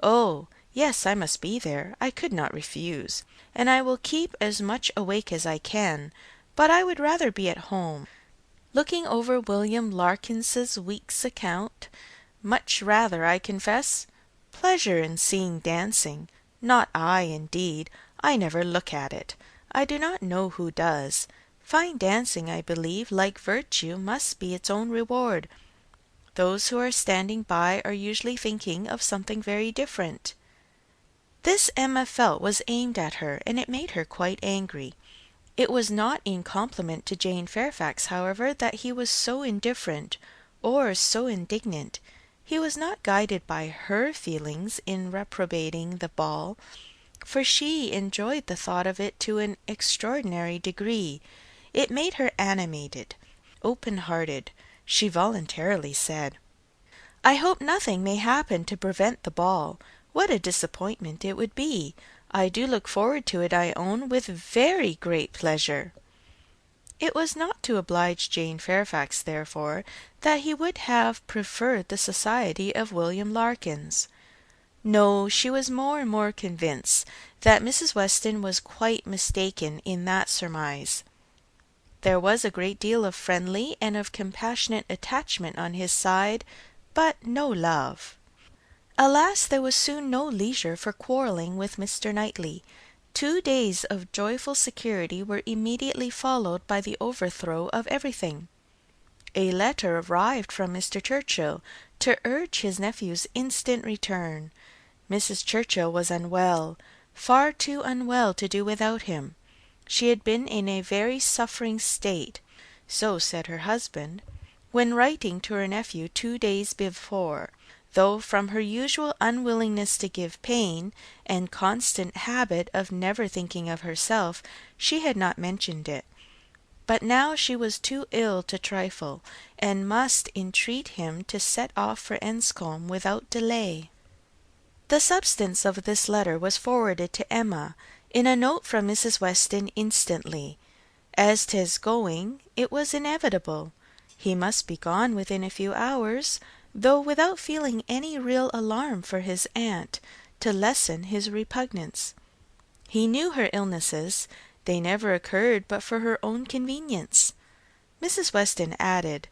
Oh, yes, I must be there. I could not refuse, and I will keep as much awake as I can, but I would rather be at home, looking over William Larkins's week's account. Much rather, I confess. Pleasure in seeing dancing. Not I, indeed. I never look at it. I do not know who does. Fine dancing, I believe, like virtue, must be its own reward. Those who are standing by are usually thinking of something very different." This Emma felt was aimed at her, and it made her quite angry. It was not in compliment to Jane Fairfax, however, that he was so indifferent, or so indignant. He was not guided by her feelings in reprobating the ball, for she enjoyed the thought of it to an extraordinary degree. It made her animated, open-hearted. She voluntarily said, "I hope nothing may happen to prevent the ball. What a disappointment it would be! I do look forward to it, I own, with very great pleasure." It was not to oblige Jane Fairfax, therefore, that he would have preferred the society of William Larkins. No, she was more and more convinced that Mrs. Weston was quite mistaken in that surmise. There was a great deal of friendly and of compassionate attachment on his side, but no love. Alas, there was soon no leisure for quarrelling with Mr. Knightley. 2 days of joyful security were immediately followed by the overthrow of everything. A letter arrived from Mr. Churchill, to urge his nephew's instant return. Mrs. Churchill was unwell, far too unwell to do without him. She had been in a very suffering state, so said her husband, when writing to her nephew 2 days before, though from her usual unwillingness to give pain, and constant habit of never thinking of herself, she had not mentioned it. But now she was too ill to trifle, and must entreat him to set off for Enscombe without delay. The substance of this letter was forwarded to Emma, in a note from Mrs. Weston instantly. As to his going, it was inevitable. He must be gone within a few hours, though without feeling any real alarm for his aunt, to lessen his repugnance. He knew her illnesses; they never occurred but for her own convenience. Mrs. Weston added,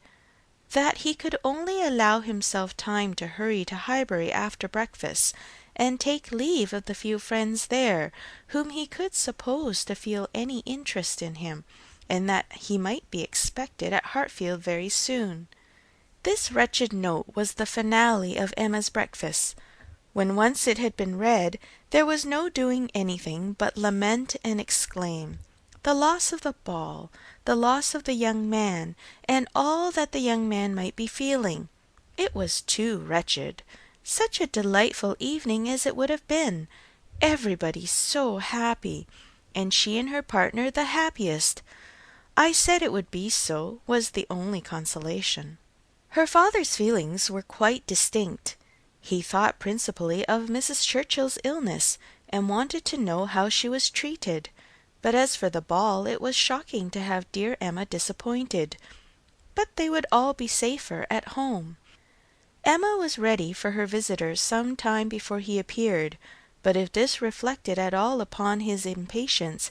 that he could only allow himself time to hurry to Highbury after breakfast, and take leave of the few friends there whom he could suppose to feel any interest in him, and that he might be expected at Hartfield very soon. This wretched note was the finale of Emma's breakfast. When once it had been read, there was no doing anything but lament and exclaim, the loss of the ball, the loss of the young man, and all that the young man might be feeling. It was too wretched. Such a delightful evening as it would have been, everybody so happy, and she and her partner the happiest. I said it would be so, was the only consolation. Her father's feelings were quite distinct. He thought principally of Mrs. Churchill's illness, and wanted to know how she was treated. But as for the ball, it was shocking to have dear Emma disappointed. But they would all be safer at home. Emma was ready for her visitor some time before he appeared, but if this reflected at all upon his impatience,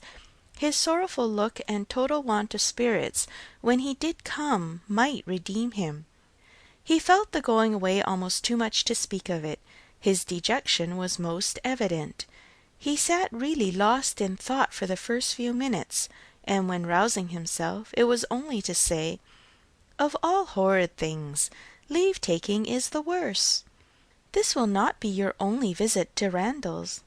his sorrowful look and total want of spirits when he did come might redeem him. He felt the going away almost too much to speak of it. His dejection was most evident. He sat really lost in thought for the first few minutes, and when rousing himself, it was only to say, "Of all horrid things, leave-taking is the worst. This will not be your only visit to Randalls."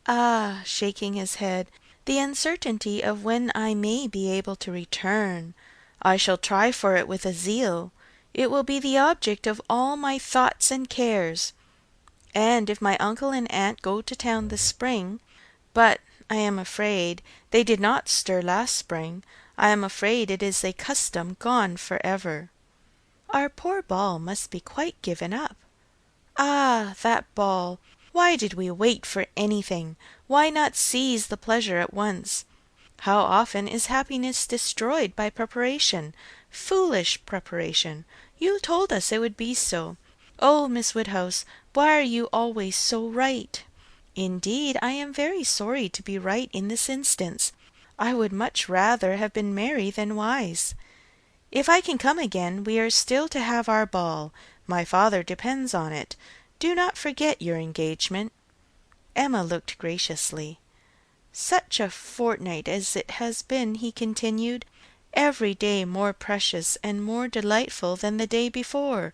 "Ah," shaking his head, "the uncertainty of when I may be able to return. I shall try for it with a zeal. It will be the object of all my thoughts and cares. And if my uncle and aunt go to town this spring, but I am afraid they did not stir last spring, I am afraid it is a custom gone for ever. Our poor ball must be quite given up. Ah, that ball! Why did we wait for anything? Why not seize the pleasure at once? How often is happiness destroyed by preparation, foolish preparation? You told us it would be so. Oh, Miss Woodhouse, why are you always so right? Indeed, I am very sorry to be right in this instance. I would much rather have been merry than wise. If I can come again, we are still to have our ball. My father depends on it. Do not forget your engagement." Emma looked graciously. "Such a fortnight as it has been," he continued, "every day more precious and more delightful than the day before,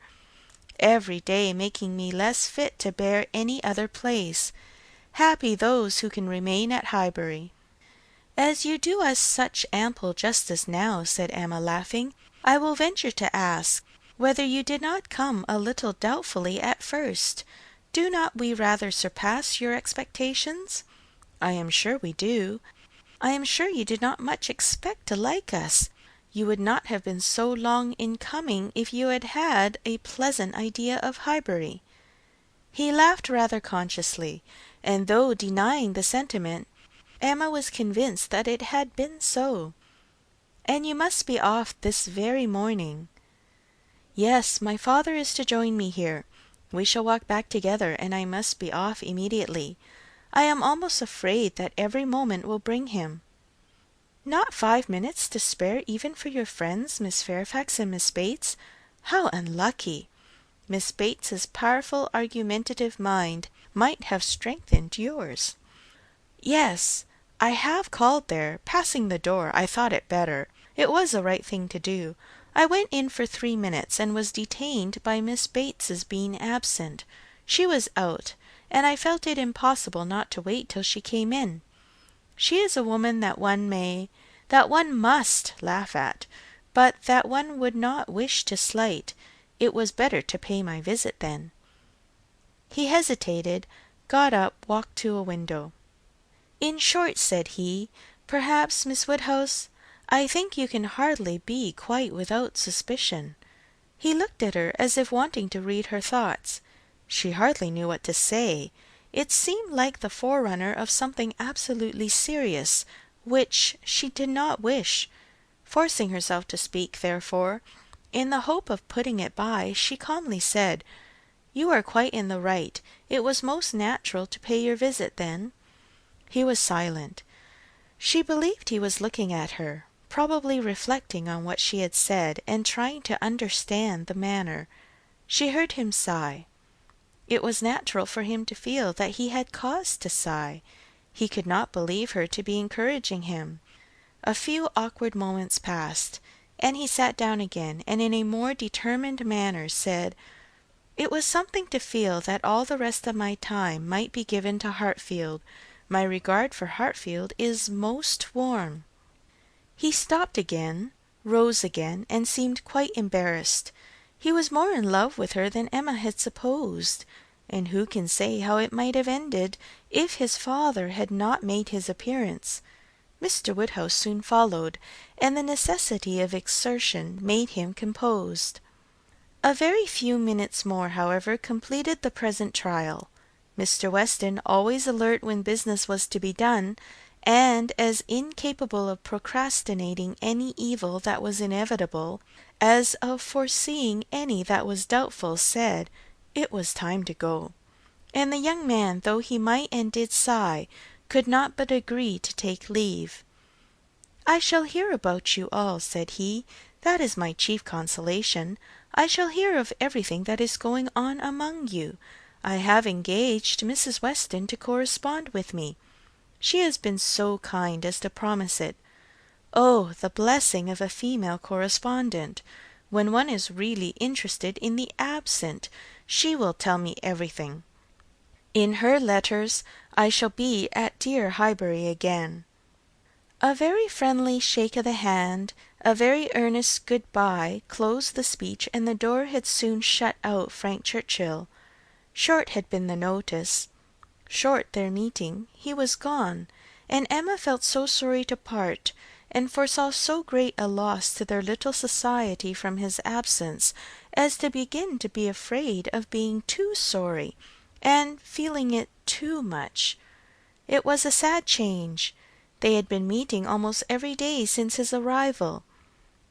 every day making me less fit to bear any other place. Happy those who can remain at Highbury." "As you do us such ample justice now," said Emma, laughing, "I will venture to ask, whether you did not come a little doubtfully at first. Do not we rather surpass your expectations? I am sure we do. I am sure you did not much expect to like us. You would not have been so long in coming if you had had a pleasant idea of Highbury." He laughed rather consciously, and though denying the sentiment, Emma was convinced that it had been so. "And you must be off this very morning." "Yes, my father is to join me here. We shall walk back together, and I must be off immediately. I am almost afraid that every moment will bring him." "Not 5 minutes to spare even for your friends, Miss Fairfax and Miss Bates? How unlucky! Miss Bates's powerful argumentative mind might have strengthened yours." "Yes, I have called there. Passing the door, I thought it better. It was the right thing to do. I went in for 3 minutes, and was detained by Miss Bates's being absent. She was out, and I felt it impossible not to wait till she came in. She is a woman that one must laugh at, but that one would not wish to slight. It was better to pay my visit then." He hesitated, got up, walked to a window. "In short," said he, "perhaps, Miss Woodhouse, I think you can hardly be quite without suspicion." He looked at her as if wanting to read her thoughts. She hardly knew what to say. It seemed like the forerunner of something absolutely serious, which she did not wish. Forcing herself to speak, therefore, in the hope of putting it by, she calmly said, "You are quite in the right. It was most natural to pay your visit then." He was silent. She believed he was looking at her, probably reflecting on what she had said, and trying to understand the manner. She heard him sigh. It was natural for him to feel that he had cause to sigh. He could not believe her to be encouraging him. A few awkward moments passed, and he sat down again, and in a more determined manner said, "It was something to feel that all the rest of my time might be given to Hartfield. My regard for Hartfield is most warm." He stopped again, rose again, and seemed quite embarrassed. He was more in love with her than Emma had supposed, and who can say how it might have ended if his father had not made his appearance? Mr. Woodhouse soon followed, and the necessity of exertion made him composed. A very few minutes more, however, completed the present trial. Mr. Weston, always alert when business was to be done, and as incapable of procrastinating any evil that was inevitable, as of foreseeing any that was doubtful, said, it was time to go. And the young man, though he might and did sigh, could not but agree to take leave. "I shall hear about you all," said he. "That is my chief consolation. I shall hear of everything that is going on among you. I have engaged Mrs. Weston to correspond with me. She has been so kind as to promise it. Oh, the blessing of a female correspondent! When one is really interested in the absent, she will tell me everything. In her letters I shall be at dear Highbury again." A very friendly shake of the hand, a very earnest good-bye, closed the speech, and the door had soon shut out Frank Churchill. Short had been the notice, short their meeting. He was gone, and Emma felt so sorry to part, and foresaw so great a loss to their little society from his absence, as to begin to be afraid of being too sorry, and feeling it too much. It was a sad change. They had been meeting almost every day since his arrival.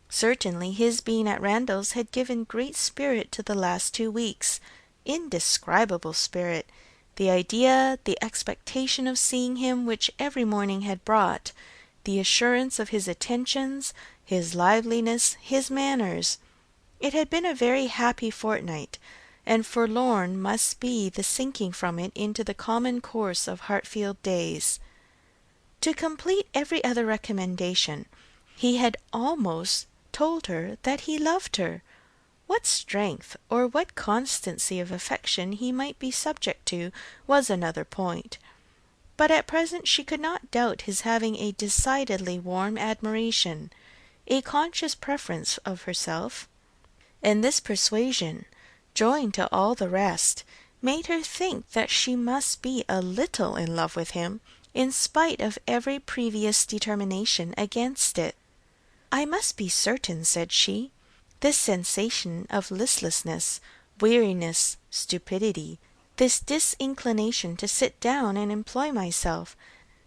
Certainly his being at Randalls had given great spirit to the last 2 weeks, indescribable spirit. The idea, the expectation of seeing him which every morning had brought, the assurance of his attentions, his liveliness, his manners. It had been a very happy fortnight, and forlorn must be the sinking from it into the common course of Hartfield days. To complete every other recommendation, he had almost told her that he loved her. What strength or what constancy of affection he might be subject to was another point, but at present she could not doubt his having a decidedly warm admiration, a conscious preference of herself, and this persuasion, joined to all the rest, made her think that she must be a little in love with him, in spite of every previous determination against it. "I must be certain," said she. "This sensation of listlessness, weariness, stupidity, this disinclination to sit down and employ myself,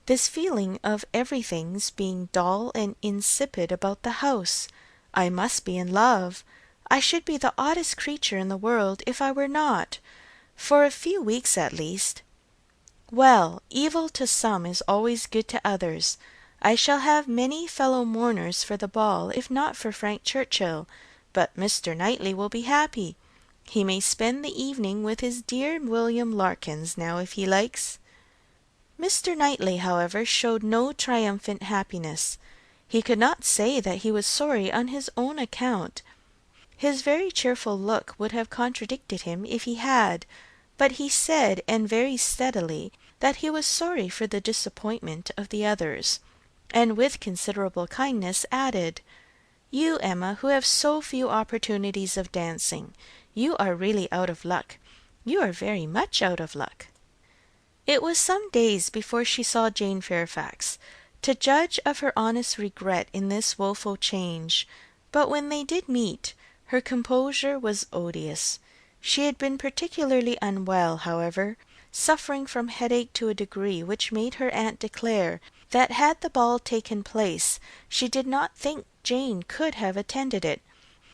this feeling of everything's being dull and insipid about the house, I must be in love. I should be the oddest creature in the world if I were not, for a few weeks at least. Well, evil to some is always good to others. I shall have many fellow mourners for the ball, if not for Frank Churchill, but Mr. Knightley will be happy. He may spend the evening with his dear William Larkins now if he likes." Mr. Knightley, however, showed no triumphant happiness. He could not say that he was sorry on his own account. His very cheerful look would have contradicted him if he had, but he said, and very steadily, that he was sorry for the disappointment of the others, and with considerable kindness added, "You, Emma, who have so few opportunities of dancing, you are really out of luck. You are very much out of luck." It was some days before she saw Jane Fairfax, to judge of her honest regret in this woeful change, but when they did meet, her composure was odious. She had been particularly unwell, however, suffering from headache to a degree which made her aunt declare that had the ball taken place she did not think Jane could have attended it,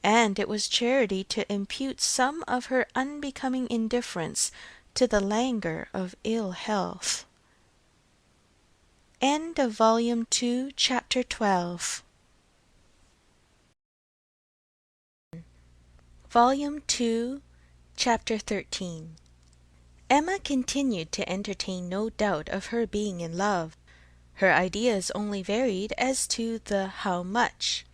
and it was charity to impute some of her unbecoming indifference to the languor of ill health. End of Volume 2, Chapter 12. Volume 2, Chapter 13. Emma continued to entertain no doubt of her being in love. Her ideas only varied as to the how much.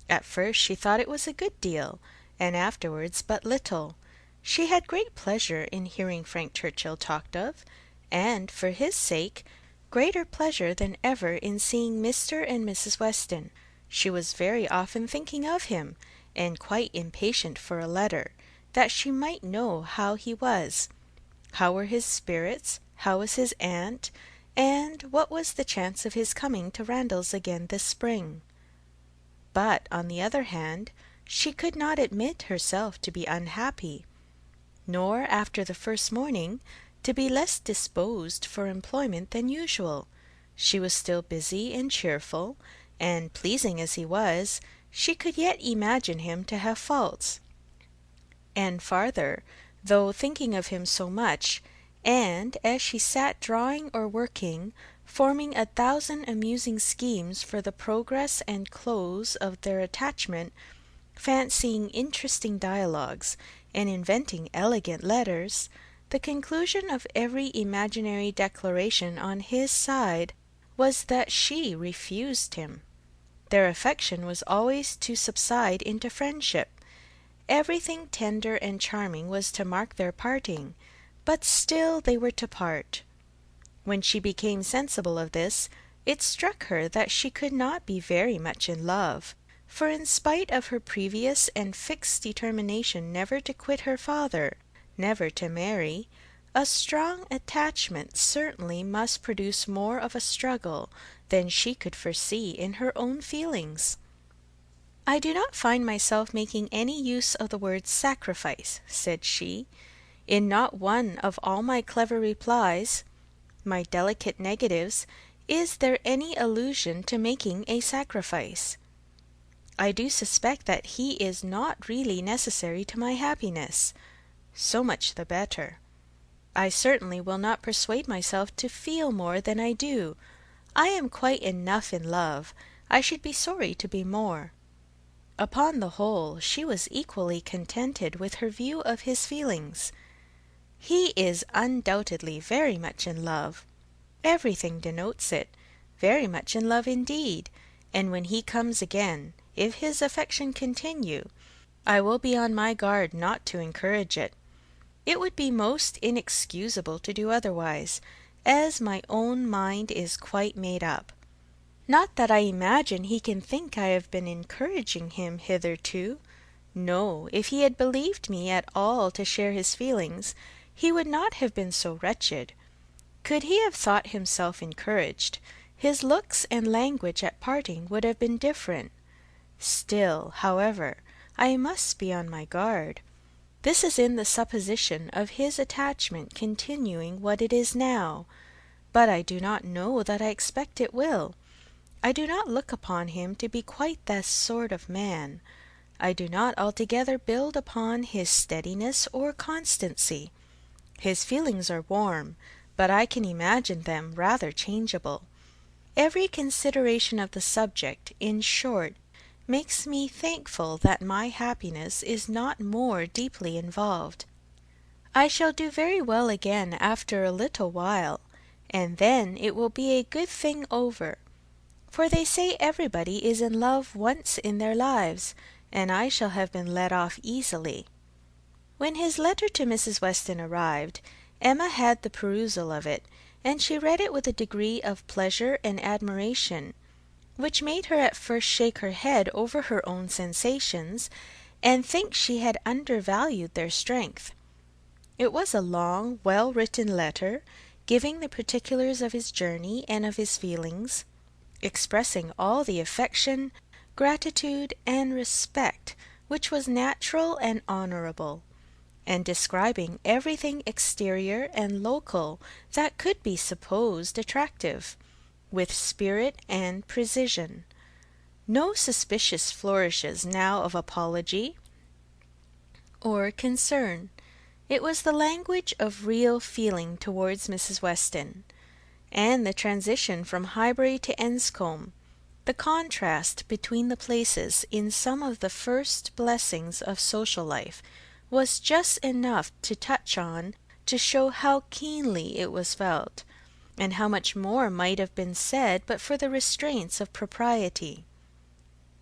At first she thought it was a good deal, and afterwards but little. She had great pleasure in hearing Frank Churchill talked of, and, for his sake, greater pleasure than ever in seeing Mr. and Mrs. Weston. She was very often thinking of him, and quite impatient for a letter, that she might know how he was. How were his spirits? How was his aunt? And what was the chance of his coming to Randalls again this spring? But, on the other hand, she could not admit herself to be unhappy, nor, after the first morning, to be less disposed for employment than usual. She was still busy and cheerful, and, pleasing as he was, she could yet imagine him to have faults. And farther, though thinking of him so much, and, as she sat drawing or working, forming 1,000 amusing schemes for the progress and close of their attachment, fancying interesting dialogues, and inventing elegant letters, the conclusion of every imaginary declaration on his side was that she refused him. Their affection was always to subside into friendship. Everything tender and charming was to mark their parting, but still they were to part. When she became sensible of this, it struck her that she could not be very much in love, for in spite of her previous and fixed determination never to quit her father, never to marry, a strong attachment certainly must produce more of a struggle than she could foresee in her own feelings. "I do not find myself making any use of the word sacrifice," said she. "In not one of all my clever replies, my delicate negatives, is there any allusion to making a sacrifice. I do suspect that he is not really necessary to my happiness. So much the better. I certainly will not persuade myself to feel more than I do. I am quite enough in love. I should be sorry to be more." Upon the whole, she was equally contented with her view of his feelings. He is undoubtedly very much in love. Everything denotes it. Very much in love indeed. And when he comes again, if his affection continue, I will be on my guard not to encourage it. It would be most inexcusable to do otherwise, as my own mind is quite made up. Not that I imagine he can think I have been encouraging him hitherto. No, if he had believed me at all to share his feelings, he would not have been so wretched. Could he have thought himself encouraged, his looks and language at parting would have been different. Still, however, I must be on my guard. This is in the supposition of his attachment continuing what it is now, but I do not know that I expect it will. I do not look upon him to be quite that sort of man. I do not altogether build upon his steadiness or constancy. His feelings are warm, but I can imagine them rather changeable. Every consideration of the subject, in short, makes me thankful that my happiness is not more deeply involved. I shall do very well again after a little while, and then it will be a good thing over. For they say everybody is in love once in their lives, and I shall have been let off easily." When his letter to Mrs. Weston arrived, Emma had the perusal of it, and she read it with a degree of pleasure and admiration which made her at first shake her head over her own sensations, and think she had undervalued their strength. It was a long, well-written letter, giving the particulars of his journey and of his feelings, expressing all the affection, gratitude, and respect which was natural and honourable, and describing everything exterior and local that could be supposed attractive, with spirit and precision. No suspicious flourishes now of apology or concern. It was the language of real feeling towards Mrs. Weston, and the transition from Highbury to Enscombe, the contrast between the places in some of the first blessings of social life, was just enough to touch on to show how keenly it was felt, and how much more might have been said but for the restraints of propriety.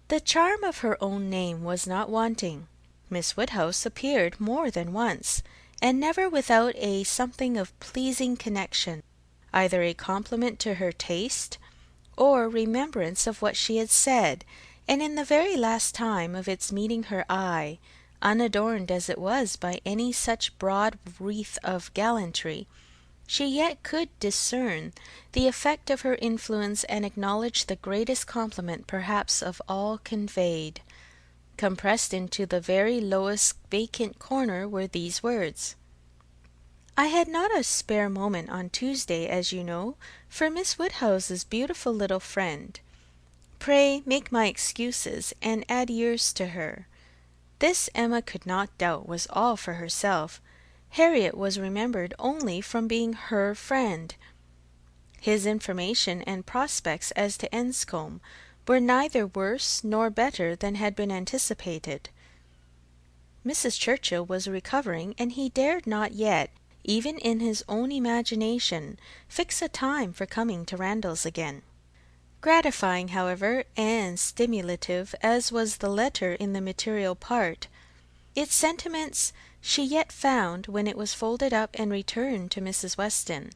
The charm of her own name was not wanting. Miss Woodhouse appeared more than once, and never without a something of pleasing connection, either a compliment to her taste, or remembrance of what she had said, and in the very last time of its meeting her eye, unadorned as it was by any such broad wreath of gallantry, she yet could discern the effect of her influence and acknowledge the greatest compliment perhaps of all conveyed. Compressed into the very lowest vacant corner were these words: "I had not a spare moment on Tuesday, as you know, for Miss Woodhouse's beautiful little friend. Pray make my excuses, and add yours to her." This Emma could not doubt was all for herself. Harriet was remembered only from being her friend. His information and prospects as to Enscombe were neither worse nor better than had been anticipated. Mrs. Churchill was recovering, and he dared not yet, even in his own imagination, fix a time for coming to Randalls again. Gratifying, however, and stimulative as was the letter in the material part, its sentiments she yet found, when it was folded up and returned to Mrs. Weston,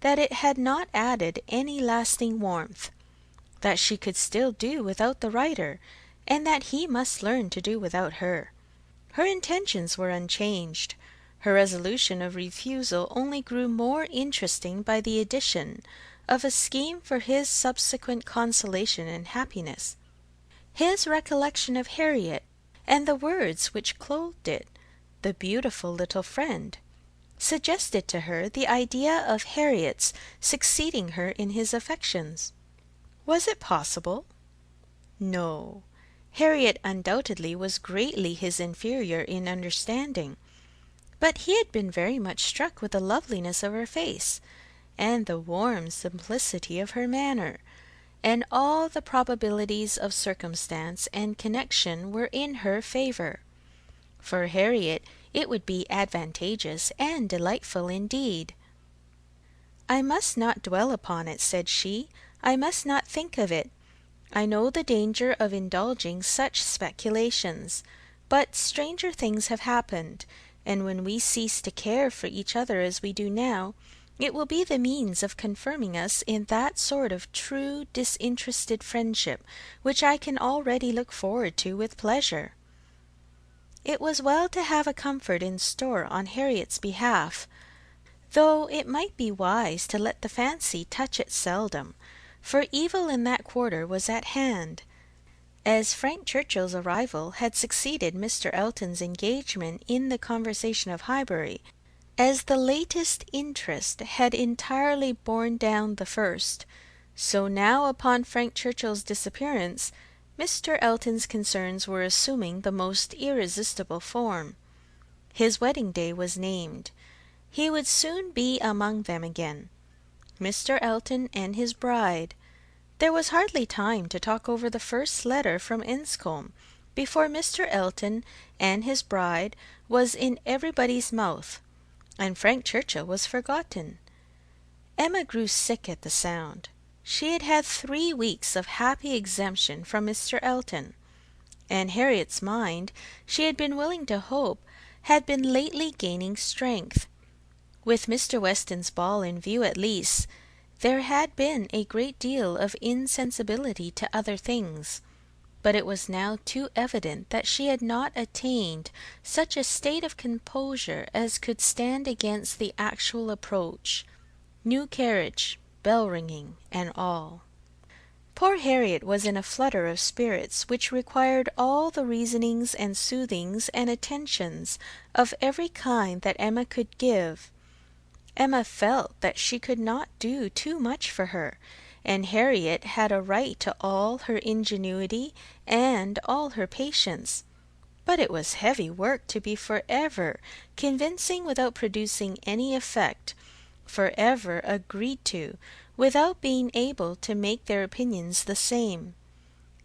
that it had not added any lasting warmth, that she could still do without the writer, and that he must learn to do without her. Her intentions were unchanged. Her resolution of refusal only grew more interesting by the addition of a scheme for his subsequent consolation and happiness. His recollection of Harriet, and the words which clothed it, "the beautiful little friend," suggested to her the idea of Harriet's succeeding her in his affections. Was it possible? No. Harriet undoubtedly was greatly his inferior in understanding, but he had been very much struck with the loveliness of her face, and the warm simplicity of her manner, and all the probabilities of circumstance and connection were in her favour. For Harriet it would be advantageous and delightful indeed. "I must not dwell upon it," said she. "I must not think of it. I know the danger of indulging such speculations, but stranger things have happened, and when we cease to care for each other as we do now, it will be the means of confirming us in that sort of true disinterested friendship which I can already look forward to with pleasure." It was well to have a comfort in store on Harriet's behalf, though it might be wise to let the fancy touch it seldom, for evil in that quarter was at hand. As Frank Churchill's arrival had succeeded Mr. Elton's engagement in the conversation of Highbury, as the latest interest had entirely borne down the first, so now upon Frank Churchill's disappearance Mr. Elton's concerns were assuming the most irresistible form. His wedding day was named. He would soon be among them again. Mr. Elton and his bride. There was hardly time to talk over the first letter from Enscombe before Mr. Elton and his bride was in everybody's mouth, and Frank Churchill was forgotten. Emma grew sick at the sound. She had had 3 weeks of happy exemption from Mr. Elton. and Harriet's mind, she had been willing to hope, had been lately gaining strength. With Mr. Weston's ball in view at least, there had been a great deal of insensibility to other things, but it was now too evident that she had not attained such a state of composure as could stand against the actual approach, new carriage, bell ringing, and all. Poor Harriet was in a flutter of spirits which required all the reasonings and soothings and attentions of every kind that Emma could give. Emma felt that she could not do too much for her, and Harriet had a right to all her ingenuity and all her patience. But it was heavy work to be for ever convincing without producing any effect, for ever agreed to without being able to make their opinions the same.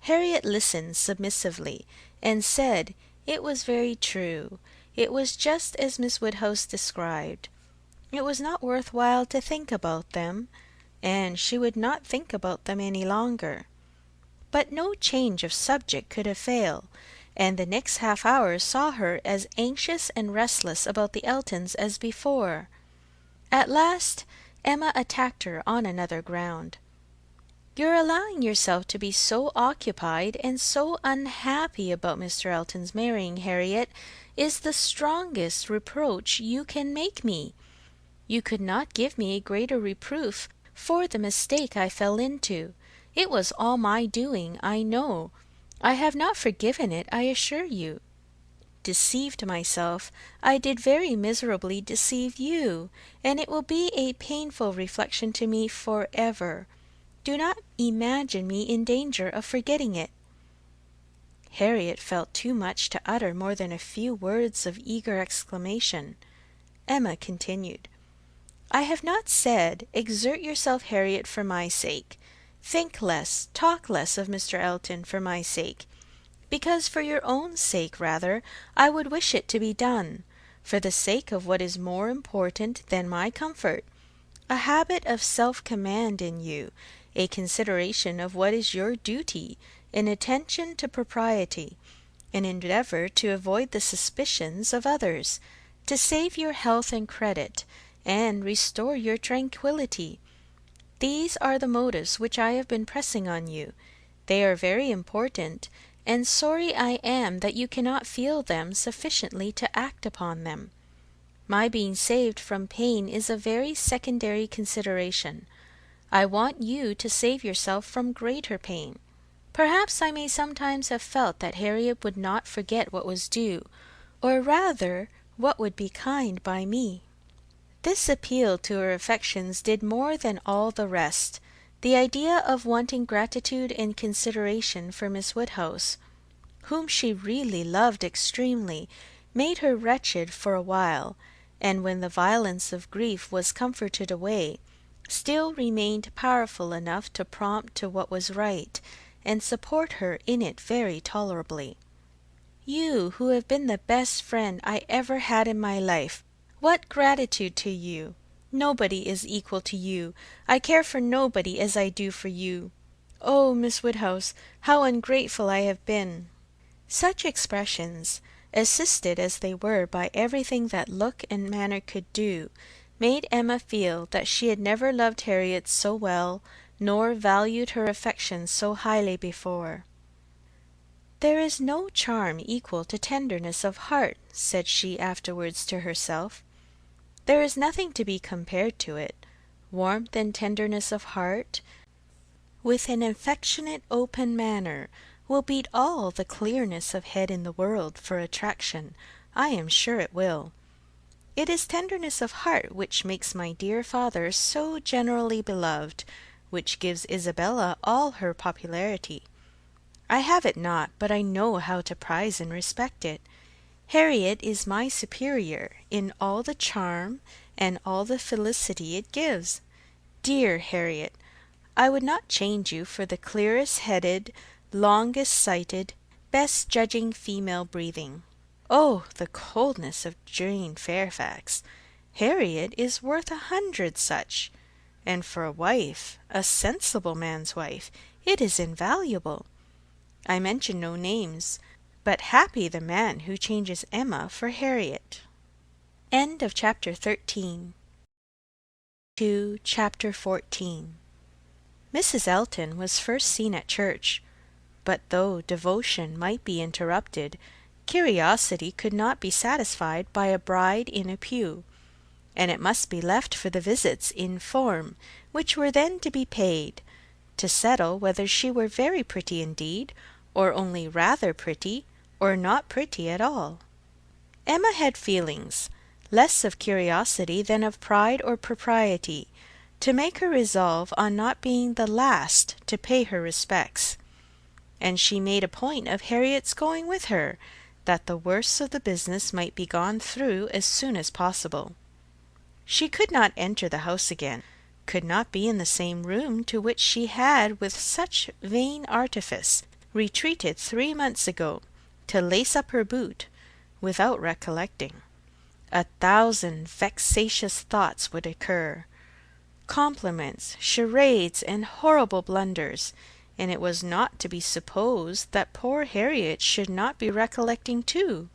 Harriet listened submissively, and said it was very true, it was just as Miss Woodhouse described. It was not worth while to think about them, and she would not think about them any longer. But no change of subject could have failed, and the next half-hour saw her as anxious and restless about the Eltons as before. At last Emma attacked her on another ground. "Your allowing yourself to be so occupied and so unhappy about Mr. Elton's marrying Harriet is the strongest reproach you can make me. You could not give me a greater reproof for the mistake I fell into. It was all my doing, I know. I have not forgiven it, I assure you. Deceived myself, I did very miserably deceive you, and it will be a painful reflection to me for ever. Do not imagine me in danger of forgetting it." Harriet felt too much to utter more than a few words of eager exclamation. Emma continued, "I have not said, exert yourself, Harriet, for my sake. Think less, talk less of Mr. Elton for my sake, because for your own sake rather I would wish it to be done, for the sake of what is more important than my comfort, a habit of self-command in you, a consideration of what is your duty, an attention to propriety, an endeavour to avoid the suspicions of others, to save your health and credit, and restore your tranquillity. These are the motives which I have been pressing on you. They are very important, and sorry I am that you cannot feel them sufficiently to act upon them. My being saved from pain is a very secondary consideration. I want you to save yourself from greater pain. Perhaps I may sometimes have felt that Harriet would not forget what was due, or rather what would be kind by me." This appeal to her affections did more than all the rest. The idea of wanting gratitude and consideration for Miss Woodhouse, whom she really loved extremely, made her wretched for a while, and when the violence of grief was comforted away, still remained powerful enough to prompt to what was right, and support her in it very tolerably. "You, who have been the best friend I ever had in my life, what gratitude to you! Nobody is equal to you. I care for nobody as I do for you. Oh, Miss Woodhouse, how ungrateful I have been!" Such expressions, assisted as they were by everything that look and manner could do, made Emma feel that she had never loved Harriet so well, nor valued her affection so highly before. "There is no charm equal to tenderness of heart," said she afterwards to herself. "There is nothing to be compared to it. Warmth and tenderness of heart, with an affectionate open manner, will beat all the clearness of head in the world for attraction. I am sure it will. It is tenderness of heart which makes my dear father so generally beloved, which gives Isabella all her popularity. I have it not, but I know how to prize and respect it. Harriet is my superior in all the charm and all the felicity it gives. Dear Harriet, I would not change you for the clearest headed, longest sighted, best judging female breathing. Oh, the coldness of Jane Fairfax! Harriet is worth 100 such, and for a wife, a sensible man's wife, it is invaluable. I mention no names, but happy the man who changes Emma for Harriet. End of chapter 13. To chapter 14. Mrs. Elton was first seen at church, but though devotion might be interrupted, curiosity could not be satisfied by a bride in a pew, and it must be left for the visits in form, which were then to be paid, to settle whether she were very pretty indeed, or only rather pretty, or not pretty at all. Emma had feelings, less of curiosity than of pride or propriety, to make her resolve on not being the last to pay her respects, and she made a point of Harriet's going with her, that the worst of the business might be gone through as soon as possible. She could not enter the house again, could not be in the same room to which she had with such vain artifice retreated 3 months ago, to lace up her boot, without recollecting. 1,000 vexatious thoughts would occur, compliments, charades, and horrible blunders, and it was not to be supposed that poor Harriet should not be recollecting too,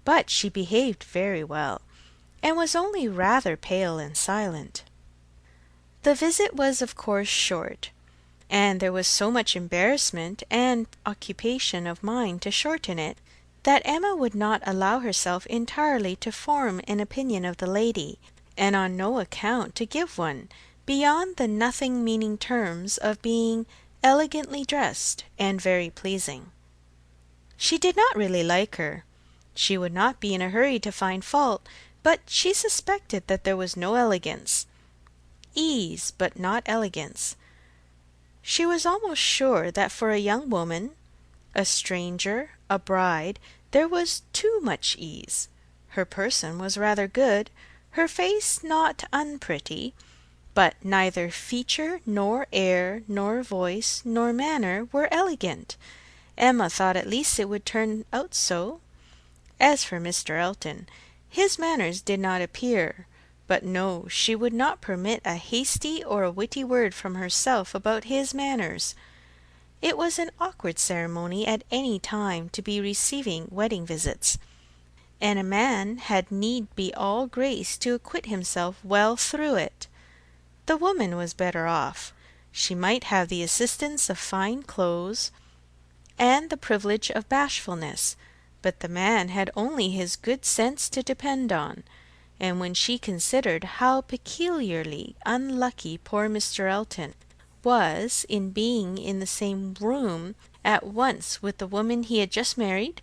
but she behaved very well, and was only rather pale and silent. The visit was of course short, and there was so much embarrassment and occupation of mind to shorten it, that Emma would not allow herself entirely to form an opinion of the lady, and on no account to give one, beyond the nothing meaning terms of being elegantly dressed and very pleasing. She did not really like her. She would not be in a hurry to find fault, but she suspected that there was no elegance. Ease, but not elegance. She was almost sure that for a young woman, a stranger, a bride, there was too much ease. Her person was rather good, her face not unpretty, but neither feature, nor air, nor voice, nor manner were elegant. Emma thought at least it would turn out so. As for Mr. Elton, his manners did not appear, but no, she would not permit a hasty or a witty word from herself about his manners. It was an awkward ceremony at any time to be receiving wedding visits, and a man had need be all grace to acquit himself well through it. The woman was better off. She might have the assistance of fine clothes, and the privilege of bashfulness, but the man had only his good sense to depend on, and when she considered how peculiarly unlucky poor Mr. Elton was in being in the same room at once with the woman he had just married,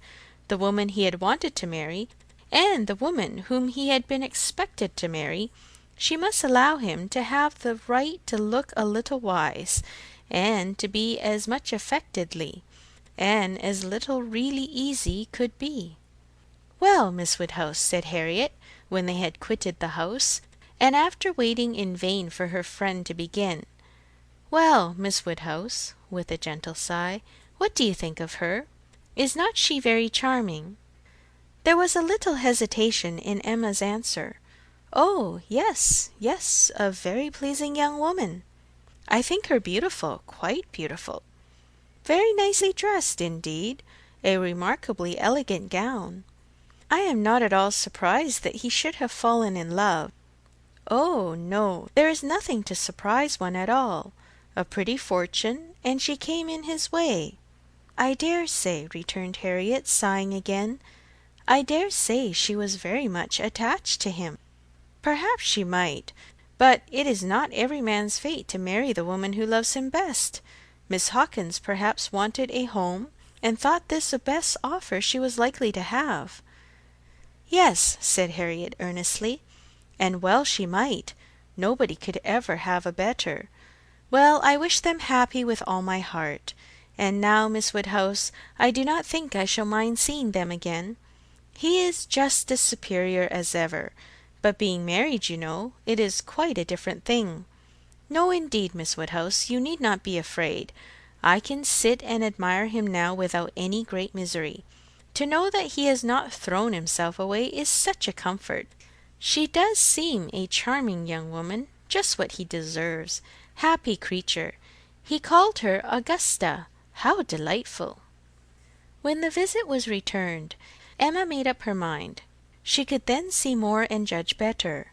the woman he had wanted to marry, and the woman whom he had been expected to marry, she must allow him to have the right to look a little wise, and to be as much affectedly, and as little really easy could be. "Well, Miss Woodhouse," said Harriet, when they had quitted the house, and after waiting in vain for her friend to begin. "Well, Miss Woodhouse," with a gentle sigh, "what do you think of her? Is not she very charming?" There was a little hesitation in Emma's answer. "Oh, yes, yes, a very pleasing young woman. I think her beautiful, quite beautiful. Very nicely dressed, indeed, a remarkably elegant gown. I am not at all surprised that he should have fallen in love. Oh, no, there is nothing to surprise one at all. A pretty fortune, and she came in his way." "I dare say," returned Harriet, sighing again, "I dare say she was very much attached to him." "Perhaps she might, but it is not every man's fate to marry the woman who loves him best. Miss Hawkins perhaps wanted a home, and thought this the best offer she was likely to have." "Yes," said Harriet earnestly, "and well she might. Nobody could ever have a better. Well, I wish them happy with all my heart. And now, Miss Woodhouse, I do not think I shall mind seeing them again. He is just as superior as ever, but being married, you know, it is quite a different thing. No, indeed, Miss Woodhouse, you need not be afraid. I can sit and admire him now without any great misery. To know that he has not thrown himself away is such a comfort. She does seem a charming young woman, just what he deserves. Happy creature! He called her Augusta. How delightful!" When the visit was returned, Emma made up her mind. She could then see more and judge better.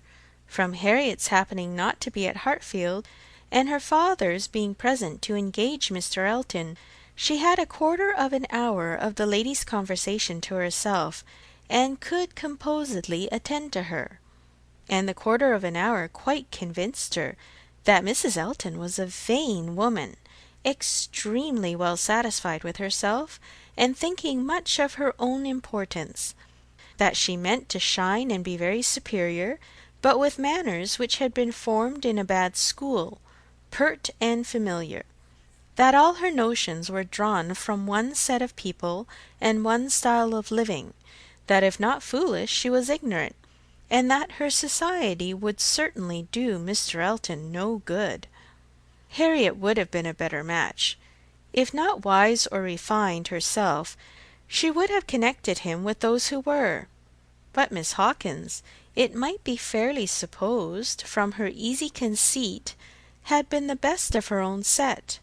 From Harriet's happening not to be at Hartfield, and her father's being present to engage Mr. Elton, she had a quarter of an hour of the lady's conversation to herself, and could composedly attend to her. And the quarter of an hour quite convinced her that Mrs. Elton was a vain woman, extremely well satisfied with herself, and thinking much of her own importance, that she meant to shine and be very superior, but with manners which had been formed in a bad school, pert and familiar, that all her notions were drawn from one set of people and one style of living, that if not foolish she was ignorant, and that her society would certainly do Mr. Elton no good. Harriet would have been a better match. If not wise or refined herself, she would have connected him with those who were. But Miss Hawkins, it might be fairly supposed, from her easy conceit, had been the best of her own set.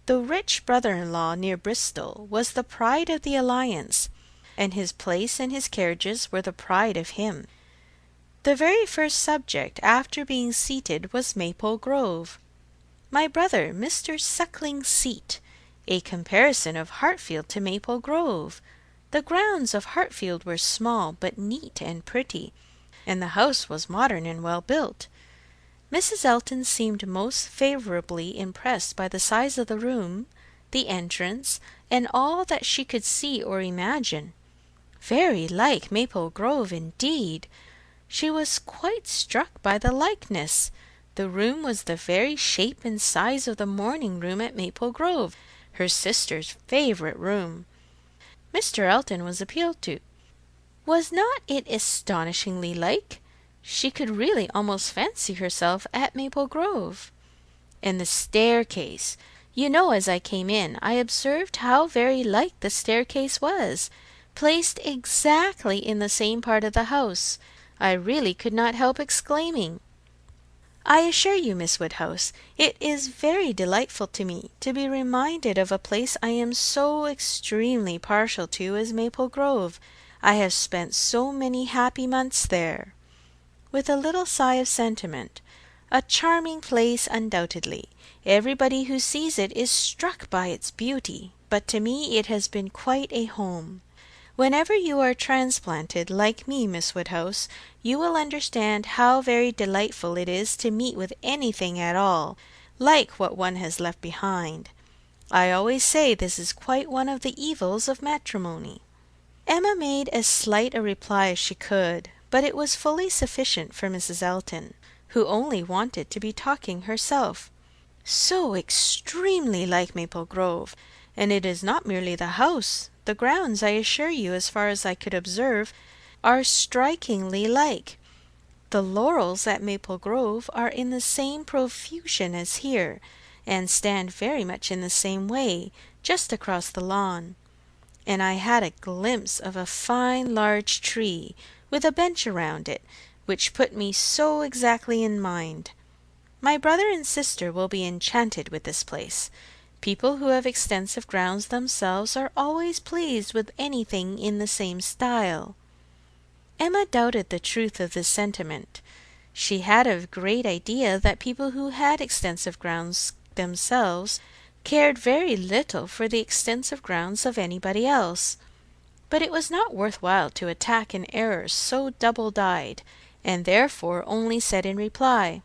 The rich brother-in-law near Bristol was the pride of the alliance, and his place and his carriages were the pride of him. The very first subject after being seated was Maple Grove. My brother, Mr. Suckling's seat, a comparison of Hartfield to Maple Grove. The grounds of Hartfield were small, but neat and pretty, and the house was modern and well built. Mrs. Elton seemed most favourably impressed by the size of the room, the entrance, and all that she could see or imagine. Very like Maple Grove indeed. She was quite struck by the likeness. The room was the very shape and size of the morning-room at Maple Grove, her sister's favourite room. Mr. Elton was appealed to. Was not it astonishingly like? She could really almost fancy herself at Maple Grove. And the staircase. You know, as I came in, I observed how very like the staircase was, placed exactly in the same part of the house. I really could not help exclaiming. I assure you, Miss Woodhouse, it is very delightful to me to be reminded of a place I am so extremely partial to as Maple Grove. I have spent so many happy months there. With a little sigh of sentiment. A charming place, undoubtedly. Everybody who sees it is struck by its beauty, but to me it has been quite a home. Whenever you are transplanted, like me, Miss Woodhouse, you will understand how very delightful it is to meet with anything at all, like what one has left behind. I always say this is quite one of the evils of matrimony. Emma made as slight a reply as she could, but it was fully sufficient for Mrs. Elton, who only wanted to be talking herself. So extremely like Maple Grove, and it is not merely the house. The grounds, I assure you, as far as I could observe, are strikingly like. The laurels at Maple Grove are in the same profusion as here, and stand very much in the same way, just across the lawn. And I had a glimpse of a fine large tree, with a bench around it, which put me so exactly in mind. My brother and sister will be enchanted with this place. People who have extensive grounds themselves are always pleased with anything in the same style. Emma doubted the truth of this sentiment. She had a great idea that people who had extensive grounds themselves cared very little for the extensive grounds of anybody else. But it was not worth while to attack an error so double-dyed, and therefore only said in reply,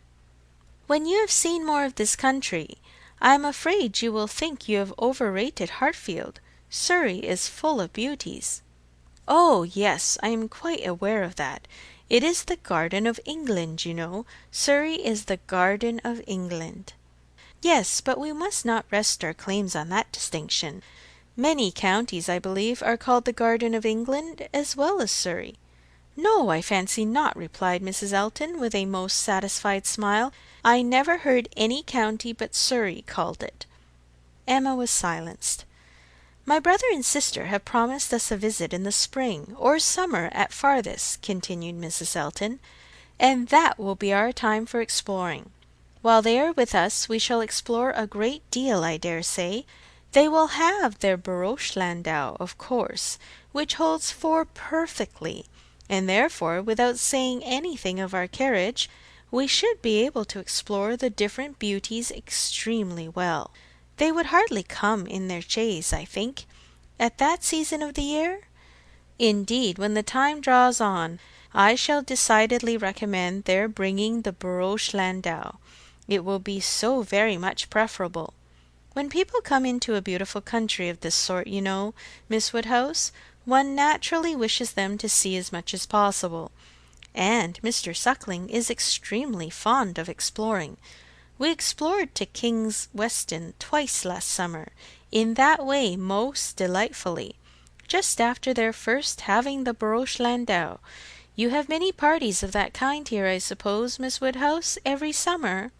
"When you have seen more of this country, I am afraid you will think you have overrated Hartfield. Surrey is full of beauties." "Oh, yes, I am quite aware of that. It is the garden of England, you know. Surrey is the garden of England." "Yes, but we must not rest our claims on that distinction. Many counties, I believe, are called the garden of England as well as Surrey." "No, I fancy not," replied Mrs. Elton, with a most satisfied smile. "I never heard any county but Surrey called it." Emma was silenced. "My brother and sister have promised us a visit in the spring or summer at farthest," continued Mrs. Elton, "and that will be our time for exploring. While they are with us we shall explore a great deal, I dare say. They will have their baroche landau, of course, which holds four perfectly, and therefore, without saying anything of our carriage, we should be able to explore the different beauties extremely well. They would hardly come in their chaise, I think, at that season of the year. Indeed, when the time draws on, I shall decidedly recommend their bringing the baroche landau. It will be so very much preferable. When people come into a beautiful country of this sort, you know, Miss Woodhouse, one naturally wishes them to see as much as possible. And Mr. Suckling is extremely fond of exploring. We explored to King's Weston twice last summer, in that way most delightfully, just after their first having the baroche landau. You have many parties of that kind here, I suppose, Miss Woodhouse, every summer?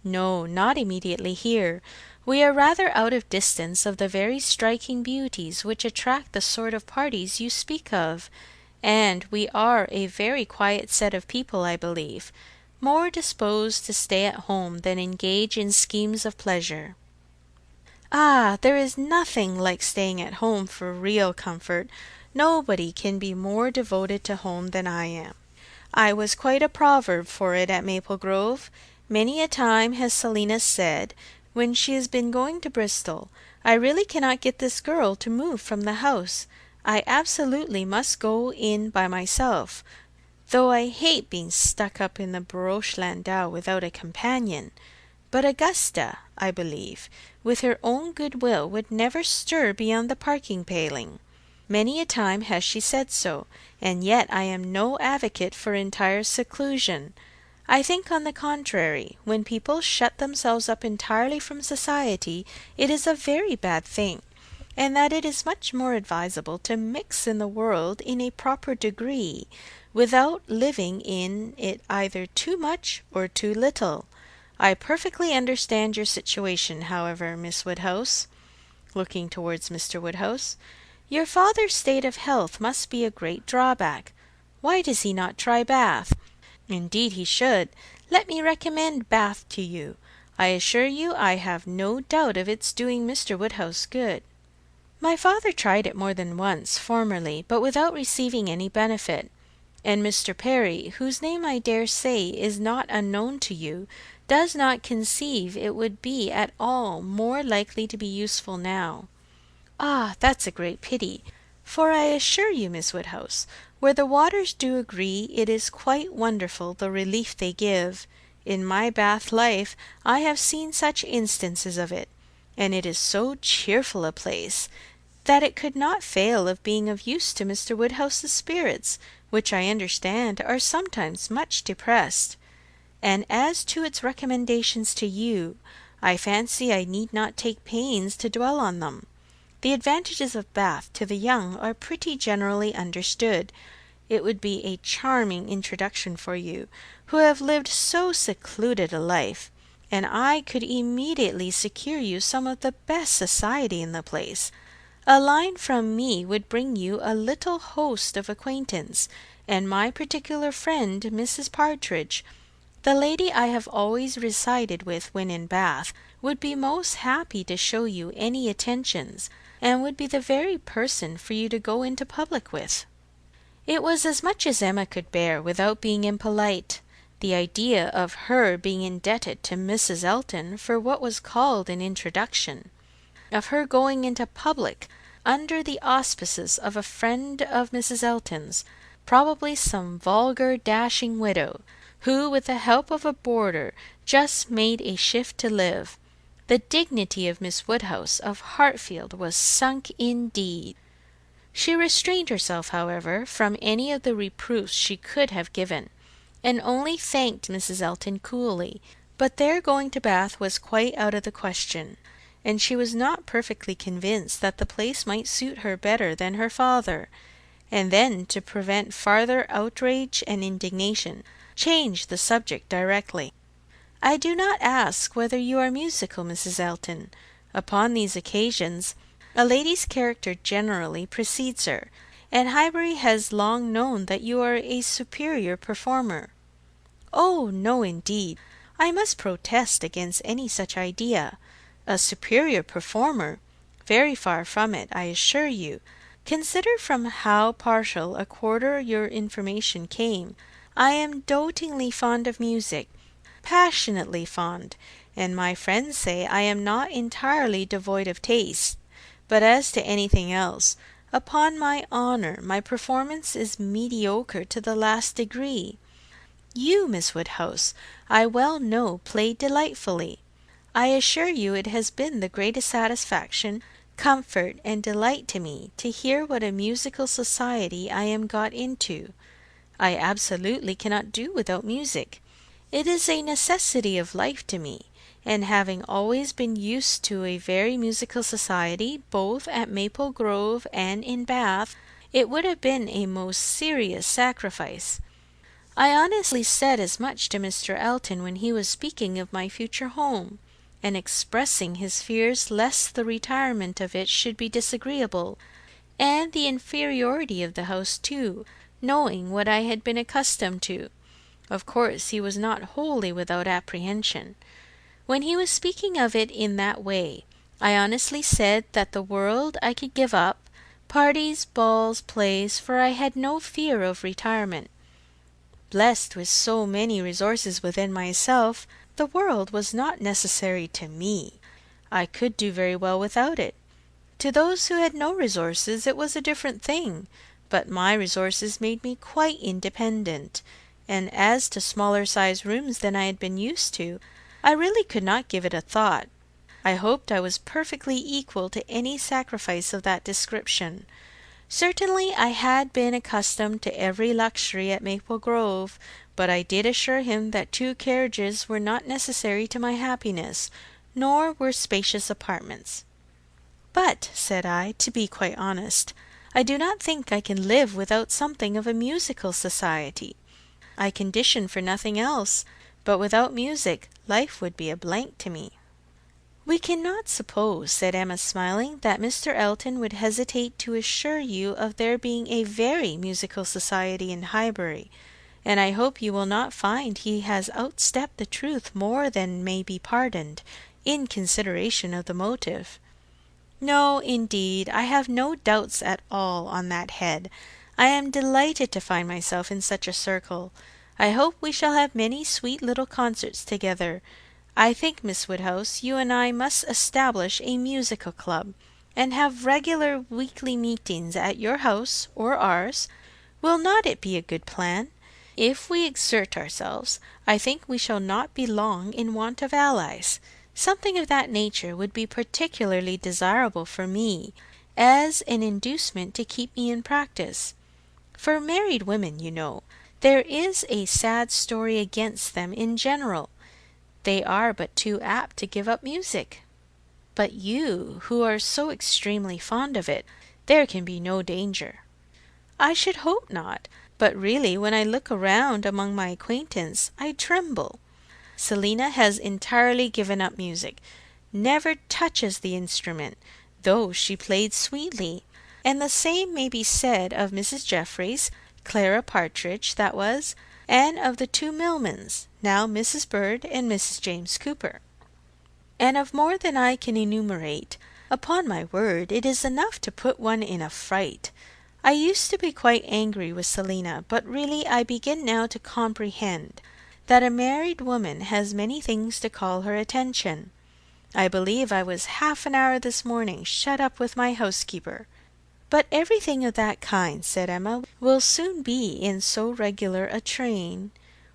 No, not immediately here. We are rather out of distance of the very striking beauties which attract the sort of parties you speak of, and we are a very quiet set of people, I believe, more disposed to stay at home than engage in schemes of pleasure. Ah, there is nothing like staying at home for real comfort. Nobody can be more devoted to home than I am. I was quite a proverb for it at Maple Grove. Many a time has Selina said, when she has been going to Bristol, I really cannot get this girl to move from the house. I absolutely must go in by myself, though I hate being stuck up in the baroche landau without a companion. But Augusta, I believe, with her own good will, would never stir beyond the parking paling. Many a time has she said so, and yet I am no advocate for entire seclusion. I think, on the contrary, when people shut themselves up entirely from society, it is a very bad thing, and that it is much more advisable to mix in the world in a proper degree, without living in it either too much or too little. I perfectly understand your situation, however, Miss Woodhouse," looking towards Mr. Woodhouse. "Your father's state of health must be a great drawback. Why does he not try Bath? Indeed he should. Let me recommend Bath to you. I assure you I have no doubt of its doing Mr. Woodhouse good." "My father tried it more than once, formerly, but without receiving any benefit. And Mr. Perry, whose name I dare say is not unknown to you, does not conceive it would be at all more likely to be useful now." "Ah, that's a great pity, for I assure you, Miss Woodhouse, where the waters do agree, it is quite wonderful the relief they give. In my Bath life I have seen such instances of it, and it is so cheerful a place, that it could not fail of being of use to Mr. Woodhouse's spirits, which I understand are sometimes much depressed. And as to its recommendations to you, I fancy I need not take pains to dwell on them. The advantages of Bath to the young are pretty generally understood. It would be a charming introduction for you, who have lived so secluded a life, and I could immediately secure you some of the best society in the place. A line from me would bring you a little host of acquaintance, and my particular friend, Mrs. Partridge, the lady I have always resided with when in Bath, would be most happy to show you any attentions, and would be the very person for you to go into public with." It was as much as Emma could bear without being impolite. The idea of her being indebted to Mrs. Elton for what was called an introduction, of her going into public under the auspices of a friend of Mrs. Elton's, probably some vulgar dashing widow, who with the help of a boarder just made a shift to live. The dignity of Miss Woodhouse of Hartfield was sunk indeed. She restrained herself, however, from any of the reproofs she could have given, and only thanked Mrs. Elton coolly, but their going to Bath was quite out of the question, and she was not perfectly convinced that the place might suit her better than her father, and then, to prevent farther outrage and indignation, changed the subject directly. "I do not ask whether you are musical, Mrs. Elton. Upon these occasions a lady's character generally precedes her, and Highbury has long known that you are a superior performer." "Oh, no, indeed. I must protest against any such idea. A superior performer! Very far from it, I assure you. Consider from how partial a quarter your information came. I am dotingly fond of music, passionately fond, and my friends say I am not entirely devoid of taste. But as to anything else, upon my honour, my performance is mediocre to the last degree. You, Miss Woodhouse, I well know, played delightfully. I assure you it has been the greatest satisfaction, comfort, and delight to me to hear what a musical society I am got into. I absolutely cannot do without music. It is a necessity of life to me, and having always been used to a very musical society, both at Maple Grove and in Bath, it would have been a most serious sacrifice. I honestly said as much to Mr. Elton when he was speaking of my future home, and expressing his fears lest the retirement of it should be disagreeable, and the inferiority of the house too, knowing what I had been accustomed to. Of course he was not wholly without apprehension. When he was speaking of it in that way, I honestly said that the world I could give up, parties, balls, plays, for I had no fear of retirement. Blessed with so many resources within myself, the world was not necessary to me. I could do very well without it. To those who had no resources it was a different thing, but my resources made me quite independent, and as to smaller sized rooms than I had been used to, I really could not give it a thought. I hoped I was perfectly equal to any sacrifice of that description. Certainly I had been accustomed to every luxury at Maple Grove, but I did assure him that 2 carriages were not necessary to my happiness, nor were spacious apartments. But, said I, to be quite honest, I do not think I can live without something of a musical society. I condition for nothing else, but without music life would be a blank to me. We cannot suppose, said Emma, smiling, that Mr. Elton would hesitate to assure you of there being a very musical society in Highbury, and I hope you will not find he has outstepped the truth more than may be pardoned, in consideration of the motive. No, indeed, I have no doubts at all on that head. I am delighted to find myself in such a circle. I hope we shall have many sweet little concerts together. I think, Miss Woodhouse, you and I must establish a musical club, and have regular weekly meetings at your house or ours. Will not it be a good plan? If we exert ourselves, I think we shall not be long in want of allies. Something of that nature would be particularly desirable for me, as an inducement to keep me in practice. For married women, you know, there is a sad story against them in general. They are but too apt to give up music. But you, who are so extremely fond of it, there can be no danger. I should hope not, but really when I look around among my acquaintance, I tremble. Selina has entirely given up music, never touches the instrument, though she played sweetly, and the same may be said of Mrs. Jeffreys, Clara Partridge, that was, and of the 2 Millmans, now Mrs. Bird and Mrs. James Cooper, and of more than I can enumerate. Upon my word, it is enough to put one in a fright. I used to be quite angry with Selina, but really I begin now to comprehend that a married woman has many things to call her attention. I believe I was half an hour this morning shut up with my housekeeper. But everything of that kind, said Emma, will soon be in so regular a train.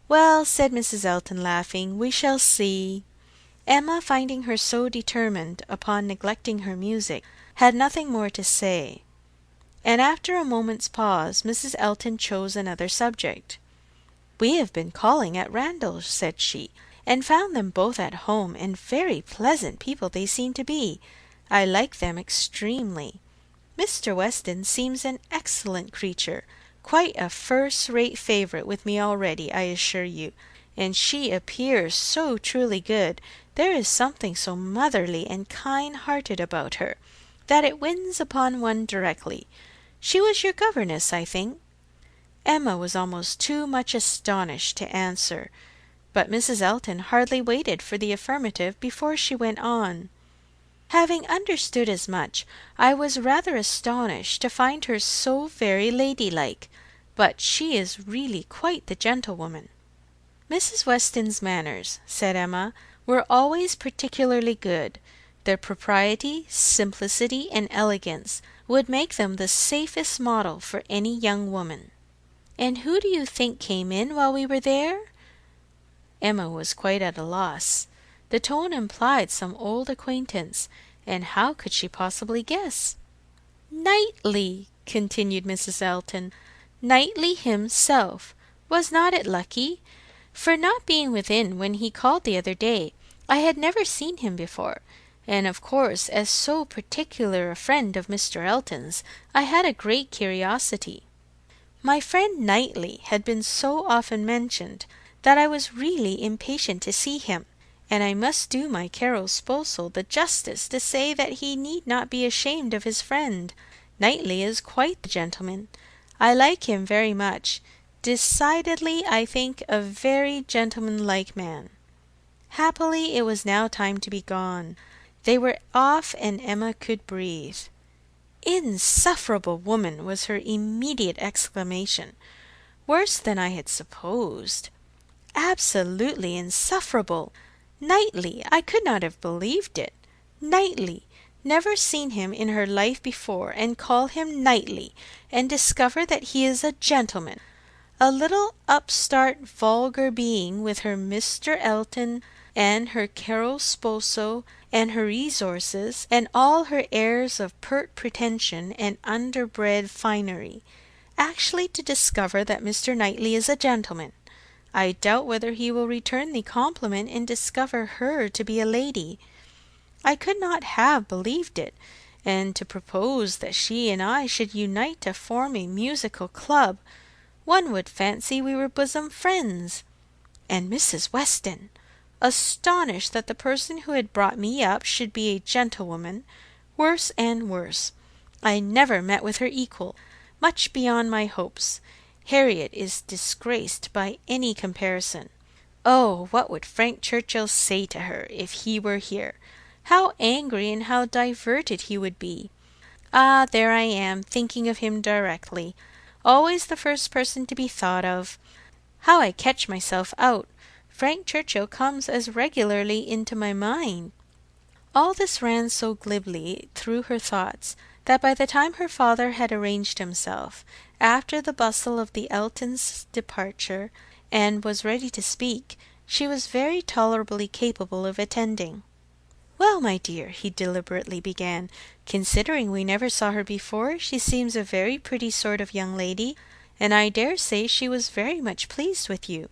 Well, said Mrs. Elton, laughing, we shall see. Emma, finding her so determined upon neglecting her music, had nothing more to say, and after a moment's pause Mrs. Elton chose another subject. We have been calling at Randalls, said she, and found them both at home, and very pleasant people they seem to be. I like them extremely. Mr. Weston seems an excellent creature, quite a first-rate favourite with me already, I assure you, and she appears so truly good, there is something so motherly and kind-hearted about her, that it wins upon one directly. She was your governess, I think? Emma was almost too much astonished to answer, but Mrs. Elton hardly waited for the affirmative before she went on. Having understood as much, I was rather astonished to find her so very ladylike, but she is really quite the gentlewoman." "Mrs. Weston's manners," said Emma, "were always particularly good. Their propriety, simplicity, and elegance would make them the safest model for any young woman." "And who do you think came in while we were there?" Emma was quite at a loss. The tone implied some old acquaintance, and how could she possibly guess? "Knightley," continued Mrs. Elton. "Knightley himself. Was not it lucky? For not being within when he called the other day, I had never seen him before, and of course, as so particular a friend of Mr. Elton's, I had a great curiosity. My friend Knightley had been so often mentioned that I was really impatient to see him, and I must do my caro sposo the justice to say that he need not be ashamed of his friend. Knightley is quite the gentleman. I like him very much. Decidedly, I think, a very gentlemanlike man." Happily, it was now time to be gone. They were off, and Emma could breathe. "Insufferable woman!" was her immediate exclamation. "Worse than I had supposed. Absolutely insufferable. Knightley! I could not have believed it. Knightley! Never seen him in her life before, and call him Knightley, and discover that he is a gentleman! A little upstart vulgar being, with her Mr. Elton, and her caro sposo, and her resources, and all her airs of pert pretension and underbred finery, actually to discover that Mr. Knightley is a gentleman! I doubt whether he will return the compliment and discover her to be a lady. I could not have believed it, and to propose that she and I should unite to form a musical club! One would fancy we were bosom friends. And Mrs. Weston! Astonished that the person who had brought me up should be a gentlewoman. Worse and worse. I never met with her equal. Much beyond my hopes. Harriet is disgraced by any comparison. Oh, what would Frank Churchill say to her, if he were here? How angry and how diverted he would be! Ah, there I am, thinking of him directly. Always the first person to be thought of. How I catch myself out! Frank Churchill comes as regularly into my mind." All this ran so glibly through her thoughts, that by the time her father had arranged himself, after the bustle of the Eltons' departure, and was ready to speak, she was very tolerably capable of attending. "Well, my dear," he deliberately began, "considering we never saw her before, she seems a very pretty sort of young lady, and I dare say she was very much pleased with you.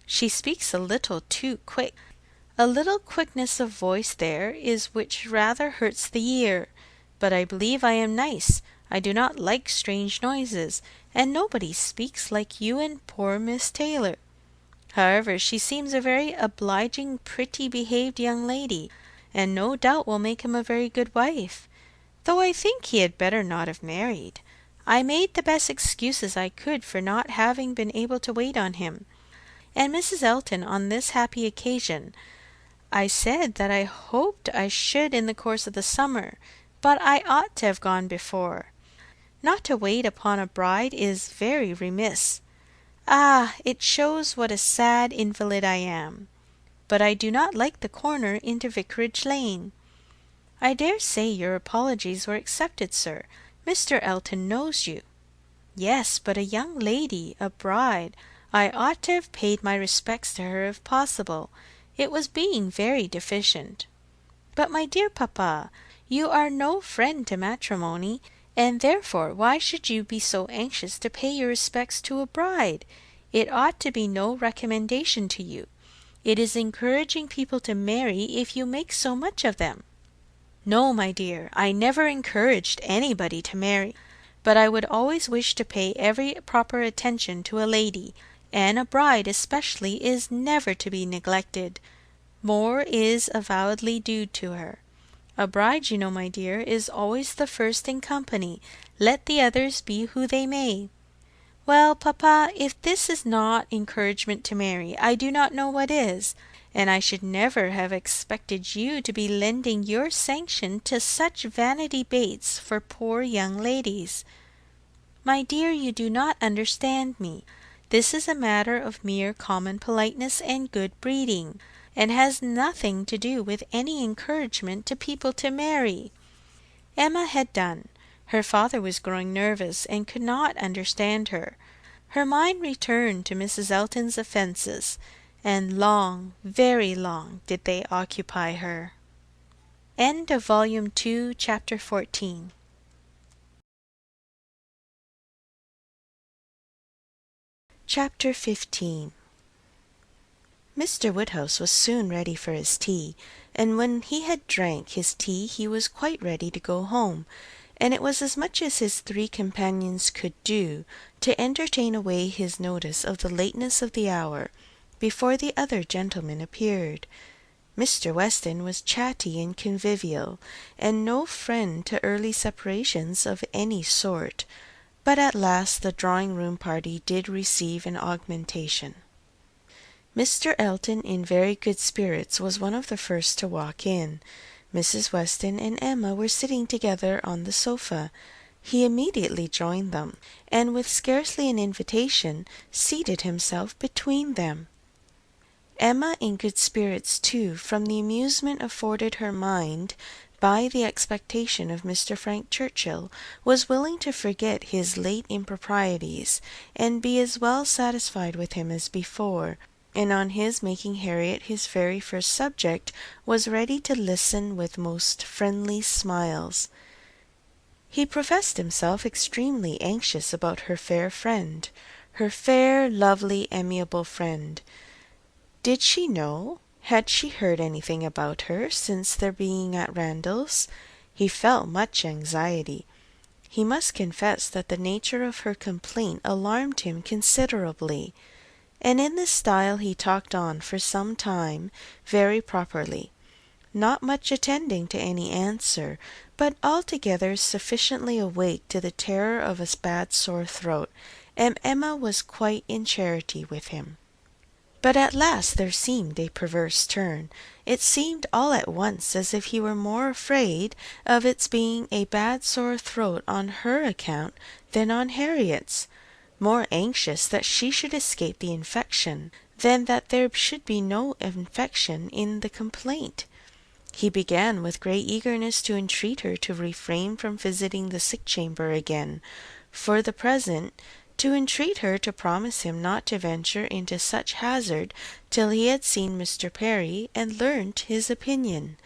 She speaks a little too quick. A little quickness of voice there is which rather hurts the ear. But I believe I am nice. I do not like strange noises, and nobody speaks like you and poor Miss Taylor. However, she seems a very obliging, pretty behaved young lady, and no doubt will make him a very good wife, though I think he had better not have married. I made the best excuses I could for not having been able to wait on him. And Mrs. Elton, on this happy occasion, I said that I hoped I should in the course of the summer, but I ought to have gone before. Not to wait upon a bride is very remiss. Ah, it shows what a sad invalid I am. But I do not like the corner into Vicarage Lane. I dare say your apologies were accepted, sir. Mr. Elton knows you. Yes, but a young lady, a bride. I ought to have paid my respects to her if possible. It was being very deficient. But, my dear papa, you are no friend to matrimony, and therefore why should you be so anxious to pay your respects to a bride? It ought to be no recommendation to you. It is encouraging people to marry if you make so much of them. No, my dear, I never encouraged anybody to marry, but I would always wish to pay every proper attention to a lady, and a bride especially is never to be neglected. More is avowedly due to her. A bride, you know, my dear, is always the first in company, let the others be who they may. Well, papa, if this is not encouragement to marry, I do not know what is, and I should never have expected you to be lending your sanction to such vanity baits for poor young ladies. My dear, you do not understand me. This is a matter of mere common politeness and good breeding, and has nothing to do with any encouragement to people to marry." Emma had done. Her father was growing nervous, and could not understand her. Her mind returned to Mrs. Elton's offences, and long, very long, did they occupy her. End of Volume 2, Chapter 14. Chapter 15. Mr. Woodhouse was soon ready for his tea, and when he had drank his tea he was quite ready to go home, and it was as much as his three companions could do to entertain away his notice of the lateness of the hour before the other gentlemen appeared. Mr. Weston was chatty and convivial, and no friend to early separations of any sort, but at last the drawing-room party did receive an augmentation. Mr. Elton, in very good spirits, was one of the first to walk in. Mrs. Weston and Emma were sitting together on the sofa. He immediately joined them, and with scarcely an invitation, seated himself between them. Emma, in good spirits too, from the amusement afforded her mind by the expectation of Mr. Frank Churchill, was willing to forget his late improprieties, and be as well satisfied with him as before, and on his making Harriet his very first subject, was ready to listen with most friendly smiles. He professed himself extremely anxious about her fair friend, her fair, lovely, amiable friend. Did she know? Had she heard anything about her since their being at Randalls? He felt much anxiety. He must confess that the nature of her complaint alarmed him considerably, and in this style he talked on for some time very properly, not much attending to any answer, but altogether sufficiently awake to the terror of a bad sore throat, and Emma was quite in charity with him. But at last there seemed a perverse turn. It seemed all at once as if he were more afraid of its being a bad sore throat on her account than on Harriet's, more anxious that she should escape the infection than that there should be no infection in the complaint. He began with great eagerness to entreat her to refrain from visiting the sick chamber again, for the present, to entreat her to promise him not to venture into such hazard till he had seen Mr. Perry and learnt his opinion.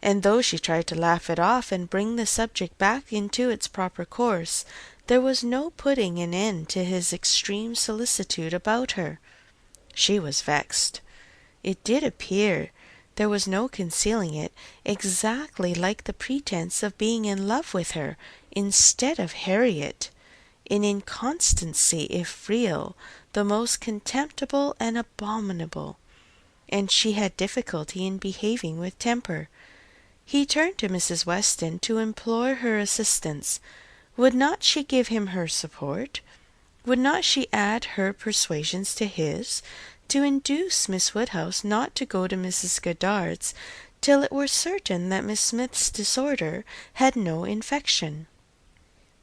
And though she tried to laugh it off and bring the subject back into its proper course, there was no putting an end to his extreme solicitude about her. She was vexed. It did appear, there was no concealing it, exactly like the pretence of being in love with her instead of Harriet, an inconstancy, if real, the most contemptible and abominable, and she had difficulty in behaving with temper. He turned to Mrs. Weston to implore her assistance. Would not she give him her support? Would not she add her persuasions to his, to induce Miss Woodhouse not to go to Mrs. Goddard's till it were certain that Miss Smith's disorder had no infection?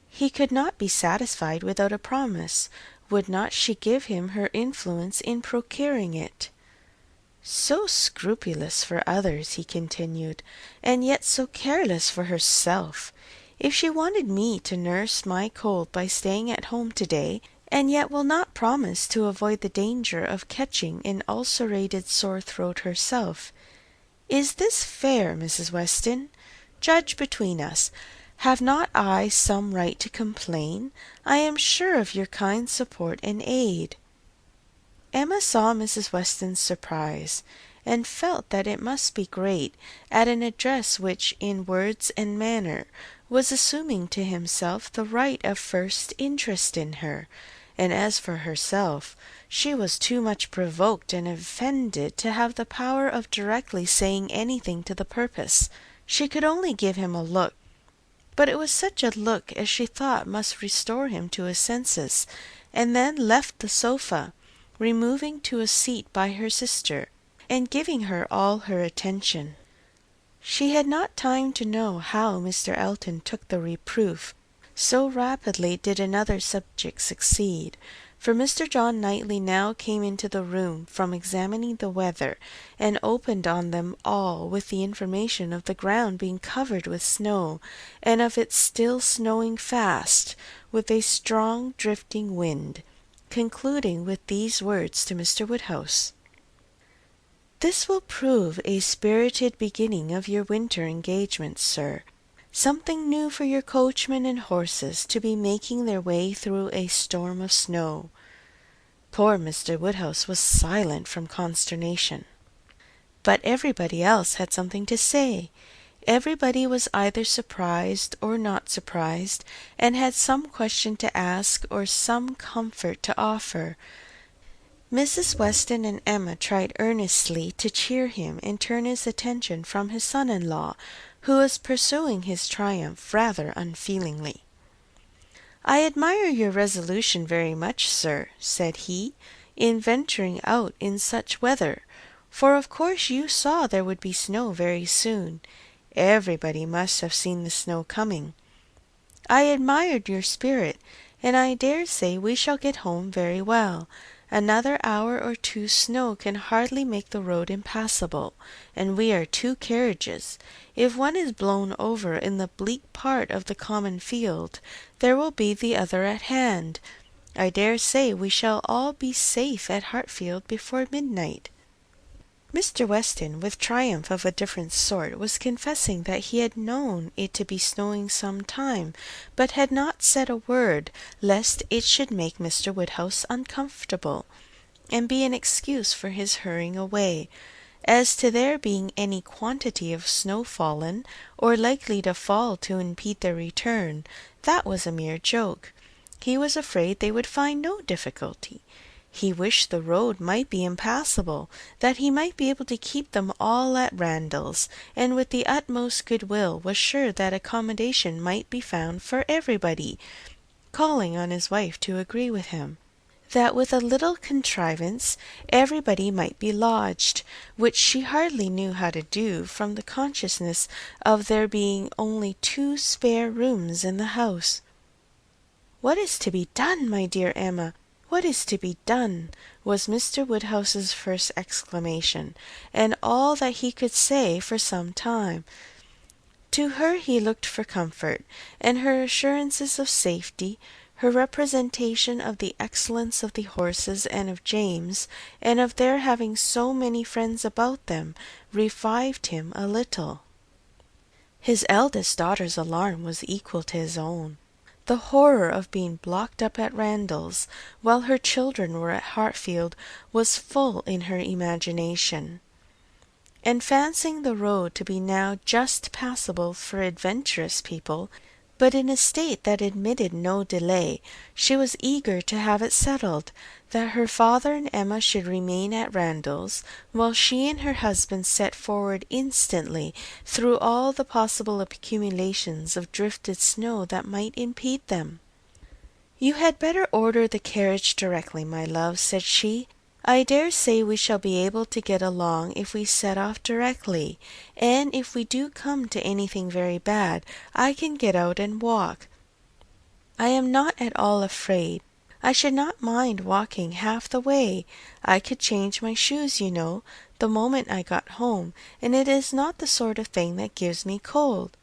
He could not be satisfied without a promise. Would not she give him her influence in procuring it? So scrupulous for others, he continued, and yet so careless for herself. If she wanted me to nurse my cold by staying at home to-day, and yet will not promise to avoid the danger of catching an ulcerated sore throat herself, is this fair, Mrs. Weston? Judge between us. Have not I some right to complain? I am sure of your kind support and aid. Emma saw Mrs. Weston's surprise, and felt that it must be great at an address which, in words and manner, was assuming to himself the right of first interest in her, and as for herself, she was too much provoked and offended to have the power of directly saying anything to the purpose. She could only give him a look, but it was such a look as she thought must restore him to his senses, and then left the sofa, removing to a seat by her sister, and giving her all her attention. She had not time to know how Mr. Elton took the reproof, so rapidly did another subject succeed, for Mr. John Knightley now came into the room from examining the weather, and opened on them all with the information of the ground being covered with snow, and of its still snowing fast, with a strong drifting wind, concluding with these words to Mr. Woodhouse: "This will prove a spirited beginning of your winter engagements, sir. Something new for your coachman and horses to be making their way through a storm of snow." Poor Mr. Woodhouse was silent from consternation. But everybody else had something to say. Everybody was either surprised or not surprised, and had some question to ask or some comfort to offer. Mrs. Weston and Emma tried earnestly to cheer him and turn his attention from his son-in-law, who was pursuing his triumph rather unfeelingly. "I admire your resolution very much, sir," said he, "in venturing out in such weather, for of course you saw there would be snow very soon. Everybody must have seen the snow coming. I admired your spirit, and I dare say we shall get home very well. Another hour or two's snow can hardly make the road impassable, and we are two carriages. If one is blown over in the bleak part of the common field, there will be the other at hand. I dare say we shall all be safe at Hartfield before midnight." Mr. Weston, with triumph of a different sort, was confessing that he had known it to be snowing some time, but had not said a word, lest it should make Mr. Woodhouse uncomfortable, and be an excuse for his hurrying away. As to there being any quantity of snow fallen, or likely to fall to impede their return, that was a mere joke. He was afraid they would find no difficulty. He wished the road might be impassable, that he might be able to keep them all at Randalls, and with the utmost good-will was sure that accommodation might be found for everybody, calling on his wife to agree with him, that with a little contrivance everybody might be lodged, which she hardly knew how to do, from the consciousness of there being only 2 spare rooms in the house. "What is to be done, my dear Emma? What is to be done?" was Mr. Woodhouse's first exclamation, and all that he could say for some time. To her he looked for comfort, and her assurances of safety, her representation of the excellence of the horses and of James, and of their having so many friends about them, revived him a little. His eldest daughter's alarm was equal to his own. The horror of being blocked up at Randalls, while her children were at Hartfield, was full in her imagination, and fancying the road to be now just passable for adventurous people, but in a state that admitted no delay, she was eager to have it settled that her father and Emma should remain at Randalls, while she and her husband set forward instantly through all the possible accumulations of drifted snow that might impede them. "You had better order the carriage directly, my love," said she. "I dare say we shall be able to get along if we set off directly, and if we do come to anything very bad, I can get out and walk. I am not at all afraid. I should not mind walking half the way. I could change my shoes, you know, the moment I got home, and it is not the sort of thing that gives me cold."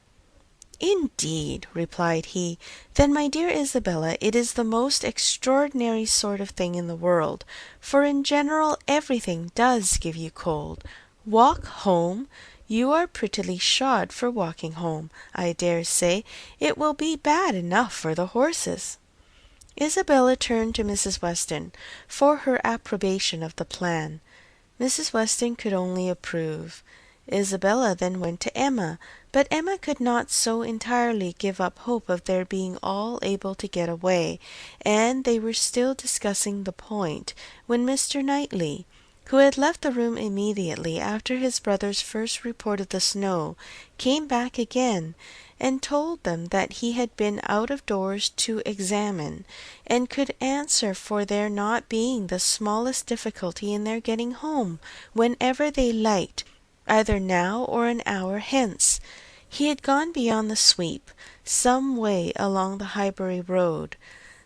"Indeed," replied he, "then, my dear Isabella, it is the most extraordinary sort of thing in the world, for in general everything does give you cold. Walk home! You are prettily shod for walking home, I dare say. It will be bad enough for the horses." Isabella turned to Mrs. Weston for her approbation of the plan. Mrs. Weston could only approve. Isabella then went to Emma, but Emma could not so entirely give up hope of their being all able to get away, and they were still discussing the point, when Mr. Knightley, who had left the room immediately after his brother's first report of the snow, came back again, and told them that he had been out of doors to examine, and could answer for there not being the smallest difficulty in their getting home whenever they liked, either now or an hour hence. He had gone beyond the sweep, some way along the Highbury road.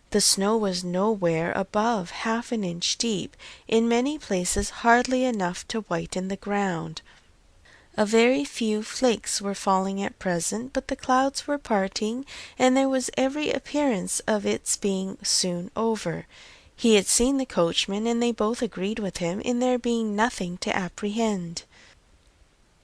The snow was nowhere above half an inch deep, in many places hardly enough to whiten the ground. A very few flakes were falling at present, but the clouds were parting, and there was every appearance of its being soon over. He had seen the coachman, and they both agreed with him in there being nothing to apprehend.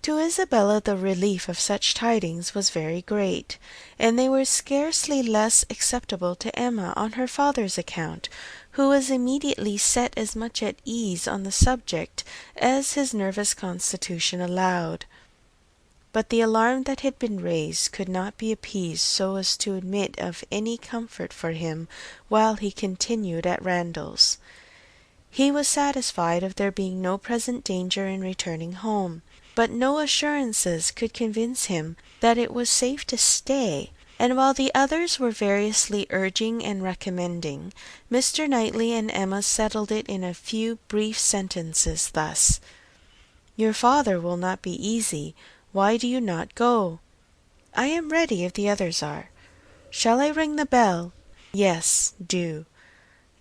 To Isabella the relief of such tidings was very great, and they were scarcely less acceptable to Emma on her father's account, who was immediately set as much at ease on the subject as his nervous constitution allowed. But the alarm that had been raised could not be appeased so as to admit of any comfort for him while he continued at Randalls. He was satisfied of there being no present danger in returning home, but no assurances could convince him that it was safe to stay, and while the others were variously urging and recommending, Mr. Knightley and Emma settled it in a few brief sentences thus: "Your father will not be easy. Why do you not go?" "I am ready if the others are." "Shall I ring the bell?" "Yes, do."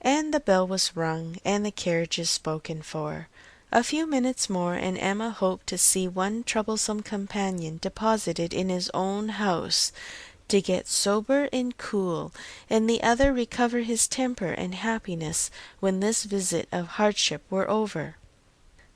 And the bell was rung, and the carriages spoken for. A few minutes more, and Emma hoped to see one troublesome companion deposited in his own house, to get sober and cool, and the other recover his temper and happiness when this visit of hardship were over.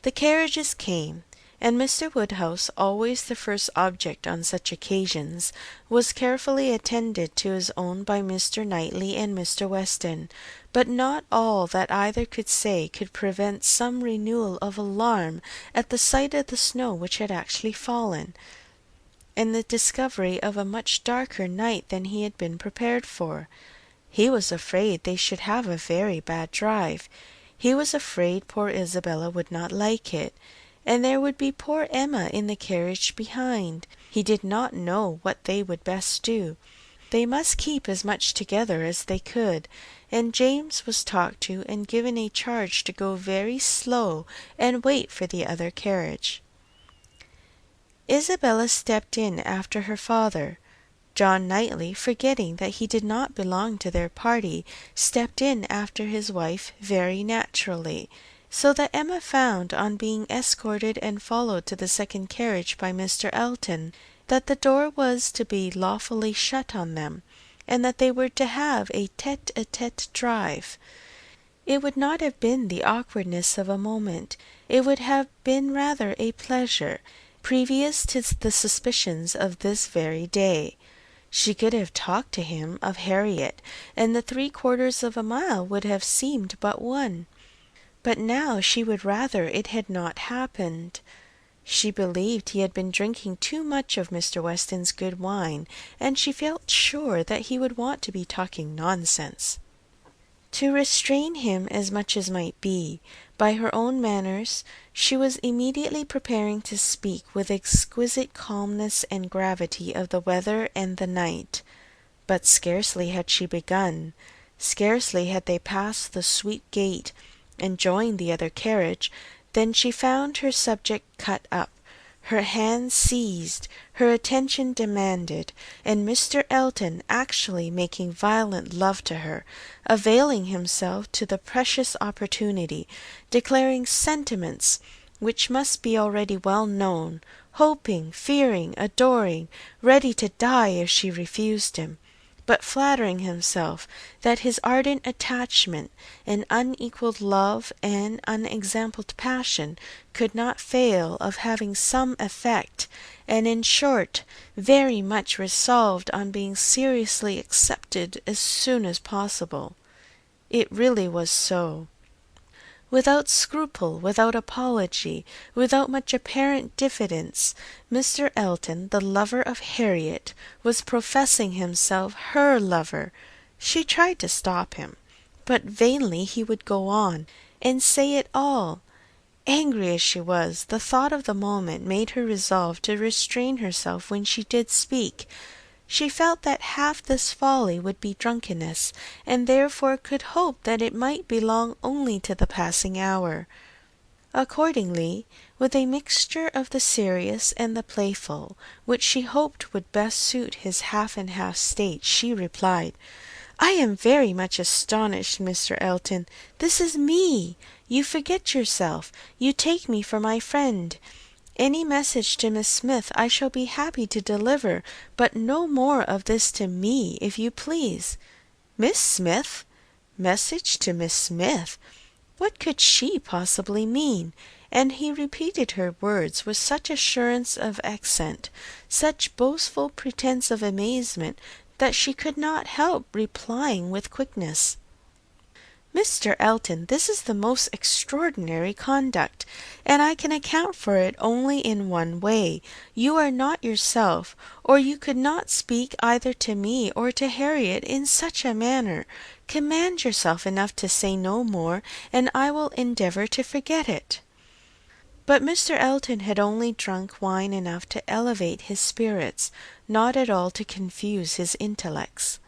The carriages came, and Mr. Woodhouse, always the first object on such occasions, was carefully attended to his own by Mr. Knightley and Mr. Weston, but not all that either could say could prevent some renewal of alarm at the sight of the snow which had actually fallen, and the discovery of a much darker night than he had been prepared for. He was afraid they should have a very bad drive. He was afraid poor Isabella would not like it, and there would be poor Emma in the carriage behind. He did not know what they would best do. They must keep as much together as they could, and James was talked to and given a charge to go very slow and wait for the other carriage. Isabella stepped in after her father. John Knightley, forgetting that he did not belong to their party, stepped in after his wife very naturally, so that Emma found, on being escorted and followed to the second carriage by Mr. Elton, that the door was to be lawfully shut on them, and that they were to have a tete-a-tete drive. It would not have been the awkwardness of a moment, it would have been rather a pleasure, previous to the suspicions of this very day. She could have talked to him of Harriet, and the 3/4 of a mile would have seemed but one. But now she would rather it had not happened. She believed he had been drinking too much of Mr. Weston's good wine, and she felt sure that he would want to be talking nonsense. To restrain him as much as might be, by her own manners, she was immediately preparing to speak with exquisite calmness and gravity of the weather and the night. But scarcely had she begun, scarcely had they passed the sweet gate and joined the other carriage, than she found her subject cut up, her hand seized, her attention demanded, and Mr. Elton actually making violent love to her, availing himself to the precious opportunity, declaring sentiments which must be already well known, hoping, fearing, adoring, ready to die if she refused him, but flattering himself that his ardent attachment and unequalled love and unexampled passion could not fail of having some effect, and in short very much resolved on being seriously accepted as soon as possible. It really was so. Without scruple, without apology, without much apparent diffidence, Mr. Elton, the lover of Harriet, was professing himself her lover. She tried to stop him, but vainly he would go on, and say it all. Angry as she was, the thought of the moment made her resolve to restrain herself when she did speak. She felt that half this folly would be drunkenness, and therefore could hope that it might belong only to the passing hour. Accordingly, with a mixture of the serious and the playful, which she hoped would best suit his half and half state, she replied, "I am very much astonished, Mr. Elton. This is me. You forget yourself. You take me for my friend. Any message to Miss Smith I shall be happy to deliver, but no more of this to me, if you please." Miss Smith? Message to Miss Smith? What could she possibly mean? And he repeated her words with such assurance of accent, such boastful pretence of amazement, that she could not help replying with quickness, "Mr. Elton, this is the most extraordinary conduct, and I can account for it only in one way. You are not yourself, or you could not speak either to me or to Harriet in such a manner. Command yourself enough to say no more, and I will endeavour to forget it." But Mr. Elton had only drunk wine enough to elevate his spirits, not at all to confuse his intellects.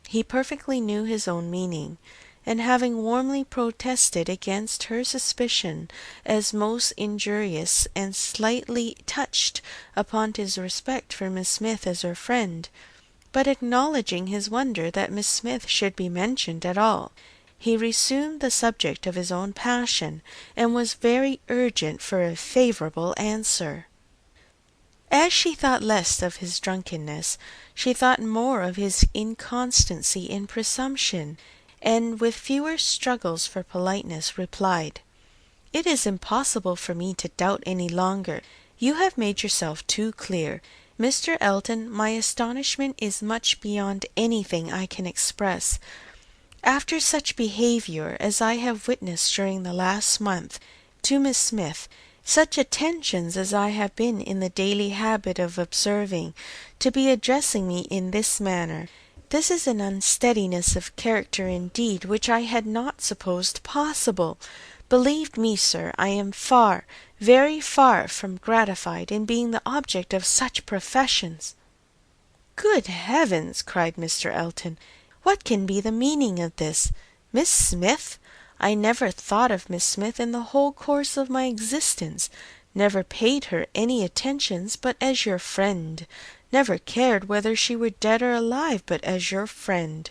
He perfectly knew his own meaning, and having warmly protested against her suspicion as most injurious, and slightly touched upon his respect for Miss Smith as her friend, but acknowledging his wonder that Miss Smith should be mentioned at all, he resumed the subject of his own passion, and was very urgent for a favourable answer. As she thought less of his drunkenness, she thought more of his inconstancy and presumption, and with fewer struggles for politeness replied, "It is impossible for me to doubt any longer. You have made yourself too clear. Mr. Elton, my astonishment is much beyond anything I can express. After such behaviour as I have witnessed during the last month to Miss Smith, such attentions as I have been in the daily habit of observing, to be addressing me in this manner, this is an unsteadiness of character indeed which I had not supposed possible. Believe me, sir, I am far, very far from gratified in being the object of such professions." "Good heavens!" cried Mr. Elton, "what can be the meaning of this? Miss Smith? I never thought of Miss Smith in the whole course of my existence, never paid her any attentions but as your friend, never cared whether she were dead or alive but as your friend.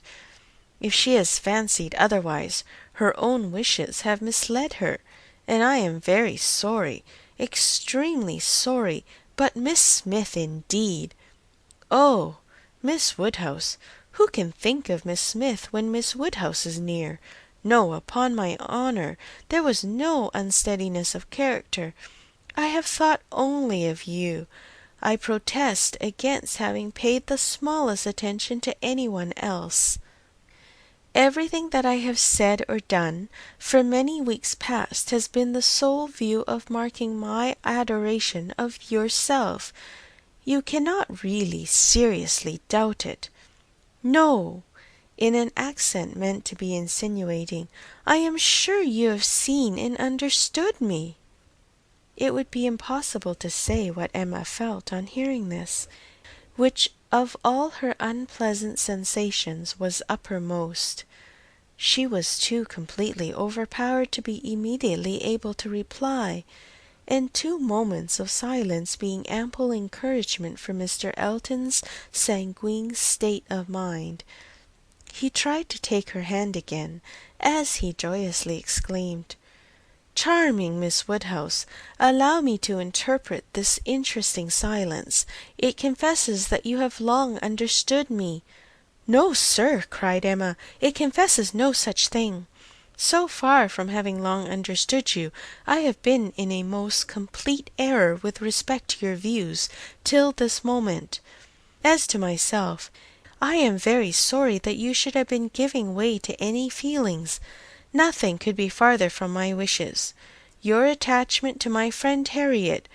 If she has fancied otherwise, her own wishes have misled her, and I am very sorry, extremely sorry, but Miss Smith indeed! Oh, Miss Woodhouse! Who can think of Miss Smith when Miss Woodhouse is near? No, upon my honour, there was no unsteadiness of character. I have thought only of you. I protest against having paid the smallest attention to any one else. Everything that I have said or done for many weeks past has been the sole view of marking my adoration of yourself. You cannot really seriously doubt it. No," in an accent meant to be insinuating, "I am sure you have seen and understood me." It would be impossible to say what Emma felt on hearing this, which of all her unpleasant sensations was uppermost. She was too completely overpowered to be immediately able to reply, and 2 moments of silence being ample encouragement for Mr. Elton's sanguine state of mind, he tried to take her hand again, as he joyously exclaimed, "Charming Miss Woodhouse, allow me to interpret this interesting silence. It confesses that you have long understood me." "No, sir," cried Emma, "it confesses no such thing. So far from having long understood you, I have been in a most complete error with respect to your views till this moment. As to myself, I am very sorry that you should have been giving way to any feelings. Nothing could be farther from my wishes. Your attachment to my friend Harriet,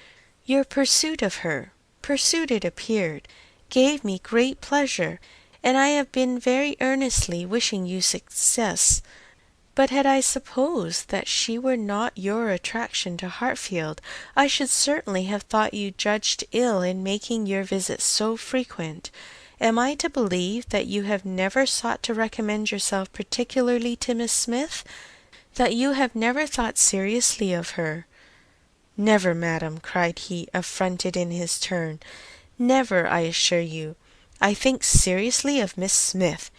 your pursuit of her, pursuit it appeared, gave me great pleasure, and I have been very earnestly wishing you success. But had I supposed that she were not your attraction to Hartfield, I should certainly have thought you judged ill in making your visits so frequent, Am I to believe that you have never sought to recommend yourself particularly to Miss Smith? That you have never thought seriously of her?" "Never, madam," cried he, affronted in his turn. "Never, I assure you. I think seriously of Miss Smith.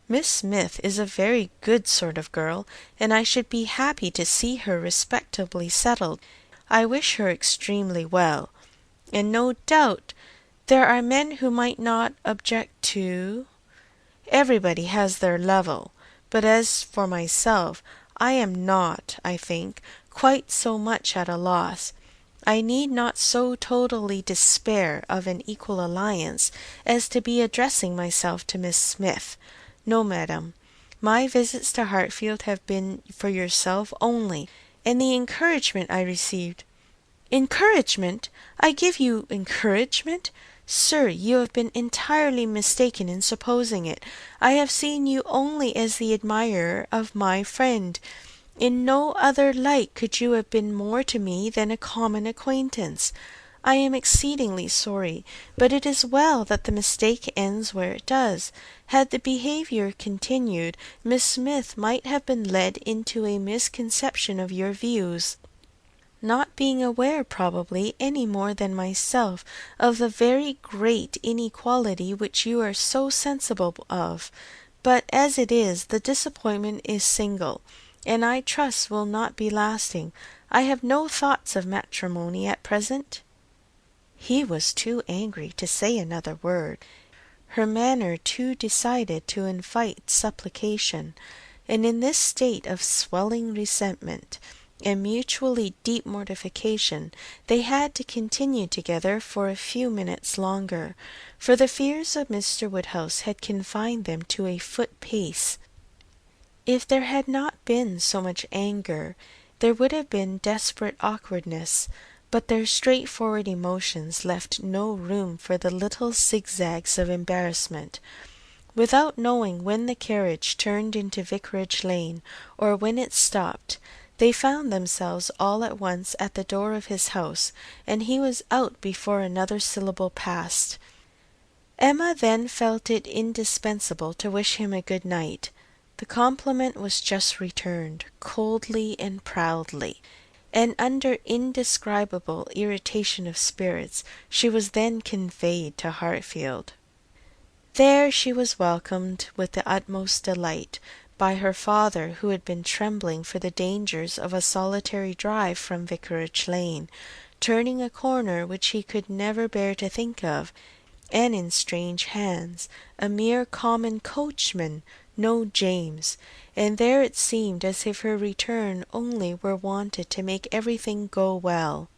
Miss Smith is a very good sort of girl, and I should be happy to see her respectably settled. I wish her extremely well, and no doubt there are men who might not object to. Everybody has their level, but as for myself, I am not, I think, quite so much at a loss. I need not so totally despair of an equal alliance as to be addressing myself to Miss Smith. No, madam, my visits to Hartfield have been for yourself only, and the encouragement I received—" "Encouragement! I give you encouragement! Sir, you have been entirely mistaken in supposing it. I have seen you only as the admirer of my friend. In no other light could you have been more to me than a common acquaintance. I am exceedingly sorry, but it is well that the mistake ends where it does. Had the behaviour continued, Miss Smith might have been led into a misconception of your views, not being aware probably any more than myself of the very great inequality which you are so sensible of. But as it is, the disappointment is single, and I trust will not be lasting. I have no thoughts of matrimony at present." He was too angry to say another word, her manner too decided to invite supplication, and in this state of swelling resentment and mutually deep mortification they had to continue together for a few minutes longer, for the fears of Mr. Woodhouse had confined them to a foot pace. If there had not been so much anger, there would have been desperate awkwardness, but their straightforward emotions left no room for the little zigzags of embarrassment. Without knowing when the carriage turned into Vicarage Lane, or when it stopped, they found themselves all at once at the door of his house, and he was out before another syllable passed. Emma then felt it indispensable to wish him a good night. The compliment was just returned, coldly and proudly, and under indescribable irritation of spirits she was then conveyed to Hartfield. There she was welcomed with the utmost delight by her father, who had been trembling for the dangers of a solitary drive from Vicarage Lane, turning a corner which he could never bear to think of, and in strange hands, a mere common coachman, no James, and there it seemed as if her return only were wanted to make everything go well.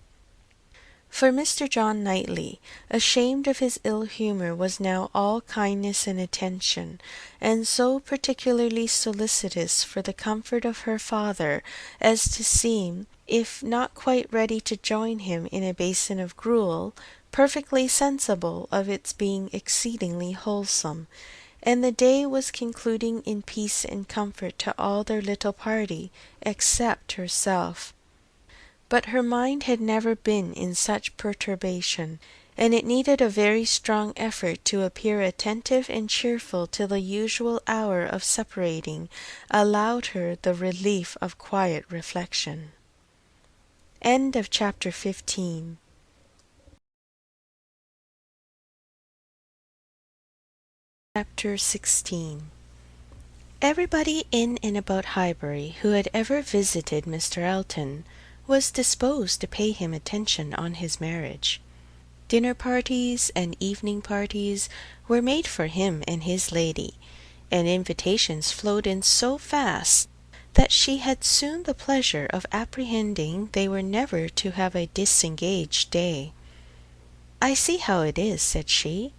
For Mr. John Knightley, ashamed of his ill humour, was now all kindness and attention, and so particularly solicitous for the comfort of her father as to seem, if not quite ready to join him in a basin of gruel, perfectly sensible of its being exceedingly wholesome, and the day was concluding in peace and comfort to all their little party, except herself. But her mind had never been in such perturbation, and it needed a very strong effort to appear attentive and cheerful till the usual hour of separating allowed her the relief of quiet reflection. Chapter 15. Chapter 16. Everybody in and about Highbury who had ever visited Mr. Elton was disposed to pay him attention on his marriage. Dinner parties and evening parties were made for him and his lady, and invitations flowed in so fast that she had soon the pleasure of apprehending they were never to have a disengaged day. "I see how it is," said she.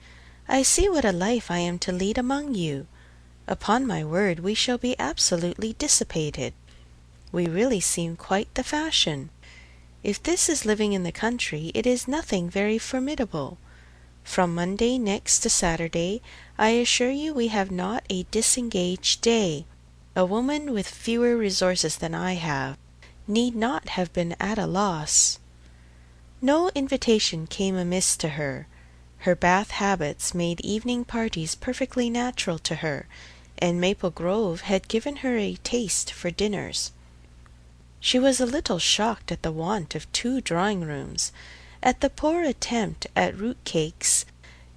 "I see what a life I am to lead among you. Upon my word, we shall be absolutely dissipated. We really seem quite the fashion. If this is living in the country, it is nothing very formidable. From Monday next to Saturday, I assure you we have not a disengaged day. A woman with fewer resources than I have need not have been at a loss." No invitation came amiss to her. Her Bath habits made evening parties perfectly natural to her, and Maple Grove had given her a taste for dinners. She was a little shocked at the want of 2 drawing-rooms, at the poor attempt at root cakes,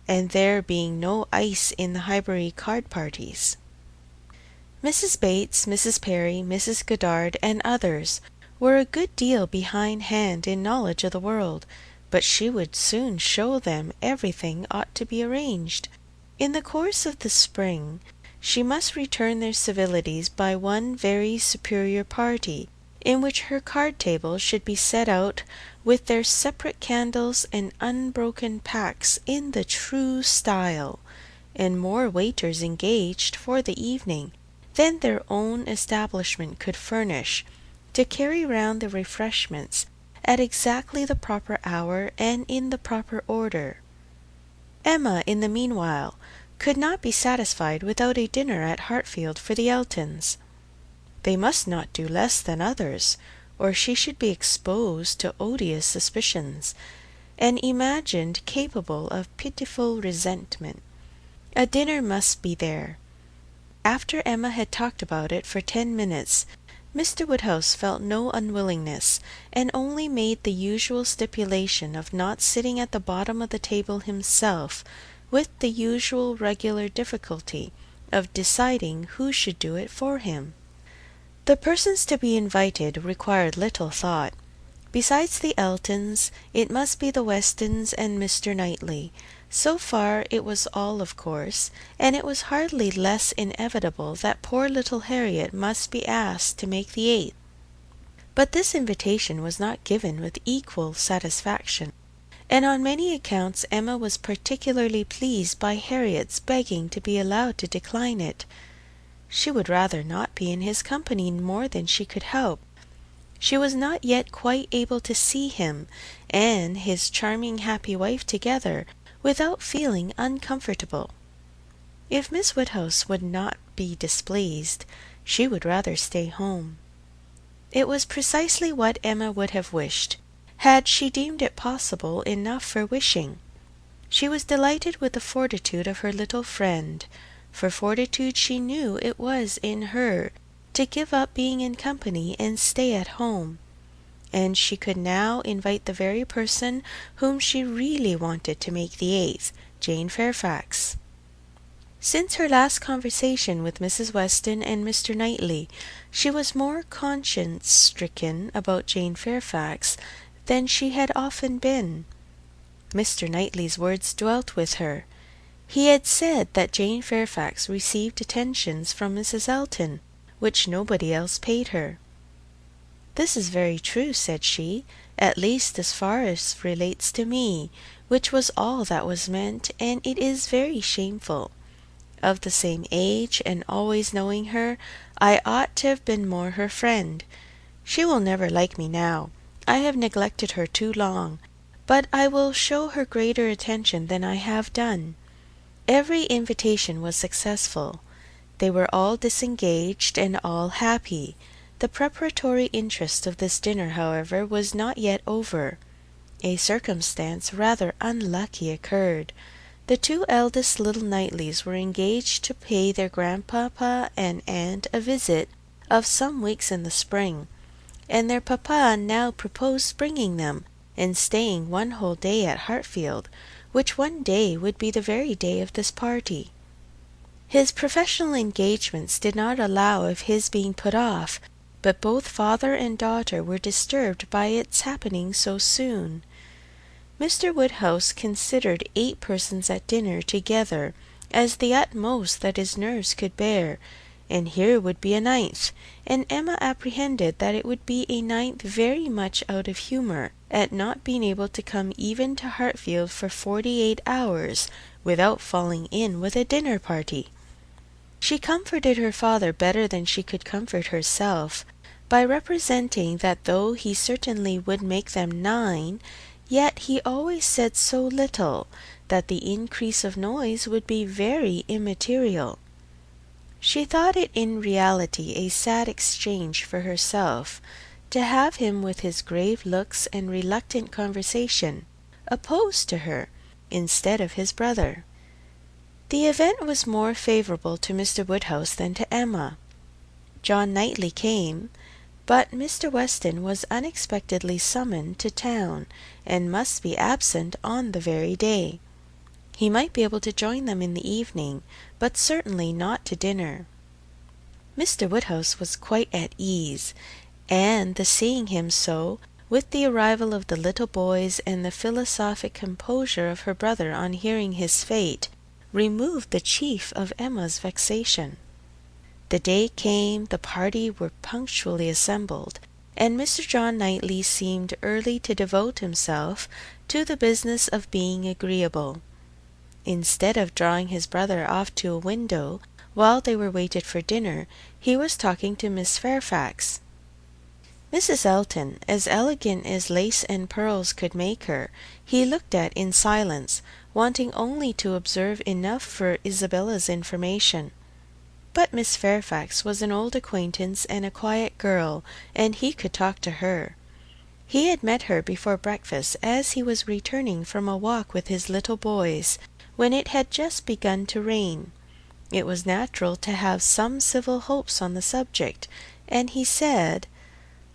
and there being no ice in the Highbury card parties. Mrs. Bates, Mrs. Perry, Mrs. Goddard, and others were a good deal behindhand in knowledge of the world, but she would soon show them everything ought to be arranged. In the course of the spring she must return their civilities by one very superior party, in which her card-table should be set out with their separate candles and unbroken packs in the true style, and more waiters engaged for the evening than their own establishment could furnish, to carry round the refreshments at exactly the proper hour and in the proper order. Emma, in the meanwhile, could not be satisfied without a dinner at Hartfield for the Eltons. They must not do less than others, or she should be exposed to odious suspicions, and imagined capable of pitiful resentment. A dinner must be there. After Emma had talked about it for 10 minutes, Mr. Woodhouse felt no unwillingness, and only made the usual stipulation of not sitting at the bottom of the table himself, with the usual regular difficulty of deciding who should do it for him. The persons to be invited required little thought. Besides the Eltons, it must be the Westons and Mr. Knightley. So far it was all of course, and it was hardly less inevitable that poor little Harriet must be asked to make the 8th. But this invitation was not given with equal satisfaction, and on many accounts Emma was particularly pleased by Harriet's begging to be allowed to decline it. She would rather not be in his company more than she could help. She was not yet quite able to see him and his charming happy wife together without feeling uncomfortable. If Miss Woodhouse would not be displeased, she would rather stay home. It was precisely what Emma would have wished, had she deemed it possible enough for wishing. She was delighted with the fortitude of her little friend, for fortitude she knew it was in her, to give up being in company and stay at home. And she could now invite the very person whom she really wanted to make the 8th, Jane Fairfax. Since her last conversation with Mrs. Weston and Mr. Knightley, she was more conscience-stricken about Jane Fairfax than she had often been. Mr. Knightley's words dwelt with her. He had said that Jane Fairfax received attentions from Mrs. Elton, which nobody else paid her. "This is very true," said she, "at least as far as relates to me, which was all that was meant, and it is very shameful. Of the same age, and always knowing her, I ought to have been more her friend. She will never like me now. I have neglected her too long, but I will show her greater attention than I have done." Every invitation was successful. They were all disengaged and all happy. The preparatory interest of this dinner, however, was not yet over. A circumstance rather unlucky occurred. The 2 eldest little Knightleys were engaged to pay their grandpapa and aunt a visit of some weeks in the spring, and their papa now proposed bringing them, and staying one whole day at Hartfield, which one day would be the very day of this party. His professional engagements did not allow of his being put off, but both father and daughter were disturbed by its happening so soon. Mr. Woodhouse considered 8 persons at dinner together as the utmost that his nerves could bear, and here would be a 9th, and Emma apprehended that it would be a 9th very much out of humour at not being able to come even to Hartfield for 48 hours without falling in with a dinner party. She comforted her father better than she could comfort herself, by representing that though he certainly would make them 9, yet he always said so little that the increase of noise would be very immaterial. She thought it in reality a sad exchange for herself, to have him with his grave looks and reluctant conversation opposed to her, instead of his brother. The event was more favourable to Mr. Woodhouse than to Emma. John Knightley came, but Mr. Weston was unexpectedly summoned to town, and must be absent on the very day. He might be able to join them in the evening, but certainly not to dinner. Mr. Woodhouse was quite at ease, and the seeing him so, with the arrival of the little boys and the philosophic composure of her brother on hearing his fate, removed the chief of Emma's vexation. The day came, the party were punctually assembled, and Mr. John Knightley seemed early to devote himself to the business of being agreeable. Instead of drawing his brother off to a window while they were waited for dinner, he was talking to Miss Fairfax. Mrs. Elton, as elegant as lace and pearls could make her, he looked at in silence, wanting only to observe enough for Isabella's information. But Miss Fairfax was an old acquaintance and a quiet girl, and he could talk to her. He had met her before breakfast as he was returning from a walk with his little boys, when it had just begun to rain. It was natural to have some civil hopes on the subject, and he said,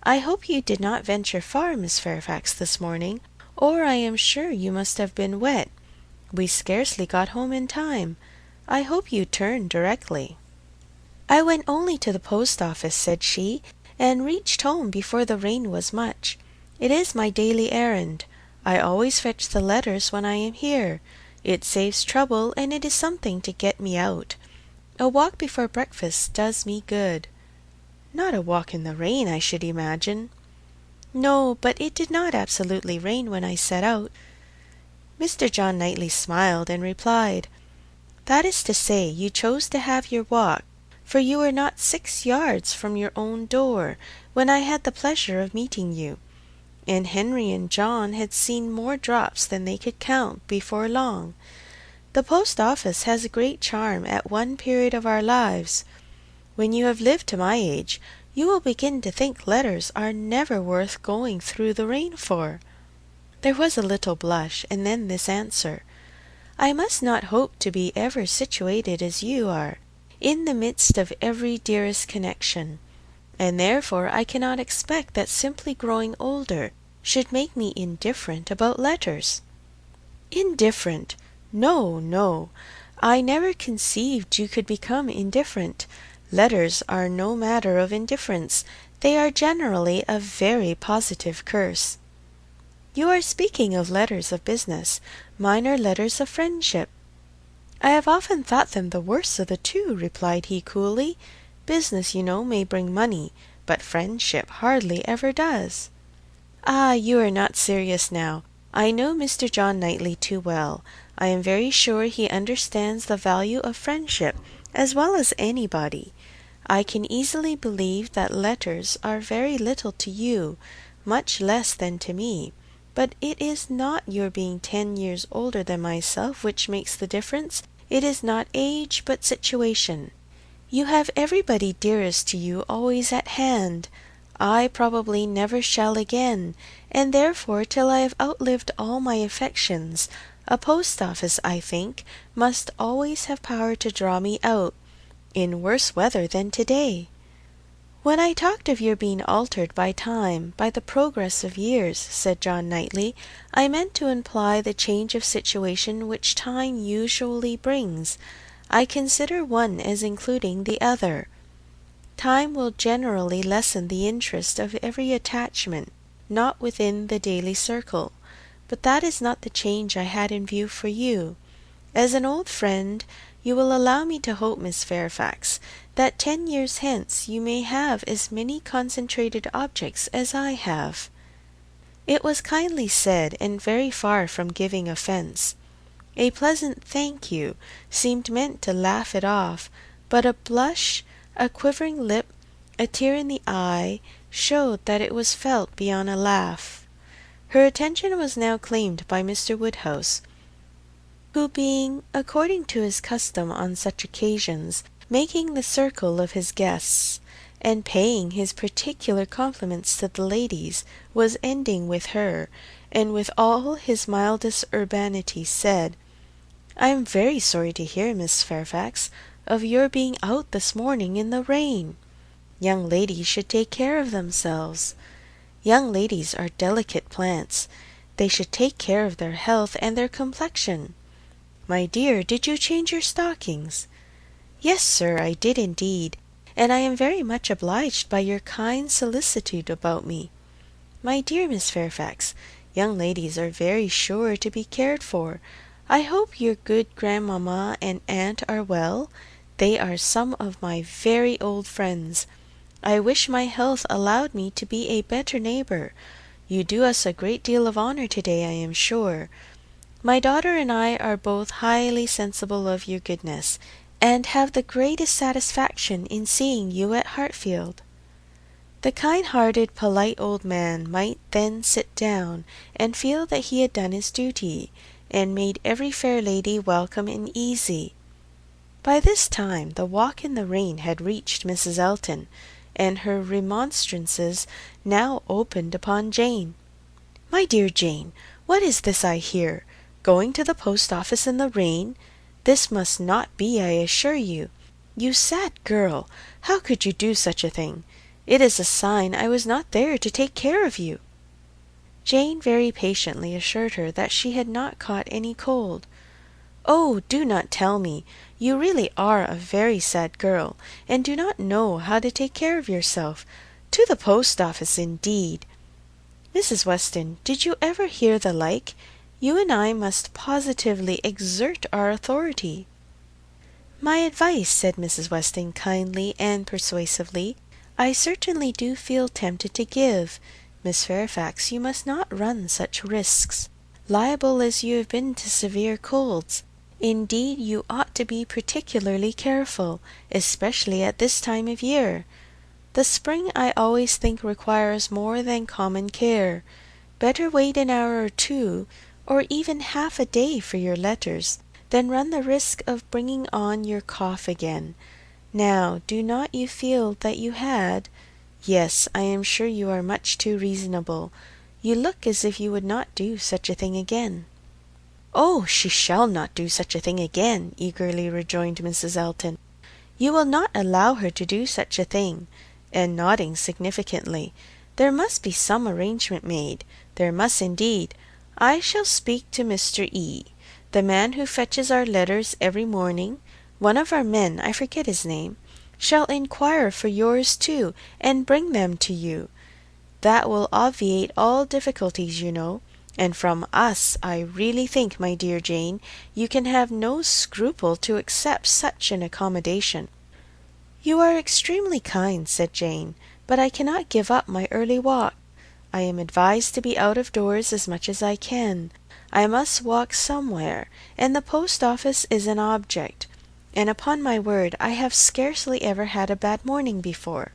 "I hope you did not venture far, Miss Fairfax, this morning, or I am sure you must have been wet. We scarcely got home in time. I hope you turned directly." "I went only to the post office," said she, "and reached home before the rain was much. It is my daily errand. I always fetch the letters when I am here. It saves trouble, and it is something to get me out. A walk before breakfast does me good." "Not a walk in the rain, I should imagine." "No, but it did not absolutely rain when I set out." Mr. John Knightley smiled, and replied, "That is to say, you chose to have your walk, for you were not 6 yards from your own door when I had the pleasure of meeting you, and Henry and John had seen more drops than they could count before long. The post office has a great charm at one period of our lives. When you have lived to my age, you will begin to think letters are never worth going through the rain for." There was a little blush, and then this answer: "I must not hope to be ever situated as you are, in the midst of every dearest connection, and therefore I cannot expect that simply growing older should make me indifferent about letters." "Indifferent! No, no. I never conceived you could become indifferent. Letters are no matter of indifference. They are generally a very positive curse." "You are speaking of letters of business. Mine are letters of friendship." "I have often thought them the worst of the two," replied he coolly. "Business, you know, may bring money, but friendship hardly ever does." "Ah, you are not serious now. I know Mr. John Knightley too well. I am very sure he understands the value of friendship as well as anybody. I can easily believe that letters are very little to you, much less than to me, but it is not your being 10 years older than myself which makes the difference. It is not age, but situation. You have everybody dearest to you always at hand. I probably never shall again, and therefore till I have outlived all my affections, a post office, I think, must always have power to draw me out, in worse weather than to-day." "When I talked of your being altered by time, by the progress of years," said John Knightley, "I meant to imply the change of situation which time usually brings. I consider one as including the other. Time will generally lessen the interest of every attachment not within the daily circle, but that is not the change I had in view for you. As an old friend, you will allow me to hope, Miss Fairfax, that 10 years hence you may have as many concentrated objects as I have." It was kindly said, and very far from giving offence. A pleasant "thank you" seemed meant to laugh it off, but a blush, a quivering lip, a tear in the eye, showed that it was felt beyond a laugh. Her attention was now claimed by Mr. Woodhouse, who being, according to his custom on such occasions, making the circle of his guests, and paying his particular compliments to the ladies, was ending with her, and with all his mildest urbanity said, "I am very sorry to hear, Miss Fairfax, of your being out this morning in the rain. Young ladies should take care of themselves. Young ladies are delicate plants. They should take care of their health and their complexion. My dear, did you change your stockings?" "Yes, sir, I did indeed, and I am very much obliged by your kind solicitude about me. My dear Miss Fairfax, young ladies are very sure to be cared for. I hope your good grandmamma and aunt are well. They are some of my very old friends. I wish my health allowed me to be a better neighbour. You do us a great deal of honour to-day, I am sure. My daughter and I are both highly sensible of your goodness, and have the greatest satisfaction in seeing you at Hartfield." The kind-hearted, polite old man might then sit down and feel that he had done his duty, and made every fair lady welcome and easy. By this time the walk in the rain had reached Mrs. Elton, and her remonstrances now opened upon Jane. "My dear Jane, what is this I hear? Going to the post-office in the rain? This must not be, I assure you. You sad girl, how could you do such a thing? It is a sign I was not there to take care of you." Jane very patiently assured her that she had not caught any cold. "Oh, do not tell me! You really are a very sad girl, and do not know how to take care of yourself. To the post-office, indeed! Mrs. Weston, did you ever hear the like? You and I must positively exert our authority." "My advice," said Mrs. Weston kindly and persuasively, "I certainly do feel tempted to give. Miss Fairfax, you must not run such risks, liable as you have been to severe colds. Indeed, you ought to be particularly careful, especially at this time of year. The spring I always think requires more than common care. Better wait an hour or two, or even half a day for your letters, than run the risk of bringing on your cough again. Now, do not you feel that you had? Yes, I am sure you are much too reasonable. You look as if you would not do such a thing again." "Oh, she shall not do such a thing again," eagerly rejoined Mrs. Elton. "You will not allow her to do such a thing," and nodding significantly. "There must be some arrangement made. There must indeed. I shall speak to Mr. E., the man who fetches our letters every morning. One of our men, I forget his name, shall inquire for yours too, and bring them to you. That will obviate all difficulties, you know. And from us, I really think, my dear Jane, you can have no scruple to accept such an accommodation." "You are extremely kind," said Jane, "but I cannot give up my early walk. I am advised to be out of doors as much as I can. I must walk somewhere, and the post-office is an object. And upon my word, I have scarcely ever had a bad morning before."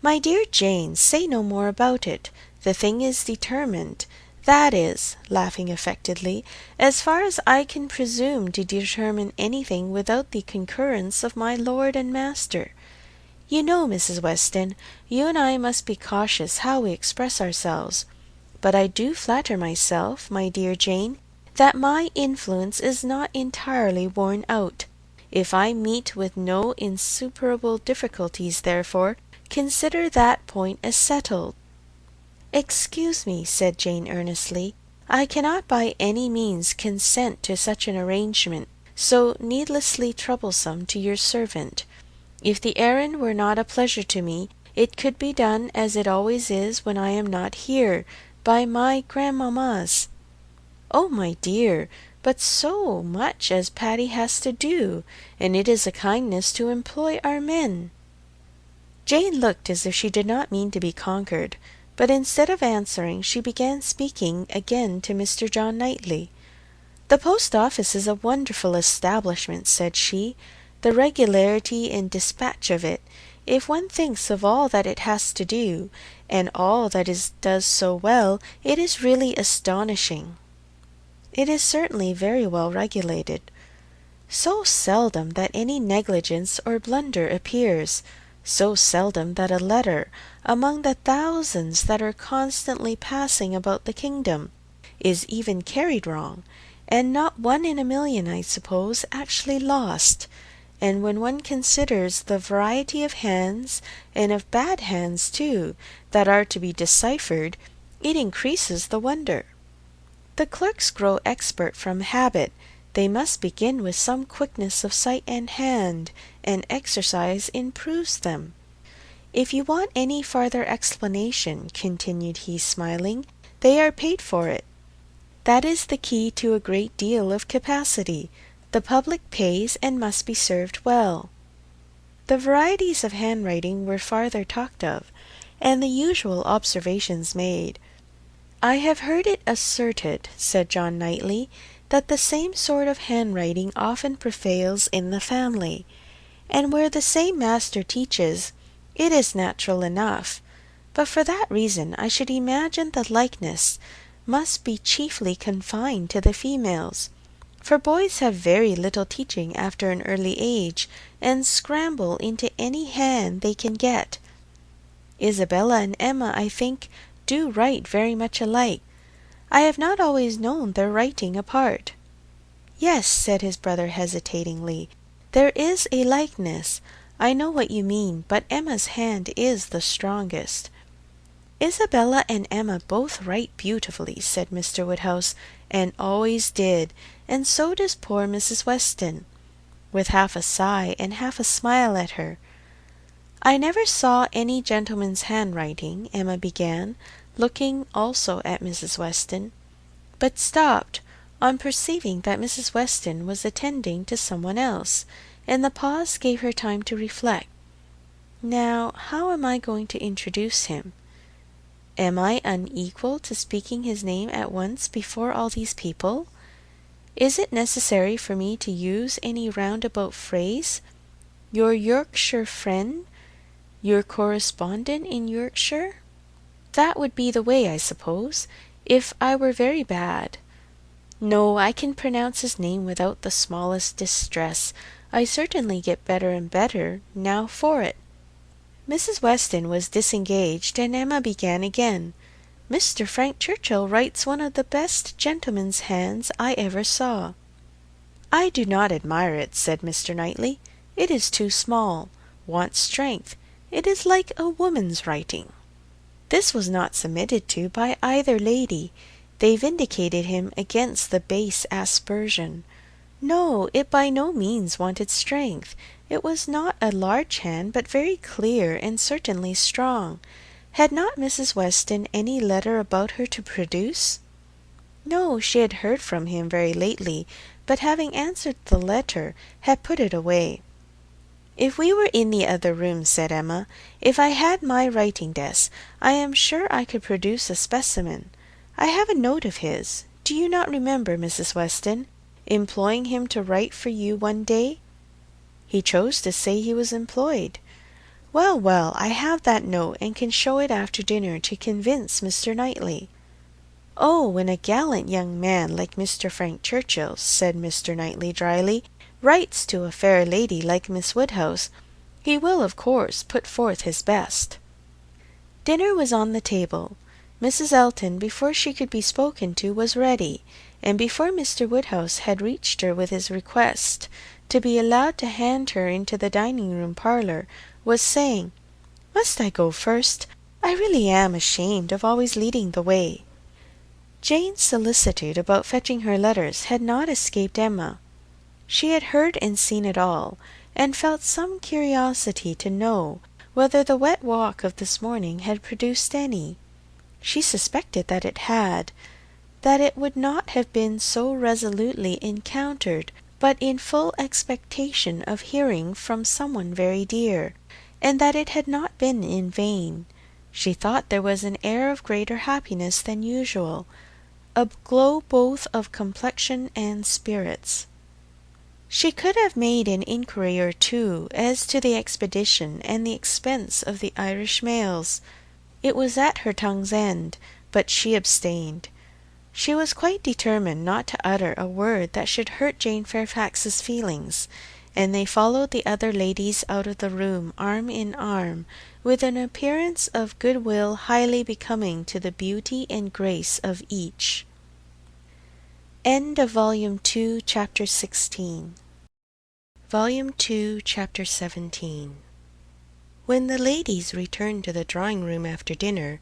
"My dear Jane, say no more about it. The thing is determined. That is," laughing affectedly, "as far as I can presume to determine anything without the concurrence of my lord and master. You know, Mrs. Weston, you and I must be cautious how we express ourselves. But I do flatter myself, my dear Jane, that my influence is not entirely worn out. If I meet with no insuperable difficulties, therefore, consider that point as settled." "Excuse me," said Jane earnestly, "I cannot by any means consent to such an arrangement, so needlessly troublesome to your servant. If the errand were not a pleasure to me, it could be done as it always is when I am not here, by my grandmamma's." "Oh, my dear, but so much as Patty has to do, and it is a kindness to employ our men." Jane looked as if she did not mean to be conquered, but instead of answering, she began speaking again to Mr. John Knightley. "The post-office is a wonderful establishment," said she. "The regularity and dispatch of it, if one thinks of all that it has to do, and all that it does so well, it is really astonishing." "It is certainly very well regulated." "So seldom that any negligence or blunder appears, so seldom that a letter, among the thousands that are constantly passing about the kingdom, is even carried wrong, and not one in a million, I suppose, actually lost. And when one considers the variety of hands, and of bad hands too, that are to be deciphered, it increases the wonder. The clerks grow expert from habit. They must begin with some quickness of sight and hand, and exercise improves them. If you want any farther explanation, continued he, smiling, they are paid for it. That is the key to a great deal of capacity. The public pays and must be served well. The varieties of handwriting were farther talked of, and the usual observations made. I have heard it asserted, said John Knightley, that the same sort of handwriting often prevails in the family, and where the same master teaches, it is natural enough. But for that reason I should imagine the likeness must be chiefly confined to the females, for boys have very little teaching after an early age, and scramble into any hand they can get. Isabella and Emma, I think, do write very much alike. I have not always known their writing apart. Yes, said his brother hesitatingly, there is a likeness. I know what you mean, but Emma's hand is the strongest. Isabella and Emma both write beautifully, said Mr. Woodhouse, and always did, and so does poor Mrs. Weston, with half a sigh and half a smile at her. I never saw any gentleman's handwriting, Emma began, looking also at Mrs. Weston, but stopped on perceiving that Mrs. Weston was attending to some one else, and the pause gave her time to reflect. Now, how am I going to introduce him? Am I unequal to speaking his name at once before all these people? Is it necessary for me to use any roundabout phrase? Your Yorkshire friend? Your correspondent in Yorkshire? That would be the way, I suppose, if I were very bad. No, I can pronounce his name without the smallest distress. I certainly get better and better now for it. Mrs. Weston was disengaged, and Emma began again. Mr. Frank Churchill writes one of the best gentleman's hands I ever saw. I do not admire it, said Mr. Knightley. It is too small, wants strength. It is like a woman's writing. This was not submitted to by either lady. They vindicated him against the base aspersion. No, it by no means wanted strength. It was not a large hand, but very clear and certainly strong. Had not Mrs. Weston any letter about her to produce? No, she had heard from him very lately, but having answered the letter, had put it away. If we were in the other room, said Emma, if I had my writing desk, I am sure I could produce a specimen. I have a note of his. Do you not remember, Mrs. Weston, employing him to write for you one day? He chose to say he was employed. Well, well, I have that note, and can show it after dinner to convince Mr. Knightley. Oh, when a gallant young man like Mr. Frank Churchill, said Mr. Knightley dryly, writes to a fair lady like Miss Woodhouse, he will, of course, put forth his best. Dinner was on the table. Mrs. Elton, before she could be spoken to, was ready, and before Mr. Woodhouse had reached her with his request to be allowed to hand her into the dining-room parlour, was saying, "Must I go first? I really am ashamed of always leading the way." Jane's solicitude about fetching her letters had not escaped Emma. She had heard and seen it all, and felt some curiosity to know whether the wet walk of this morning had produced any. She suspected that it had, that it would not have been so resolutely encountered but in full expectation of hearing from some one very dear, and that it had not been in vain. She thought there was an air of greater happiness than usual, a glow both of complexion and spirits. She could have made an inquiry or two as to the expedition and the expense of the Irish mails. It was at her tongue's end, but she abstained. She was quite determined not to utter a word that should hurt Jane Fairfax's feelings, and they followed the other ladies out of the room arm in arm, with an appearance of good-will highly becoming to the beauty and grace of each. End of Volume 2, Chapter 16. Volume 2, Chapter 17. When the ladies returned to the drawing-room after dinner,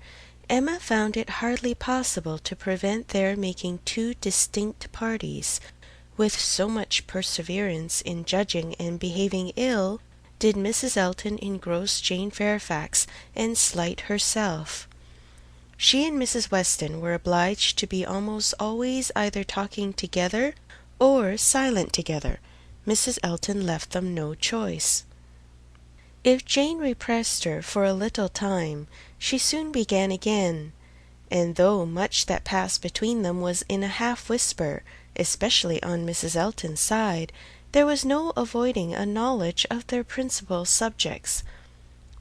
Emma found it hardly possible to prevent their making two distinct parties. With so much perseverance in judging and behaving ill, did Mrs. Elton engross Jane Fairfax and slight herself. She and Mrs. Weston were obliged to be almost always either talking together or silent together. Mrs. Elton left them no choice. If Jane repressed her for a little time, she soon began again, and though much that passed between them was in a half-whisper, especially on Mrs. Elton's side, there was no avoiding a knowledge of their principal subjects.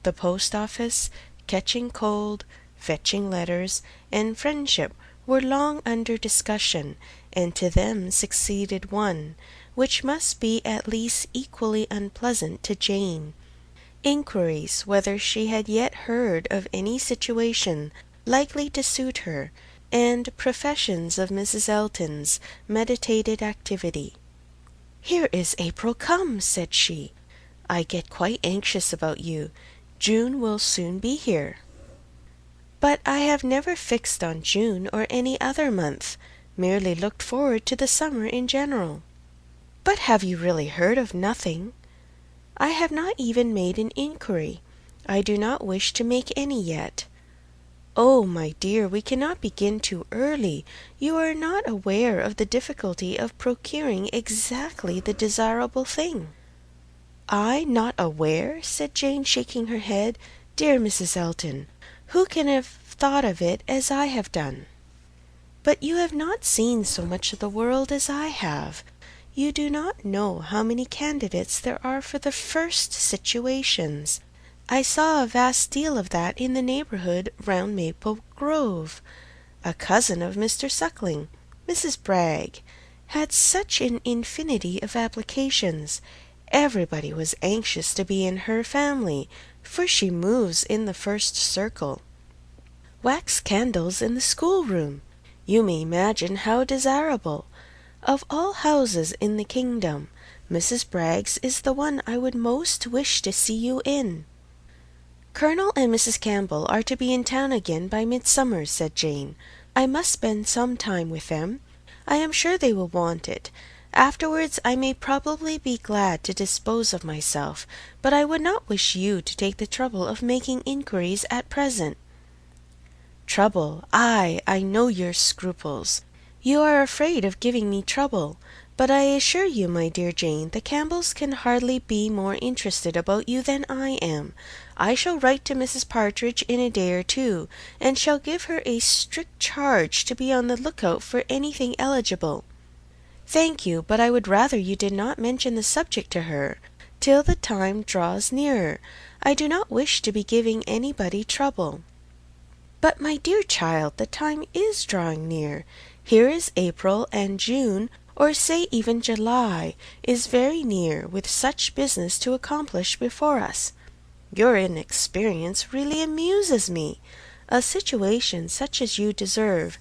The post-office, catching cold, fetching letters, and friendship were long under discussion, and to them succeeded one, which must be at least equally unpleasant to Jane. Inquiries whether she had yet heard of any situation likely to suit her, and professions of Mrs. Elton's meditated activity. "Here is April come," said she. "I get quite anxious about you. June will soon be here." "But I have never fixed on June or any other month, merely looked forward to the summer in general." "But have you really heard of nothing?" "I have not even made an inquiry. I do not wish to make any yet." "Oh, my dear, we cannot begin too early. You are not aware of the difficulty of procuring exactly the desirable thing." "I not aware!" said Jane, shaking her head. "Dear Mrs. Elton, who can have thought of it as I have done?" "But you have not seen so much of the world as I have. You do not know how many candidates there are for the first situations. I saw a vast deal of that in the neighbourhood round Maple Grove. A cousin of Mr. Suckling, Mrs. Bragg, had such an infinity of applications. Everybody was anxious to be in her family, for she moves in the first circle. Wax candles in the schoolroom. You may imagine how desirable. Of all houses in the kingdom, Mrs. Bragg's is the one I would most wish to see you in." "Colonel and Mrs. Campbell are to be in town again by midsummer," said Jane. "I must spend some time with them. I am sure they will want it. Afterwards I may probably be glad to dispose of myself, but I would not wish you to take the trouble of making inquiries at present." "Trouble! Ay, I know your scruples. You are afraid of giving me trouble, but I assure you, my dear Jane, the Campbells can hardly be more interested about you than I am. I shall write to Mrs. Partridge in a day or two, and shall give her a strict charge to be on the lookout for anything eligible." "Thank you, but I would rather you did not mention the subject to her till the time draws nearer. I do not wish to be giving anybody trouble." "But, my dear child, the time is drawing near. Here is April, and June, or say even July, is very near, with such business to accomplish before us. Your inexperience really amuses me. A situation such as you deserve,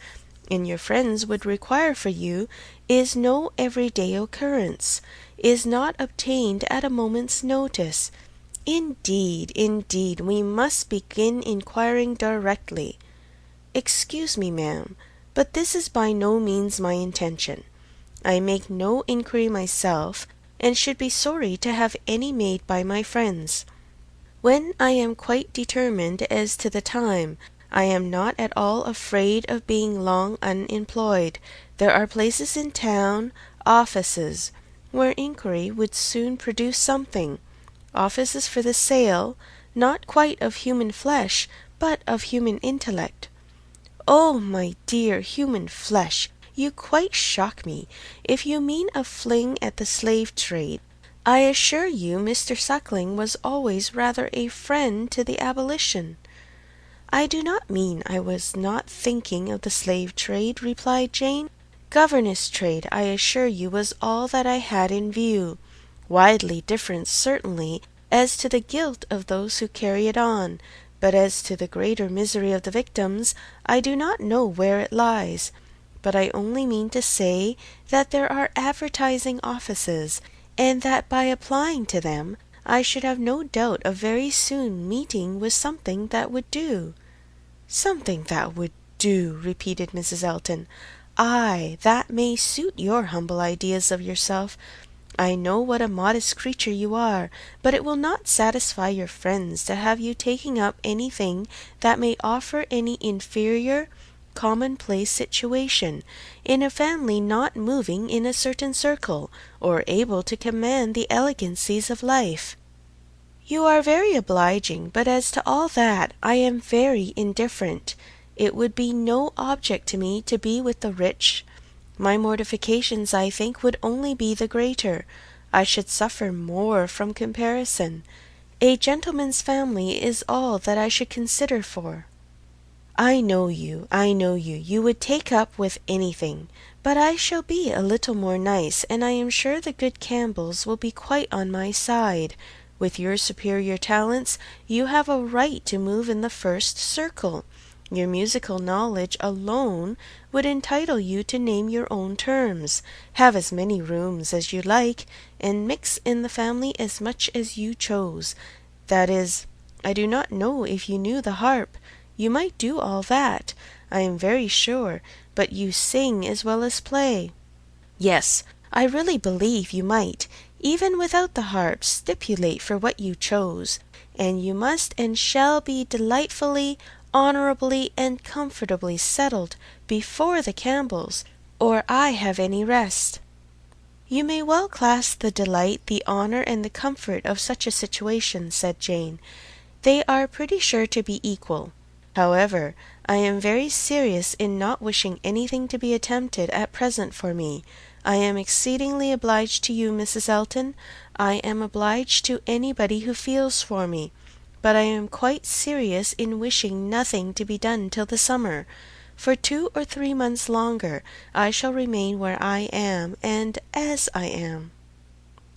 and your friends would require for you, is no everyday occurrence, is not obtained at a moment's notice. Indeed, we must begin inquiring directly. Excuse me, ma'am, but this is by no means my intention. I make no inquiry myself, and should be sorry to have any made by my friends. When I am quite determined as to the time, I am not at all afraid of being long unemployed. There are places in town, offices, where inquiry would soon produce something. Offices for the sale, not quite of human flesh, but of human intellect." "Oh, my dear, human flesh! You quite shock me. If you mean a fling at the slave trade, I assure you Mr. Suckling was always rather a friend to the abolition." "I do not mean I was not thinking of the slave trade," replied Jane. "Governess trade, I assure you, was all that I had in view. Widely different, certainly, as to the guilt of those who carry it on, but as to the greater misery of the victims, I do not know where it lies. but I only mean to say that there are advertising offices, and that by applying to them I should have no doubt of very soon meeting with something that would do." "Something that would do," repeated Mrs. Elton. "Ay, that may suit your humble ideas of yourself. I know what a modest creature you are, but it will not satisfy your friends to have you taking up anything that may offer any inferior, commonplace situation, in a family not moving in a certain circle, or able to command the elegancies of life." "You are very obliging, but as to all that I am very indifferent. It would be no object to me to be with the rich. My mortifications, I think, would only be the greater. I should suffer more from comparison. A gentleman's family is all that I should consider for." "I know you, I know you. You would take up with anything. But I shall be a little more nice, and I am sure the good Campbells will be quite on my side. With your superior talents, you have a right to move in the first circle. Your musical knowledge alone would entitle you to name your own terms, have as many rooms as you like, and mix in the family as much as you chose. That is, I do not know if you knew the harp. You might do all that, I am very sure, but you sing as well as play." "Yes, I really believe you might, even without the harp, stipulate for what you chose, and you must and shall be delightfully, honourably, and comfortably settled before the Campbells, or I have any rest." "You may well class the delight, the honour, and the comfort of such a situation," said Jane. "They are pretty sure to be equal. However, I am very serious in not wishing anything to be attempted at present for me. I am exceedingly obliged to you, Mrs. Elton. I am obliged to anybody who feels for me. But I am quite serious in wishing nothing to be done till the summer. For 2 or 3 months longer I shall remain where I am, and as I am."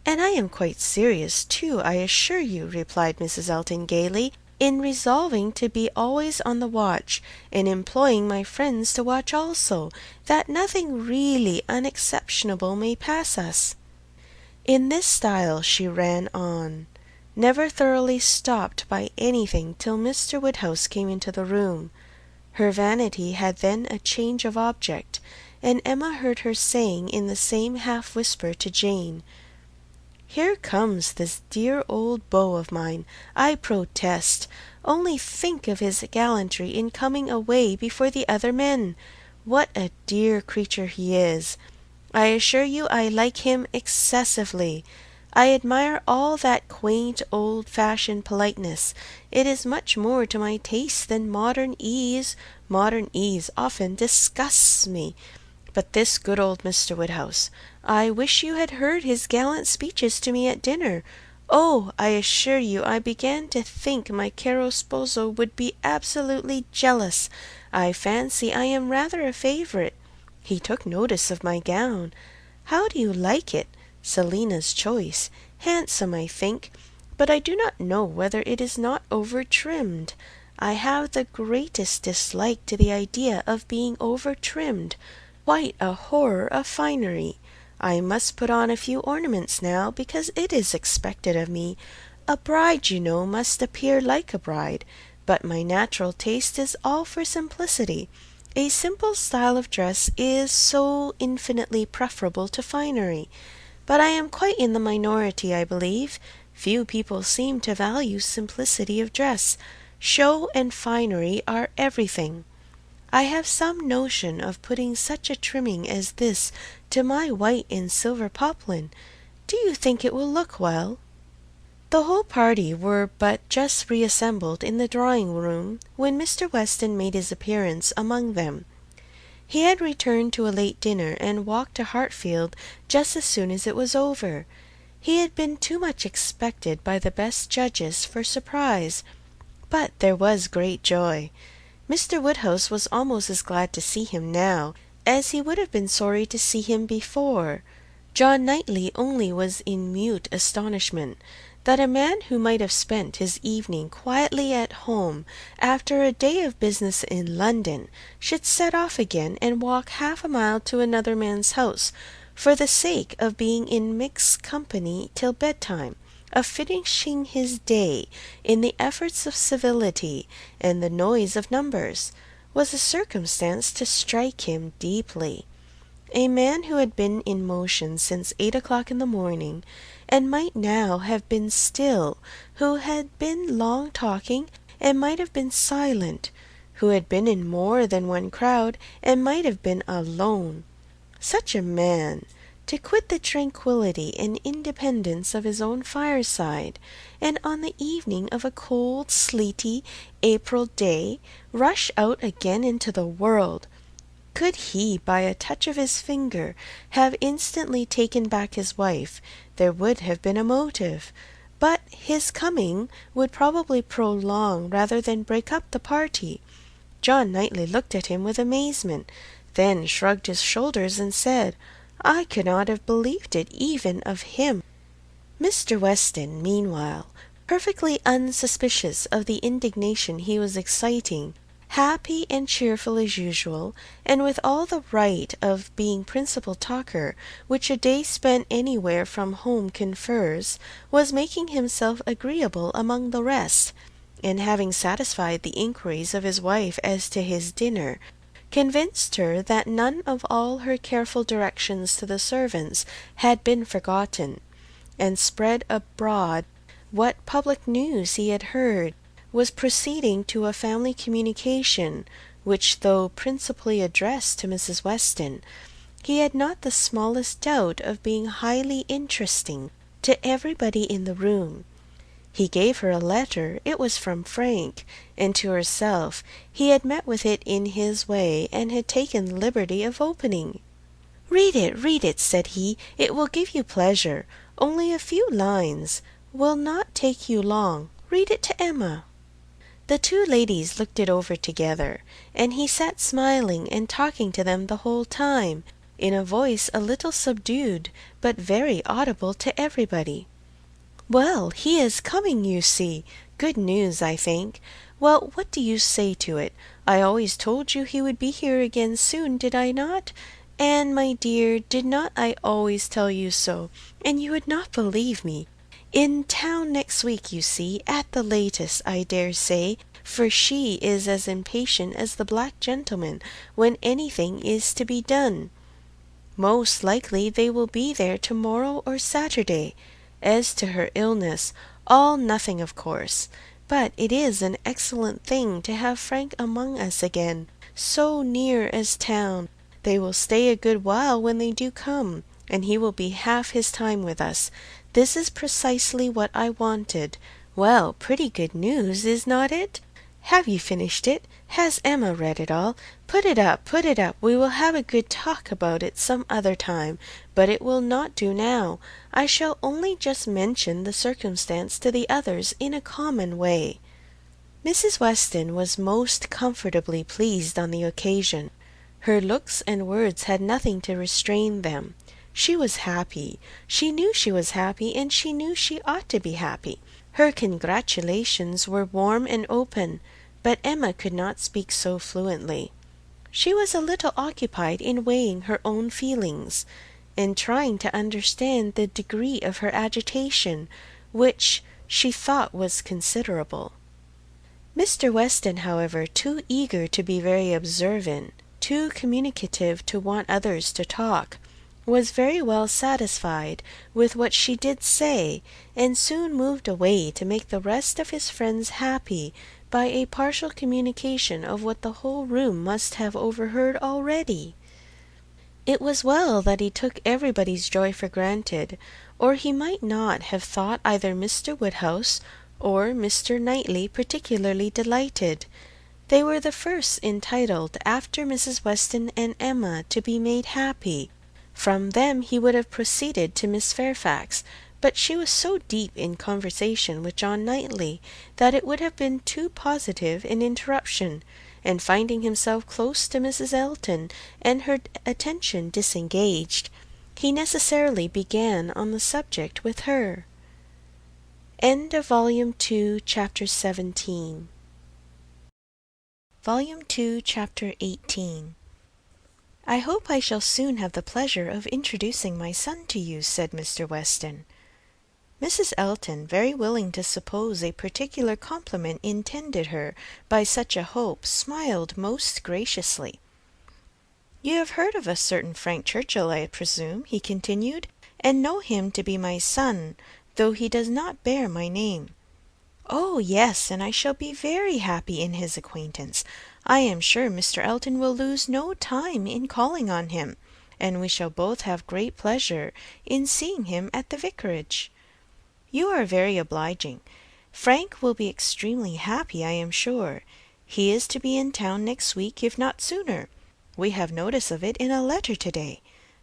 "And I am quite serious too, I assure you," replied Mrs. Elton gaily, "in resolving to be always on the watch, and employing my friends to watch also, that nothing really unexceptionable may pass us." In this style she ran on, never thoroughly stopped by anything till Mr. Woodhouse came into the room. Her vanity had then a change of object, and Emma heard her saying in the same half whisper to Jane, "Here comes this dear old beau of mine, I protest. Only think of his gallantry in coming away before the other men. What a dear creature he is! I assure you I like him excessively. I admire all that quaint old-fashioned politeness. It is much more to my taste than modern ease. Modern ease often disgusts me. But this good old Mr. Woodhouse, I wish you had heard his gallant speeches to me at dinner. Oh, I assure you I began to think my caro sposo would be absolutely jealous. I fancy I am rather a favourite. He took notice of my gown. How do you like it? Selina's choice. Handsome, I think, but I do not know whether it is not over-trimmed. I have the greatest dislike to the idea of being over-trimmed. Quite a horror of finery. I must put on a few ornaments now, because it is expected of me. A bride, you know, must appear like a bride, but my natural taste is all for simplicity. A simple style of dress is so infinitely preferable to finery. But I am quite in the minority, I believe. Few people seem to value simplicity of dress. Show and finery are everything. I have some notion of putting such a trimming as this to my white and silver poplin. Do you think it will look well?" The whole party were but just reassembled in the drawing-room when Mr. Weston made his appearance among them. He had returned to a late dinner, and walked to Hartfield just as soon as it was over. He had been too much expected by the best judges for surprise, but there was great joy. Mr. Woodhouse was almost as glad to see him now as he would have been sorry to see him before. John Knightley only was in mute astonishment. that a man who might have spent his evening quietly at home after a day of business in London should set off again and walk half a mile to another man's house for the sake of being in mixed company till bedtime, of finishing his day in the efforts of civility and the noise of numbers, was a circumstance to strike him deeply. A man who had been in motion since 8 o'clock in the morning, and might now have been still, who had been long talking, and might have been silent, who had been in more than one crowd, and might have been alone. Such a man, to quit the tranquillity and independence of his own fireside, and on the evening of a cold, sleety April day, rush out again into the world! Could he, by a touch of his finger, have instantly taken back his wife, there would have been a motive, but his coming would probably prolong rather than break up the party. John Knightley looked at him with amazement, then shrugged his shoulders and said, "I could not have believed it even of him." Mr. Weston, meanwhile, perfectly unsuspicious of the indignation he was exciting, happy and cheerful as usual, and with all the right of being principal talker which a day spent anywhere from home confers, was making himself agreeable among the rest, and having satisfied the inquiries of his wife as to his dinner, convinced her that none of all her careful directions to the servants had been forgotten, and spread abroad what public news he had heard was proceeding to a family communication, which, though principally addressed to Mrs. Weston, he had not the smallest doubt of being highly interesting to everybody in the room. He gave her a letter. It was from Frank, and to herself he had met with it in his way, and had taken the liberty of opening. read it," said he. "It will give you pleasure. Only a few lines. Will not take you long. Read it to Emma." The two ladies looked it over together, and he sat smiling and talking to them the whole time, in a voice a little subdued, but very audible to everybody. "Well, he is coming, you see. Good news, I think. Well, what do you say to it? I always told you he would be here again soon, did I not? Anne, my dear, did not I always tell you so? And you would not believe me. In town next week, you see, at the latest, I dare say, for she is as impatient as the black gentleman when anything is to be done. Most likely they will be there to-morrow or Saturday. As to her illness, all nothing, of course, but it is an excellent thing to have Frank among us again, so near as town. They will stay a good while when they do come, and he will be half his time with us. This is precisely what I wanted. Well, pretty good news, is not it? Have you finished it? Has Emma read it all? Put it up, put it up. We will have a good talk about it some other time, but it will not do now. I shall only just mention the circumstance to the others in a common way." Mrs. Weston was most comfortably pleased on the occasion. Her looks and words had nothing to restrain them. She was happy. She knew she was happy, and she knew she ought to be happy. Her congratulations were warm and open, but Emma could not speak so fluently. She was a little occupied in weighing her own feelings, and trying to understand the degree of her agitation, which she thought was considerable. Mr. Weston, however, too eager to be very observant, too communicative to want others to talk, was very well satisfied with what she did say, and soon moved away to make the rest of his friends happy by a partial communication of what the whole room must have overheard already. It was well that he took everybody's joy for granted, or he might not have thought either Mr. Woodhouse or Mr. Knightley particularly delighted. They were the first entitled, after Mrs. Weston and Emma, to be made happy. From them he would have proceeded to Miss Fairfax, but she was so deep in conversation with John Knightley that it would have been too positive an interruption, and finding himself close to Mrs. Elton, and her attention disengaged, he necessarily began on the subject with her. End of Volume 2, Chapter 17. Volume 2, Chapter 18. "I hope I shall soon have the pleasure of introducing my son to you," said Mr. Weston. Mrs. Elton, very willing to suppose a particular compliment intended her by such a hope, smiled most graciously. "You have heard of a certain Frank Churchill, I presume," he continued, "and know him to be my son, though he does not bear my name." "Oh, yes, and I shall be very happy in his acquaintance. I am sure Mr. Elton will lose no time in calling on him, and we shall both have great pleasure in seeing him at the vicarage." "You are very obliging. Frank will be extremely happy, I am sure. He is to be in town next week, if not sooner. We have notice of it in a letter to-day.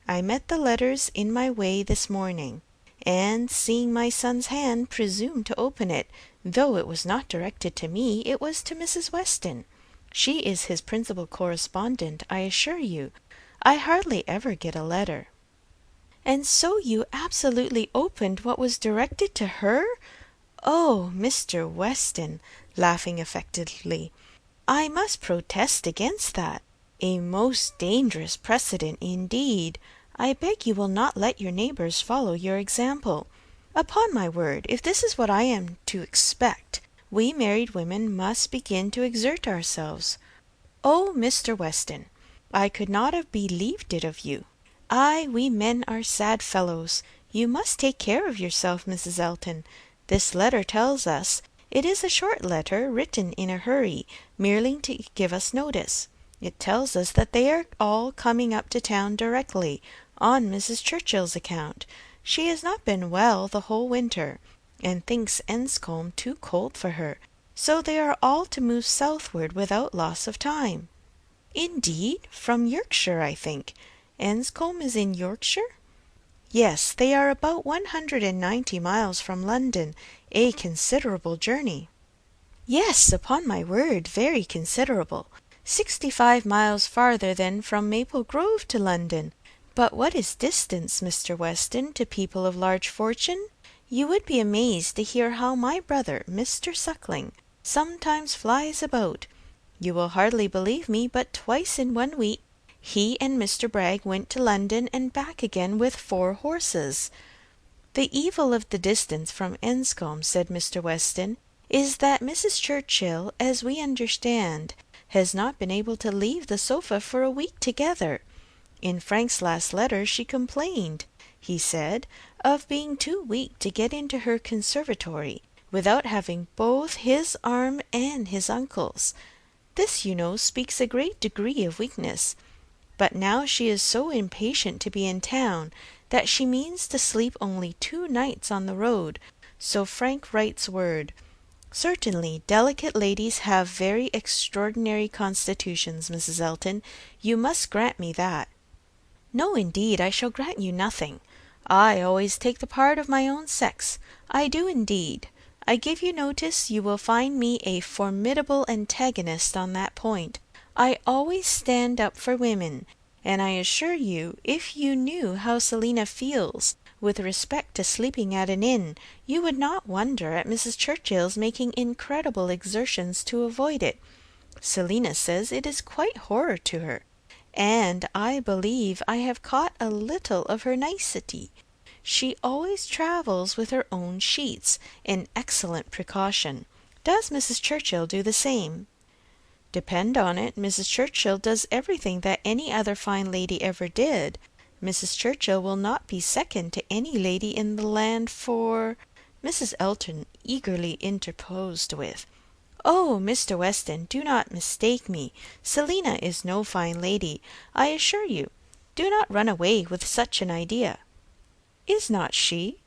I met the letters in my way this morning, and, seeing my son's hand, presumed to open it, though it was not directed to me, it was to Mrs. Weston. She is his principal correspondent, I assure you. I hardly ever get a letter." "And so you absolutely opened what was directed to her? Oh, Mr. Weston," laughing affectedly, "I must protest against that. A most dangerous precedent indeed. I beg you will not let your neighbours follow your example. Upon my word, if this is what I am to expect, we married women must begin to exert ourselves. Oh, Mr. Weston, I could not have believed it of you. Ay, we men are sad fellows. You must take care of yourself, Mrs. Elton. This letter tells us it is a short letter, written in a hurry, merely to give us notice. It tells us that they are all coming up to town directly, on Mrs. Churchill's account. She has not been well the whole winter, and thinks Enscombe too cold for her, so they are all to move southward without loss of time." "Indeed! From Yorkshire, I think. Enscombe is in Yorkshire?" "Yes, they are about 190 miles from London, a considerable journey." "Yes, upon my word, very considerable. 65 miles farther than from Maple Grove to London. But what is distance, Mr. Weston, to people of large fortune? You would be amazed to hear how my brother, Mr. Suckling, sometimes flies about. You will hardly believe me, but twice in 1 week he and Mr. Bragg went to London and back again with 4 horses. "The evil of the distance from Enscombe," said Mr. Weston, "is that Mrs. Churchill, as we understand, has not been able to leave the sofa for a week together. In Frank's last letter she complained, he said, of being too weak to get into her conservatory, without having both his arm and his uncle's. This, you know, speaks a great degree of weakness. But now she is so impatient to be in town, that she means to sleep only 2 nights on the road, so Frank writes word. Certainly delicate ladies have very extraordinary constitutions, Mrs. Elton. You must grant me that." "No, indeed, I shall grant you nothing. I always take the part of my own sex. I do indeed. I give you notice you will find me a formidable antagonist on that point. I always stand up for women, and I assure you, if you knew how Selina feels with respect to sleeping at an inn, you would not wonder at Mrs. Churchill's making incredible exertions to avoid it. Selina says it is quite horror to her, and I believe I have caught a little of her nicety. She always travels with her own sheets, an excellent precaution. Does Mrs. Churchill do the same?" "Depend on it, Mrs. Churchill does everything that any other fine lady ever did. Mrs. Churchill will not be second to any lady in the land for—" Mrs. Elton eagerly interposed with, "Oh, Mr. Weston, do not mistake me. Selina is no fine lady, I assure you. Do not run away with such an idea." "Is not she?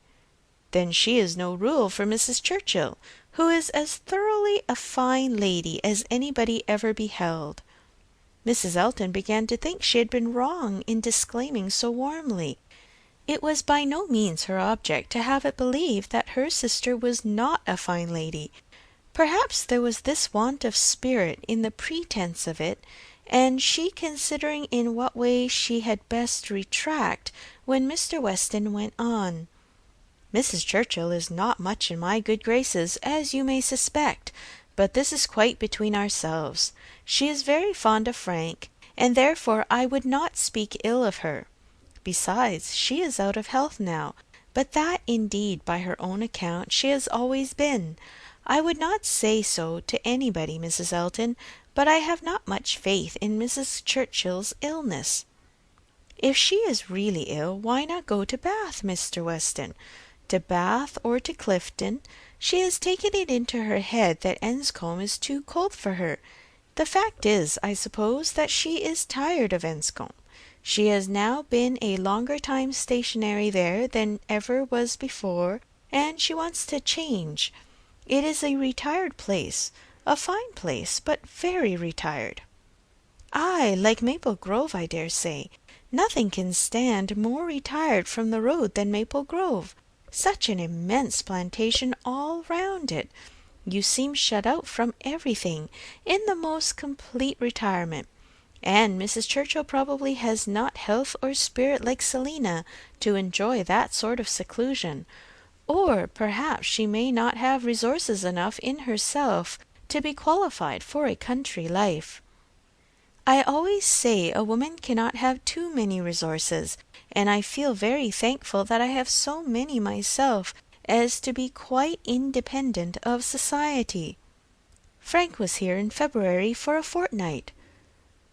Then she is no rule for Mrs. Churchill, who is as thoroughly a fine lady as anybody ever beheld." Mrs. Elton began to think she had been wrong in disclaiming so warmly. It was by no means her object to have it believed that her sister was not a fine lady. Perhaps there was this want of spirit in the pretence of it, and she considering in what way she had best retract, when Mr. Weston went on. Mrs. Churchill is not much in my good graces, as you may suspect, but this is quite between ourselves. She is very fond of Frank, and therefore I would not speak ill of her. Besides, she is out of health now, but that indeed by her own account she has always been. I would not say so to anybody, Mrs. Elton, but I have not much faith in Mrs. Churchill's illness. If she is really ill, why not go to Bath, Mr. Weston? To Bath or to Clifton. She has taken it into her head that Enscombe is too cold for her. The fact is, I suppose, that she is tired of Enscombe. She has now been a longer time stationary there than ever was before, and she wants to change. It is a retired place, a fine place, but very retired. Ay, like Maple Grove, I dare say. Nothing can stand more retired from the road than Maple Grove. Such an immense plantation all round it. You seem shut out from everything, in the most complete retirement. And Mrs. Churchill probably has not health or spirit like Selina to enjoy that sort of seclusion. Or perhaps she may not have resources enough in herself to be qualified for a country life. I always say a woman cannot have too many resources, and I feel very thankful that I have so many myself as to be quite independent of society. Frank was here in February for a fortnight.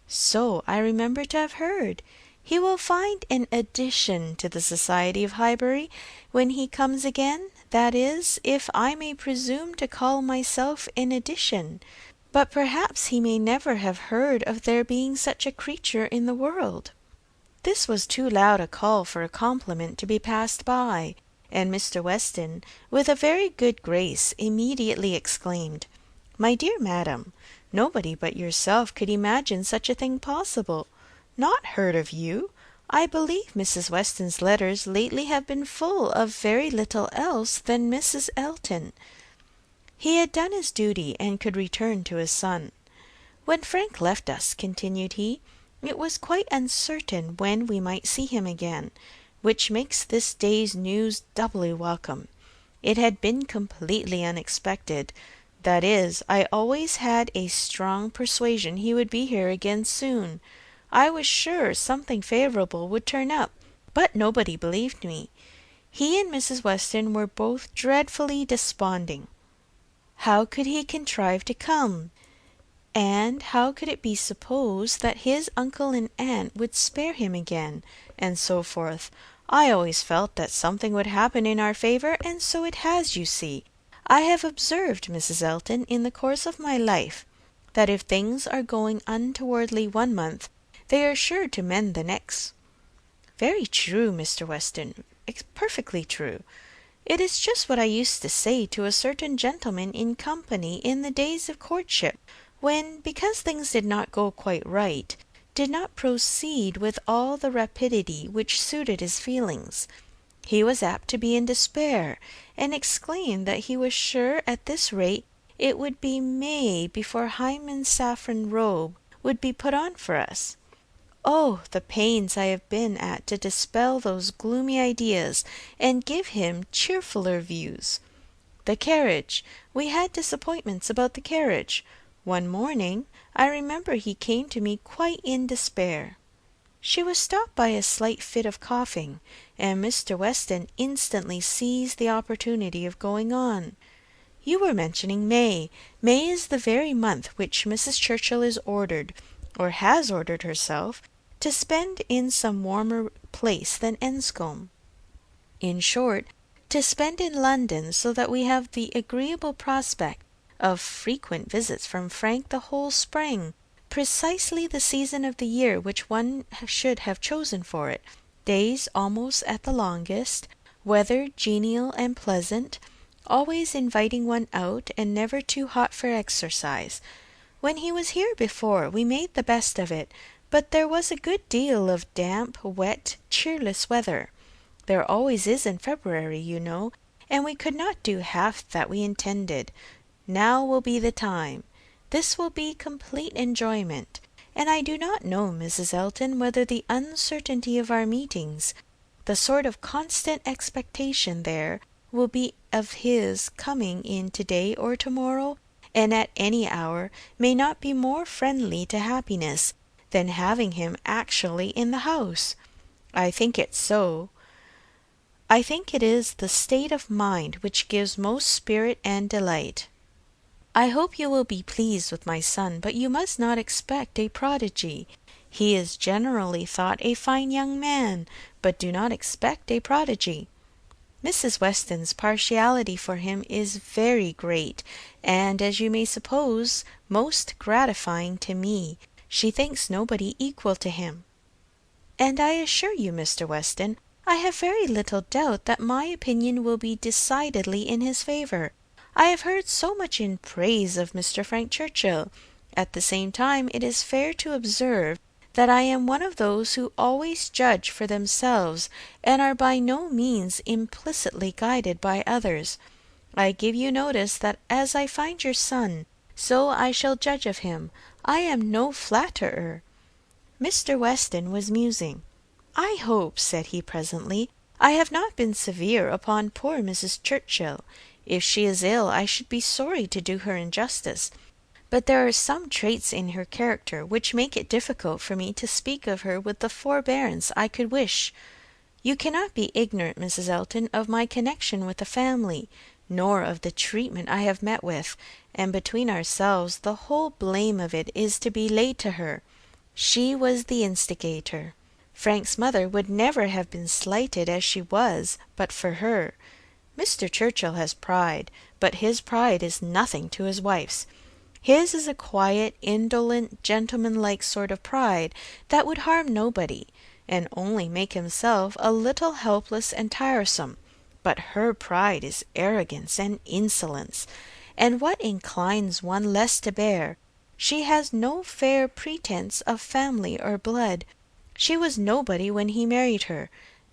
So I remember to have heard. He will find an addition to the society of Highbury when he comes again, that is, if I may presume to call myself an addition. But perhaps he may never have heard of there being such a creature in the world. This was too loud a call for a compliment to be passed by, and Mr. Weston, with a very good grace, immediately exclaimed, "My dear madam, nobody but yourself could imagine such a thing possible. Not heard of you! I believe Mrs. Weston's letters lately have been full of very little else than Mrs. Elton." He had done his duty, and could return to his son. "When Frank left us," continued he, "it was quite uncertain when we might see him again, which makes this day's news doubly welcome. It had been completely unexpected. That is, I always had a strong persuasion he would be here again soon. I was sure something favourable would turn up, but nobody believed me. He and Mrs. Weston were both dreadfully desponding. How could he contrive to come? And how could it be supposed that his uncle and aunt would spare him again? And so forth. I always felt that something would happen in our favour, and so it has, you see. I have observed, Mrs. Elton, in the course of my life, that if things are going untowardly one month, they are sure to mend the next." "Very true, Mr. Weston, perfectly true. It is just what I used to say to a certain gentleman in company in the days of courtship, when, because things did not go quite right, did not proceed with all the rapidity which suited his feelings. He was apt to be in despair, and exclaimed that he was sure at this rate it would be May before Hymen's saffron robe would be put on for us. Oh, the pains I have been at to dispel those gloomy ideas, and give him cheerfuller views. The carriage. We had disappointments about the carriage. One morning, I remember he came to me quite in despair." She was stopped by a slight fit of coughing, and Mr. Weston instantly seized the opportunity of going on. "You were mentioning May. May is the very month which Mrs. Churchill is ordered, or has ordered herself, to spend in some warmer place than Enscombe. In short, to spend in London, so that we have the agreeable prospect of frequent visits from Frank the whole spring, precisely the season of the year which one should have chosen for it, days almost at the longest, weather genial and pleasant, always inviting one out, and never too hot for exercise. When he was here before, we made the best of it, but there was a good deal of damp, wet, cheerless weather. There always is in February, you know, and we could not do half that we intended. Now will be the time. This will be complete enjoyment, and I do not know, Mrs. Elton, whether the uncertainty of our meetings, the sort of constant expectation there, will be of his coming in to-day or to-morrow, and at any hour, may not be more friendly to happiness than having him actually in the house. I think it so. I think it is the state of mind which gives most spirit and delight. I hope you will be pleased with my son, but you must not expect a prodigy. He is generally thought a fine young man, but do not expect a prodigy. Mrs. Weston's partiality for him is very great, and, as you may suppose, most gratifying to me. She thinks nobody equal to him. And I assure you, Mr. Weston, I have very little doubt that my opinion will be decidedly in his favour. I have heard so much in praise of Mr. Frank Churchill. At the same time, it is fair to observe that I am one of those who always judge for themselves, and are by no means implicitly guided by others. I give you notice that as I find your son, so I shall judge of him. I am no flatterer. Mr. Weston was musing. I hope, said he presently, I have not been severe upon poor Mrs. Churchill. If she is ill, I should be sorry to do her injustice, but there are some traits in her character which make it difficult for me to speak of her with the forbearance I could wish. You cannot be ignorant, Mrs. Elton, of my connection with the family, nor of the treatment I have met with, and between ourselves the whole blame of it is to be laid to her. She was the instigator. Frank's mother would never have been slighted as she was but for her. Mr. Churchill has pride, but his pride is nothing to his wife's. His is a quiet, indolent, gentlemanlike sort of pride that would harm nobody, and only make himself a little helpless and tiresome. But her pride is arrogance and insolence, and what inclines one less to bear? She has no fair pretence of family or blood. She was nobody when he married her,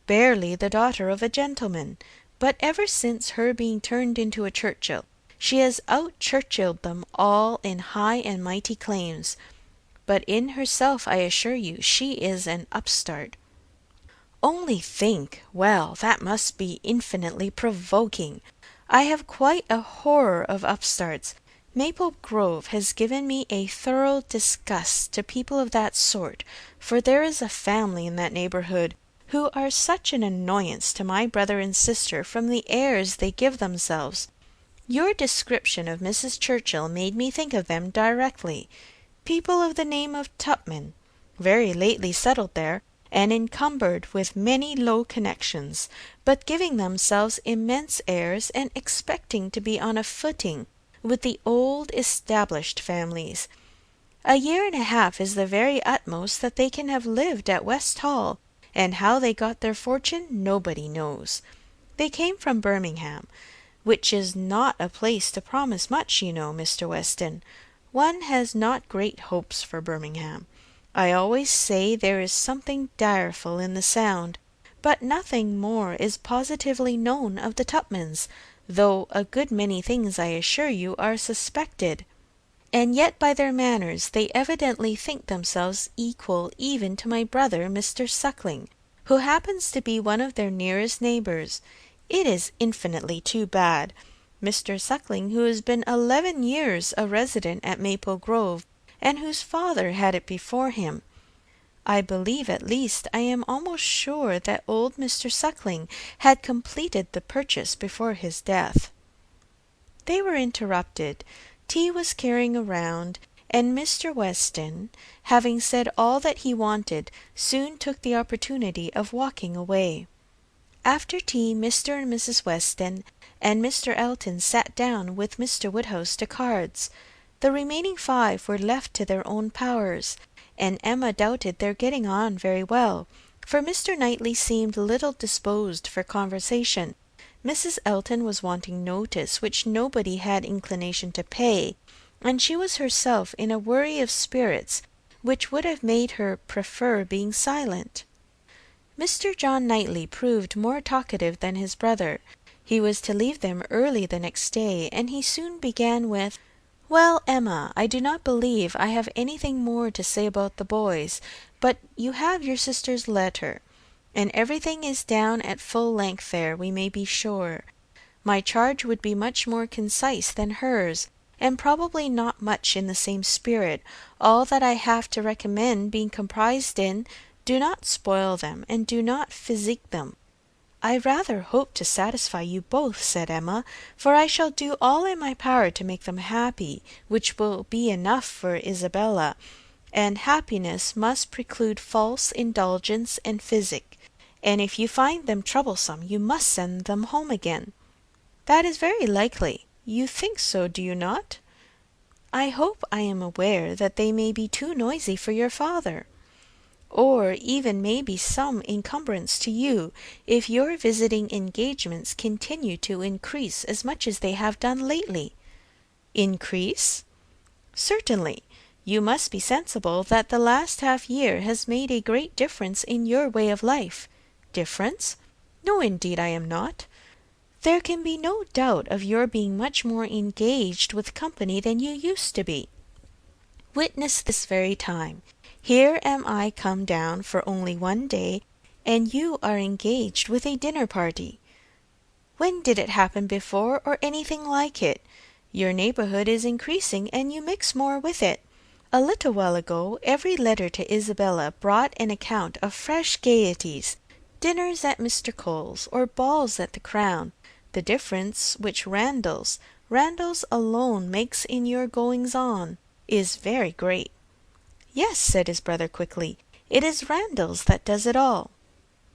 barely the daughter of a gentleman. But ever since her being turned into a Churchill, she has out-Churchilled them all in high and mighty claims. But in herself, I assure you, she is an upstart. Only think! Well, that must be infinitely provoking. I have quite a horror of upstarts. Maple Grove has given me a thorough disgust to people of that sort, for there is a family in that neighbourhood who are such an annoyance to my brother and sister from the airs they give themselves. Your description of Mrs. Churchill made me think of them directly. People of the name of Tupman, very lately settled there, and encumbered with many low connections, but giving themselves immense airs, and expecting to be on a footing with the old established families. A year and a half is the very utmost that they can have lived at West Hall, and how they got their fortune nobody knows. They came from Birmingham, which is not a place to promise much, you know, Mr. Weston. One has not great hopes for Birmingham. I always say there is something direful in the sound, but nothing more is positively known of the Tupmans, though a good many things, I assure you, are suspected. And yet by their manners they evidently think themselves equal even to my brother Mr. Suckling, who happens to be one of their nearest neighbours. It is infinitely too bad. Mr. Suckling, who has been 11 years a resident at Maple Grove, and whose father had it before him. I believe, at least I am almost sure, that old Mr. Suckling had completed the purchase before his death. They were interrupted. Tea was carrying around, and Mr. Weston, having said all that he wanted, soon took the opportunity of walking away. After tea, Mr. and Mrs. Weston and Mr. Elton sat down with Mr. Woodhouse to cards. The remaining 5 were left to their own powers, and Emma doubted their getting on very well, for Mr. Knightley seemed little disposed for conversation. Mrs. Elton was wanting notice which nobody had inclination to pay, and she was herself in a worry of spirits which would have made her prefer being silent. Mr. John Knightley proved more talkative than his brother. He was to leave them early the next day, and he soon began with, "Well, Emma, I do not believe I have anything more to say about the boys, but you have your sister's letter, and everything is down at full length there, we may be sure. My charge would be much more concise than hers, and probably not much in the same spirit, all that I have to recommend being comprised in, do not spoil them, and do not physique them. I rather hope to satisfy you both, said Emma, for I shall do all in my power to make them happy, which will be enough for Isabella, and happiness must preclude false indulgence and physic, and if you find them troublesome, you must send them home again. That is very likely. You think so, do you not? I hope I am aware that they may be too noisy for your father, or even may be some encumbrance to you, if your visiting engagements continue to increase as much as they have done lately. Increase? Certainly. You must be sensible that the last half-year has made a great difference in your way of life. Difference? No, indeed I am not. There can be no doubt of your being much more engaged with company than you used to be. Witness this very time. Here am I come down for only one day, and you are engaged with a dinner party. When did it happen before, or anything like it? Your neighbourhood is increasing, and you mix more with it. A little while ago, every letter to Isabella brought an account of fresh gaieties, dinners at Mr. Cole's, or balls at the Crown. The difference which Randalls alone makes in your goings-on is very great. Yes, said his brother quickly, it is Randalls that does it all.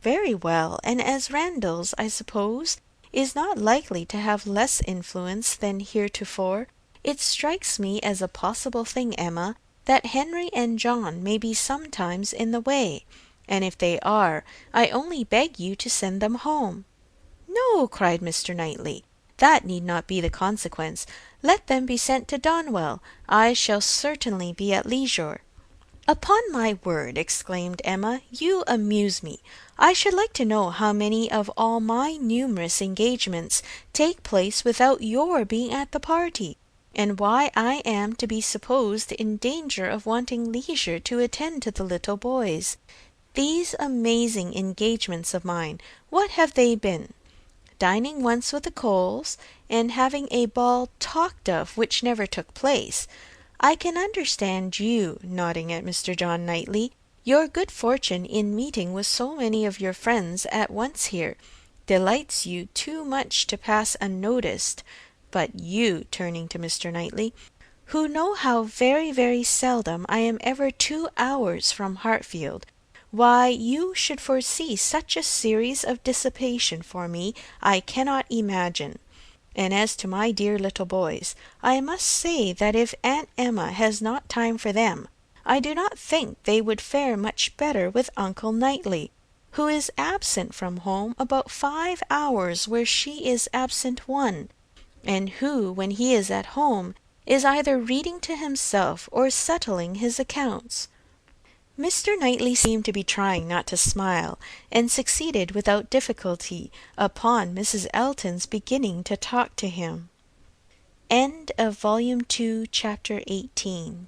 Very well, and as Randalls, I suppose, is not likely to have less influence than heretofore, it strikes me as a possible thing, Emma, that Henry and John may be sometimes in the way, and if they are, I only beg you to send them home. No, cried Mr. Knightley, that need not be the consequence. Let them be sent to Donwell. I shall certainly be at leisure. Upon my word, exclaimed Emma, you amuse me. I should like to know how many of all my numerous engagements take place without your being at the party, and why I am to be supposed in danger of wanting leisure to attend to the little boys. These amazing engagements of mine, what have they been? Dining once with the Coles, and having a ball talked of which never took place. I can understand you, nodding at Mr. John Knightley, your good fortune in meeting with so many of your friends at once here, delights you too much to pass unnoticed, but you, turning to Mr. Knightley, who know how very, very seldom I am ever 2 hours from Hartfield, why you should foresee such a series of dissipation for me, I cannot imagine. And as to my dear little boys, I must say that if Aunt Emma has not time for them, I do not think they would fare much better with Uncle Knightley, who is absent from home about 5 hours where she is absent 1, and who, when he is at home, is either reading to himself or settling his accounts. Mr. Knightley seemed to be trying not to smile, and succeeded without difficulty upon Mrs. Elton's beginning to talk to him. End of Volume 2, Chapter 18.